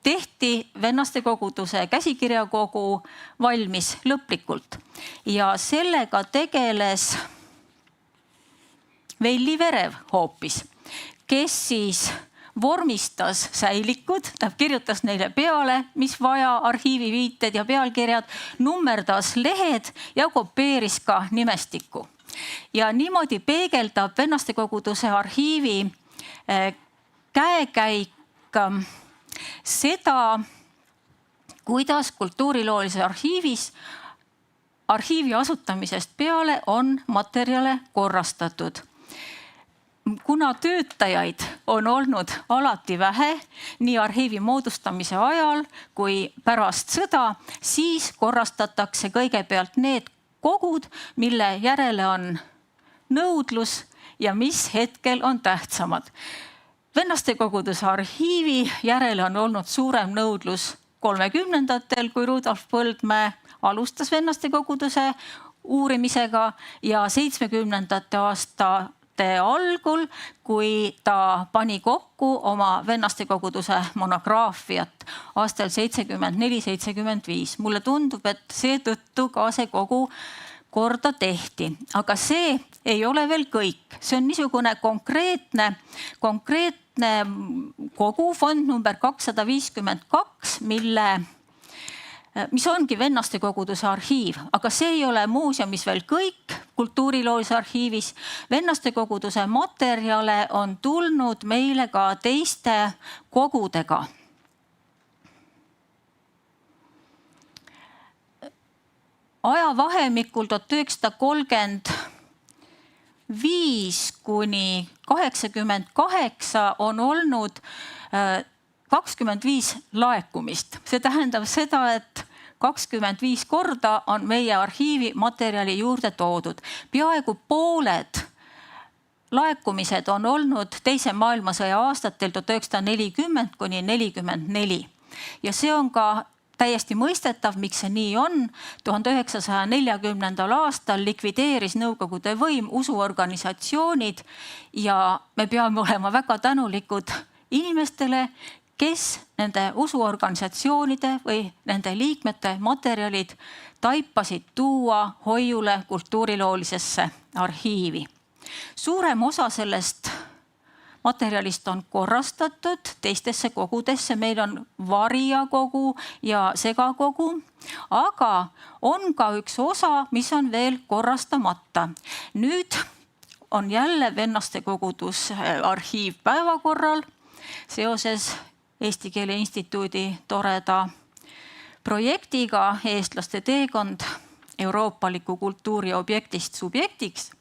tehti vennastekoguduse käsikirjakogu valmis lõplikult. Ja sellega tegeles Velli Verev hoopis, kes siis vormistas säilikud, ta kirjutas neile peale, mis vaja, arhiiviviited ja pealkirjad, nummerdas lehed ja kopeeris ka nimestikku. Ja niimoodi peegeldab vennastekoguduse arhiivi käekäik seda, kuidas kultuuriloolise arhiivi asutamisest peale on materjale korrastatud. Kuna töötajaid on olnud alati vähe, nii arhiivi moodustamise ajal kui pärast sõda, siis korrastatakse kõigepealt need kogud, mille järele on nõudlus ja mis hetkel on tähtsamad. Vennastekoguduse arhiivi järele on olnud suurem nõudlus 30-ndatel, kui Rudolf Põldmäe alustas vennastekoguduse uurimisega ja 70-ndate aastate algul, kui ta pani kokku oma vennastekoguduse monograafiat aastal 74-75. Mulle tundub, et seetõttu ka see kogu korda tehti. Aga see ei ole veel kõik. See on niisugune konkreetne kogu, fond number 252, mis ongi vennastekoguduse arhiiv, aga see ei ole muuseumis veel kõik kultuuriloolise arhiivis. Vennastekoguduse materjale on tulnud meile ka teiste kogudega. Ajavahemikul 1935 kuni 1988 on olnud 25 laekumist. See tähendab seda, et 25 korda on meie arhiivi materjali juurde toodud. Peaaegu pooled laekumised on olnud Teise maailmasõja aastatel 1940 kuni 1944. Ja see on ka täiesti mõistetav, miks see nii on. 1940. aastal likvideeris Nõukogude võim usuorganisatsioonid ja me peame olema väga tänulikud inimestele, kes nende usuorganisatsioonide või nende liikmete materjalid taipasid tuua hoiule kultuuriloolisesse arhiivi. Suurem osa sellest materjalist on korrastatud teistesse kogudesse. Meil on variakogu ja segakogu, aga on ka üks osa, mis on veel korrastamata. Nüüd on jälle vennastekoguduse arhiiv päevakorral seoses Eesti Keele Instituudi toreda projektiga Eestlaste teekond euroopaliku kultuuri objektist subjektiks.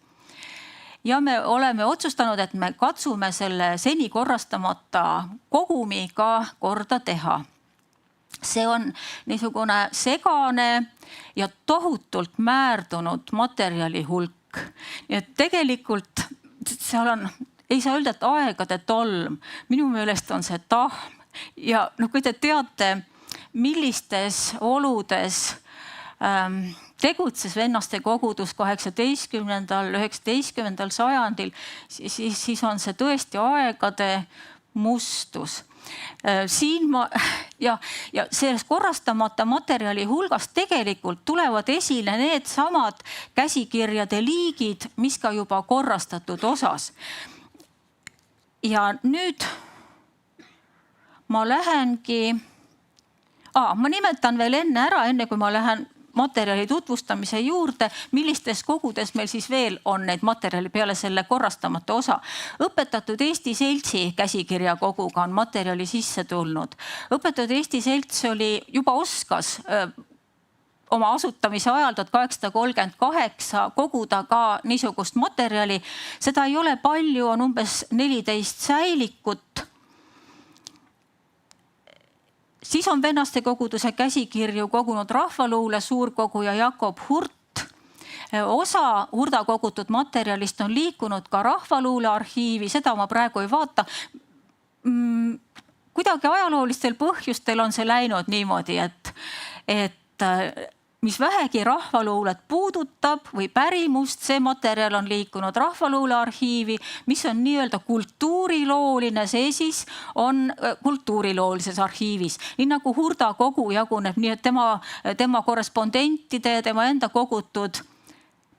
Ja me oleme otsustanud, et me katsume selle seni korrastamata kogumi ka korda teha. See on niisugune segane ja tohutult määrdunud materjali hulk. Nii et tegelikult seal on, ei saa öelda, et aegade tolm. Minu meelest on see tahm. Ja kui te teate, millistes oludes tegutses vennastekogudus 18. 19. sajandil, siis on see tõesti aegade mustus. siin ja sellest korrastamata materjali hulgas tegelikult tulevad esile need samad käsikirjade liigid, mis ka juba korrastatud osas. Ja nüüd ma lähengi, ma nimetan veel enne kui ma lähen materjali tutvustamise juurde, millistes kogudes meil siis veel on neid materjali peale selle korrastamata osa. Õpetatud Eesti Seltsi käsikirja koguga on materjali sisse tulnud. Õpetatud Eesti Selts juba oskas oma asutamise ajal 1838 koguda ka niisugust materjali. Seda ei ole palju, on umbes 14 säilikut. Siis on vennaste koguduse käsikirju kogunud Rahvaluule suurkoguja Jakob Hurt. Osa Hurda kogutud materjalist on liikunud ka Rahvaluule arhiivi, seda ma praegu ei vaata. Kuidagi ajaloolistel põhjustel on see läinud niimoodi, et mis vähegi rahvaluulet puudutab või pärimust, see materjal on liikunud Rahvaluule arhiivi, mis on nii-öelda kultuurilooline, see siis on kultuuriloolises arhiivis. Nii nagu Hurda kogu jaguneb, nii et tema korrespondentide ja tema enda kogutud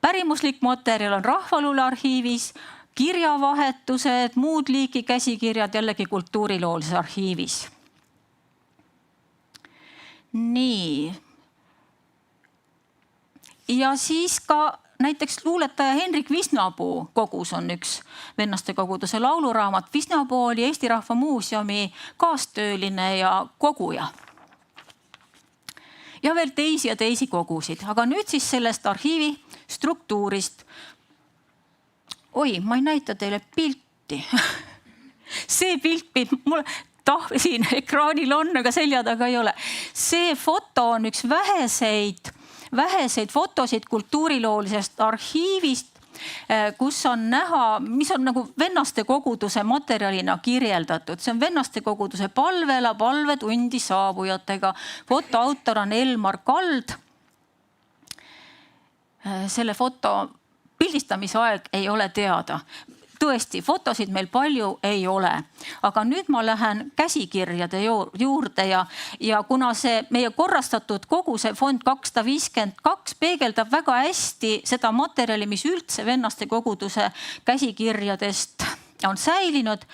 pärimuslik materjal on Rahvaluule arhiivis, kirjavahetused, muud liiki käsikirjad jällegi kultuuriloolises arhiivis. Nii. Ja siis ka näiteks luuletaja Henrik Visnapuu kogus on üks vennaste koguduse lauluraamat. Visnapuu oli Eesti Rahva Muuseumi kaastööline ja koguja. Ja veel teisi kogusid. Aga nüüd siis sellest arhiivi struktuurist. Oi, ma ei näita teile pilti. See pilt, mul siin ekraanil on, aga selja taga ei ole. See foto on üks väheseid fotosid kultuuriloolisest arhiivist, kus on näha, mis on nagu vennaste koguduse materjalina kirjeldatud. See on vennaste koguduse palvetundi saabujatega. Foto autor on Elmar Kald. Selle foto pildistamise aeg ei ole teada. Tõesti, fotosid meil palju ei ole. Aga nüüd ma lähen käsikirjade juurde ja kuna see meie korrastatud kogu, see fond 252 peegeldab väga hästi seda materjali, mis üldse vennaste koguduse käsikirjadest on säilinud,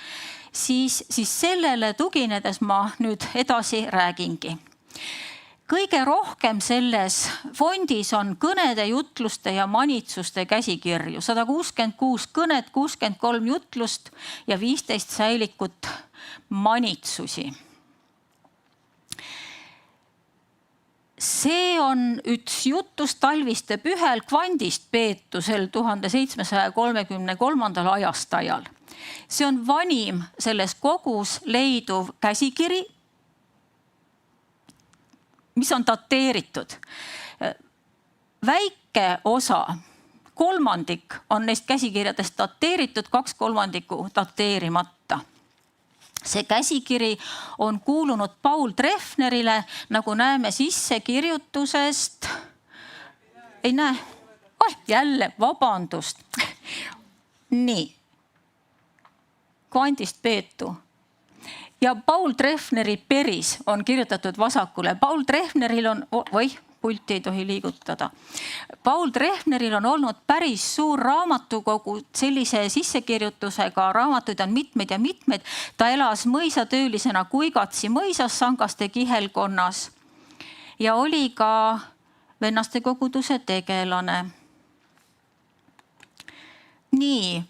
siis sellele tuginedes ma nüüd edasi räägingi. Kõige rohkem selles fondis on kõnede, jutluste ja manitsuste käsikirju. 166 kõnet, 63 jutlust ja 15 säilikut manitsusi. See on üks jutus talviste pühel kvandist peetusel 1733. ajastajal. See on vanim selles kogus leiduv käsikiri, mis on dateeritud. Väike osa, kolmandik on neist käsikirjadest dateeritud, 2/3 dateerimata. See käsikiri on kuulunud Paul Treffnerile, nagu näeme sissekirjutusest. Ei näe? Jälle, vabandust. Nii. Kvandist peetu. Ja Paul Treffneri peris on kirjutatud vasakule. Paul Treffneril on, pulti ei tohi liigutada. Paul Treffneril on olnud päris suur raamatukogu sellise sissekirjutusega. Raamatuid on mitmeid ja mitmeid. Ta elas mõisatöölisena Kuigatsi mõisas Sangaste kihelkonnas ja oli ka vennaste koguduse tegelane. Nii.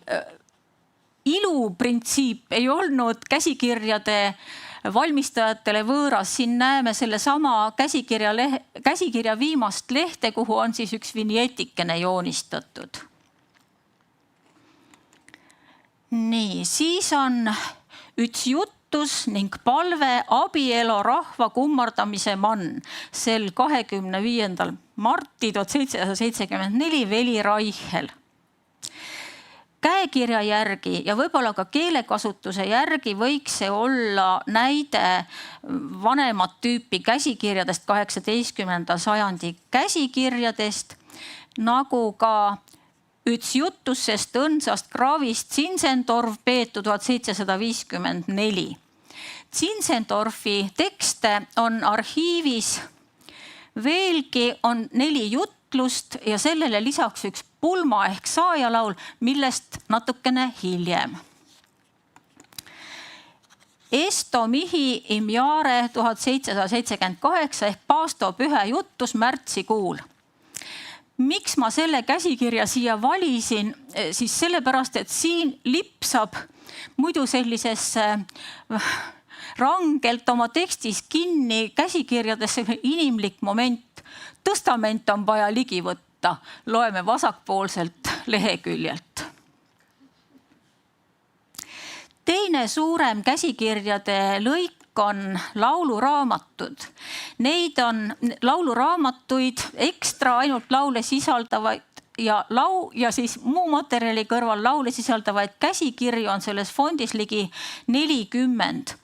Iluprintsiip ei olnud käsikirjade valmistajatele võõras. Siin näeme selle sama käsikirja viimast lehte, kuhu on siis üks vinjetikene joonistatud. Nii, siis on üks jutus ning palve abielu rahva kummardamise mann sel 25. marti 1774 Veli Raichel. Käekirja järgi ja võib-olla ka keelekasutuse järgi võiks see olla näide vanemat tüüpi käsikirjadest, 18. sajandi käsikirjadest, nagu ka üks jutusest õndsast kraavist Sinsendorf peetu 1754. Zinzendorfi tekste on arhiivis veelgi, on 4 jutlust ja sellele lisaks üks pulma ehk saajalaul, millest natukene hiljem. Esto mihi imjare 1778 ehk paastopühe juttus märtsikuul. Miks ma selle käsikirja siia valisin, siis sellepärast, et siin lipsab muidu sellisesse rangelt oma tekstis kinni käsikirjadesse inimlik moment. Tõstament on vaja ligi võtta, loeme vasakpoolselt leheküljelt. Teine suurem käsikirjade lõik on lauluraamatud. Neid on lauluraamatuid, ekstra ainult laule sisaldavaid ja siis muu materjali kõrval laule sisaldavaid käsikirju on selles fondis ligi 40.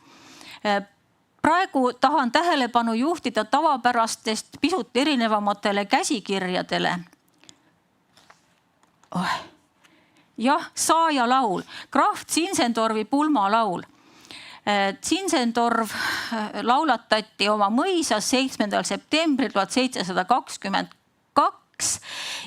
Praegu tahan tähelepanu juhtida tavapärastest pisut erinevamatele käsikirjadele. Jah, saajalaul, Graf Zinzendorfi pulmalaul. Zinzendorf laulatati oma mõisas 7. septembril 1722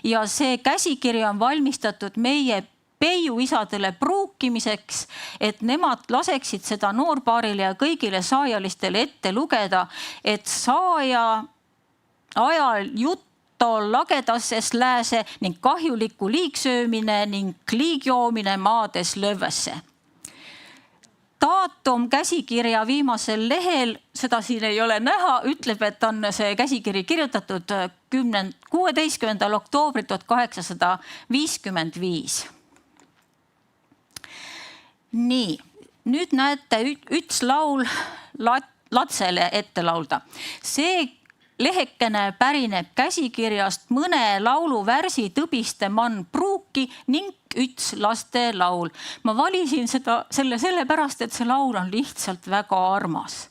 ja see käsikiri on valmistatud meie peiuisadele pruukimiseks, et nemad laseksid seda noorpaarile ja kõigile saajalistele ette lugeda, et saaja ajal jutto lagedasses lääse ning kahjuliku liigsöömine ning liigjoomine maades löövesse. Daatum käsikirja viimasel lehel, seda siin ei ole näha, ütleb, et on see käsikiri kirjutatud 16. oktoobri 1855. Nii, nüüd näete üks laul Latsele ette laulda. See lehekene pärineb käsikirjast mõne laulu värsi tõbiste man pruuki ning üks laste laul. Ma valisin selle sellepärast, et see laul on lihtsalt väga armas.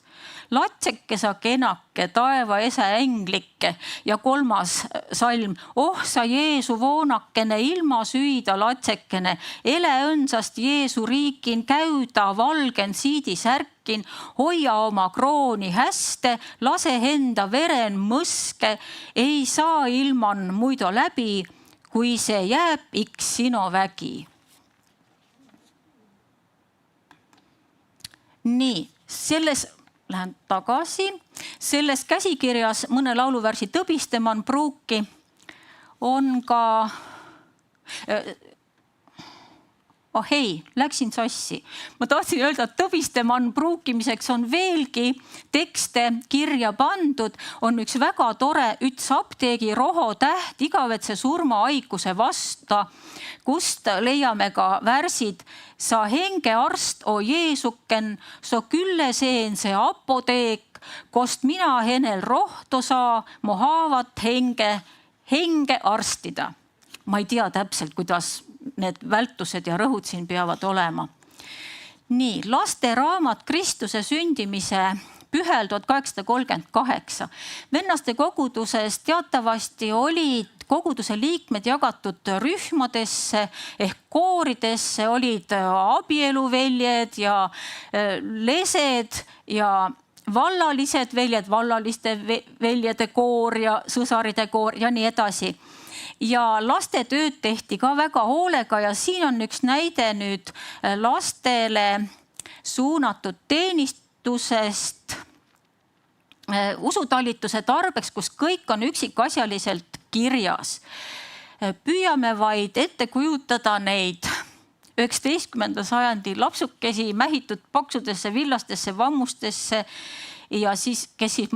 Latseke sa kenake, taeva ese englikke ja 3. salm. Oh sa Jeesu voonakene, ilma süüda latsekene, ele õnsast Jeesu riikin, käüda valgen siidi särkin, hoia oma krooni häste, lase enda veren mõske, ei saa ilman muidu läbi, kui see jääb iks sino vägi. Nii, lähen tagasi. Selles käsikirjas mõne lauluvärsi tõbisteman pruuki on ka... läksin sassi. Ma tahtsin öelda, et tõbisteman pruukimiseks on veelgi tekste kirja pandud. On üks väga tore üks apteegi roho täht igavetse surmaaikuse vasta, kust leiame ka värsid. Sa henge arst, o Jeesuken, so külle seen see apoteek, kost mina henel rohto saa, mu haavat henge arstida. Ma ei tea täpselt, kuidas need vältused ja rõhud siin peavad olema. Nii, laste raamat Kristuse sündimise pühel 1838. Vennaste koguduses teatavasti olid koguduse liikmed jagatud rühmadesse ehk kooridesse, olid abieluveljed ja lesed ja vallalised veljed, vallaliste veljede koor ja sõsaride koor ja nii edasi. Ja laste tööd tehti ka väga hoolega ja siin on üks näide nüüd lastele suunatud teenistusest usutalituse tarbeks, kus kõik on üksikasjaliselt kirjas. Püüame vaid ette kujutada neid 19. sajandi lapsukesi mähitud paksudesse villastesse vammustesse ja siis, kes siis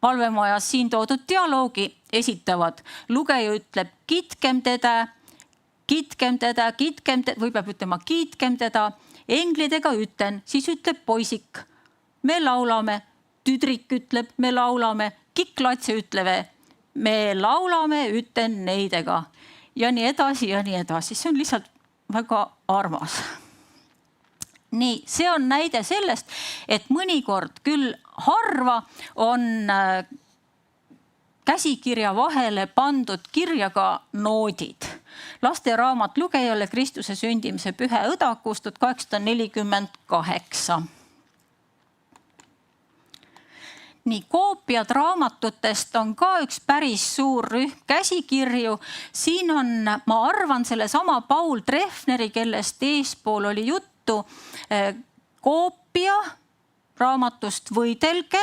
palvemajas siin toodud dialoogi esitavad. Lugeja ütleb kitkem teda, või peab ütlema kiitkem teda. Englidega ütlen, siis ütleb poisik. Me laulame, tüdrik ütleb, me laulame, kiklatse ütleve, me laulame, ütlen neidega. Ja nii edasi ja nii edasi. See on lihtsalt väga armas. Nii, see on näide sellest, et mõnikord küll harva on käsikirja vahele pandud kirjaga noodid. Laste raamat lugejale Kristuse sündimise pühe õdakust 1848. nii koopiad raamatutest on ka üks päris suur rühm käsikirju. Siin on, ma arvan, sellesama Paul Treffneri, kellest eespool oli juttu, koopia raamatust Võidelge,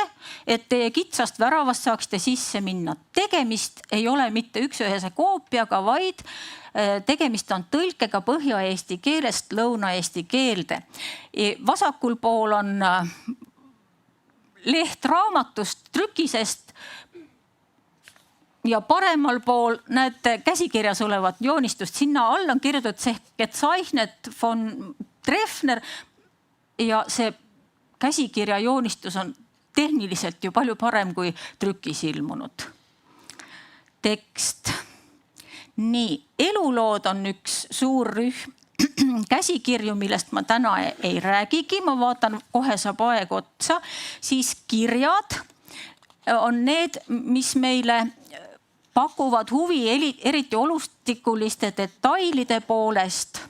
et teie kitsast väravast saaksite sisse minna. Tegemist ei ole mitte üks-ühese koopiaga, vaid tegemist on tõlkega põhja-eesti keelest lõuna-eesti keelde. Vasakul pool on leht raamatust, trükisest ja paremal pool näete käsikirjas olevat joonistust. Sinna all on kirjutatud see Gezeichnet von Treffner ja see käsikirja joonistus on tehniliselt ju palju parem kui trükis ilmunud tekst. Nii, elulood on üks suur rühm käsikirju, millest ma täna ei räägigi, ma vaatan, kohe saab aeg otsa. Siis kirjad on need, mis meile pakuvad huvi eriti olustikuliste detailide poolest.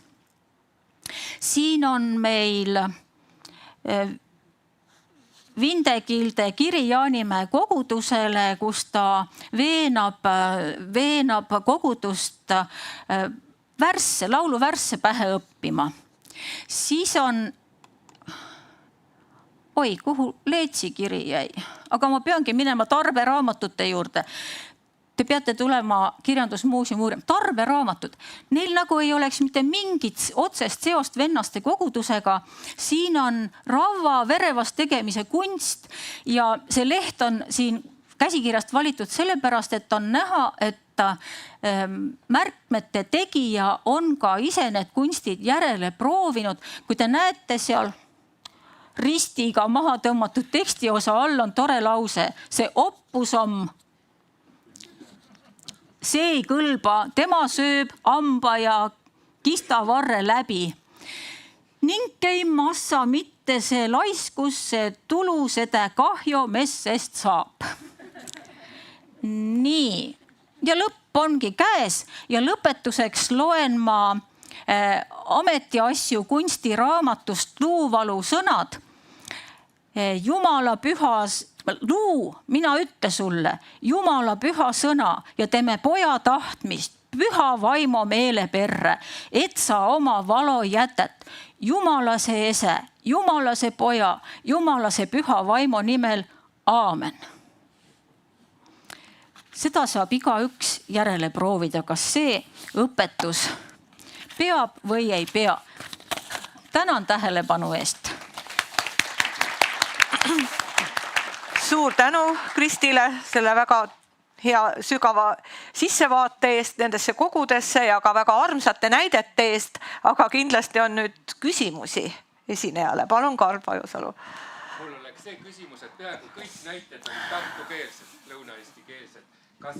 Siin on meil Vindekilde kiri Jaanimäe kogudusele, kus ta veenab kogudust lauluvärsse pähe õppima. Siis on, kuhu Leetsi kiri jäi, aga ma peangi minema tarberaamatute juurde. Te peate tulema kirjandusmuuseumi uurima. Tarberaamatud, neil nagu ei oleks mitte mingit otsest seost vennaste kogudusega. Siin on ravva verevast tegemise kunst ja see leht on siin käsikirjast valitud sellepärast, et on näha, et märkmete tegija on ka ise need kunstid järele proovinud. Kui te näete seal ristiga maha tõmmatud tekstiosa all on tore lause, see oppus on see ei kõlba, tema sööb amba ja kistavarre läbi. Ning ei massa mitte see laiskus, see tulu, seda kahju messest saab. Nii, ja lõpp ongi käes ja lõpetuseks loen ma ametiasju kunstiraamatust Luuvalu sõnad. Jumala pühas Luu, mina ütle sulle, Jumala püha sõna ja teeme poja tahtmist, püha vaimo meele perre, et sa oma valo jätet. Jumalase ese, Jumalase poja, Jumalase püha vaimo nimel. Aamen. Seda saab igaüks järele proovida, kas see õpetus peab või ei pea. Tänan tähelepanu eest. Suur tänu Kristile selle väga hea sügava sissevaate eest nendesse kogudesse ja ka väga armsate näidete eest, aga kindlasti on nüüd küsimusi esinejale. Palun, Karl Pajusalu. Mul oleks see küsimus, et peaaegu kõik näited on tartukeelsed, lõuna-eesti keelsed. Kas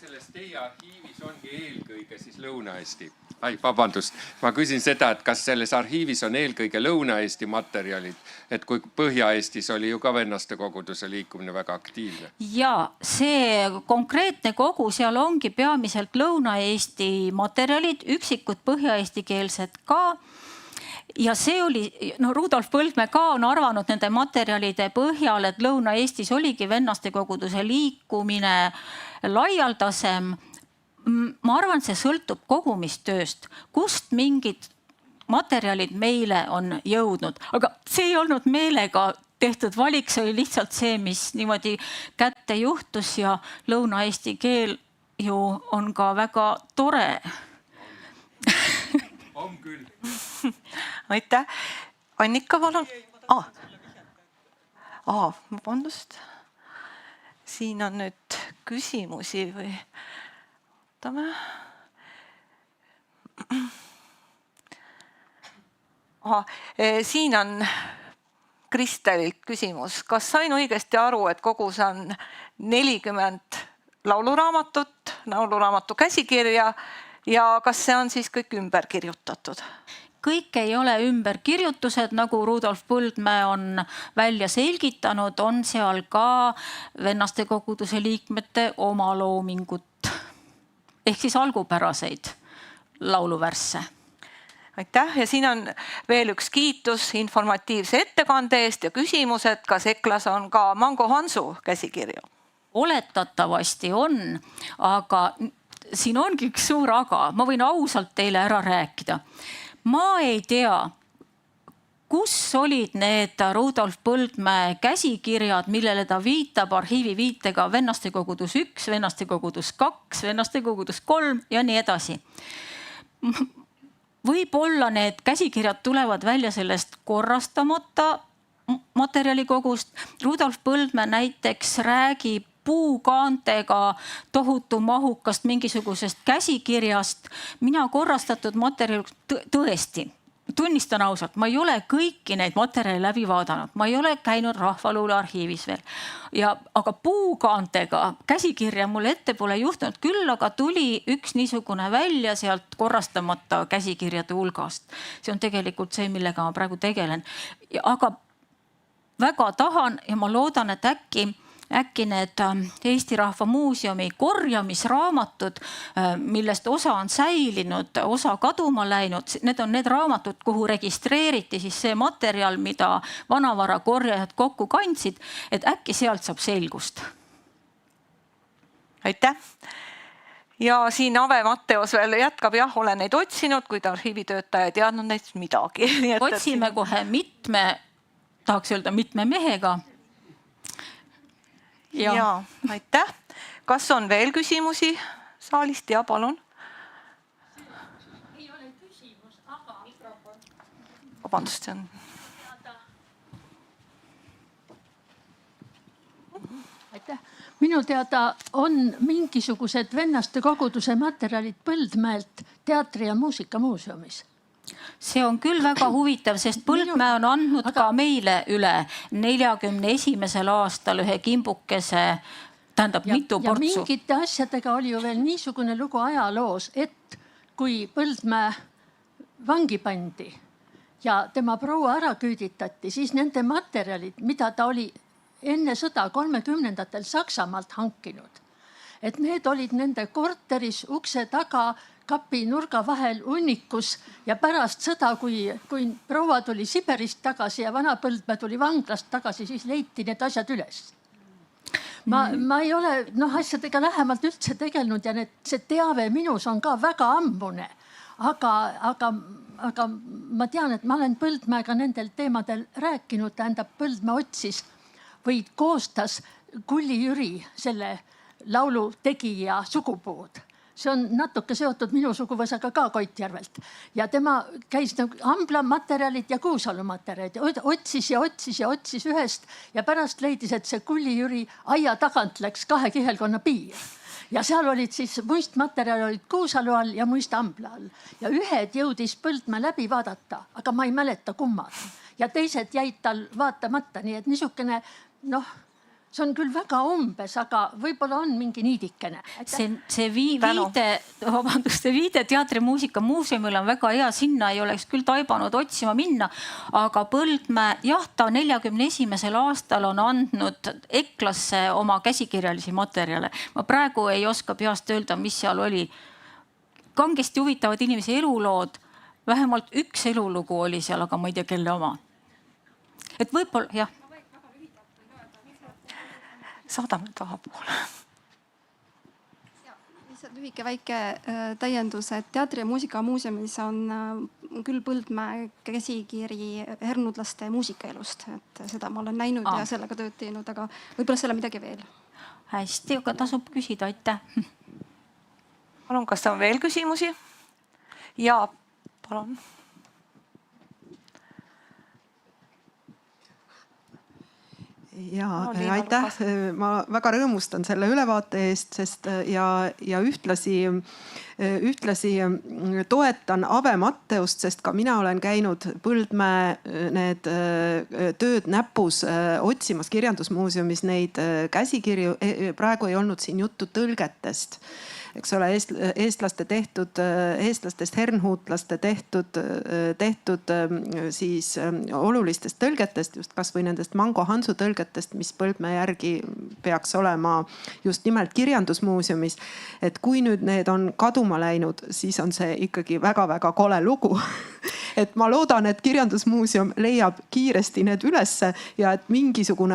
selles teie arhiivis ongi eelkõige siis lõuna-eesti? Vabandust, ma küsin seda, et kas selles arhiivis on eelkõige lõuna-eesti materjalid, et kui Põhja-Eestis oli ju ka vennaste koguduse liikumine väga aktiivne. Ja see konkreetne kogu, seal ongi peamiselt lõuna-eesti materjalid, üksikud põhja-eesti keelsed ka. Ja see oli, Rudolf Põldmäe ka on arvanud nende materjalide põhjal, et Lõuna-Eestis oligi vennaste koguduse liikumine laialdasem. Ma arvan, see sõltub kogumistööst, kust mingid materjalid meile on jõudnud. Aga see ei olnud meelega tehtud valik, see oli lihtsalt see, mis niimoodi kätte juhtus ja lõuna-eesti keel ju on ka väga tore. On küll. Aitäh. Annika, palun. Vabandust. Siin on nüüd küsimusi või... Ootame. Siin on Kristelilt küsimus. Kas sain õigesti aru, et kogus on 40 lauluraamatut, lauluraamatu käsikirja ja kas see on siis kõik ümber kirjutatud? Kõik ei ole ümberkirjutused, nagu Rudolf Põldmäe on välja selgitanud, on seal ka vennaste koguduse liikmete oma loomingut ehk siis algupäraseid lauluvärsse. aitäh ja siin on veel üks kiitus informatiivse ettekande eest ja küsimused, kas EKLAs on ka Mango Hansu käsikirju? Oletatavasti on, aga siin ongi üks suur aga. Ma võin ausalt teile ära rääkida. Ma ei tea, kus olid need Rudolf Põldmäe käsikirjad, millele ta viitab arhiivi viitega Vennastekogudus 1, Vennastekogudus 2, Vennastekogudus 3 ja nii edasi. Võib-olla need käsikirjad tulevad välja sellest korrastamata materjalikogust. Rudolf Põldmäe näiteks räägib puukaantega tohutu mahukast mingisugusest käsikirjast. Mina korrastatud materjali tõesti, tunnistan ausalt, ma ei ole kõiki neid materjale läbi vaadanud. Ma ei ole käinud Rahvaluule arhiivis veel. Aga puukaantega käsikirja mulle ette pole juhtunud küll, aga tuli üks niisugune välja sealt korrastamata käsikirjade hulgast. See on tegelikult see, millega ma praegu tegelen. Aga väga tahan ja ma loodan, et äkki need Eesti Rahva Muuseumi korjamisraamatud, millest osa on säilinud, osa kaduma läinud, need on need raamatud, kuhu registreeriti siis see materjal, mida vanavara korjajad kokku kandsid, et äkki sealt saab selgust. Aitäh! Ja siin Ave Matteos veel jätkab, jah, olen neid otsinud, kuid arhiivitöötaja ei teadnud neist midagi. Otsime kohe tahaks öelda mitme mehega. Ja, aitäh. Kas on veel küsimusi saalist? Ja, palun. Ei ole küsimus, aga mikrofon. Vabandust, see on. Aitäh. Minu teada on mingisugused Vennastekoguduse materjalid Põldmäelt teatri- ja muusikamuuseumis. See on küll väga huvitav, sest Põldmäe on andnud ka meile üle 41. aastal ühe kimbukese, tähendab mitu portsu. Ja mingite asjadega oli ju veel niisugune lugu ajaloos, et kui Põldmäe vangi pandi ja tema proua ära küüditati, siis nende materjalid, mida ta oli enne sõda 30-ndatel Saksamaalt hankinud, et need olid nende korteris ukse taga kapi nurga vahel hunnikus ja pärast sõda, kui proua tuli Siberist tagasi ja vana Põldmäe tuli vanglast tagasi, siis leiti need asjad üles. Ma ei ole asjadega lähemalt üldse tegelenud ja see teave minus on ka väga ammune. Aga ma tean, et ma olen Põldmäega nendel teemadel rääkinud, tähendab Põldmäe otsis või koostas Kulli Jüri, selle laulu tegija sugupuud. See on natuke seotud minu suguvõsaga ka Koitjärvelt. Ja tema käis Ambla materjalid ja Kuusalu materjalid. Otsis ühest ja pärast leidis, et see Kulli Jüri aia tagant läks 2 kihelkonna piir. Ja seal olid siis muistmaterjal olid Kuusalu all ja muist Ambla all. Ja ühed jõudis Põldmäe läbi vaadata, aga ma ei mäleta kummad. Ja teised jäid tal vaatamata, nii et niisugune, see on küll väga umbes, aga võib-olla on mingi niidikene. See viide Teatri- ja muusikamuuseumil on väga hea, sinna ei oleks küll taibanud otsima minna, aga Põldmäe, jah, ta 41. aastal on andnud EKLAsse oma käsikirjalisi materjale. Ma praegu ei oska peast öelda, mis seal oli. Kangesti huvitavad inimesi elulood, vähemalt üks elulugu oli seal, aga ma ei tea, kelle oma. Et võib-olla, jah. Saadame tahapoole. Lihtsalt lühike väike täiendus, et Teatri- ja muusikamuuseumis on küll Põldmäe käsikiri hernudlaste muusikaelust. Et seda ma olen näinud ja sellega tööd teinud, aga võib-olla selle midagi veel. Hästi, aga tasub küsida, aitäh. Palun, kas on veel küsimusi? Ja, palun. Ja aitäh, ma väga rõõmustan selle ülevaate eest, sest ja ühtlasi toetan Ave Matteust, sest ka mina olen käinud Põldmäe need tööd näpus otsimas kirjandusmuuseumis neid käsikirju. Praegu ei olnud siin juttu tõlgetest. Eks ole, eestlastest hernhuutlaste tehtud siis olulistest tõlgetest, just kas või nendest Mango Hansu tõlgetest, mis Põldmäe järgi peaks olema just nimelt kirjandusmuuseumis. Et kui nüüd need on kaduma läinud, siis on see ikkagi väga-väga kole lugu. et ma loodan, et Kirjandusmuuseum leiab kiiresti need ülesse ja et mingisugune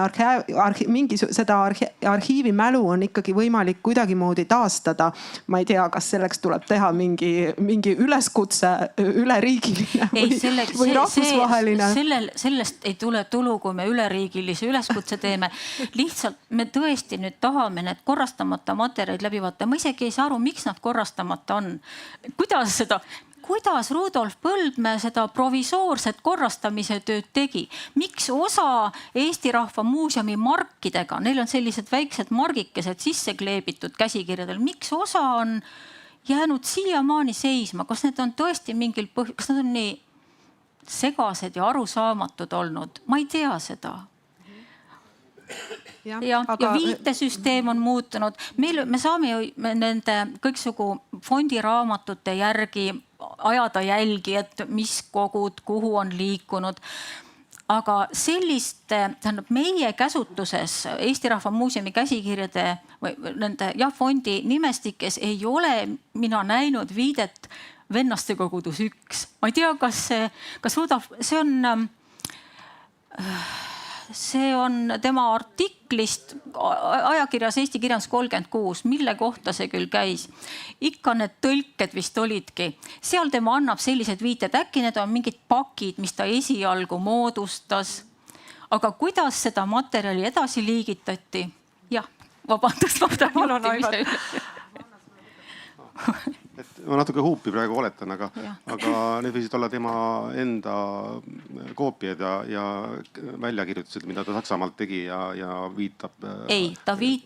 seda arhiivi mälu on ikkagi võimalik kuidagimoodi taastada. Ma ei tea, kas selleks tuleb teha mingi üleskutse üleriigiline või rahvusvaheline. Sellest ei tule tulu, kui me üleriigilise üleskutse teeme. Lihtsalt me tõesti nüüd tahame need korrastamata materjalid läbi vaata. Ma isegi ei saa aru, miks nad korrastamata on. Kuidas Rudolf Põldmäe seda provisoorset korrastamise tööd tegi? Miks osa Eesti Rahva Muuseumi markidega, neil on sellised väiksed margikesed sisse kleebitud käsikirjadel, miks osa on jäänud siiamaani seisma? Kas need on tõesti mingil kas nad on nii segased ja arusaamatud olnud? Ma ei tea seda. Ja viitesüsteem on muutunud. Me saame ju nende kõiksugu fondiraamatute järgi ajada jälgi, et mis kogud, kuhu on liikunud. Aga selliste, meie käsutuses Eesti Rahva Muuseumi käsikirjade või nende fondi nimestikes ei ole mina näinud viidet Vennaste kogudus 1. Ma ei tea, kas Rudolf, see on tema artiklist ajakirjas Eesti Kirjandus 36, mille kohta see küll käis. Ikka need tõlked vist olidki. Seal tema annab sellised viited, äkki need on mingid pakid, mis ta esialgu moodustas. Aga kuidas seda materjali edasi liigitati? Jah, vabandust, ma natuke huupi praegu oletan, aga need võisid olla tema enda koopiad ja väljakirjutused, mida ta Saksamaalt tegi ja viitab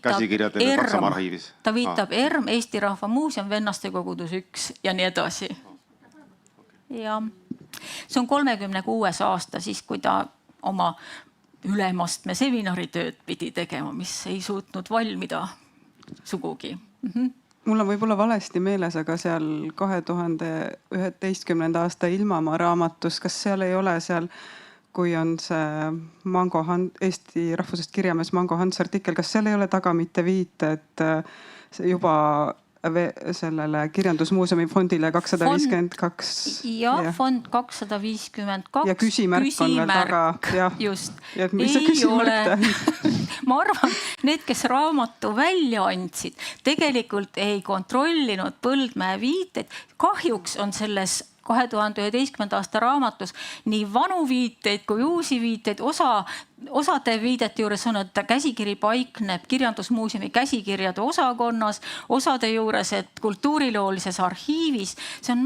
käsikirjadele Saksamaa arhiivis. Ta viitab ERM, Eesti Rahva Muuseum, Vennaste kogudus 1 ja nii edasi. Ja see on 36. aasta siis, kui ta oma ülemastme seminaritööd pidi tegema, mis ei suutnud valmida sugugi. Mul on võib-olla valesti meeles, aga seal 2011. aasta Ilmamaa raamatus, kas seal ei ole seal, kui on see Eesti rahvusest kirjamees Mango Hans artikkel, kas seal ei ole taga mitte viite, et juba sellele Kirjandusmuuseumi fondile 252? Ja fond 252. Ja küsimärk on veel taga. Just. Ei ole. Ma arvan, need, kes raamatu välja andsid, tegelikult ei kontrollinud Põldmäe viiteid. Kahjuks on selles 2011. aasta raamatus nii vanu viiteid kui uusi viiteid. Osade viidete juures on, et käsikiri paikneb Kirjandusmuuseumi käsikirjade osakonnas, osade juures, et kultuuriloolises arhiivis. See on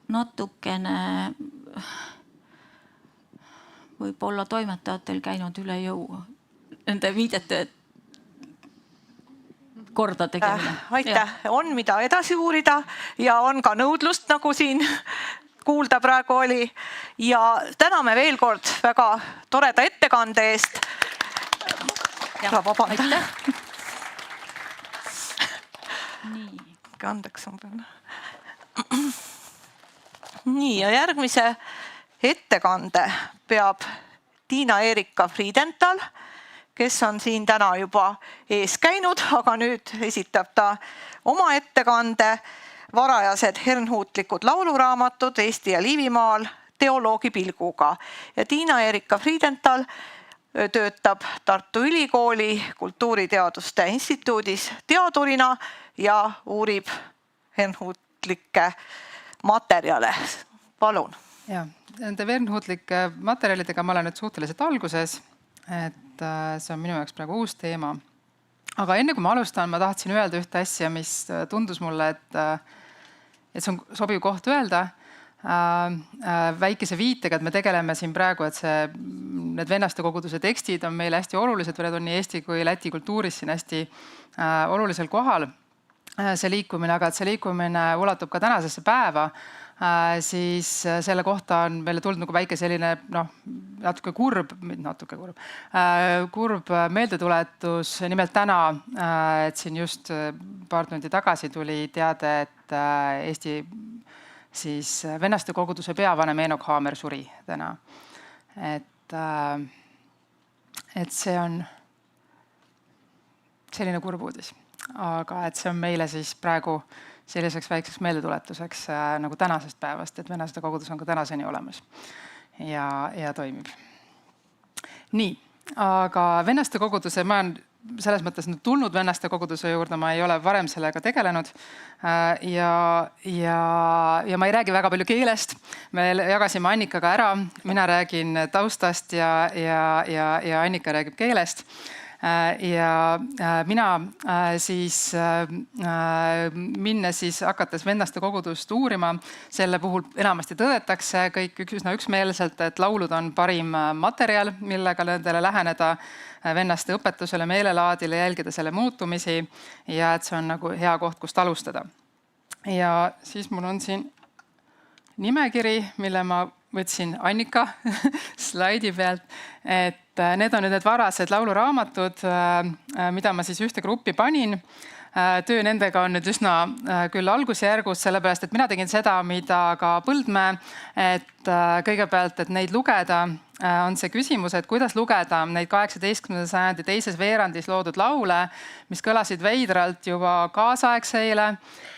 natukene võib-olla toimetajatel käinud üle jõu nende viidete korda tegemine. Aitäh, on mida edasi uurida ja on ka nõudlust, nagu siin kuulda praegu oli. Ja täname veel kord väga toreda ettekande eest. Ja vabanda. Andeks on peal. Nii, ja järgmise ettekande peab Tiina-Erika Friedenthal, kes on siin täna juba ees käinud, aga nüüd esitab ta oma ettekande varajased hernhuutlikud lauluraamatud Eesti ja Liivimaal teoloogi pilguga. Ja Tiina-Erika Friedenthal töötab Tartu Ülikooli kultuuriteaduste instituudis teadurina ja uurib hernhuutlikke materjale. Palun. Ja, nende hernhuutlike materjalidega ma olen nüüd suhteliselt alguses, et see on minu jaoks praegu uus teema. Aga enne kui ma alustan, ma tahtsin öelda ühte asja, mis tundus mulle, et see on sobiv koht öelda. Väikese viitega, et me tegeleme siin praegu, et need vennaste koguduse tekstid on meile hästi olulised, või need on nii Eesti kui Läti kultuuris siin hästi olulisel kohal see liikumine, aga et see liikumine ulatub ka tänasesse päeva, siis selle kohta on meile tulnud nagu väike selline natuke kurb meeldetuletus. Nimelt täna, et siin just paar tundi tagasi tuli teade, et Eesti siis vennaste koguduse peavanem Eenok Haamer suri täna. Et see on selline kurb uudis. aga et see on meile siis praegu selliseks väikseks meeldetuletuseks nagu tänasest päevast, et venelaste kogudus on ka tänaseni olemas ja toimib. Nii, aga venelaste koguduse, ma olen selles mõttes nüüd tulnud venelaste koguduse juurde, ma ei ole varem sellega tegelenud ja ma ei räägi väga palju keelest. Me jagasime Annikaga ära, mina räägin taustast ja Annika räägib keelest. Ja mina siis minnes siis hakates venelaste kogudust uurima, selle puhul enamasti tõdetakse kõik üsna üksmeelselt, et laulud on parim materjal, millega nendele läheneda venelaste õpetusele, meelelaadile, jälgida selle muutumisi ja et see on nagu hea koht, kust alustada. Ja siis mul on siin nimekiri, mille ma võtsin Annika slaidi pealt, et need on nüüd need varased lauluraamatud, mida ma siis ühte gruppi panin. Töö nendega on nüüd üsna küll algusjärgus, sellepärast et mina tegin seda, mida ka Põldmäe, et kõigepealt, et neid lugeda, on see küsimus, et kuidas lugeda neid 18. sajandi teises veerandis loodud laule, mis kõlasid veidralt juba kaasaegseile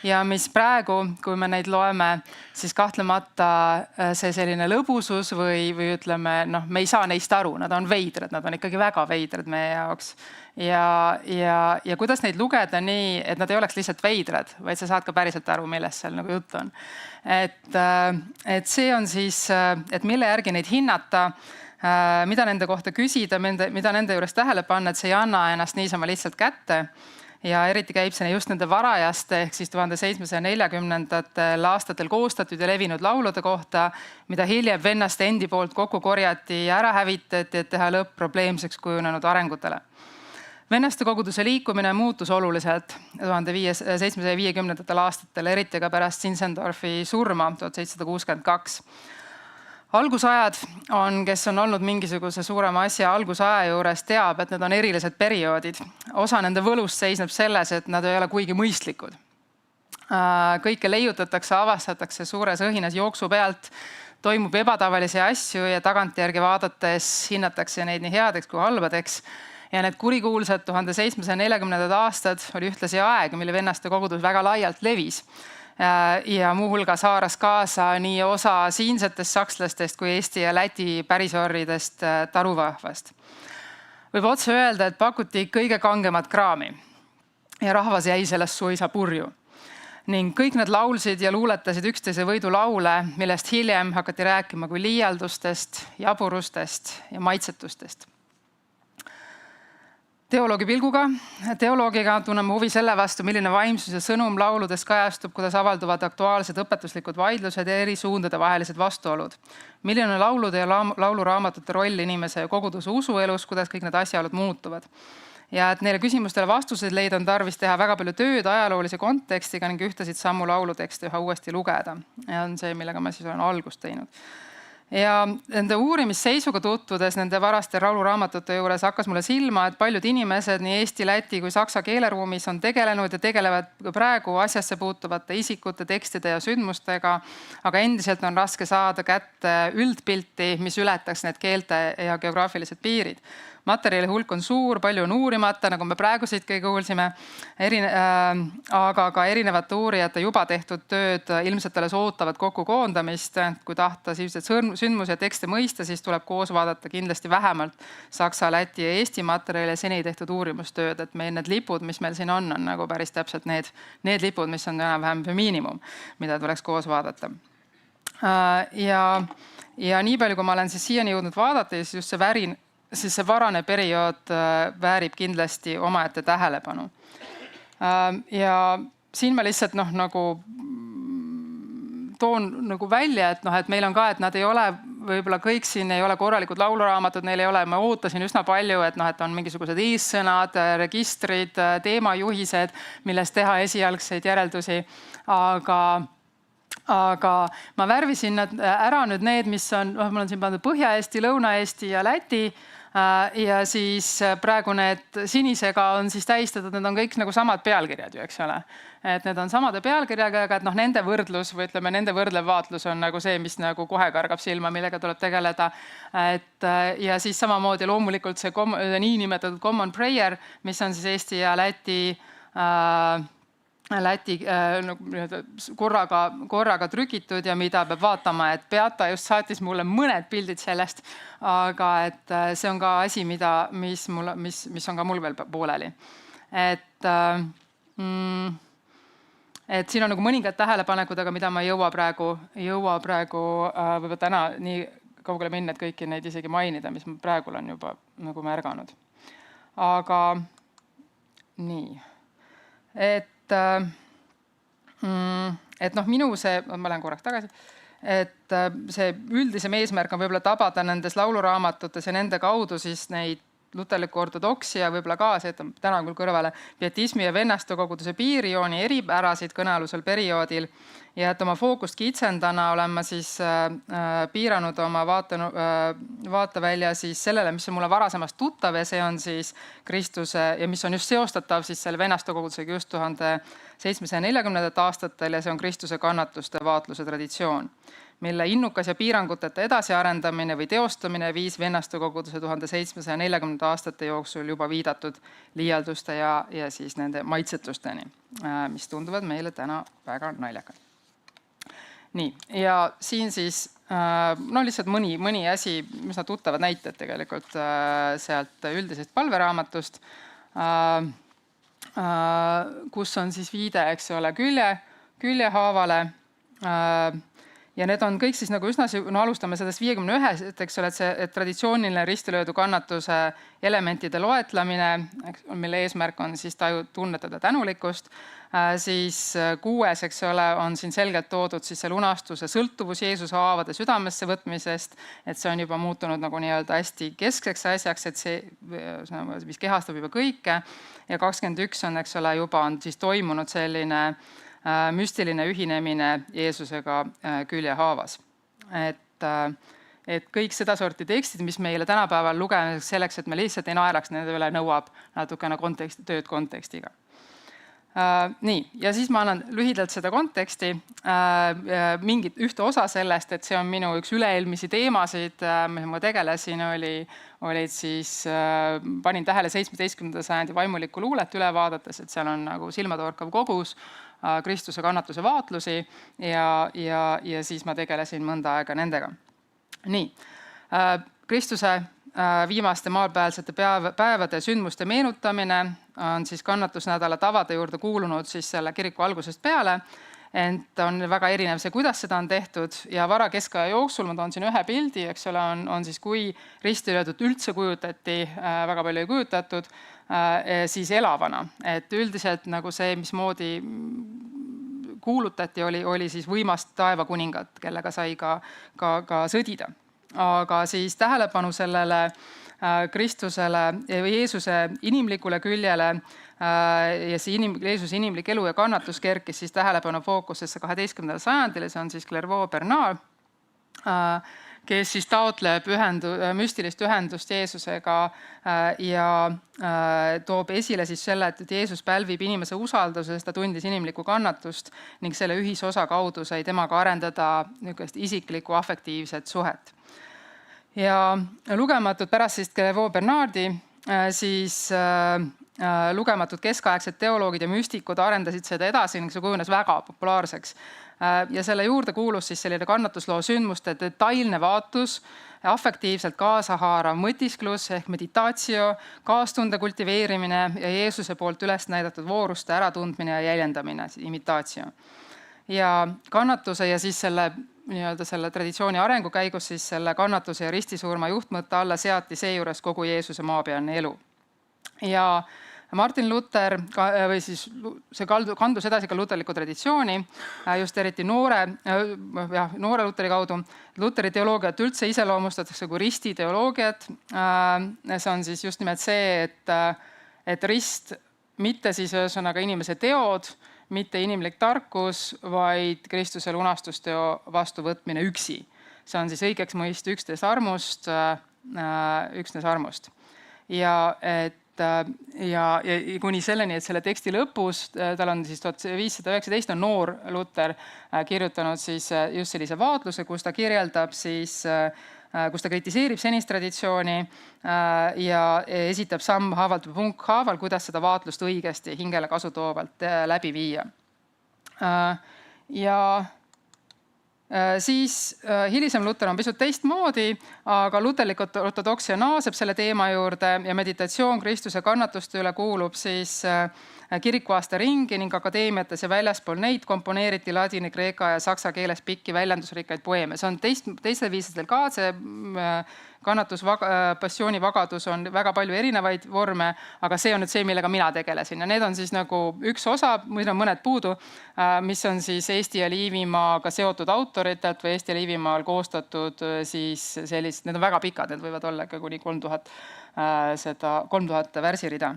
ja mis praegu, kui me neid loeme, siis kahtlemata see selline lõbusus või ütleme, me ei saa neist aru, nad on veidrad, nad on ikkagi väga veidrad meie jaoks. Ja kuidas neid lugeda nii, et nad ei oleks lihtsalt veidrad, vaid sa saad ka päriselt aru, millest seal nagu jutt on. Et see on siis, et mille järgi neid hinnata, mida nende kohta küsida, mida nende juures tähele panna, et see ei anna ennast niisama lihtsalt kätte. Ja eriti käib see just nende varajaste ehk siis 1740. aastatel koostatud ja levinud laulude kohta, mida hiljem vennaste endi poolt kokku korjati ja ära hävitati, et teha lõpp probleemseks kujunenud arengutele. Vennaste koguduse liikumine muutus oluliselt 1750. aastatel, eriti ka pärast Zinzendorfi surma 1762. Algusajad on, kes on olnud mingisuguse suurema asja algusaja juures, teab, et need on erilised perioodid. Osa nende võlust seisneb selles, et nad ei ole kuigi mõistlikud. Kõike leiutatakse, avastatakse suures õhinas jooksu pealt, toimub ebatavalisi asju ja tagantjärgi vaadates hinnatakse neid nii headeks kui halbadeks. Ja need kurikuulsad 1740. aastad oli ühtlasi aeg, mille vennaste kogudus väga laialt levis. Ja muuhulgas haaras kaasa nii osa siinsetest sakslastest kui Eesti ja Läti pärisorridest taruvahvast. Võib otse öelda, et pakuti kõige kangemat kraami ja rahvas jäi sellest suisa purju. Ning kõik nad laulsid ja luuletasid üksteise võidu laule, millest hiljem hakati rääkima kui liialdustest, jaburustest ja maitsetustest. Teoloogiga tunneme huvi selle vastu, milline vaimsus ja sõnum lauludes kajastub, kuidas avalduvad aktuaalsed õpetuslikud vaidlused ja eri suundade vahelised vastuolud. Milline on laulude ja lauluraamatute roll inimese ja koguduse usuelus, kuidas kõik need asjaolud muutuvad. Ja et neile küsimustele vastuseid leida on tarvis teha väga palju tööd ajaloolise kontekstiga ning ühtesid sammu laulutekste üha uuesti lugeda. Ja on see, millega ma siis olen algust teinud. Ja nende uurimisseisuga tutvudes nende varaste lauluraamatute juures hakkas mulle silma, et paljud inimesed nii Eesti, Läti kui Saksa keeleruumis on tegelenud ja tegelevad praegu asjasse puutuvate isikute, tekstide ja sündmustega, aga endiselt on raske saada kätte üldpilti, mis ületaks need keelte ja geograafilised piirid. Materjali hulk on suur, palju on uurimata, nagu me praegu siit kõige kuulsime, aga ka erinevate uurijate juba tehtud tööd ilmselt alles ootavad kokku koondamist. Kui tahta sündmus ja tekste mõista, siis tuleb koos vaadata kindlasti vähemalt Saksa, Läti ja Eesti materjali seni tehtud uurimustööd, et meil need lipud, mis meil siin on nagu päris täpselt need lipud, mis on enam-vähem miinimum, mida tuleks koos vaadata. Ja nii palju, kui ma olen siis siiani jõudnud vaadata, siis just see varane periood väärib kindlasti omaette tähelepanu. Ja siin ma lihtsalt nagu toon nagu välja, et meil on ka, et nad ei ole, võib-olla kõik siin ei ole korralikud lauluraamatud, neil ei ole, ma ootasin üsna palju, et on mingisugused eessõnad, registrid, teemajuhised, millest teha esialgseid järeldusi, aga ma värvisin ära nüüd need, mis on, mul on siin pandud Põhja-Eesti, Lõuna-Eesti ja Läti. Ja siis praegu need sinisega on siis tähistatud, need on kõik nagu samad pealkirjad ju, eks ole. Et need on samade pealkirjaga, aga et nende võrdlus või ütleme, nende võrdlev vaatlus on nagu see, mis nagu kohe kargab silma, millega tuleb tegeleda. Ja siis samamoodi loomulikult see niinimetatud common prayer, mis on siis Eesti ja Läti Läti korraga trükitud ja mida peab vaatama, et Beata just saatis mulle mõned pildid sellest, aga et see on ka asi, mis on ka mul veel pooleli. Et siin on nagu mõningad tähelepanekud, aga mida ma ei jõua praegu võib-olla täna nii kaugele minna, et kõiki neid isegi mainida, mis ma praegu olen juba nagu märganud. Aga nii, et minu see, ma lähen korraks tagasi, et see üldisem eesmärk on võib-olla tabada nendes lauluraamatutes ja nende kaudu siis neid luterliku ortodoksia võib-olla ka see, et täna küll kõrvale pietismi ja vennastukoguduse piirijooni eripärasid kõnealusel perioodil ja et oma fookust kitsendana olen ma siis piiranud oma vaatevälja siis sellele, mis on mulle varasemast tuttav ja see on siis Kristuse ja mis on just seostatav siis selle vennastukogudusega just 1740. aastatel ja see on Kristuse kannatuste vaatluse traditsioon, mille innukas ja piiranguteta edasiarendamine või teostamine viis vennastukoguduse 1740. aastate jooksul juba viidatud liialduste ja siis nende maitsetusteni, mis tunduvad meile täna väga naljakad. Nii, ja siin siis lihtsalt mõni asi, mis nad tuttavad näited tegelikult sealt üldisest palveraamatust, kus on siis viide, eks ole, küljehaavale. Ja need on kõik siis nagu üsna, alustame sellest 51, eks ole, et traditsiooniline ristilöödu kannatuse elementide loetlemine, mille eesmärk on siis tunnetada tänulikkust. Siis 6, eks ole, on siin selgelt toodud siis see lunastuse sõltuvus Jeesuse haavade südamesse võtmisest, et see on juba muutunud nagu nii-öelda hästi keskseks asjaks, et see, mis kehastab juba kõike. Ja 21 on, eks ole, juba on siis toimunud selline müstiline ühinemine Jeesusega küljehaavas. Et kõik seda sorti tekstid, mis meile tänapäeval lugemiseks selleks, et me lihtsalt ei naeraks nende üle, nõuab natukene tööd kontekstiga. Nii, ja siis ma annan lühidalt seda konteksti, ühte osa sellest, et see on minu üks üle-eelmisi teemasid, mis ma tegelesin, olid siis, panin tähele 17. sajandi vaimulikku luulet üle vaadates, et seal on nagu silmatorkav kogus Kristuse kannatuse vaatlusi ja siis ma tegelesin mõnda aega nendega. Nii, Kristuse viimaste maalpäälsete päevade sündmuste meenutamine on siis kannatusnädala tavade juurde kuulunud siis selle kiriku algusest peale, ent on väga erinev see, kuidas seda on tehtud ja vara keskaja jooksul, ma toon siin ühe pildi, eks ole, on siis kui ristilöödut üldse kujutati, väga palju ei kujutatud, siis elavana. Et üldiselt nagu see, mismoodi kuulutati, oli siis võimast taevakuningat, kellega sai ka sõdida. Aga siis tähelepanu sellele Kristusele või Jeesuse inimlikule küljele ja see Jeesuse inimlik elu ja kannatus kerkis siis tähelepanu fookusesse 12. sajandil, see on siis Clairvaux Bernard, kes siis taotleb müstilist ühendust Jeesusega ja toob esile siis selle, et Jeesus pälvib inimese usalduse, sest ta tundis inimlikku kannatust ning selle ühisosa kaudu sai temaga arendada isiklikku afektiivset suhet. Ja lugematud pärast siis Clairvaux Bernardi siis lugematud keskaegsed teoloogid ja müstikud arendasid seda edasi ning see kujunes väga populaarseks. Ja selle juurde kuulus siis selline kannatusloo sündmuste detailne vaatus, afektiivselt kaasahaarav mõtisklus ehk meditatio, kaastunde kultiveerimine ja Jeesuse poolt üles näidatud vooruste äratundmine ja jäljendamine, imitatio. Ja kannatuse ja siis selle traditsiooni arengu käigus siis selle kannatuse ja ristisurma juhtmõtte alla seati seejuures kogu Jeesuse maapealne elu. Ja Martin Luther või siis see kandus edasi ka luterliku traditsiooni, just eriti noore Luteri kaudu. Luteri teoloogiat üldse iseloomustatakse kui ristiteoloogiat. See on siis just nimelt see, et rist mitte siis ühesõnaga inimese teod, mitte inimlik tarkus, vaid Kristuse lunastusteo vastuvõtmine üksi. See on siis õigeks mõist üksnes armust. Ja kuni selleni, et selle teksti lõpus, tal on siis 1519 on noor Luther kirjutanud siis just sellise vaatluse, kus ta kirjeldab siis kus ta kritiseerib senist traditsiooni ja esitab sammhaavalt või punkthaaval, kuidas seda vaatlust õigesti hingele kasutoovalt läbi viia. Ja siis hilisem Luter on pisut teistmoodi, aga luterlik ortodoksia naaseb selle teema juurde ja meditatsioon Kristuse kannatuste üle kuulub siis kirikuaasta ringi ning akadeemiates ja väljaspool neid komponeeriti ladini, kreeka ja saksa keeles pikki väljendusrikkaid poeeme. See on teistel viisidel ka, see kannatus, passioonivagadus on väga palju erinevaid vorme, aga see on nüüd see, millega mina tegelesin. Ja need on siis nagu üks osa, meil on mõned puudu, mis on siis Eesti ja Liivimaaga seotud autoritelt või Eesti ja Liivimaal koostatud siis sellist, need on väga pikad, need võivad olla ikka kuni 3000 värsirida.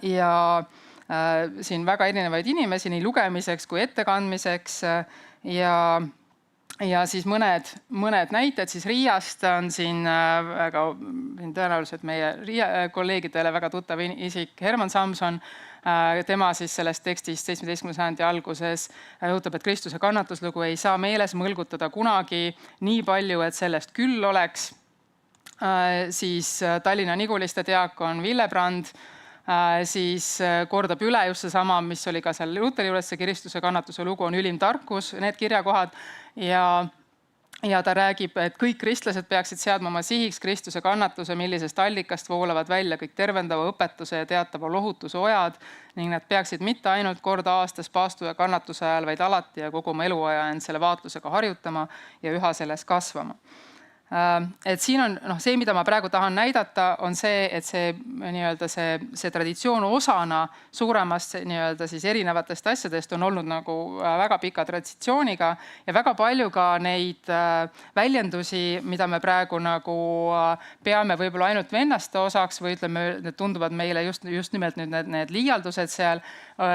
Ja siin väga erinevaid inimesi nii lugemiseks kui ettekandmiseks ja siis mõned näited siis Riiast on siin väga tõenäoliselt meie kolleegidele väga tuttav isik Herman Samson. Tema siis sellest tekstist 17. sajandi alguses rõhutab, et Kristuse kannatuslugu ei saa meeles mõlgutada kunagi nii palju, et sellest küll oleks. Siis Tallinna Niguliste diakon Villebrand siis kordab üle just seesama, mis oli ka seal Luteri juures, see Kristuse kannatuse lugu on ülim tarkus, need kirjakohad ja ta räägib, et kõik kristlased peaksid seadma oma sihiks Kristuse kannatuse, millisest allikast voolavad välja kõik tervendava õpetuse ja teatava lohutuse ojad ning nad peaksid mitte ainult kord aastas paastu ja kannatuse ajal, vaid alati ja kogu oma eluaja end selle vaatlusega harjutama ja üha selles kasvama. Et siin on see, mida ma praegu tahan näidata, on see, et see traditsioon osana suuremast siis erinevatest asjadest on olnud nagu väga pika traditsiooniga ja väga palju ka neid väljendusi, mida me praegu nagu peame võib-olla ainult vennaste osaks või ütleme, need tunduvad meile just nimelt need liialdused seal,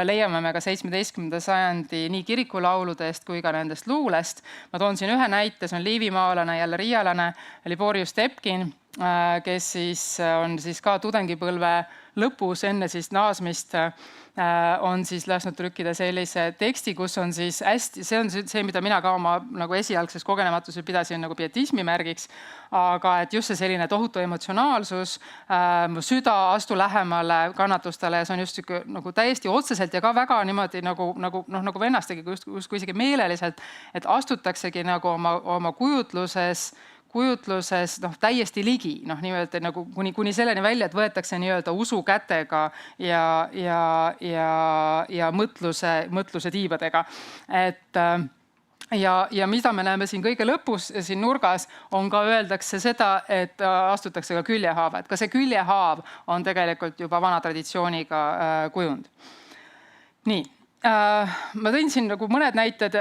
leiame me ka 17. sajandi nii kirikulauludest kui ka nendest luulest. Ma toon siin ühe näite, see on liivimaalane, jälle riialane, Liborius Tepkin, kes siis on siis ka tudengipõlve lõpus enne siis naasmist on siis lasknud trükkida sellise teksti, kus on siis hästi, see on see, mida mina ka oma nagu esialgses kogenematuses pidasin nagu pietismi märgiks, aga et just see selline tohutu emotsionaalsus, süda, astu lähemale kannatustele ja see on just nagu täiesti otseselt ja ka väga niimoodi nagu vennastegi justkui isegi meeleliselt, et astutaksegi nagu oma kujutluses täiesti ligi, nimelt nagu kuni selleni välja, et võetakse nii-öelda usu kätega ja mõtluse tiibadega. Ja mida me näeme siin kõige lõpus, siin nurgas, on ka öeldakse seda, et astutakse ka küljehaava. Et ka see küljehaav on tegelikult juba vana traditsiooniga kujund. Nii. Ma tõin siin nagu mõned näited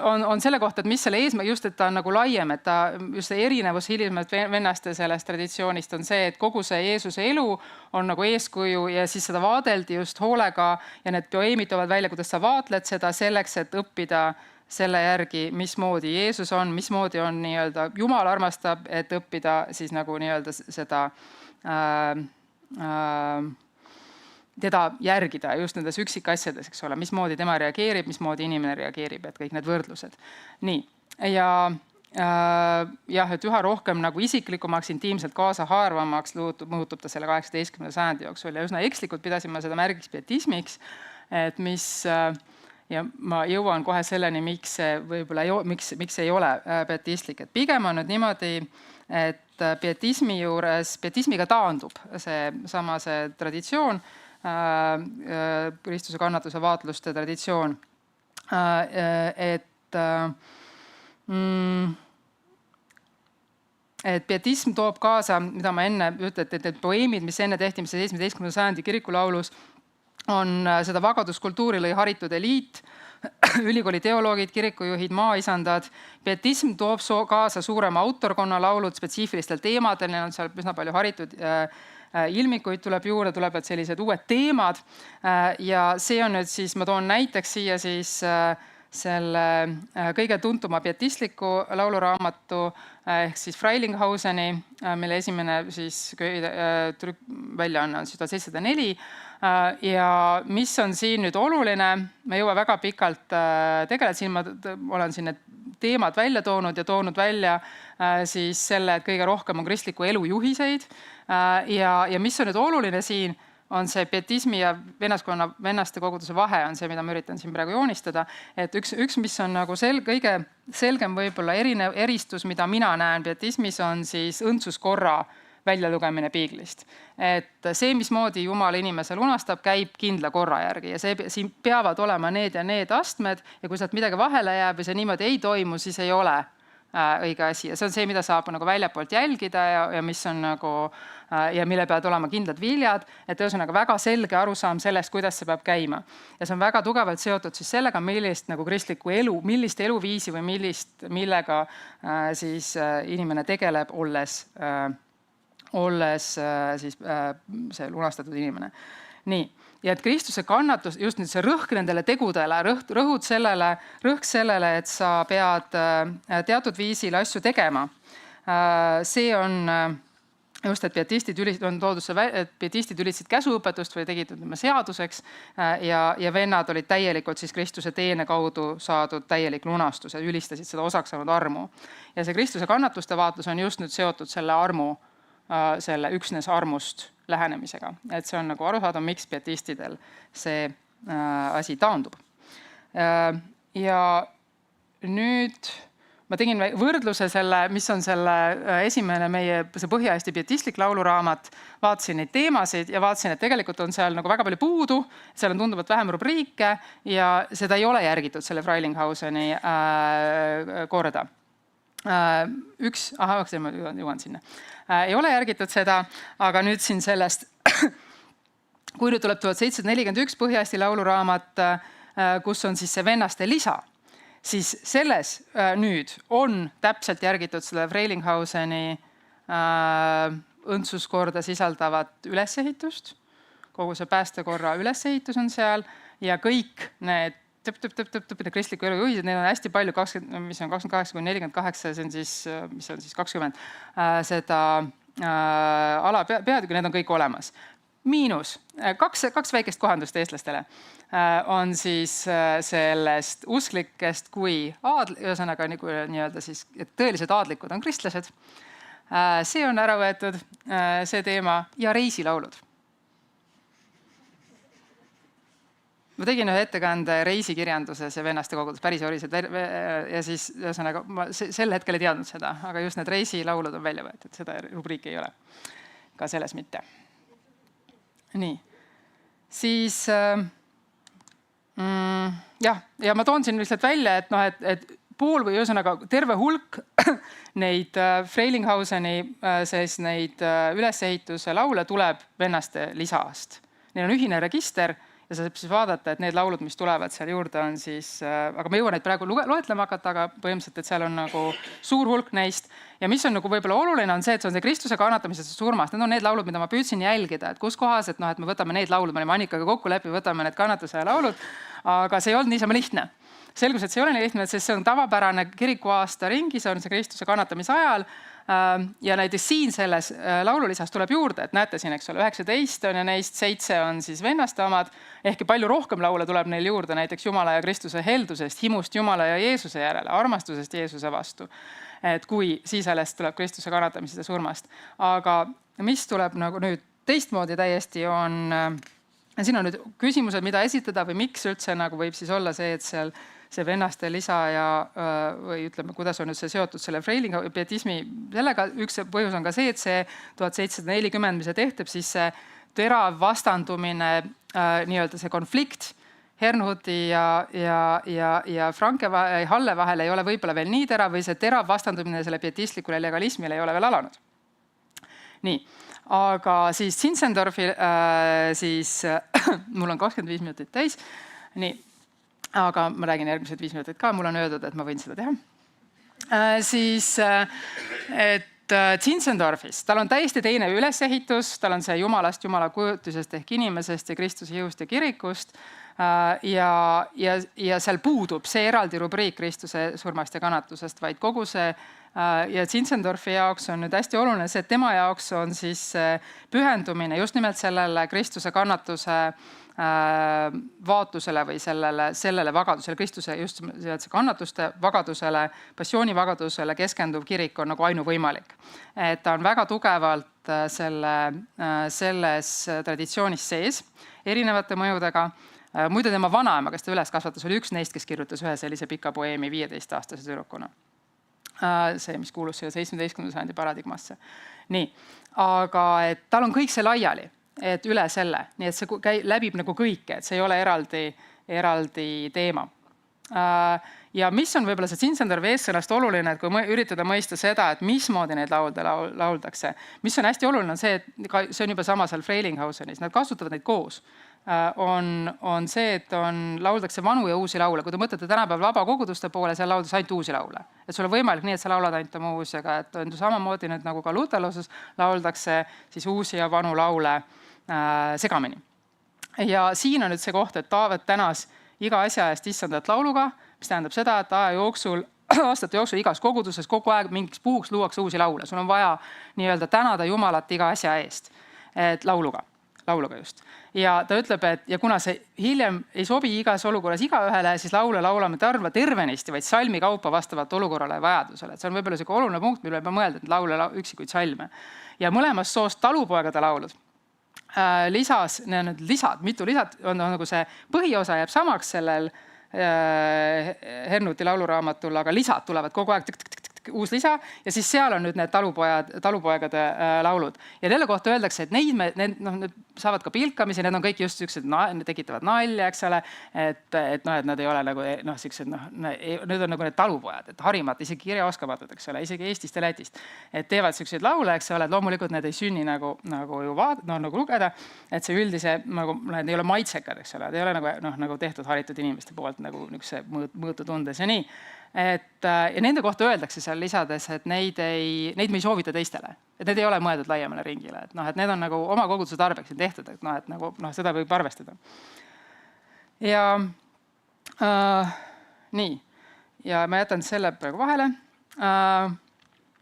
on selle kohta, et mis selle eesmärk just, et ta on nagu laiem, et ta just see erinevus hilismalt vennaste sellest traditsioonist on see, et kogu see Jeesuse elu on nagu eeskuju ja siis seda vaadeldi just hoolega ja need poeemid toovad välja, kuidas sa vaatled seda selleks, et õppida selle järgi, mismoodi Jeesus on, mismoodi on nii-öelda Jumal armastab, et õppida siis nagu nii-öelda seda teda järgida just nendes üksikasjades, eks ole, mismoodi tema reageerib, mismoodi inimene reageerib, et kõik need võrdlused. Nii, ja jah, et üha rohkem nagu isiklikumaks, intiimselt kaasahaarvamaks muutub ta selle 18. sajandi jooksul ja üsna ekslikult pidasin ma seda märgiks pietismiks, et mis, ja ma jõuan kohe selleni, miks ei ole pietistlik, et pigem on nüüd niimoodi, et pietismi juures, pietismiga taandub see traditsioon, Kristuse kannatuse vaatluste traditsioon, et pietism toob kaasa, mida ma enne ütlen, et need poeemid, mis enne tehti, mis 17. sajandi kirikulaulus, on seda vagaduskultuuri lõi haritud eliit, ülikooli teoloogid, kirikujuhid, maaisandad. Pietism toob kaasa suurema autorkonna laulud spetsiifilistel teemadel, neil on seal üsna palju haritud ilmikuid tuleb juurde, tulevad sellised uued teemad ja see on nüüd siis, ma toon näiteks siia siis selle kõige tuntuma pietistliku lauluraamatu ehk siis Freilinghauseni, mille esimene siis väljaanne on 1704 ja mis on siin nüüd oluline, ma ei jõua väga pikalt tegeleda, siin ma olen siin need teemad välja toonud ja toonud välja siis selle, et kõige rohkem on kristliku elu juhiseid. Ja mis on nüüd oluline siin, on see pietismi ja vennaste koguduse vahe on see, mida ma üritan siin praegu joonistada. Et üks mis on nagu kõige selgem võib-olla eristus, mida mina näen pietismis, on siis õndsuskorra väljalugemine piiglist. Et see, mismoodi Jumal inimese lunastab, käib kindla korra järgi ja siin peavad olema need ja need astmed ja kui sealt midagi vahele jääb ja see niimoodi ei toimu, siis ei ole õige asi. Ja see on see, mida saab nagu väljapoolt jälgida ja mis on nagu ja mille peavad olema kindlad viljad, et ühesõnaga väga selge arusaam sellest, kuidas see peab käima. Ja see on väga tugevalt seotud siis sellega, millist nagu kristlikku elu, millist eluviisi või millega siis inimene tegeleb, olles siis see lunastatud inimene. Nii, ja et Kristuse kannatus, just nüüd see rõhk nendele tegudele, rõhk sellele, et sa pead teatud viisil asju tegema. See on just, et pietistid ülitasid käsuõpetust või tegid seaduseks ja vennad olid täielikult siis Kristuse teene kaudu saadud täielik lunastus ja ülistasid seda osaks saanud armu. Ja see Kristuse kannatuste vaatlus on just nüüd seotud selle üksnes armust lähenemisega. Et see on nagu arusaadav, miks pietistidel see asi taandub. Ja nüüd ma tegin võrdluse selle, mis on selle esimene meie Põhja-Eesti pietistlik lauluraamat, vaatasin neid teemasid ja vaatasin, et tegelikult on seal nagu väga palju puudu, seal on tunduvalt vähem rubriike ja seda ei ole järgitud selle Freilinghauseni korda. Ma jõuan sinna. Ei ole järgitud seda, aga nüüd siin sellest, kui nüüd tuleb 1741 Põhja-Eesti lauluraamat, kus on siis see vennaste lisa, siis selles nüüd on täpselt järgitud selle Freilinghauseni õndsuskorda sisaldavat ülesehitust, kogu see päästekorra ülesehitus on seal ja kõik need kristliku elu juhised, neid on hästi palju, mis on 28-48, see on siis, mis on siis 20, seda alapeatükki, need on kõik olemas. Miinus, kaks väikest kohandust eestlastele on siis sellest usklikest kui ühesõnaga nii-öelda siis, et tõelised aadlikud on kristlased. See on ära võetud, see teema ja reisilaulud. Ma tegin ühe ettekande reisikirjanduses ja vennaste kogudes, päris oriselt ja siis ühesõnaga ma sel hetkel ei teadnud seda, aga just need reisilaulud on välja võetud, seda rubriiki ei ole. Ka selles mitte. Nii. Siis ja ma toon siin lihtsalt välja, et pool või ühesõnaga terve hulk neid Freilinghauseni neid ülesehituse laule tuleb vennaste lisaast. Neil on ühine register ja sa saab siis vaadata, et need laulud, mis tulevad seal juurde on siis, aga ma jõuan neid praegu loetlema hakata, aga põhimõtteliselt, et seal on nagu suur hulk neist. Ja mis on nagu võib-olla oluline on see, et see on see Kristuse kannatamisest ja surmast. Need on need laulud, mida ma püüdsin jälgida, et kus kohas, et me võtame need laulud, me olime Annikaga kokku läbi, võtame need kannatuse laulud, aga see ei olnud niisama lihtne. Selgus, et see ei ole nii lihtne, et see on tavapärane kirikuaasta ringi, see on see Kristuse kannatamise ajal. Ja näiteks siin selles laululisas tuleb juurde, et näete siin, eks ole, 19 on ja neist 7 on siis vennaste omad, ehkki palju rohkem laule tuleb neil juurde, näiteks Jumala ja Kristuse heldusest, himust Jumala ja Jeesuse järele, armastusest Jeesuse vastu, et kui siis alles tuleb Kristuse kannatamisest ja surmast. Aga mis tuleb nagu nüüd teistmoodi täiesti on, siin on nüüd küsimused, mida esitada või miks üldse nagu võib siis olla see, et seal see vennaste lisa ja või ütleme, kuidas on nüüd see seotud selle Freilinghauseni pietismi. Sellega üks põhjus on ka see, et see 1740, mis see tehteb, siis see terav vastandumine, nii-öelda see konflikt Hernhuti ja Franke Halle vahel ei ole võib-olla veel nii terav või see terav vastandumine selle pietistlikule legalismile ei ole veel alanud. Nii, aga siis Zinzendorfi, siis mul on 25 minutit täis. Nii. Aga ma räägin järgmised 5 minutit ka, mul on öeldud, et ma võin seda teha. Siis, et Zinzendorfis, tal on täiesti teine ülesehitus, tal on see Jumalast, Jumala kujutisest ehk inimesest ja Kristuse jõust ja kirikust ja seal puudub see eraldi rubriik Kristuse surmast ja kannatusest, vaid kogu see ja Zinzendorfi jaoks on nüüd hästi oluline see, et tema jaoks on siis pühendumine just nimelt sellele Kristuse kannatuse vaatlusele või sellele vagadusele, Kristuse just see kannatuste vagadusele, passioonivagadusele keskenduv kirik on nagu ainuvõimalik. Et ta on väga tugevalt selles traditsioonis sees erinevate mõjudega. Muide tema vanaema, kes ta üles kasvatas, oli üks neist, kes kirjutas ühe sellise pika poeemi 15-aastase tüdrukuna. See, mis kuulus selle 17. sajandi paradigmasse. Nii, aga et tal on kõik see laiali, et üle selle, nii et see läbib nagu kõike, et see ei ole eraldi teema. Ja mis on võib-olla see Zinzendorfi eessõnast oluline, et kui üritada mõista seda, et mismoodi neid laulde lauldakse, mis on hästi oluline, on see, et see on juba sama seal Frelinghausenis, nad kasutavad neid koos. On see, et lauldakse vanu ja uusi laule. Kui te mõtlete tänapäeval vabakoguduste poole, seal lauldakse ainult uusi laule. Et sul on võimalik nii, et sa laulad ainult oma uusiga, et on samamoodi nüüd nagu ka luterluses lauldakse siis uusi ja vanu laule segamini. Ja siin on nüüd see koht, et Taavet tänas iga asja eest issandat lauluga, mis tähendab seda, et aastate jooksul igas koguduses kogu aeg mingiks puhuks luuakse uusi laule. Sul on vaja nii-öelda tänada Jumalat iga asja eest, et lauluga just. Ja ta ütleb, et ja kuna see hiljem ei sobi igas olukorras igaühele, siis laule laulame tervenisti, vaid salmi kaupa vastavalt olukorrale ja vajadusele. Et see on võib-olla selline oluline punkt, mille peab mõelda, et laule üksikuid salme. Ja mõlemast soost talupoegade laulud mitu lisad on nagu see põhiosa jääb samaks sellel Hernuti lauluraamatul, aga lisad tulevad kogu aeg uus lisa ja siis seal on nüüd need talupoegade laulud. Ja nende kohta öeldakse, et need saavad ka pilkamisi, need on kõik just sellised, need tekitavad nalja, eks ole, et nad ei ole nagu sellised, need on nagu need talupojad, et harimad, isegi kirjaoskamatud, eks ole, isegi Eestist ja Lätist, et teevad selliseid laule, eks ole, et loomulikult need ei sünni nagu lugeda, et see üldise, need ei ole maitsekad, eks ole, ei ole nagu tehtud haritud inimeste poolt nagu niisuguse mõõtu tundes ja nii. Ja nende kohta öeldakse seal lisades, et neid me ei soovita teistele, et need ei ole mõeldud laiemale ringile, et need on nagu oma koguduse tarbeks tehtud, et seda võib arvestada. Ja nii, ja ma jätan selle praegu vahele,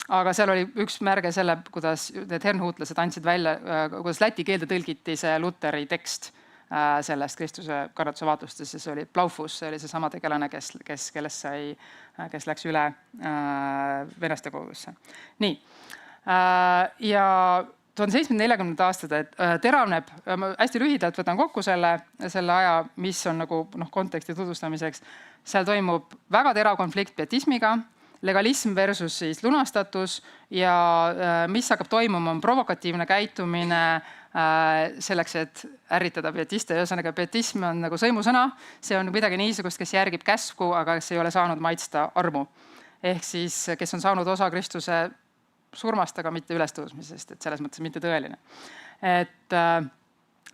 aga seal oli üks märge selle, kuidas need hernhuutlased andsid välja, kuidas läti keelde tõlgiti see Luteri tekst sellest Kristuse kannatuse vaatlustes, siis oli Blaufus, see oli see sama tegelane, kes läks üle venelaste kogudusse. Nii, ja 1740. aastate teravneb, hästi lühidalt võtan kokku selle aja, mis on nagu konteksti tutvustamiseks, seal toimub väga terav konflikt pietismiga, legalism versus siis lunastatus ja mis hakkab toimuma, on provokatiivne käitumine selleks, et ärritada pietiste. Ühesõnaga, pietism on nagu sõimusõna, see on midagi niisugust, kes järgib käsku, aga kes ei ole saanud maitsta armu. Ehk siis, kes on saanud osa Kristuse surmast, aga mitte ülestõusmisest, et selles mõttes mitte tõeline.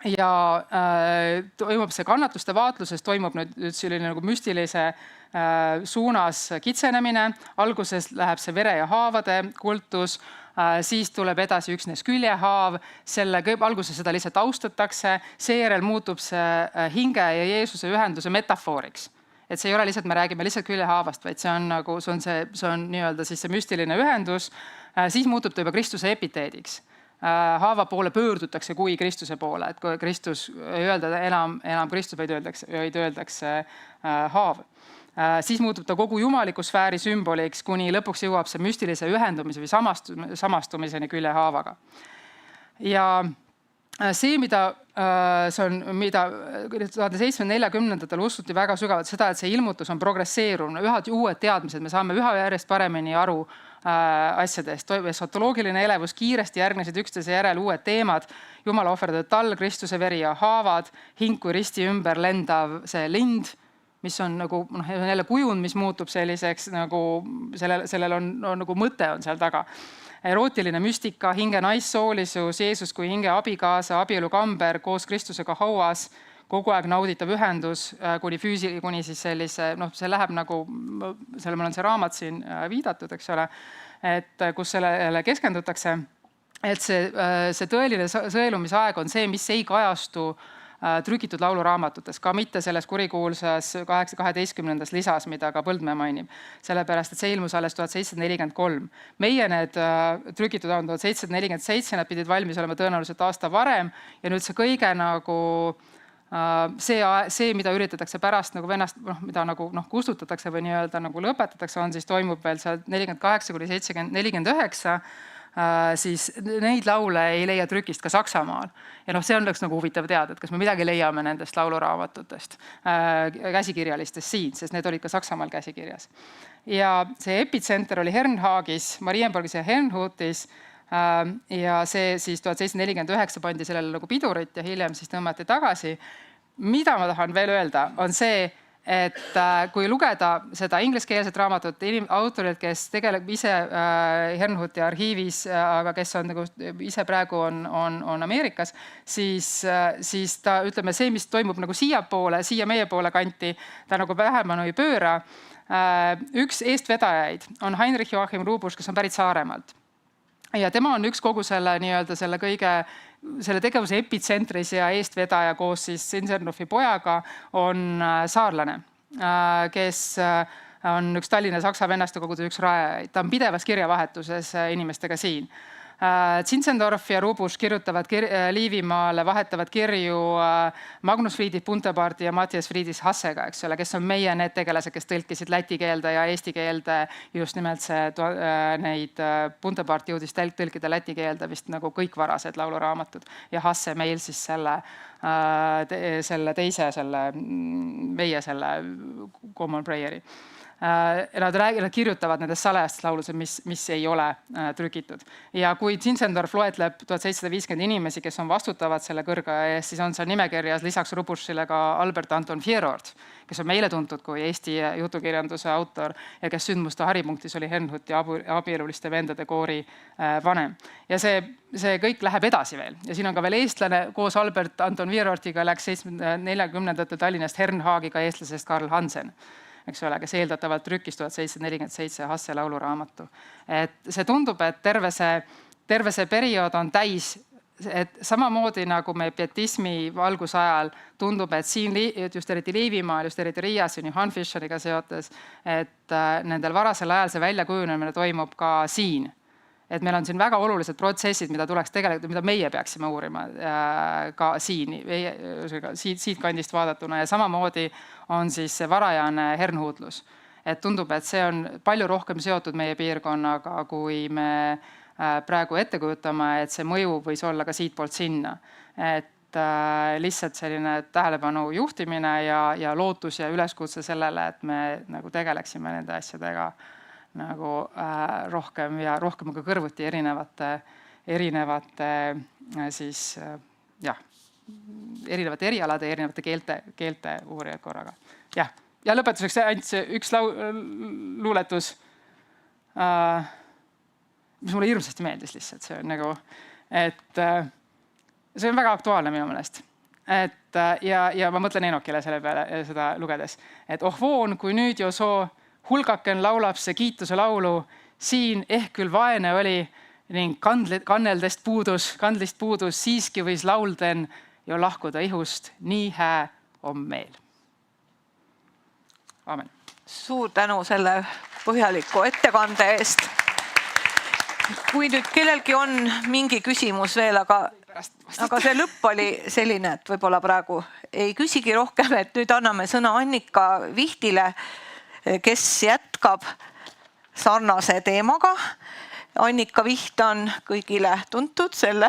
Ja toimub see kannatuste vaatluses, toimub nüüd selline nagu müstilise suunas kitsenemine. Alguses läheb see vere ja haavade kultus, siis tuleb edasi üksnes küljehaav, alguses seda lihtsalt austatakse, seejärel muutub see hinge ja Jeesuse ühenduse metafooriks. Et see ei ole lihtsalt, me räägime lihtsalt küljehaavast, vaid see on nii-öelda siis see müstiline ühendus, siis muutub ta juba Kristuse epiteediks. Haava poole pöördutakse kui Kristuse poole, et kui Kristus ei öelda enam Kristus, vaid öeldakse haav. Siis muutub ta kogu jumaliku sfääri sümboliks, kuni lõpuks jõuab see müstilise ühendumise või samastumiseni küljehaavaga. Ja see, mida 1740-ndatel usuti väga sügavalt seda, et see ilmutus on progresseeruv, üha uued teadmised, me saame üha järjest paremini aru asjadest, esotoloogiline elevus, kiiresti järgnesid üksteise järel uued teemad, Jumala ohverdatud tall, Kristuse veri ja haavad, hing kui risti ümber lendav see lind, mis on nagu jälle kujund, mis muutub selliseks, nagu sellel on nagu mõte on seal taga. Erootiline müstika, hinge naissoolisus, Jeesus kui hinge abikaasa, abielukamber koos Kristusega hauas, kogu aeg nauditav ühendus, kuni siis sellise, see läheb nagu, selle mul on see raamat siin viidatud, eks ole, et kus sellele keskendutakse, et see tõeline sõelumisaeg on see, mis ei kajastu trükitud lauluraamatutes, ka mitte selles kurikuulsas 12. lisas, mida ka Põldmäe mainib. Sellepärast, et see ilmus alles 1743. Meie need trükitud on 1747, nad pidid valmis olema tõenäoliselt aasta varem ja nüüd see kõige nagu see, mida üritatakse pärast nagu vennast, mida nagu kustutatakse või nii-öelda nagu lõpetatakse, on siis toimub veel seal 48–49, siis neid laule ei leia trükist ka Saksamaal. Ja see on nagu huvitav teada, et kas me midagi leiame nendest lauluraamatutest, käsikirjalistest siin, sest need olid ka Saksamaal käsikirjas. Ja see epitsenter oli Hernhaagis, Marienborgis ja Herrnhutis ja see siis 1749 pandi sellele nagu pidurit ja hiljem siis tõmmati tagasi. Mida ma tahan veel öelda, on see, et kui lugeda seda ingliskeelset raamatut autorilt, kes tegeleb ise Herrnhuti arhiivis, aga kes on nagu ise praegu on Ameerikas, siis ta ütleme see, mis toimub nagu siia meie poole kanti, ta nagu vähemanu ei pööra. Üks eestvedajaid on Heinrich Joachim Rubusch, kes on pärit Saaremaalt. Ja tema on üks kogu selle nii-öelda selle tegevuse epitsentris ja eestvedaja koos siis Zinzendorfi pojaga on saarlane, kes on üks Tallinna Saksa vennaste koguduse üks rajajaid. Ta on pidevas kirjavahetuses inimestega siin. Zinzendorf ja Rubusch kirjutavad Liivimaale, vahetavad kirju Magnus Friedrich Buntebaardi ja Matthias Friedrich Hassega, eks ole, kes on meie need tegelased, kes tõlkisid läti keelde ja eesti keelde. Just nimelt neid Buntebaart jõudis tõlkida läti keelde vist nagu kõik varased lauluraamatud. Ja Hasse meil siis meie Common Prayeri. Nad kirjutavad nendest salajastest laulused, mis ei ole trükitud. Ja kui Zinzendorf loetleb 1750 inimesi, kes on vastutavad selle kõrgaja eest, siis on seal nimekirjas lisaks Rubuschile ka Albert Anton Fierort, kes on meile tuntud kui Eesti jutukirjanduse autor ja kes sündmuste haripunktis oli Hernhuti abieluliste vendade koori vanem. Ja see kõik läheb edasi veel. Ja siin on ka veel eestlane, koos Albert Anton Fierortiga läks 40. Tallinnast Hernhaagiga eestlasest Karl Hansen, eks ole, kes eeldatavalt trükkis 1747 Hasse lauluraamatu. Et see tundub, et terve see periood on täis, et samamoodi nagu me pietismi valgusajal tundub, et siin just eriti Liivimaal, just eriti Riias ja Johan Fischeriga seotes, et nendel varasel ajal see väljakujunemine toimub ka siin. Et meil on siin väga olulised protsessid, mida tuleks tegelikult, mida meie peaksime uurima ka siit kandist vaadatuna ja samamoodi on siis see varajane hernhuudlus. Et tundub, et see on palju rohkem seotud meie piirkonnaga, kui me praegu ette kujutame, et see mõju võis olla ka siit poolt sinna. Et lihtsalt selline tähelepanu juhtimine ja lootus ja üleskutse sellele, et me nagu tegeleksime nende asjadega nagu rohkem ja rohkem ka kõrvuti erinevate siis erinevate erialade ja erinevate keelte uurijad korraga. Ja lõpetuseks ainult üks luuletus, mis mulle hirmsasti meeldis lihtsalt. See on nagu, et see on väga aktuaalne minu meelest. Ja ma mõtlen Enokile selle peale seda lugedes, et voon, kui nüüd jo soo hulgaken laulab see kiituse laulu, siin ehk küll vaene oli ning kandlist puudus, siiski võis laulden jo lahkuda ihust, nii hää on meil. Amen. Suur tänu selle põhjaliku ettekande eest. Kui nüüd kellelgi on mingi küsimus veel, aga see lõpp oli selline, et võib-olla praegu ei küsigi rohkem, et nüüd anname sõna Annika Vihtile, kes jätkab sarnase teemaga. Annika Viht on kõigile tuntud, selle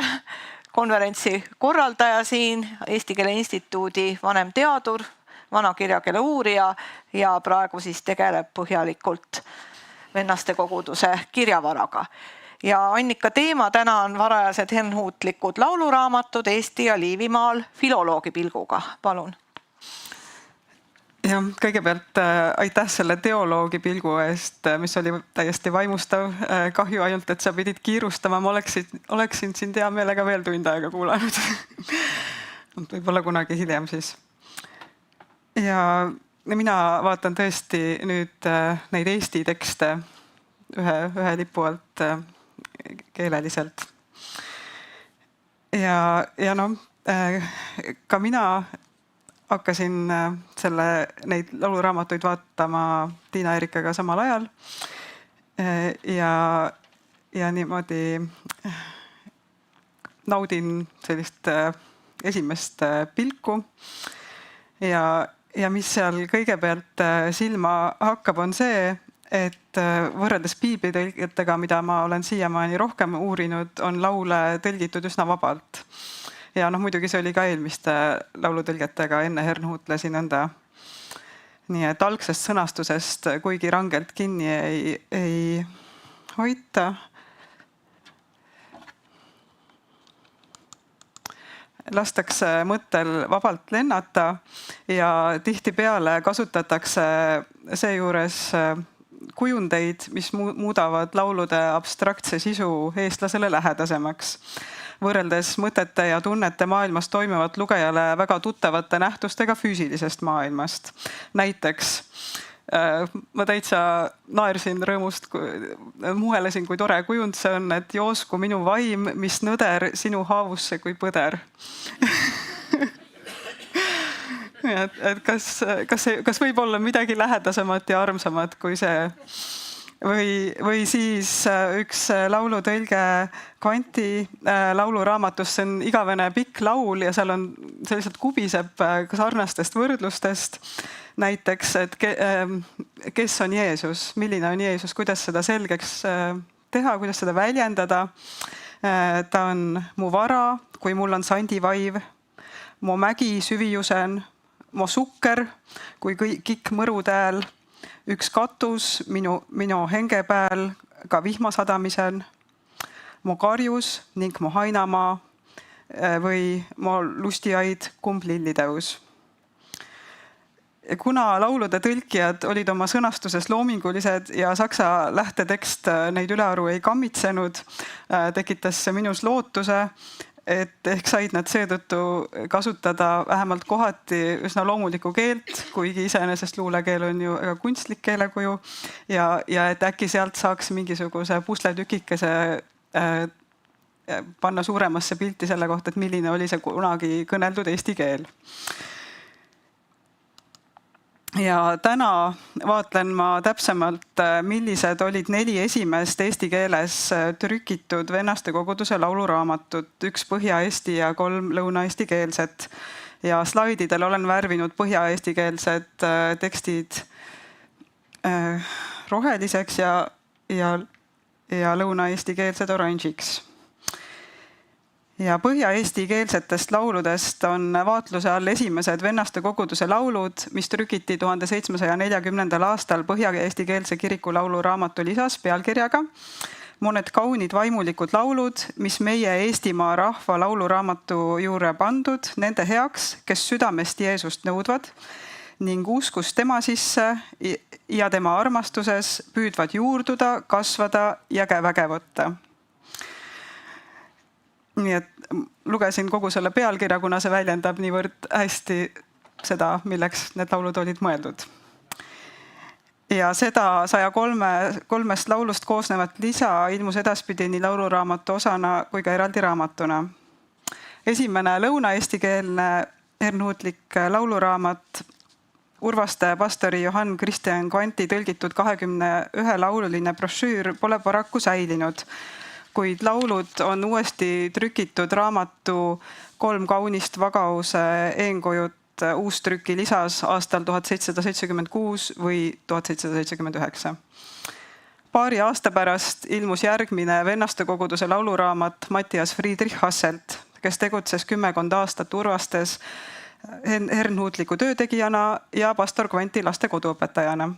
konverentsi korraldaja siin, Eesti Keele Instituudi vanem teadur, vana kirjakeele uurija ja praegu siis tegeleb põhjalikult vennaste koguduse kirjavaraga. Ja Annika teema täna on varajased hernhuutlikud lauluraamatud Eesti ja Liivimaal filoloogi pilguga. Palun. Ja kõigepealt aitäh selle teoloogi pilgu eest, mis oli täiesti vaimustav. Kahju ainult, et sa pidid kiirustama. Ma oleksin sind hea meelega veel tund aega kuulanud. Võib-olla kunagi hiljem siis. Ja mina vaatan tõesti nüüd neid Eesti tekste ühe lipu alt keeleliselt. Ja ka mina hakkasin neid lauluraamatuid vaatama Tiina Erikaga samal ajal. Ja niimoodi naudin sellist esimest pilku. Ja mis seal kõigepealt silma hakkab, on see, et võrreldes piiblitõlgetega, mida ma olen siiamaani rohkem uurinud, on laule tõlgitud üsna vabalt. Ja muidugi see oli ka eelmiste laulutõlgetega, enne Hernhutlesi nõnda. Nii et algsest sõnastusest kuigi rangelt kinni ei hoita. Lastakse mõttel vabalt lennata ja tihtipeale kasutatakse seejuures kujundeid, mis muudavad laulude abstraktse sisu eestlasele lähedasemaks. Võrreldes mõtete ja tunnete maailmas toimuvat lugejale väga tuttavate nähtustega füüsilisest maailmast. Näiteks ma täitsa naersin rõõmust, muhelesin, kui tore kujund see on, et joosku minu vaim, mis nõder sinu haavusse kui põder. Et kas võib olla midagi lähedasemat ja armsamat kui see? Või siis üks laulutõlge Kvanti lauluraamatus, see on igavene pikk laul ja seal on selliselt kubiseb sarnastest võrdlustest. Näiteks, et kes on Jeesus, milline on Jeesus, kuidas seda selgeks teha, kuidas seda väljendada. Ta on mu vara, kui mul on sandivaiv, mu mägi süvijusen, mu sukker, kui kikk mõrutääl, üks katus minu henge pääl ka vihmasadamisel, mu karjus ning mu hainamaa või mu lustiaid kumb lillitõus. Kuna laulude tõlkijad olid oma sõnastuses loomingulised ja saksa lähtetekst neid ülearu ei kammitsenud, tekitas see minus lootuse, et ehk said nad seetõttu kasutada vähemalt kohati üsna loomulikku keelt, kuigi iseenesest luulekeel on ju väga kunstlik keelekuju ja et äkki sealt saaks mingisuguse pusletükikese panna suuremasse pilti selle kohta, et milline oli see kunagi kõneldud eesti keel. Ja täna vaatlen ma täpsemalt, millised olid 4 esimest eesti keeles trükitud vennaste koguduse lauluraamatut, 1 põhja-eesti ja 3 lõuna-eesti keelset. Ja slaididel olen värvinud põhja-eesti keelsed tekstid roheliseks ja lõuna-eesti keelsed oranžiks. Ja põhja-eesti keelsetest lauludest on vaatluse all esimesed vennaste koguduse laulud, mis trükiti 1740. aastal põhja-eesti keelse kiriku lauluraamatu lisas pealkirjaga. Mõned kaunid vaimulikud laulud, mis meie Eestimaa rahva lauluraamatu juurde pandud nende heaks, kes südamest Jeesust nõudvad ning uskus tema sisse ja tema armastuses püüdvad juurduda, kasvada ja käväge võtta. Nii et lugesin kogu selle pealkirja, kuna see väljendab niivõrd hästi seda, milleks need laulud olid mõeldud. Ja seda 103 laulust koosnevat lisa ilmus edaspidi nii lauluraamatu osana kui ka eraldi raamatuna. Esimene lõuna-eestikeelne hernhuutlik lauluraamat, Urvaste pastori Johann Christian Kvanti tõlgitud 21 laululine brošüür pole paraku säilinud, kuid laulud on uuesti trükitud raamatu 3 kaunist vagause eenkojut uustrüki lisas aastal 1776 või 1779. Paari aasta pärast ilmus järgmine vennaste koguduse lauluraamat Matthias Friedrich Hasselt, kes tegutses 10 aastat Urvastes hernhuutliku töötegijana ja pastor Kvanti laste koduõpetajana.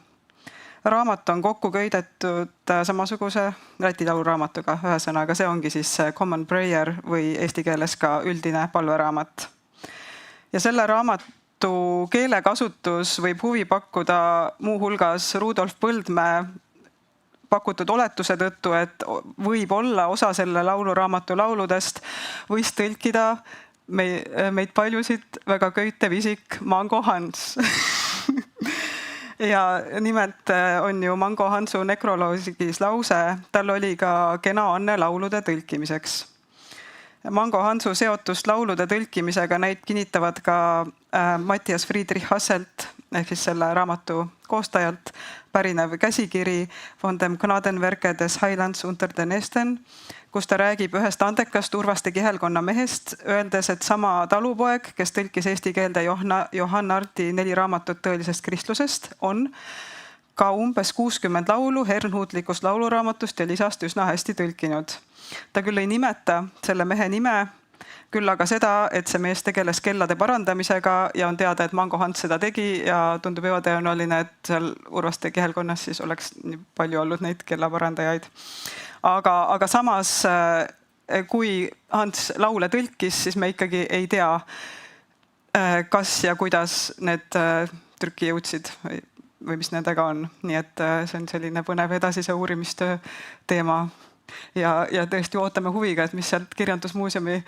Raamat on kokku köidetud samasuguse Läti lauluraamatuga, ühesõnaga see ongi siis Common Prayer või eesti keeles ka üldine palveraamat. Ja selle raamatu keelekasutus võib huvi pakkuda muu hulgas Rudolf Põldmäe pakutud oletuse tõttu, et võib olla osa selle lauluraamatu lauludest võis tõlkida meid paljusid väga köitev isik Mango Hans. Ja nimelt on ju Mango Hansu nekroloogis lause, tal oli ka kena anne laulude tõlkimiseks. Mango Hansu seotust laulude tõlkimisega kinnitavad ka Matthias Friedrich Hasselt ehk siis selle raamatu koostajalt pärinev käsikiri von dem Gnadenwerke des Heilands unter den Esten, kus ta räägib ühest andekast Urvaste kihelkonna mehest, öeldes, et sama talupoeg, kes tõlkis eesti keelde Johann Arti 4 raamatut tõelisest kristlusest, on ka umbes 60 laulu hernhuutlikust lauluraamatust ja lisast üsna hästi tõlkinud. Ta küll ei nimeta selle mehe nime, küll aga seda, et see mees tegeles kellade parandamisega ja on teada, et Mango Hans seda tegi ja tundub ebatõenäoline, et seal Urvaste kihelkonnas siis oleks nii palju olnud neid kellaparandajaid. Aga samas, kui Hans laule tõlkis, siis me ikkagi ei tea, kas ja kuidas need trükki jõudsid või mis nendega on. Nii et see on selline põnev edasise uurimistöö teema. Ja tõesti ootame huviga, et mis sealt Kirjandusmuuseumi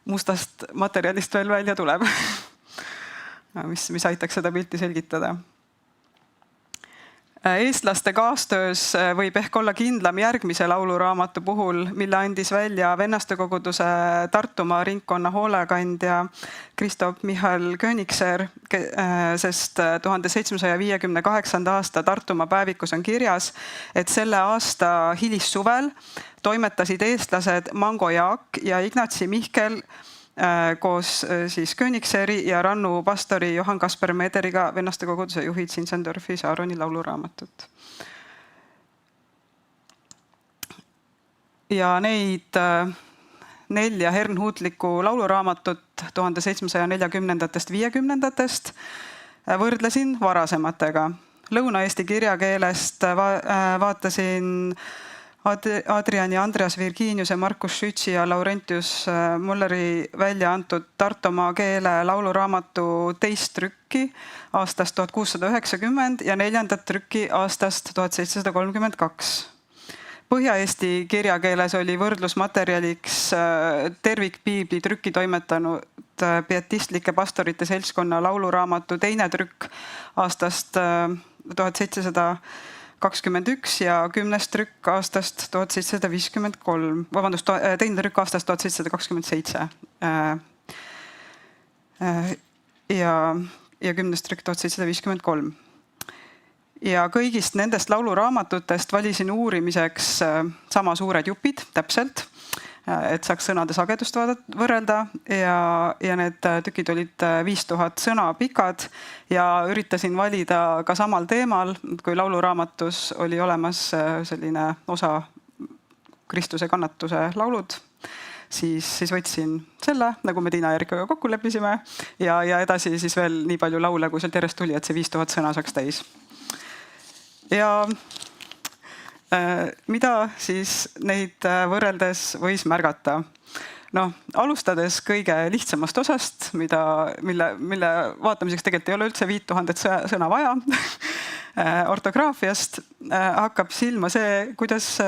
mustast materjalist veel välja tuleb, mis aitaks seda pilti selgitada. Eestlaste kaastöös võib ehk olla kindlam järgmise lauluraamatu puhul, mille andis välja Vennastekoguduse Tartumaa ringkonna hoolekandja Kristof Michal Köönigser, sest 1758. aasta Tartumaa päevikus on kirjas, et selle aasta hilissuvel toimetasid eestlased Mango Jaak ja Ignatsi Mihkel koos siis Köönigseri ja Rannu pastori Johann Kasper Mederiga Vennastekoguduse juhid Sinsendorfi Saaroni lauluraamatut. Ja neid 4 hernhuutlikku lauluraamatut 1740-50-ndatest võrdlesin varasematega. Lõuna-Eesti kirjakeelest vaatasin Adrian ja Andreas Virginiuse, Markus Schützi ja Laurentius Mulleri välja antud Tartumaa keele lauluraamatu 2. trükki aastast 1690 ja 4. trükki aastast 1732. Põhja-Eesti kirjakeeles oli võrdlusmaterjaliks tervikpiibli trükki toimetanud pietistlike pastorite seltskonna lauluraamatu 2. trükk aastast 1721 ja 10. trükk aastast 1753, vabandust, 2. trükk aastast 1727 ja 10. trükk 1753. Ja kõigist nendest lauluraamatutest valisin uurimiseks sama suured jupid täpselt, et saaks sõnade sagedust võrrelda ja need tükid olid 5000 sõna pikad ja üritasin valida ka samal teemal, kui lauluraamatus oli olemas selline osa Kristuse kannatuse laulud, siis võtsin selle, nagu me Tiina Erikaga kokku leppisime ja edasi siis veel nii palju laule, kui sealt järjest tuli, et see 5000 sõna saaks täis. Ja mida siis neid võrreldes võis märgata? Alustades kõige lihtsamast osast, mille vaatamiseks tegelikult ei ole üldse 5000 sõna vaja, ortograafiast, hakkab silma see, kuidas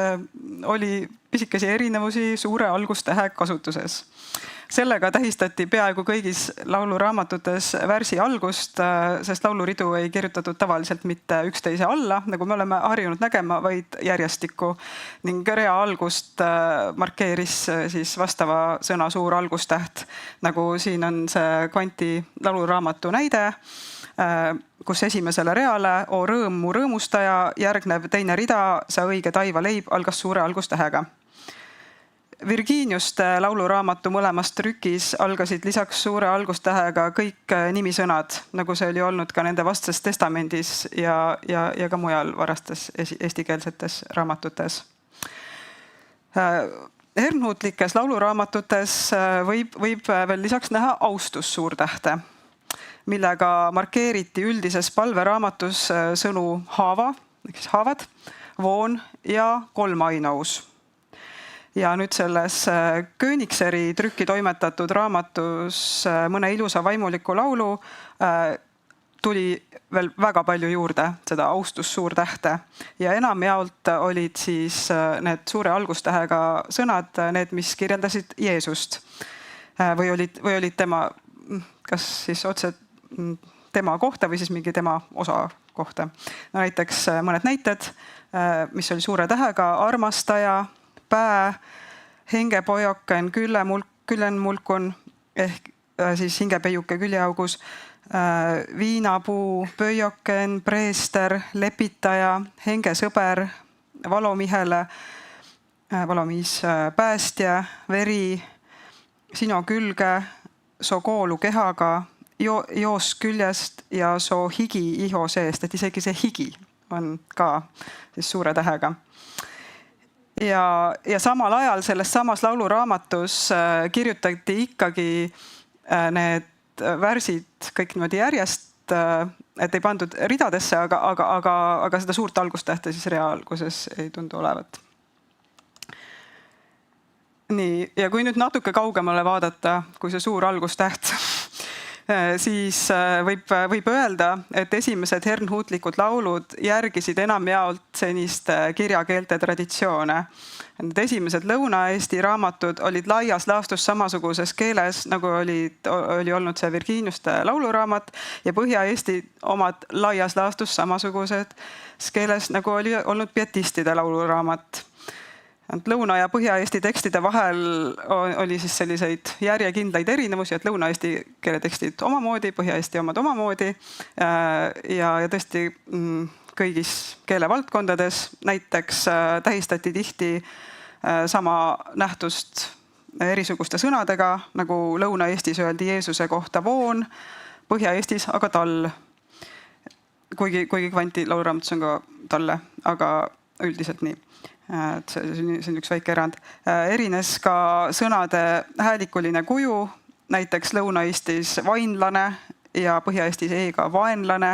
oli pisikesi erinevusi suure algustähe kasutuses. Sellega tähistati peaaegu kõigis lauluraamatutes värsi algust, sest lauluridu ei kirjutatud tavaliselt mitte üksteise alla, nagu me oleme harjunud nägema, vaid järjestikku. Ning rea algust markeeris siis vastava sõna suur algustäht, nagu siin on see Kvanti lauluraamatu näide, kus esimesele reale O rõõm mu rõõmustaja järgnev teine rida Sa õige taiva leib algas suure algustähega. Virginiuste lauluraamatu mõlemas trükis algasid lisaks suure algustähega kõik nimisõnad, nagu see oli olnud ka nende vastases testamendis ja ka mujal varastes eestikeelsetes raamatutes. Hernhuutlikes lauluraamatutes võib veel lisaks näha austussuurtähte, millega markeeriti üldises palveraamatus sõnu haava, haavad, voon ja kolmainous. Ja nüüd selles Köönigseri trükki toimetatud raamatus mõne ilusa vaimuliku laulu tuli veel väga palju juurde seda austussuurtähte ja enamjaolt olid siis need suure algustähega sõnad, need, mis kirjeldasid Jeesust või olid tema, kas siis otse tema kohta või siis mingi tema osa kohta. Näiteks mõned näited, mis oli suure tähega, armastaja, pää, hengepojoken, küllemulk, külenmulkun ehk siis hingepeiuke küljeaugus, viinapuu, pöioken, preester, lepitaja, hengesõber, valomihele, valomiis päästja, veri, sino külge, so koolu kehaga, joos küljest ja so higi iho seest, et isegi see higi on ka siis suure tähega. Ja samal ajal selles samas lauluraamatus kirjutati ikkagi need värsid kõik niimoodi järjest, et ei pandud ridadesse, aga seda suurt algustähte siis rea alguses ei tundu olevat. Nii, ja kui nüüd natuke kaugemale vaadata, kui see suur algustäht, siis võib öelda, et esimesed hernhuutlikud laulud järgisid enamjaolt seniste kirjakeelte traditsioone. Need esimesed Lõuna-Eesti raamatud olid laias laastus samasuguses keeles, nagu oli olnud see Virginiuste lauluraamat, ja Põhja-Eesti omad laias laastus samasuguses keeles, nagu oli olnud pietistide lauluraamat. Lõuna- ja Põhja-Eesti tekstide vahel oli siis selliseid järjekindlaid erinevusi, et Lõuna-Eesti keeletekstid omamoodi, Põhja-Eesti omad omamoodi ja tõesti kõigis keelevaldkondades. Näiteks tähistati tihti sama nähtust erisuguste sõnadega, nagu Lõuna-Eestis öeldi Jeesuse kohta voon, Põhja-Eestis aga tall. Kuigi Kvanti lauluraamatus on ka talle, aga üldiselt nii. See on üks väike erand. Erines ka sõnade häälikuline kuju, näiteks Lõuna-Eestis vainlane ja Põhja-Eestis eega vaenlane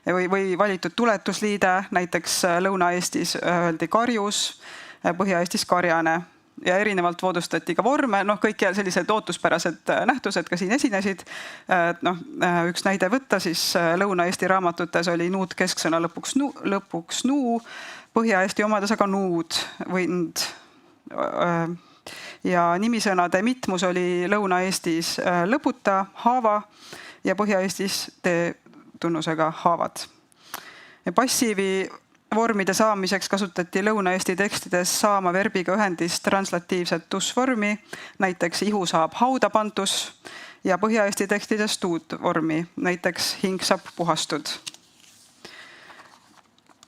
või valitud tuletusliide, näiteks Lõuna-Eestis öeldi karjus, Põhja-Eestis karjane ja erinevalt voodustati ka vorme, kõik sellised ootuspärased nähtused ka siin esinesid. Üks näide võtta, siis Lõuna-Eesti raamatutes oli nuud kesksõna lõpuks nuu, Põhja-Eesti omades aga nuud või nd. Ja nimisõnade mitmus oli Lõuna-Eestis lõputa, haava ja Põhja-Eestis tunnusega haavad. Ja passiivi vormide saamiseks kasutati Lõuna-Eesti tekstides saama verbiga ühendist translatiivset tusvormi, näiteks ihu saab hauda pantus, ja Põhja-Eesti tekstides tuud vormi, näiteks hing saab puhastud.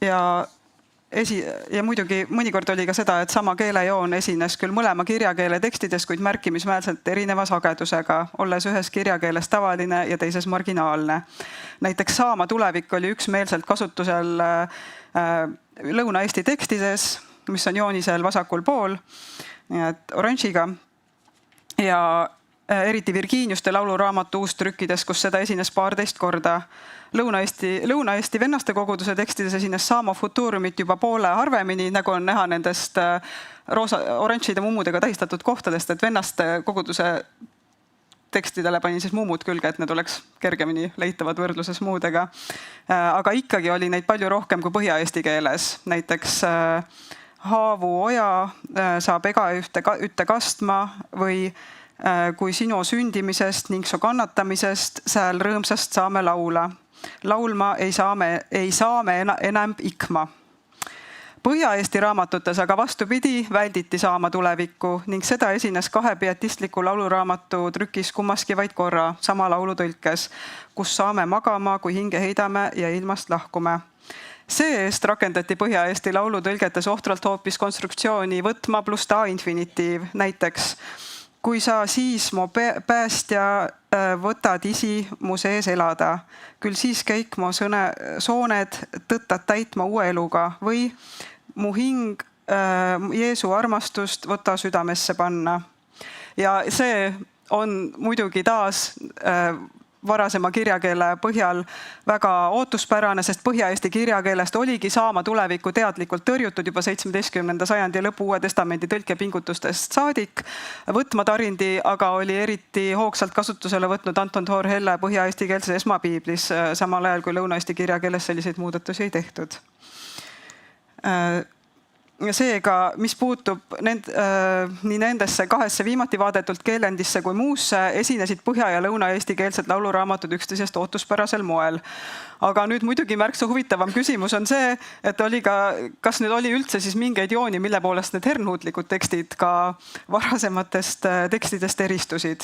Ja muidugi mõnikord oli ka seda, et sama keelejoon esines küll mõlema kirjakeele tekstides, kuid märkimisväärselt erineva sagedusega, olles ühes kirjakeeles tavaline ja teises marginaalne. Näiteks saama tulevik oli üksmeelselt kasutusel Lõuna-Eesti tekstides, mis on joonisel vasakul pool, oranžiga, ja eriti Virginiuste lauluraamatu uustrükkides, kus seda esines 12 korda. Lõuna-Eesti vennaste koguduse tekstides esines saama futurumit juba poole harvemini, nagu on näha nendest oranžide mummudega tähistatud kohtadest, et vennaste koguduse tekstidele panin siis mummud külge, et need oleks kergemini leitavad võrdluses muudega. Aga ikkagi oli neid palju rohkem kui Põhja-Eesti keeles. Näiteks haavu oja saab ega ütte kastma või kui sinu sündimisest ning su kannatamisest sääl rõõmsast saame laula. Laulma ei saame enam ikma. Põhja-Eesti raamatutes aga vastupidi välditi saama tulevikku ning seda esines 2 pietistliku lauluraamatu trükis kummaski vaid korra sama laulu tõlkes, kus saame magama, kui hinge heidame ja ilmast lahkume. See-eest rakendati Põhja-Eesti laulu tõlgetes ohtralt hoopis konstruktsiooni võtma pluss ta infinitiiv, näiteks kui sa siis mu päästja võtad isi mu sees elada, küll siis kõik mu sooned tõttad täitma uue eluga või mu hing Jeesu armastust võta südamesse panna. Ja see on muidugi taas varasema kirjakeele põhjal väga ootuspärane, sest Põhja-Eesti kirjakeelest oligi saama tulevikku teadlikult tõrjutud juba 17. sajandi lõpu Uue Testamendi tõlkepingutustest saadik. Võtmatarindi aga oli eriti hoogsalt kasutusele võtnud Anton Thor Helle Põhja-Eesti keelses esmapiiblis, samal ajal kui Lõuna-Eesti kirjakeeles selliseid muudatusi ei tehtud. Seega, mis puutub nii nendesse 2 viimati vaadetult keelendisse kui muusse, esinesid Põhja- ja Lõuna-Eesti keelsed lauluraamatud üksteisest ootuspärasel moel. Aga nüüd muidugi märksa huvitavam küsimus on see, et kas nüüd oli üldse siis mingeid jooni, mille poolest need hernhuutlikud tekstid ka varasematest tekstidest eristusid.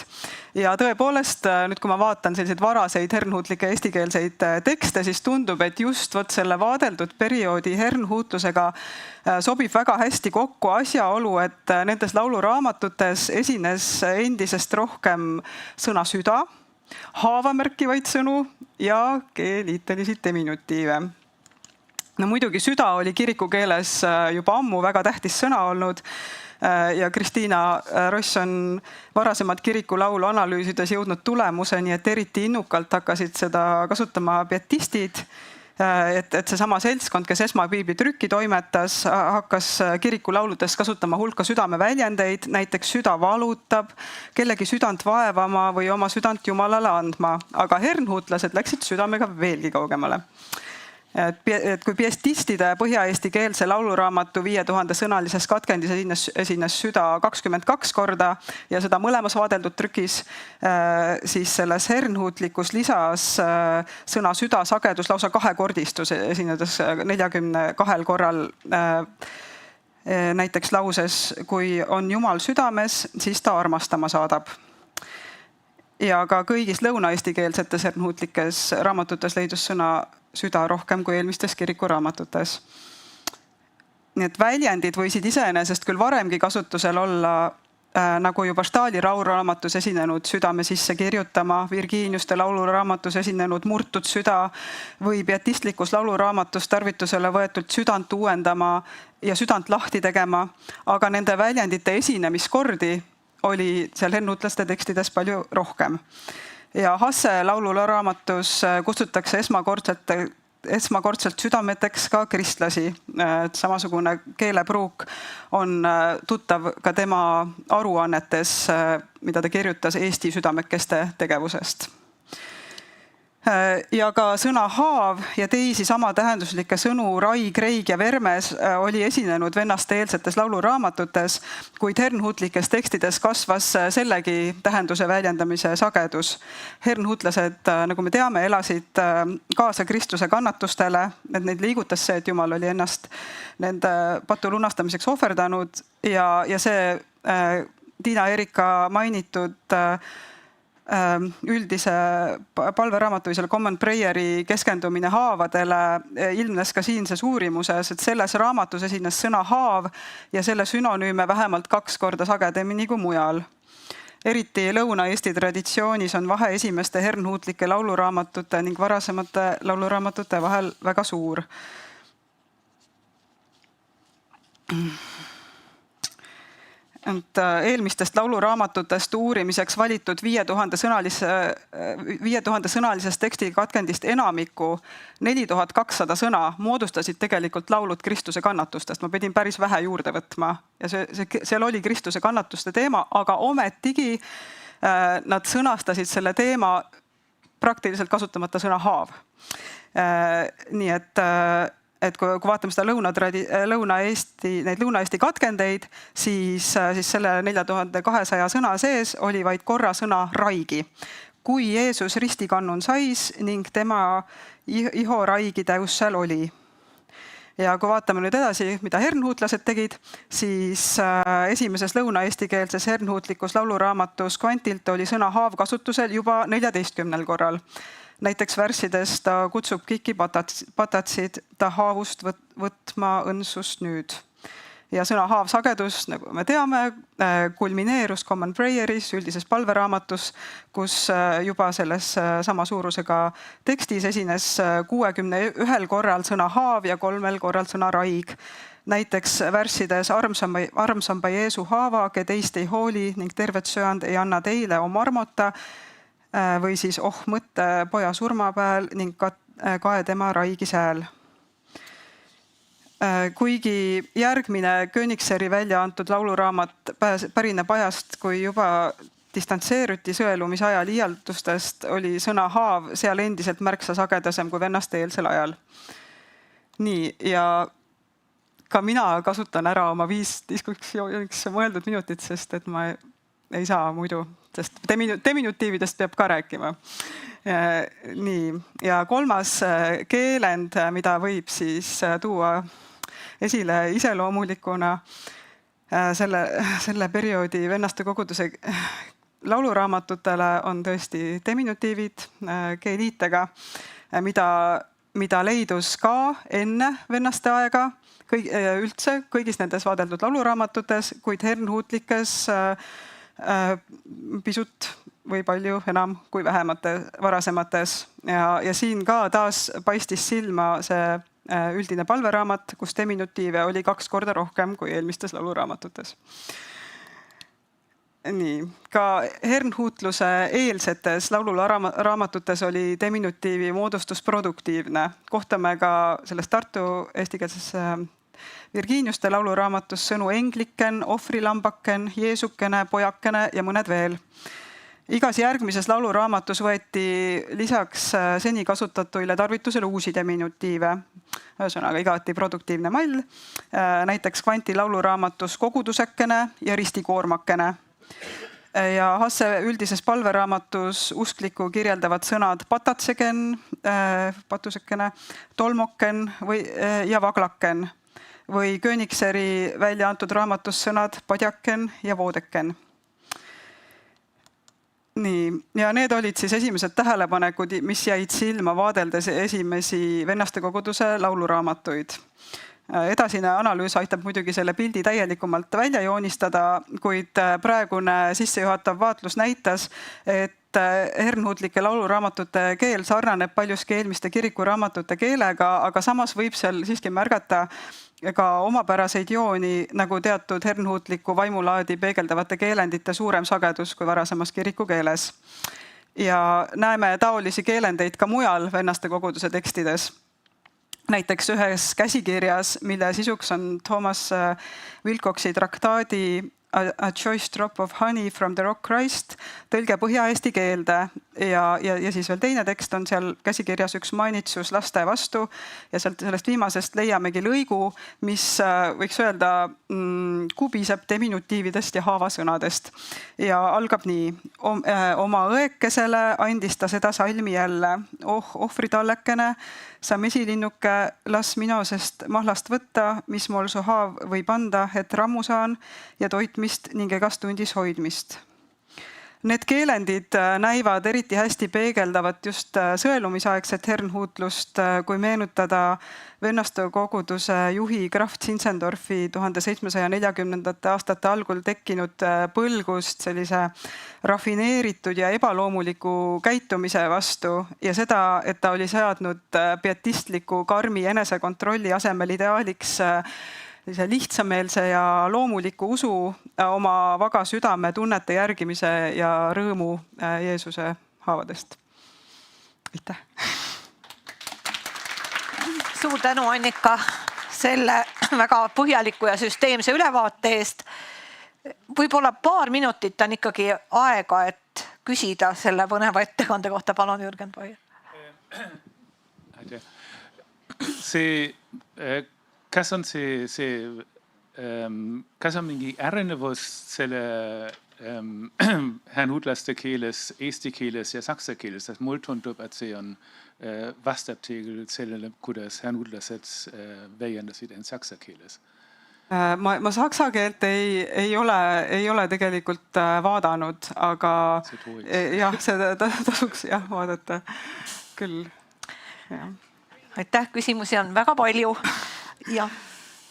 Ja tõepoolest, nüüd kui ma vaatan selliseid varaseid hernhuutlikke eestikeelseid tekste, siis tundub, et just selle vaadeldud perioodi hernhuutlusega sobib väga hästi kokku asjaolu, et nendes lauluraamatutes esines endisest rohkem sõna süda, haava märkivaid sõnu ja keeliitelisi diminutiive. No muidugi süda oli kirikukeeles juba ammu väga tähtis sõna olnud ja Kristiina Ross on varasemad kirikulaulu analüüsides jõudnud tulemuseni, et eriti innukalt hakkasid seda kasutama pietistid, et seesama seltskond, kes esmapiibli trükki toimetas, hakkas kirikulauludes kasutama hulka südameväljendeid, näiteks süda valutab, kellegi südant vaevama või oma südant Jumalale andma, aga hernhuutlased läksid südamega veelgi kaugemale. Et kui piestistide põhja-eesti keelse lauluraamatu 5000 sõnalises katkendis esines süda 22 korda ja seda mõlemas vaadeldud trükis, siis selles hernhuutlikus lisas sõna süda sagedus lausa kahekordistus, esinedes 42 korral näiteks lauses, kui on Jumal südames, siis ta armastama saadab. Ja ka kõigis lõuna-eestikeelsetes hernhuutlikes raamatutes leidus sõna süda rohkem kui eelmistes kirikuraamatutes. Nii et väljendid võisid iseenesest küll varemgi kasutusel olla, nagu juba Staali lauluraamatus esinenud südame sisse kirjutama, Virginiuste lauluraamatus esinenud murtud süda või pietistlikus lauluraamatus tarvitusele võetud südant uuendama ja südant lahti tegema, aga nende väljendite esinemiskordi oli seal hernhuutlaste tekstides palju rohkem. Ja Hasse lauluraamatus kutsutakse esmakordselt südameteks ka kristlasi. Samasugune keelepruuk on tuttav ka tema aruannetes, mida ta kirjutas Eesti südamekeste tegevusest. Ja ka sõna haav ja teisi sama tähenduslikke sõnu raig, reig ja vermes oli esinenud vennaste-eelsetes lauluraamatutes, kuid hernhuutlikes tekstides kasvas sellegi tähenduse väljendamise sagedus. Hernhuutlased, nagu me teame, elasid kaasa Kristuse kannatustele, et neid liigutas see, et Jumal oli ennast nende patu lunastamiseks ohverdanud ja see Tiina-Erika mainitud üldise palveraamatu või selle Common Prayeri keskendumine haavadele ilmnes ka siinses uurimuses, et selles raamatus esines sõna haav ja selle sünonüüme vähemalt 2 korda sagedamini kui mujal. Eriti Lõuna-Eesti traditsioonis on vahe esimeste hernhuutlike lauluraamatute ning varasemate lauluraamatute vahel väga suur. Eelmistest lauluraamatutest uurimiseks valitud 5000 sõnalisest teksti katkendist enamiku 4200 sõna moodustasid tegelikult laulud Kristuse kannatustest. Ma pidin päris vähe juurde võtma ja seal oli Kristuse kannatuste teema, aga ometigi nad sõnastasid selle teema praktiliselt kasutamata sõna haav. Nii et kui vaatame seda Lõuna-Eesti katkendeid, siis selle 4200 sõna sees oli vaid korra sõna raigi. Kui Jeesus ristikannun sais ning tema iho raigi täus seal oli. Ja kui vaatame nüüd edasi, mida hernhuutlased tegid, siis esimeses lõuna-eestikeelses hernhuutlikus lauluraamatus Kvantilt oli sõna haav kasutusel juba 14 korral. Näiteks värssides ta kutsub kiki patatsid ta haavust võtma õnsust nüüd. Ja sõna haav sagedus, nagu me teame, kulmineerus Common Prayeris, üldises palveraamatus, kus juba selles sama suurusega tekstis esines 61 korral sõna haav ja 3 korral sõna raig. Näiteks värssides armsamba Jeesu haava, ke teist ei hooli ning tervet söand ei anna teile oma armota, või siis mõtte poja surmapäeval ning kae tema raigis hääl. Kuigi järgmine Königseri välja antud lauluraamat pärineb ajast, kui juba distantseeruti sõelumisaja liialdustest, oli sõna haav seal endiselt märksa sagedasem kui vennaste-eelsel ajal. Nii, ja ka mina kasutan ära oma 5 diskussiooniks mõeldud minutit, sest et ma ei saa muidu, sest diminutiividest peab ka rääkima. Nii, ja kolmas keelend, mida võib siis tuua esile iseloomulikuna selle perioodi vennaste koguduse lauluraamatutele, on tõesti diminutiivid G-liitega, mida leidus ka enne vennaste aega üldse kõigis nendes vaadeldud lauluraamatutes, kuid hernhuutlikes pisut või palju enam kui varasemates. Ja siin ka taas paistis silma see üldine palveraamat, kus diminutiive oli 2 korda rohkem kui eelmistes lauluraamatutes. Nii, ka hernhuutluse eelsetes lauluraamatutes oli diminutiivi moodustus produktiivne. Kohtame ka selles Tartu eestikeelses Virginiuste lauluraamatus sõnu engliken, ohvrilambaken, jeesukene, pojakene ja mõned veel. Igas järgmises lauluraamatus võeti lisaks seni kasutatuile tarvitusele uusi diminutiive. Ühesõnaga igati produktiivne mall. Näiteks Kvanti lauluraamatus kogudusekene ja ristikoormakene. Ja Hasse üldises palveraamatus usklikku kirjeldavad sõnad patatsegen, patusekene, tolmoken ja vaglaken. Või Königseri välja antud raamatus sõnad padjaken ja voodeken. Nii, ja need olid siis esimesed tähelepanekud, mis jäid silma vaadeldes esimesi vennaste koguduse lauluraamatuid. Edasine analüüs aitab muidugi selle pildi täielikumalt välja joonistada, kuid praegune sissejuhatav vaatlus näitas, et hernhuutlike lauluraamatute keel sarnaneb paljuski eelmiste kirikuraamatute keelega, aga samas võib seal siiski märgata ka omapäraseid jooni, nagu teatud hernhuutliku vaimulaadi peegeldavate keelendite suurem sagedus kui varasemas kirikukeeles. Ja näeme taolisi keelendeid ka mujal vennaste koguduse tekstides. Näiteks ühes käsikirjas, mille sisuks on Thomas Wilcoxi traktaadi A Choice Drop of Honey from the Rock Christ, tõlge põhja-eesti keelde ja siis veel teine tekst on seal käsikirjas üks mainitsus laste vastu ja sellest viimasest leiamegi lõigu, mis võiks öelda kubiseb diminutiividest ja haavasõnadest ja algab nii. Oma õekesele andis ta seda salmi jälle. Oh, ohvritallekene, sa mesilinnuke, las minosest mahlast võtta, mis mul su haav võib anda, et rammu saan ja toitmist ning egas tundis hoidmist. Need keelendid näivad eriti hästi peegeldavat just sõelumisaegset hernhuutlust, kui meenutada vennaste koguduse juhi Graf Zinzendorfi 1740. aastate algul tekkinud põlgust sellise rafineeritud ja ebaloomuliku käitumise vastu ja seda, et ta oli seadnud pietistliku karmi enesekontrolli asemel ideaaliks lihtsameelse ja loomuliku usu, oma vaga südame tunnete järgimise ja rõõmu Jeesuse haavadest. Aitäh! Suur tänu, Annika, selle väga põhjaliku ja süsteemse ülevaate eest. Võib-olla paar minutit on ikkagi aega, et küsida selle põneva ettekande kohta. Palun, Jürgen Poier. Kas on mingi erinevus selle hernhuutlaste keeles, eesti keeles ja saksa keeles? Mul tundub, et see on vastab tegelikult sellele, kuidas hernhuutlased väljendasid end saksa keeles. Ma saksa keelt ei ole tegelikult vaadanud, aga jah, seda tasuks vaadata küll. Aitäh, küsimusi on väga palju. Ja.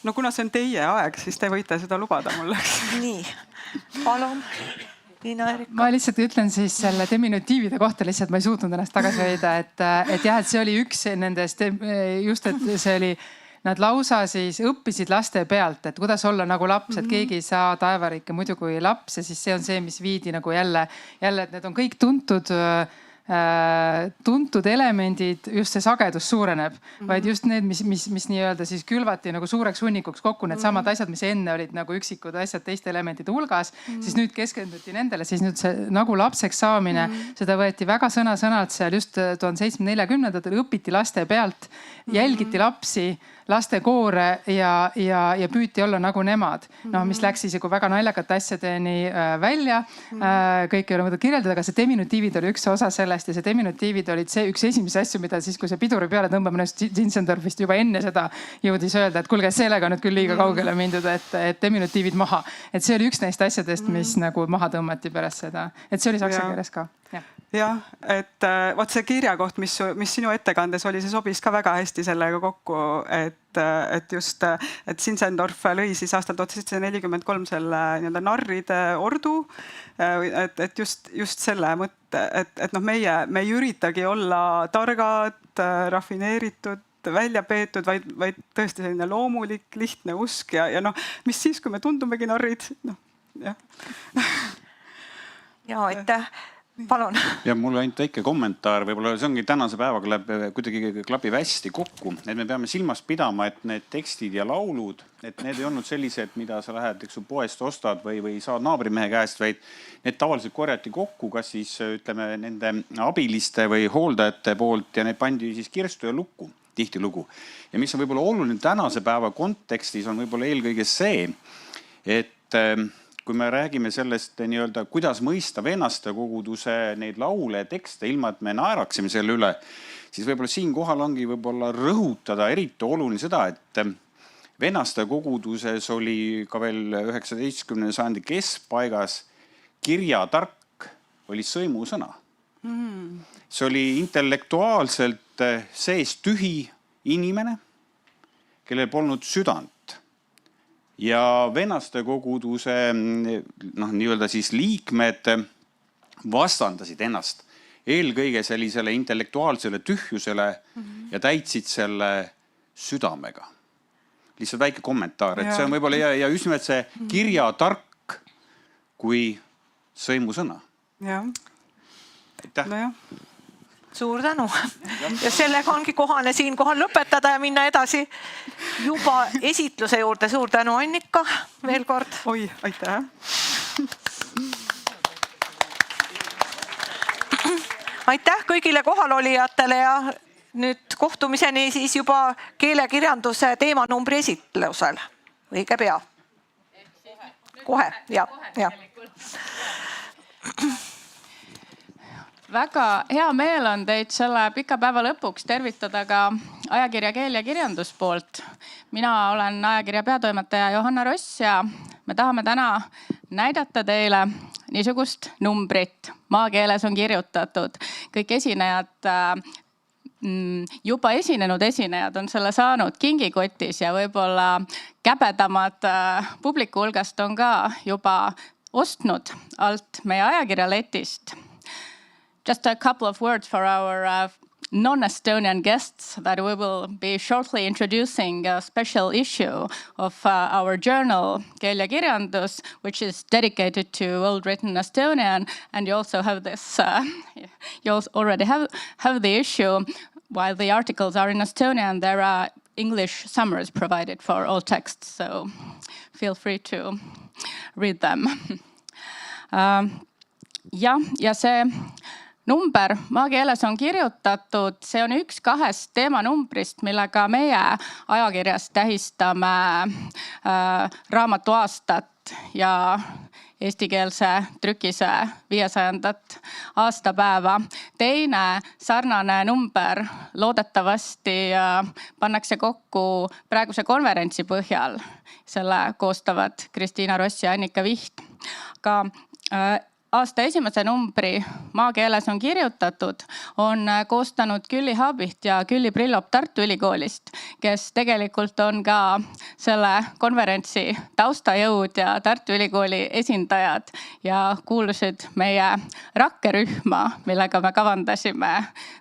No kuna see on teie aeg, siis te võite seda lubada mulle. Nii, palun. Ma lihtsalt ütlen siis selle diminutiivide kohta, lihtsalt ma ei suutnud ennast tagasi hoida, et see oli üks nendest, just et see oli, nad lausa siis õppisid laste pealt, et kuidas olla nagu laps, et keegi ei saa taevarikke muidu kui laps ja siis see on see, mis viidi nagu jälle, et need on kõik tuntud tuntud elemendid, just see sagedus suureneb, vaid just need, mis nii-öelda siis külvati nagu suureks hunnikuks kokku, need samad asjad, mis enne olid nagu üksikud asjad teiste elementide hulgas, siis nüüd keskenduti nendele, siis nüüd see nagu lapseks saamine, seda võeti väga sõna-sõnalt seal just 1740-ndatel, õpiti laste pealt, jälgiti lapsi, lastekoore ja püüti olla nagu nemad. Mis läks isegi väga naljakate asjadeni välja. Kõik ei ole mõtet kirjeldada, aga see diminutiivid oli üks osa sellest ja see diminutiivid olid see üks esimese asju, mida siis, kui see piduri peale tõmbamine Zinzendorfist juba enne seda jõudis öelda, et kuulge, sellega nüüd küll liiga kaugele mindud, et diminutiivid maha. Et see oli üks neist asjadest, mis nagu maha tõmmati pärast seda. Et see oli saksa keeles ka. Jah, et vaat see kirjakoht, mis sinu ettekandes oli, see sobis ka väga hästi sellega kokku, et just, et Zinzendorf lõi siis aastal 1743 selle narride ordu, et just selle mõtte, et meie ei üritagi olla targad, rafineeritud, välja peetud, vaid tõesti selline loomulik, lihtne usk ja mis siis, kui me tundumegi narrid, jah. Ja, aitäh. Palun. Ja mul ainult väike kommentaar, võib-olla see ongi tänase päevaga kuidagi klapib hästi kokku, et me peame silmas pidama, et need tekstid ja laulud, et need ei olnud sellised, mida sa lähed poest ostad või saad naabrimehe käest, vaid need tavaliselt korjati kokku, kas siis ütleme nende abiliste või hooldajate poolt ja need pandi siis kirstu ja lukku, tihtilugu. Ja mis on võib-olla oluline tänase päeva kontekstis on võib-olla eelkõige see, et kui me räägime sellest nii-öelda, kuidas mõista vennaste koguduse neid laule ja tekste, ilma et me naeraksime selle üle, siis võib-olla siin kohal ongi võib-olla rõhutada eriti oluline seda, et vennaste koguduses oli ka veel 19. sajandi keskpaigas kirjatark oli sõimusõna. See oli intellektuaalselt sees tühi inimene, kellel polnud südant. Ja vennaste koguduse nii-öelda siis liikmed vastandasid ennast eelkõige sellisele intellektuaalsele tühjusele ja täitsid selle südamega. Lihtsalt väike kommentaar, et see on võib-olla ja just nimelt see kirjatark kui sõimusõna. Jah. Aitäh. No Suur tänu. Ja sellega ongi kohane siinkohal lõpetada ja minna edasi juba esitluse juurde. Suur tänu, Annika, veel kord. Oi, aitäh. Aitäh kõigile kohalolijatele ja nüüd kohtumiseni siis juba keelekirjanduse teemanumbri esitlusel. Õige pea. Kohe, ja. Väga hea meel on teid selle pika päeva lõpuks tervitada ka ajakirja Keel ja kirjandus poolt. Mina olen ajakirja peatoimetaja Johanna Ross ja me tahame täna näidata teile niisugust numbrit. Maakeeles on kirjutatud. Kõik esinejad, juba esinenud esinejad on selle saanud kingikotis ja võib-olla käbedamad publiku hulgast on ka juba ostnud alt meie ajakirja letist. Just a couple of words for our non-Estonian guests that we will be shortly introducing a special issue of our journal Keel ja kirjandus, which is dedicated to old written Estonian. And you also have this, you already have the issue. While the articles are in Estonian, there are English summaries provided for all texts, so feel free to read them. Ja see number maakeeles on kirjutatud, see on üks kahest teemanumbrist, millega meie ajakirjas tähistame raamatu aastat ja eestikeelse trükise 500. aastapäeva. Teine sarnane number loodetavasti pannakse kokku praeguse konverentsi põhjal. Selle koostavad Kristiina Ross ja Annika Viht. Ka aasta esimese numbri maakeeles on kirjutatud, on koostanud Külli Habiht ja Külli Prillop Tartu Ülikoolist, kes tegelikult on ka selle konverentsi taustajõud ja Tartu Ülikooli esindajad ja kuulusid meie rakkerühma, millega me kavandasime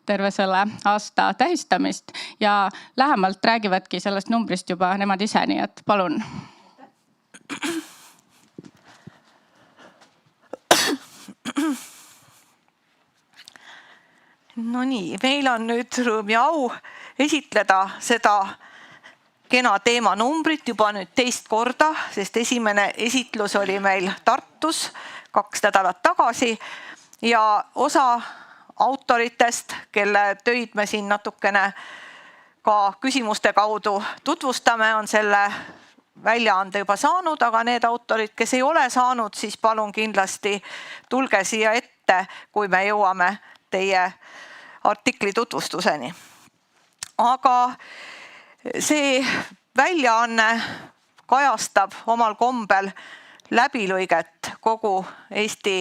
terve selle aasta tähistamist ja lähemalt räägivadki sellest numbrist juba nemad ise, nii et palun. No nii, meil on nüüd rõõm ja au esitleda seda kena teemanumbrit juba nüüd teist korda, sest esimene esitlus oli meil Tartus 2 nädalat tagasi ja osa autoritest, kelle töid me siin natukene ka küsimuste kaudu tutvustame, on selle väljaande juba saanud, aga need autorid, kes ei ole saanud, siis palun kindlasti tulge siia ette, kui me jõuame teie artikli tutvustuseni. Aga see väljaanne kajastab omal kombel läbilõiget kogu Eesti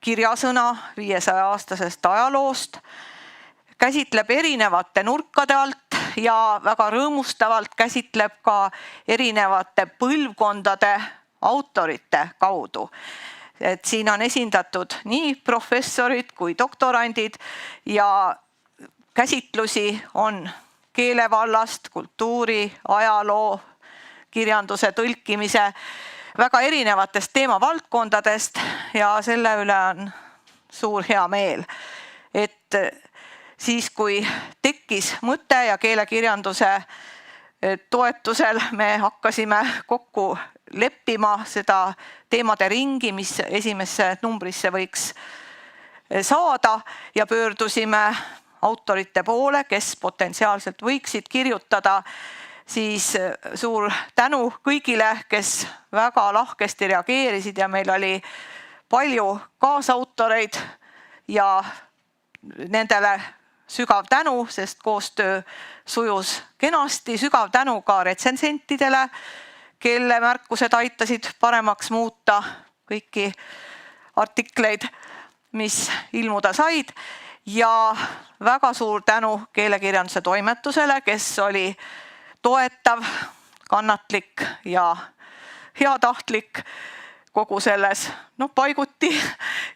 kirjasõna 500-aastasest ajaloost, käsitleb erinevate nurkade alt ja väga rõõmustavalt käsitleb ka erinevate põlvkondade autorite kaudu. Et siin on esindatud nii professorid kui doktorandid ja käsitlusi on keelevallast, kultuuri, ajaloo, kirjanduse, tõlkimise, väga erinevatest teemavaldkondadest ja selle üle on suur hea meel. Et siis, kui tekkis mõte ja keelekirjanduse toetusel me hakkasime kokku leppima seda teemade ringi, mis esimesse numbrisse võiks saada ja pöördusime autorite poole, kes potentsiaalselt võiksid kirjutada, siis suur tänu kõigile, kes väga lahkesti reageerisid ja meil oli palju kaasautoreid ja nendele sügav tänu, sest koostöö sujus kenasti, sügav tänu ka retsensentidele, kelle märkused aitasid paremaks muuta kõiki artikleid, mis ilmuda said ja väga suur tänu keelekirjanduse toimetusele, kes oli toetav, kannatlik ja heatahtlik kogu selles paiguti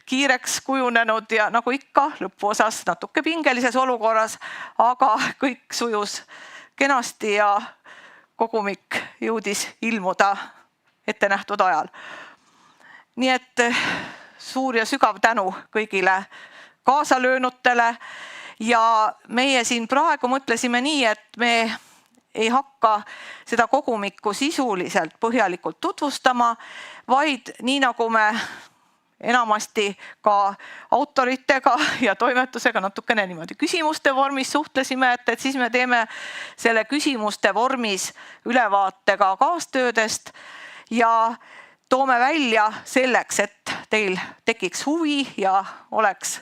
kiireks kujunenud ja nagu ikka lõpuosas natuke pingelises olukorras, aga kõik sujus kenasti ja kogumik jõudis ilmuda ettenähtud ajal. Nii et suur ja sügav tänu kõigile kaasalöönutele ja meie siin praegu mõtlesime nii, et me ei hakka seda kogumikku sisuliselt põhjalikult tutvustama, vaid nii nagu me enamasti ka autoritega ja toimetusega natukene niimoodi küsimuste vormis suhtlesime, et siis me teeme selle küsimuste vormis ülevaate ka kaastöödest ja toome välja selleks, et teil tekiks huvi ja oleks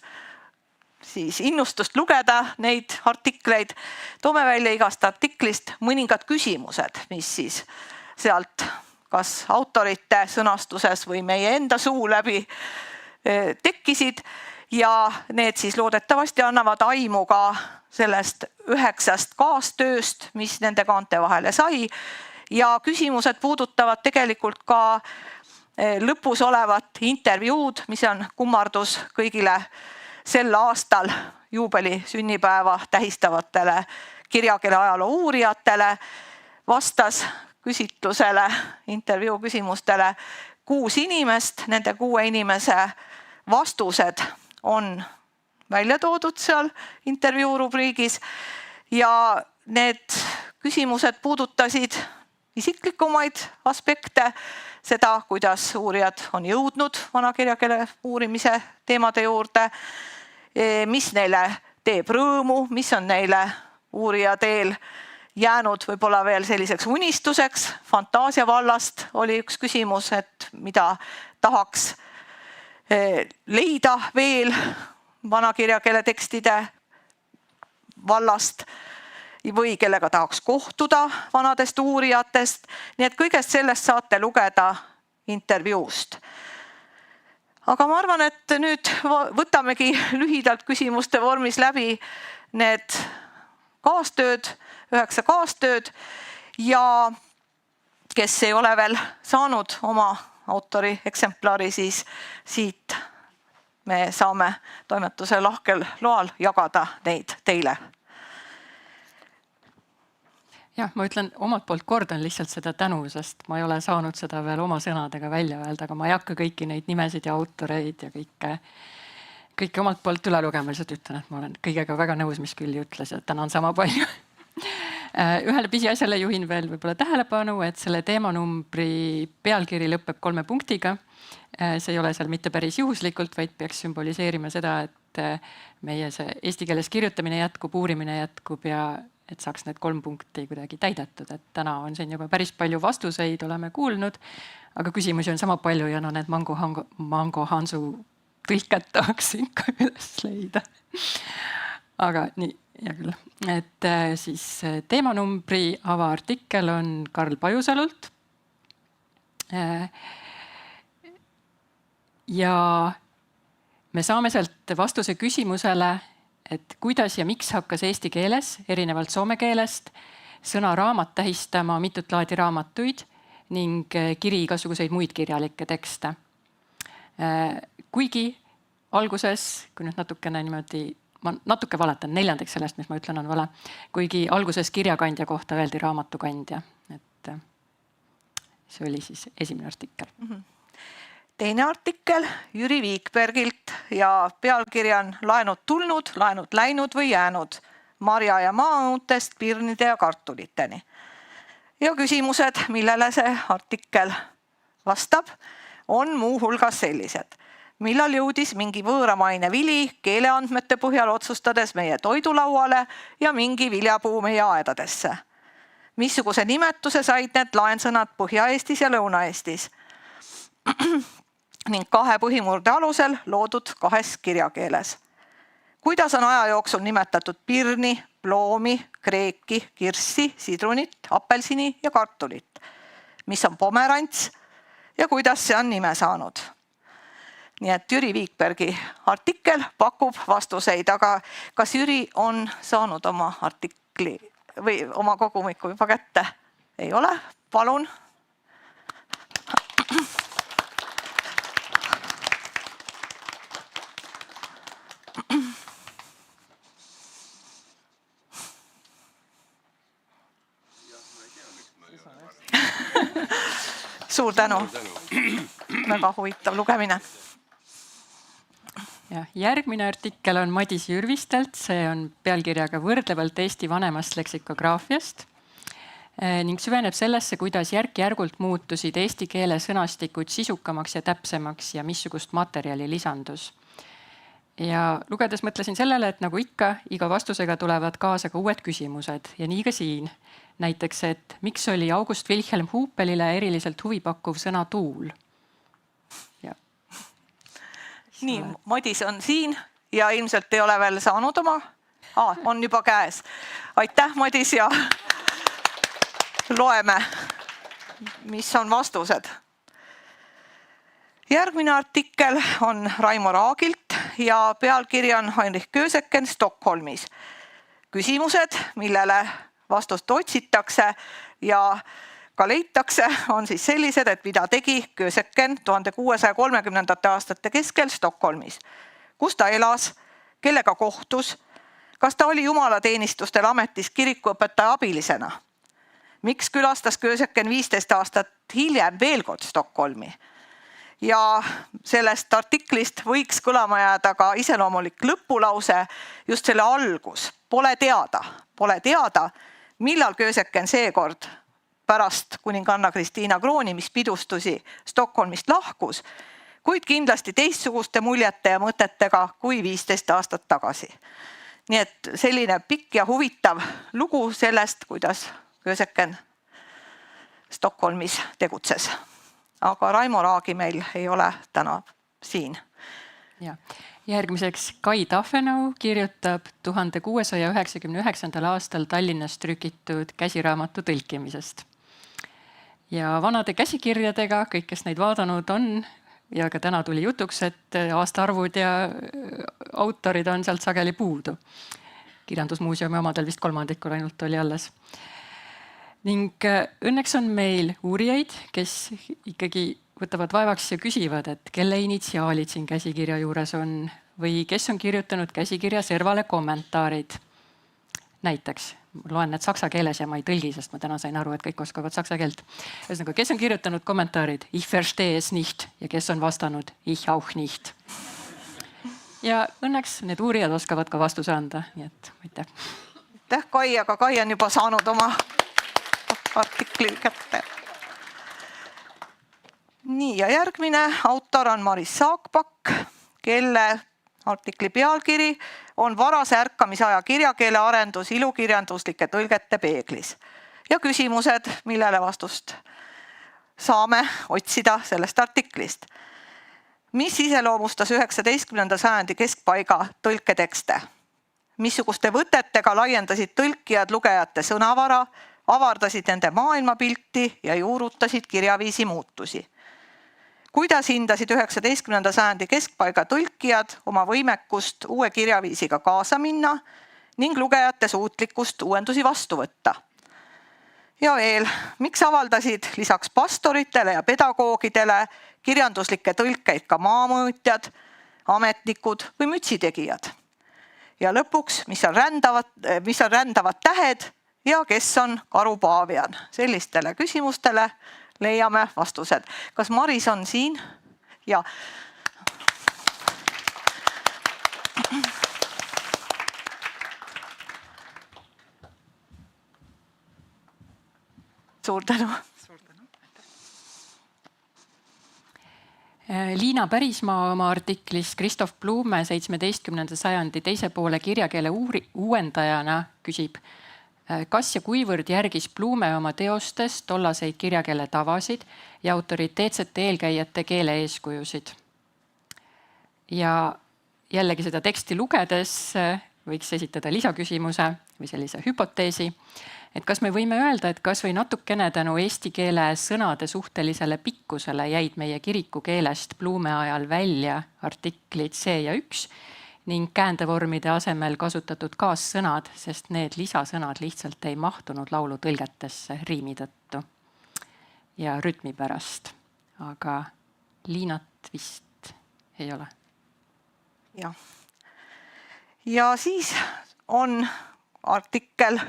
siis innustust lugeda neid artikleid, toome välja igast artiklist mõningad küsimused, mis siis sealt kas autorite sõnastuses või meie enda suu läbi tekkisid ja need siis loodetavasti annavad aimu ka sellest 9 kaastööst, mis nende kaante vahele sai ja küsimused puudutavad tegelikult ka lõpus olevat intervjuud, mis on kummardus kõigile sel aastal juubeli sünnipäeva tähistavatele kirjakeele ajaloo uurijatele, vastas küsitlusele, intervjuu küsimustele 6 inimest, nende 6 inimese vastused on välja toodud seal intervjuu rubriigis ja need küsimused puudutasid isiklikumaid aspekte, seda, kuidas uurijad on jõudnud vanakirjakeele uurimise teemade juurde, mis neile teeb rõõmu, mis on neile uurija teel jäänud võib-olla veel selliseks unistuseks. Fantaasia vallast oli üks küsimus, et mida tahaks leida veel vanakirjakeele tekstide vallast või kellega tahaks kohtuda vanadest uurijatest. Nii et kõigest sellest saate lugeda intervjuust. Aga ma arvan, et nüüd võtamegi lühidalt küsimuste vormis läbi need kaastööd, 9 kaastööd ja kes ei ole veel saanud oma autori eksemplari, siis siit me saame toimetuse lahkel loal jagada neid teile. Jah, ma ütlen omalt poolt kordan lihtsalt seda tänu, sest ma ei ole saanud seda veel oma sõnadega välja öelda, aga ma ei hakka kõiki neid nimesid ja autoreid ja kõike omalt poolt üle lugema, lihtsalt ütlen, et ma olen kõigega väga nõus, mis Külli ütles ja tänan sama palju. Ühele pisiasjale juhin veel võib-olla tähelepanu, et selle teemanumbri pealkiri lõpeb 3 punktiga. See ei ole seal mitte päris juhuslikult, vaid peaks sümboliseerima seda, et meie see eesti keeles kirjutamine jätkub, uurimine jätkub ja et saaks need 3 punkti kuidagi täidetud. Et täna on siin juba päris palju vastuseid, oleme kuulnud, aga küsimusi on sama palju ja no need Mango Hansu tõlked tahaks ikka üles leida. Aga nii, hea küll. Et siis teemanumbri avaartikkel on Karl Pajusalult. Ja me saame sealt vastuse küsimusele, et kuidas ja miks hakkas eesti keeles, erinevalt soome keelest, sõna raamat tähistama mitut laadi raamatuid ning kiri igasuguseid muid kirjalikke tekste. Kuigi alguses, kui nüüd natukene niimoodi, ma natuke valetan, 4. sellest, mis ma ütlen, on vale, kuigi alguses kirjakandja kohta öeldi raamatukandja. Et see oli siis esimene artikkel. Teine artikkel Jüri Viikbergilt ja pealkiri on Laenud tulnud, laenud läinud või jäänud marja- ja maaõuntest pirnide ja kartuliteni. Ja küsimused, millele see artikkel vastab, on muu hulgas sellised. Millal jõudis mingi võõramaine vili keeleandmete põhjal otsustades meie toidulauale ja mingi viljapuu meie aedadesse? Missuguse nimetuse said need laensõnad Põhja-Eestis ja Lõuna-Eestis? Ning 2 põhimurde alusel loodud 2 kirjakeeles. Kuidas on aja jooksul nimetatud pirni, ploomi, kreeki, kirssi, sidrunit, apelsini ja kartulit? Mis on pomerants ja kuidas see on nime saanud? Nii et Jüri Viikbergi artikkel pakub vastuseid, aga kas Jüri on saanud oma artikli või oma kogumiku juba kätte? Ei ole? Palun. Suur tänu. Väga huvitav lugemine. Ja järgmine artikkel on Madis Jürvistelt, see on pealkirjaga Võrdlevalt Eesti vanemast leksikograafiast ning süveneb sellesse, kuidas järk-järgult muutusid eesti keele sõnastikud sisukamaks ja täpsemaks ja missugust materjali lisandus. Ja lugedes mõtlesin sellele, et nagu ikka, iga vastusega tulevad kaasa ka uued küsimused ja nii ka siin. Näiteks, et miks oli August Wilhelm Huupelile eriliselt huvipakkuv sõna tuul? Nii, Madis on siin ja ilmselt ei ole veel saanud oma. On juba käes. Aitäh, Madis, ja loeme, mis on vastused. Järgmine artikkel on Raimo Raagilt ja pealkiri on Heinrich Köseken Stockholmis. Küsimused, millele vastust otsitakse ja ka leitakse, on siis sellised, et mida tegi Köseken 1630. aastate keskel Stockholmis. Kus ta elas, kellega kohtus, kas ta oli jumalateenistustel ametis kirikuõpetaja abilisena? Miks külastas Köseken 15 aastat hiljem veel kord Stockholmi? Ja sellest artiklist võiks kõlama jääda ka iseloomulik lõpulause, just selle algus. Pole teada, millal Köseken seekord pärast kuninganna Kristiina kroonimispidustusi Stockholmist lahkus, kuid kindlasti teistsuguste muljete ja mõtetega kui 15 aastat tagasi. Nii et selline pikk ja huvitav lugu sellest, kuidas Köseken Stockholmis tegutses. Aga Raimo Raagi meil ei ole täna siin. Ja. Järgmiseks Kai Tafenau kirjutab 1699. aastal Tallinnas trükitud käsiraamatu tõlkimisest. Ja vanade käsikirjadega, kõik, kes neid vaadanud on, ja ka täna tuli jutuks, et aastaarvud ja autorid on sealt sageli puudu. Kirjandusmuuseumi omadel vist 3% ainult oli alles. Ning õnneks on meil uurijaid, kes ikkagi võtavad vaevaks ja küsivad, et kelle initsiaalid siin käsikirja juures on või kes on kirjutanud käsikirja servale kommentaarid. Näiteks, loen need saksa keeles ja ma ei tõlgi, sest ma täna sain aru, et kõik oskavad saksa keelt. Ühesõnaga, kes on kirjutanud kommentaarid Ich verstehe es nicht ja kes on vastanud Ich auch nicht. ja õnneks need uurijad oskavad ka vastuse anda, nii et aitäh. Aitäh, Kai, aga Kai on juba saanud oma artikli kätte. Nii, ja järgmine autor on Maris Saakpakk, kelle artikli pealkiri on varase ärkamisaja kirjakeele arendus ilukirjanduslike tõlgete peeglis. Ja küsimused, millele vastust saame otsida sellest artiklist. Mis iseloomustas 19. sajandi keskpaiga tõlketekste? Missuguste võtetega laiendasid tõlkijad lugejate sõnavara, avardasid nende maailmapilti ja juurutasid kirjaviisi muutusi? Kuidas hindasid 19. sajandi keskpaiga tõlkijad oma võimekust uue kirjaviisiga kaasa minna ning lugejate suutlikkust uuendusi vastu võtta? Ja veel, miks avaldasid lisaks pastoritele ja pedagoogidele kirjanduslikke tõlkeid ka maamõõtjad, ametnikud või mütsitegijad? Ja lõpuks, mis on rändavad tähed ja kes on karupaavian? Sellistele küsimustele leiame vastused. Kas Maris on siin? Ja. Suur tänu. Liina Pärismaa oma artiklis Kristof Blume 17. sajandi teise poole kirjakeele uuendajana küsib, kas ja kuivõrd järgis Blume oma teostes tollaseid kirjakeele tavasid ja autoriteetsete eelkäijate keele eeskujusid. Ja jällegi seda teksti lugedes võiks esitada lisaküsimuse või sellise hüpoteesi, et kas me võime öelda, et kas või natukene tänu eesti keele sõnade suhtelisele pikkusele jäid meie kirikukeelest Blume ajal välja artiklid C ja 1 ning käändevormide asemel kasutatud kaassõnad, sest need lisasõnad lihtsalt ei mahtunud laulu tõlgetesse riimi tõttu ja rütmi pärast. Aga Liinat vist ei ole. Ja siis on artikkel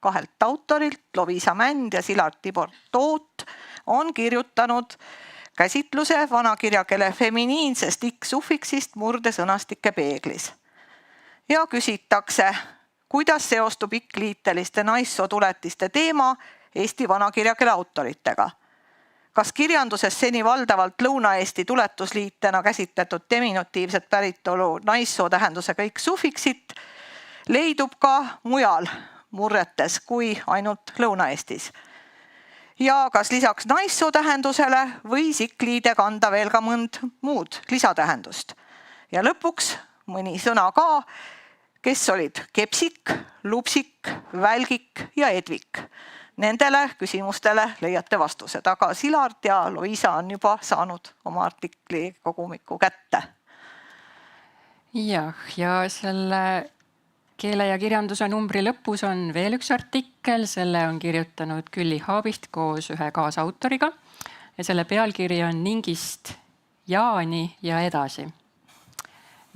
kahelt autorilt, Loviisa Mänd ja Silar Tibor Toot, on kirjutanud käsitluse vanakirjakeele feminiinsest X-suffiksist murdesõnastike peeglis. Ja küsitakse, kuidas seostub X-liiteliste naissootuletiste teema Eesti vanakirjakeele autoritega. Kas kirjanduses seni valdavalt Lõuna-Eesti tuletusliitena käsitletud diminutiivset päritolu naissoo tähendusega X-suffiksit leidub ka mujal murretes kui ainult Lõuna-Eestis? Ja kas lisaks naissoo tähendusele võis X-liide kanda veel ka mõnd muud lisatähendust? Ja lõpuks mõni sõna ka, kes olid kepsik, lupsik, välgik ja edvik. Nendele küsimustele leiate vastused, aga Silard ja Loviisa on juba saanud oma artikli kogumiku kätte. Ja selle keele ja kirjanduse numbri lõpus on veel üks artikkel, selle on kirjutanud Külli Haabist koos ühe kaasautoriga ja selle pealkiri on Ningist Jaani ja edasi.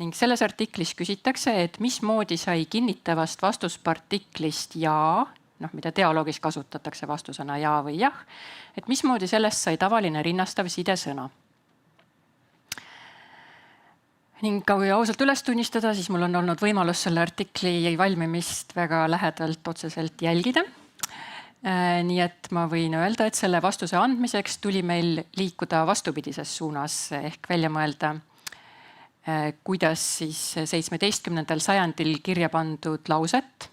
Ning selles artiklis küsitakse, et mismoodi sai kinnitavast vastuspartiklist ja, mida dialoogis kasutatakse vastusena ja või jah, et mismoodi sellest sai tavaline rinnastav sidesõna. Ning kui ausalt üles tunnistada, siis mul on olnud võimalus selle artikli valmimist väga lähedalt otseselt jälgida. Nii et ma võin öelda, et selle vastuse andmiseks tuli meil liikuda vastupidises suunas ehk välja mõelda, kuidas siis 17. sajandil kirja pandud lauset,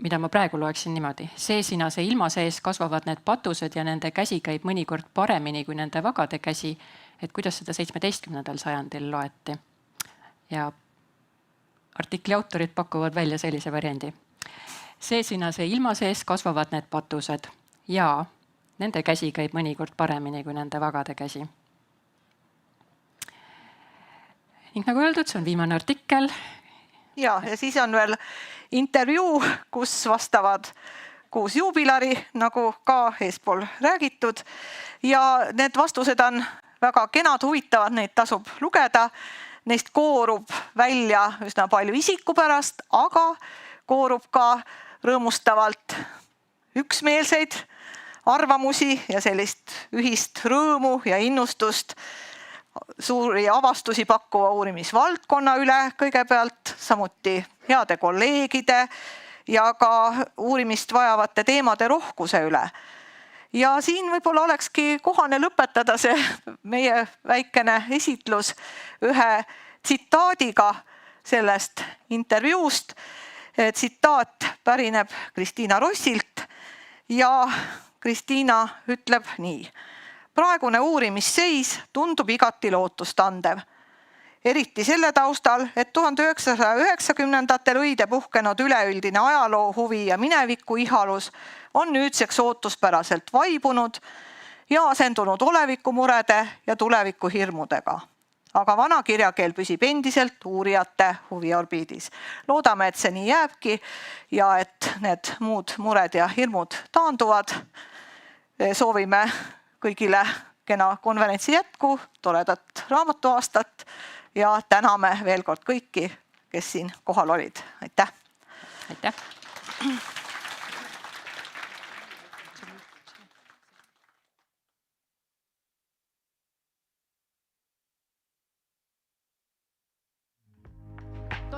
mida ma praegu loeksin niimoodi. Seesinase ilma sees kasvavad need patused ja nende käsi käib mõnikord paremini kui nende vagade käsi, et kuidas seda 17. sajandil loeti. Ja artikli autorid pakuvad välja sellise variandi. Seesinase ilma sees kasvavad need patused ja nende käsi käib mõnikord paremini kui nende vagade käsi. Ning nagu öeldud, see on viimane artikkel. Ja siis on veel intervjuu, kus vastavad 6 juubilari, nagu ka eespool räägitud. Ja need vastused on väga kenad, huvitavad, neid tasub lugeda. Neist koorub välja üsna palju isikupärast, aga koorub ka rõõmustavalt üksmeelseid arvamusi ja sellist ühist rõõmu ja innustust suuri avastusi pakkuva uurimisvaldkonna üle kõigepealt, samuti heade kolleegide ja ka uurimist vajavate teemade rohkuse üle. Ja siin võib-olla olekski kohane lõpetada see meie väikene esitlus ühe tsitaadiga sellest intervjuust. Tsitaat pärineb Kristiina Rossilt ja Kristiina ütleb nii. Praegune uurimisseis tundub igati lootustandev. Eriti selle taustal, et 1990-ndatel õide puhkenud üleüldine ajaloo huvi ja mineviku ihalus on nüüdseks ootuspäraselt vaibunud ja asendunud olevikumurede ja tulevikuhirmudega. Aga vana kirjakeel püsib endiselt uurijate huviorbiidis. Loodame, et see nii jääbki ja et need muud mured ja hirmud taanduvad. Soovime kõigile kena konverentsi jätku, toredat raamatuaastat ja täname veel kord kõiki, kes siin kohal olid. Aitäh! Aitäh!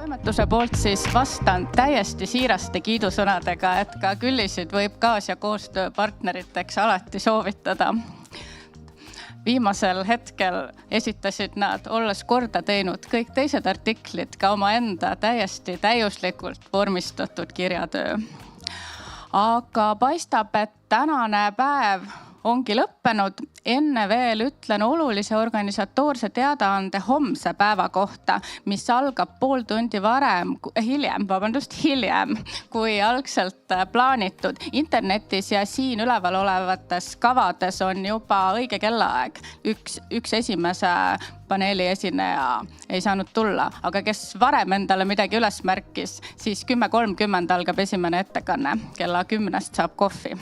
Toimetuse poolt siis vastan täiesti siiraste kiidusõnadega, et ka küllisid võib kaas- ja koostööpartneriteks alati soovitada. Viimasel hetkel esitasid nad, olles korda teinud kõik teised artiklid, ka oma enda täiesti täiuslikult vormistatud kirjatöö. Aga paistab, et tänane päev ongi lõppenud. Enne veel ütlen olulise organisatoorse teadaande homse päeva kohta, mis algab pool tundi hiljem, kui algselt plaanitud. Internetis ja siin üleval olevates kavades on juba õige kellaaeg. Üks esimese paneeli esineja ei saanud tulla, aga kes varem endale midagi üles märkis, siis 10:30 algab esimene ettekanne. Kella 10 saab kohvi.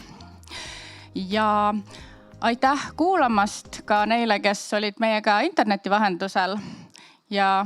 Ja aitäh kuulamast ka neile, kes olid meiega interneti vahendusel ja